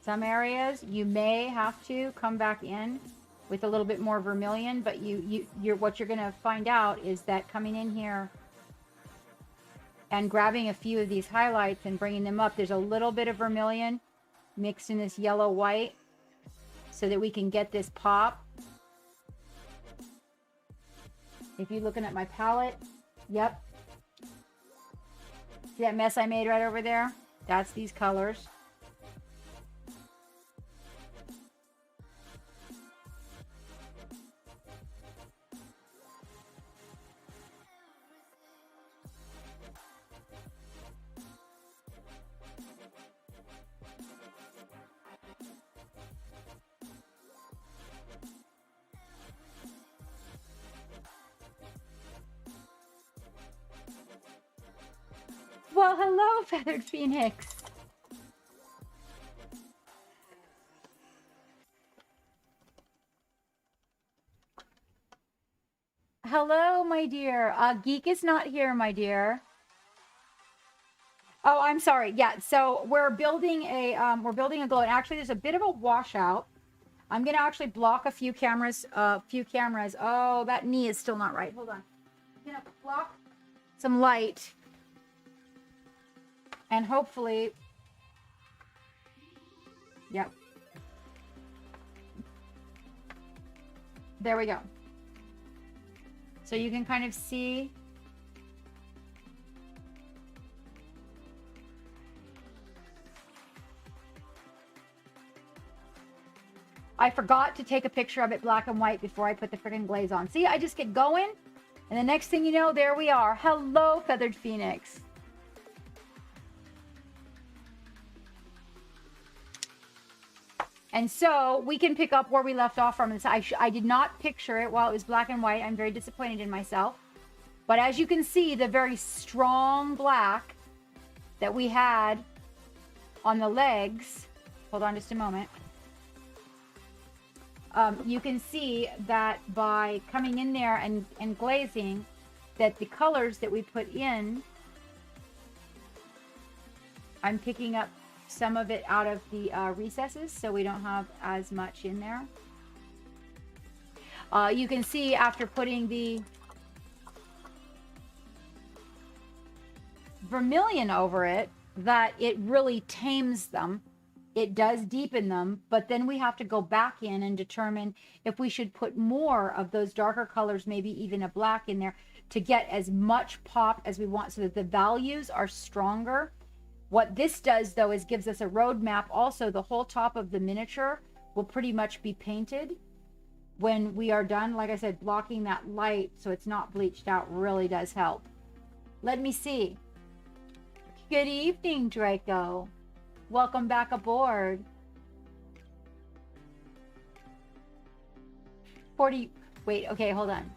Some areas you may have to come back in with a little bit more vermilion, but what you're going to find out is that coming in here and grabbing a few of these highlights and bringing them up, there's a little bit of vermilion mixed in this yellow white so that we can get this pop. If you're looking at my palette, yep. See that mess I made right over there? That's these colors. Well, hello, Feathered Phoenix. Hello, my dear. Geek is not here, my dear. Oh, I'm sorry. Yeah, so we're building a glow, and actually, there's a bit of a washout. I'm gonna actually block a few cameras. Oh, that knee is still not right. Hold on. I'm gonna block some light. And hopefully, yep. There we go. So you can kind of see. I forgot to take a picture of it black and white before I put the friggin' glaze on. See, I just get going, and the next thing you know, there we are. Hello, Feathered Phoenix. And so we can pick up where we left off from. I did not picture it while it was black and white. I'm very disappointed in myself. But as you can see, the very strong black that we had on the legs. Hold on just a moment. You can see that by coming in there and glazing, that the colors that we put in, I'm picking up some of it out of the recesses, so we don't have as much in there. You can see after putting the vermilion over it that it really tames them. It does deepen them, but then we have to go back in and determine if we should put more of those darker colors, maybe even a black in there, to get as much pop as we want so that the values are stronger. What this does, though, is gives us a roadmap. Also, the whole top of the miniature will pretty much be painted when we are done. Like I said, blocking that light so it's not bleached out really does help. Let me see. Good evening, Draco. Welcome back aboard. 40. Wait, okay, hold on.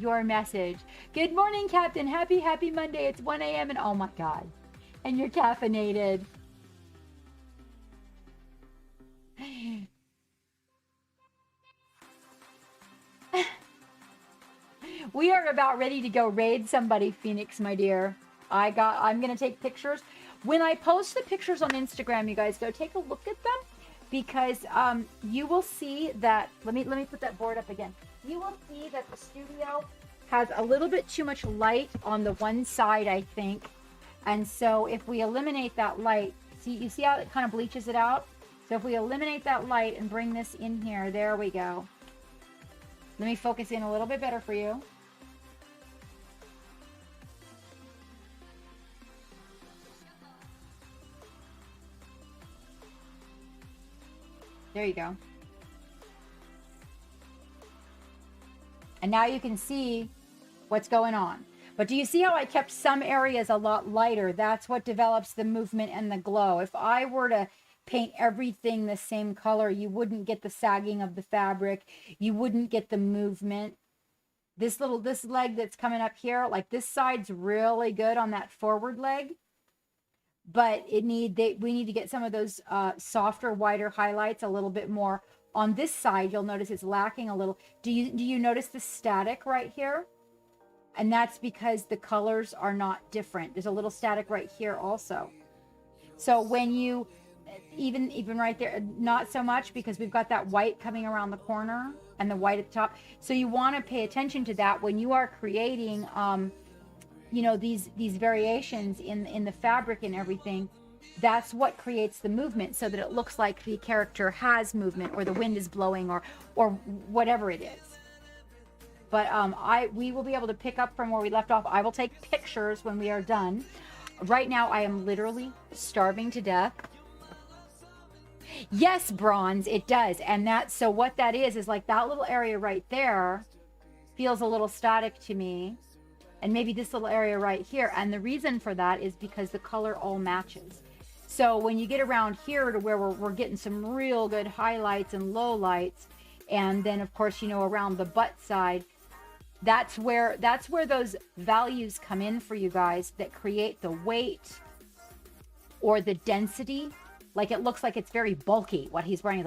Your message. Good morning, Captain. Happy Monday. It's 1 a.m. and oh my God. And you're caffeinated. We are about ready to go raid somebody, Phoenix, my dear. I'm going to take pictures. When I post the pictures on Instagram, you guys go take a look at them because you will see that, let me put that board up again. You will see that the studio has a little bit too much light on the one side, I think. And so if we eliminate that light, you see how it kind of bleaches it out? So if we eliminate that light and bring this in here, there we go. Let me focus in a little bit better for you. There you go. And now you can see what's going on. But do you see how I kept some areas a lot lighter? That's what develops the movement and the glow. If I were to paint everything the same color, you wouldn't get the sagging of the fabric. You wouldn't get the movement. This leg that's coming up here, like this side's really good on that forward leg. But we need to get some of those softer, whiter highlights a little bit more. On this side, you'll notice it's lacking a little. Do you notice the static right here? And that's because the colors are not different. There's a little static right here also. So when you, even right there, not so much because we've got that white coming around the corner and the white at the top. So you want to pay attention to that when you are creating, you know, these variations in the fabric and everything. That's what creates the movement, so that it looks like the character has movement, or the wind is blowing, or whatever it is. But we will be able to pick up from where we left off. I will take pictures when we are done. Right now, I am literally starving to death. Yes, bronze, it does. And so what that is like that little area right there feels a little static to me. And maybe this little area right here. And the reason for that is because the color all matches. So when you get around here to where we're getting some real good highlights and lowlights, and then of course, you know, around the butt side, that's where those values come in for you guys that create the weight or the density. Like it looks like it's very bulky what he's wearing.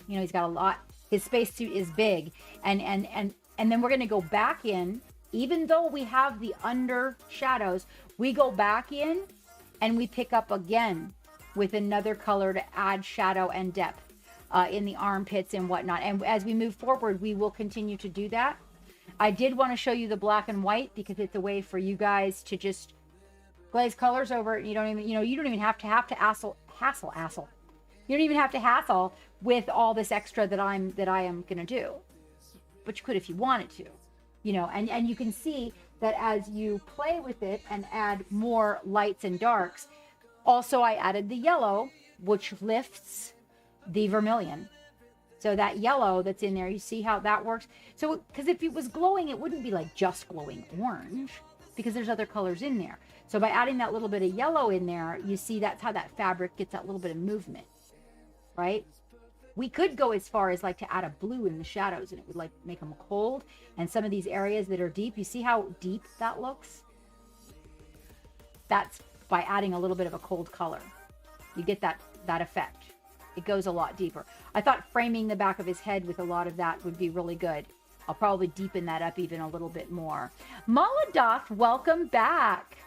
You know, he's got a lot. His spacesuit is big, and then we're going to go back in. Even though we have the under shadows, we go back in and we pick up again with another color to add shadow and depth in the armpits and whatnot. And as we move forward, we will continue to do that. I did want to show you the black and white because it's a way for you guys to just glaze colors over it. You don't even have to hassle. You don't even have to hassle with all this extra that I am going to do. But you could if you wanted to. You know, and you can see that as you play with it and add more lights and darks. Also, I added the yellow, which lifts the vermilion. So that yellow that's in there, you see how that works? So, because if it was glowing, it wouldn't be like just glowing orange, because there's other colors in there. So by adding that little bit of yellow in there, you see that's how that fabric gets that little bit of movement, right? We could go as far as like to add a blue in the shadows, and it would like make them cold. And some of these areas that are deep, you see how deep that looks? That's by adding a little bit of a cold color. You get that effect. It goes a lot deeper. I thought framing the back of his head with a lot of that would be really good. I'll probably deepen that up even a little bit more. Maladoth, welcome back.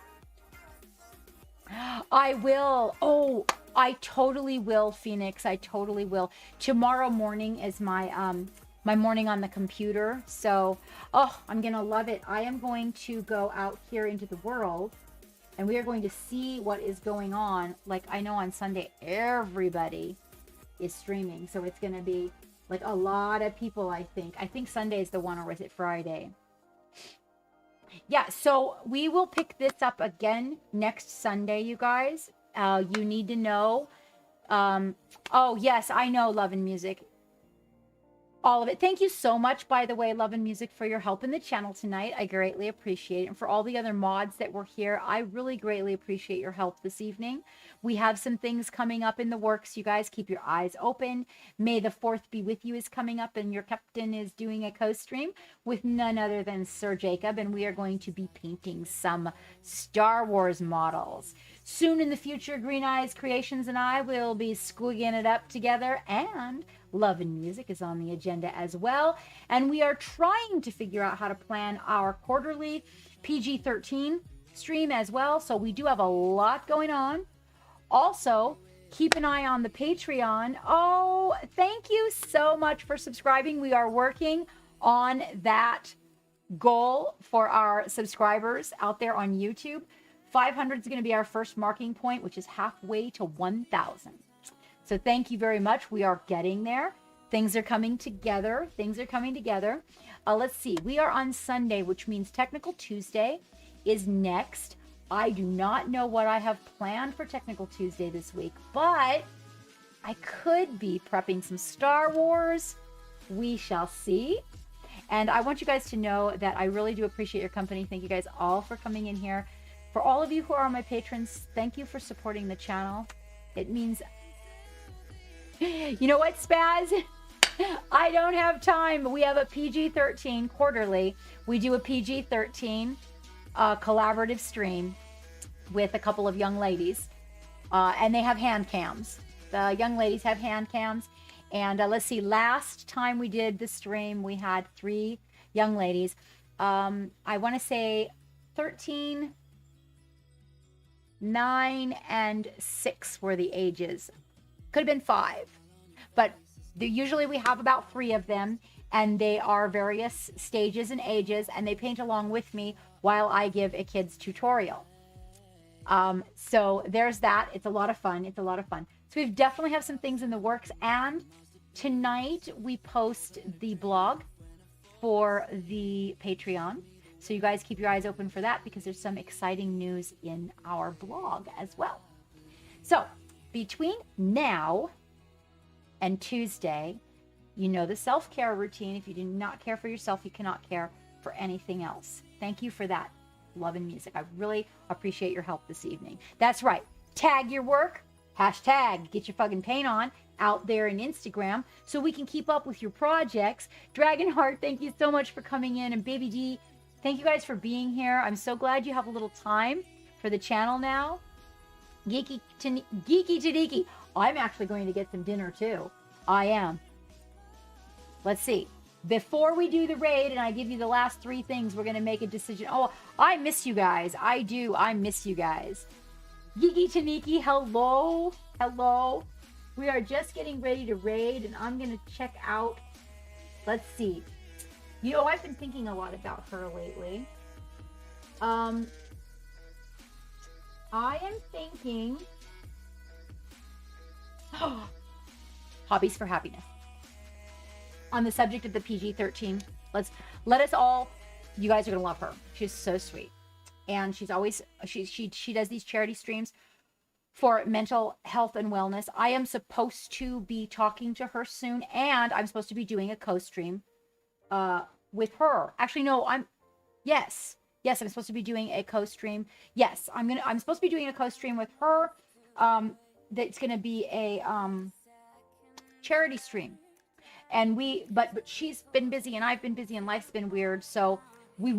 I will. Oh, I totally will, Phoenix. I totally will. Tomorrow morning is my my morning on the computer. So, oh, I'm going to love it. I am going to go out here into the world, and we are going to see what is going on. Like, I know on Sunday, everybody is streaming. So it's going to be like a lot of people, I think. I think Sunday is the one, or is it Friday? Yeah, so we will pick this up again next Sunday, you guys. You need to know. Oh, yes, I know, Love and Music. All of it. Thank you so much, by the way, Love and Music, for your help in the channel tonight. I greatly appreciate it. And for all the other mods that were here, I really greatly appreciate your help this evening. We have some things coming up in the works. You guys keep your eyes open. May the 4th be with you is coming up, and your captain is doing a co-stream with none other than Sir Jacob, and we are going to be painting some Star Wars models. Soon in the future, Green Eyes Creations and I will be squigging it up together, and Love and Music is on the agenda as well. And we are trying to figure out how to plan our quarterly PG-13 stream as well. So we do have a lot going on. Also, keep an eye on the Patreon. Oh, thank you so much for subscribing. We are working on that goal for our subscribers out there on YouTube. 500 is going to be our first marking point, which is halfway to 1,000. So thank you very much. We are getting there. Things are coming together. Things are coming together. Let's see. We are on Sunday, which means Technical Tuesday is next. I do not know what I have planned for Technical Tuesday this week, but I could be prepping some Star Wars. We shall see. And I want you guys to know that I really do appreciate your company. Thank you guys all for coming in here. For all of you who are my patrons, thank you for supporting the channel. It means... You know what, Spaz? I don't have time. We have a PG-13 quarterly. We do a PG-13 collaborative stream with a couple of young ladies. And they have hand cams. The young ladies have hand cams. And let's see, last time we did the stream, we had 3 young ladies. I want to say 13... 9 and 6 were the ages. Could have been 5, but usually we have about 3 of them, and they are various stages and ages, and they paint along with me while I give a kid's tutorial. So there's that. It's a lot of fun. It's a lot of fun. So we definitely have some things in the works, and tonight we post the blog for the Patreon. So you guys keep your eyes open for that, because there's some exciting news in our blog as well. So between now and Tuesday, you know the self-care routine. If you do not care for yourself, you cannot care for anything else. Thank you for that, love and music. I really appreciate your help this evening. That's right. Tag your work. Hashtag get your fucking paint on out there in Instagram so we can keep up with your projects. Dragonheart, thank you so much for coming in. And Baby D, thank you guys for being here. I'm so glad you have a little time for the channel now. Geeky Tadiki. I'm actually going to get some dinner too. I am. Let's see. Before we do the raid and I give you the last 3 things, we're going to make a decision. Oh, I miss you guys. I do. I miss you guys. Geeky Taniki, hello. Hello. We are just getting ready to raid, and I'm going to check out. Let's see. You know, I've been thinking a lot about her lately. I am thinking hobbies for happiness. On the subject of the PG-13, let us all, you guys are gonna love her. She's so sweet, and she's always she does these charity streams for mental health and wellness. I am supposed to be talking to her soon, and I'm supposed to be doing a co-stream with her. Actually, no, yes, I'm supposed to be doing a co-stream. Yes, I'm supposed to be doing a co-stream with her. That's gonna be a charity stream. And but she's been busy and I've been busy and life's been weird. So we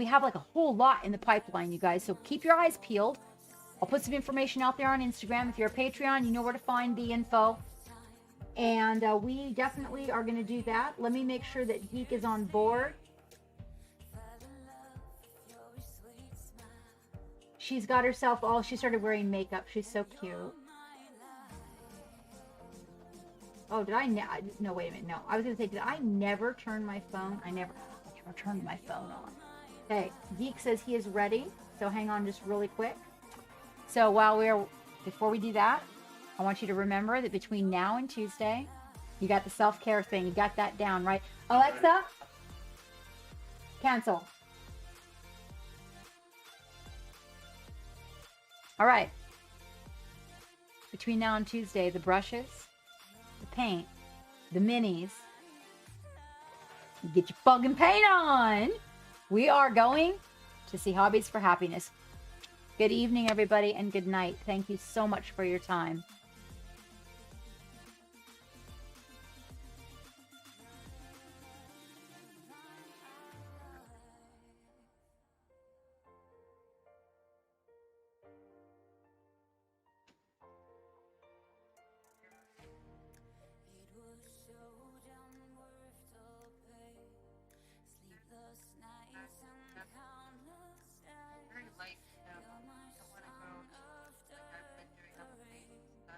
have like a whole lot in the pipeline, you guys. So keep your eyes peeled. I'll put some information out there on Instagram. If you're a Patreon, you know where to find the info. And we definitely are going to do that. Let me make sure that Geek is on board. She's got herself she started wearing makeup. She's so cute. Oh, did I? No, wait a minute. No, I was going to say, did I never turn my phone? I never turned my phone on. Okay, Geek says he is ready. So hang on just really quick. So before we do that, I want you to remember that between now and Tuesday, you got the self-care thing. You got that down, right? Alexa, cancel. All right. Between now and Tuesday, the brushes, the paint, the minis, you get your fucking paint on. We are going to see Hobbies for Happiness. Good evening, everybody, and good night. Thank you so much for your time.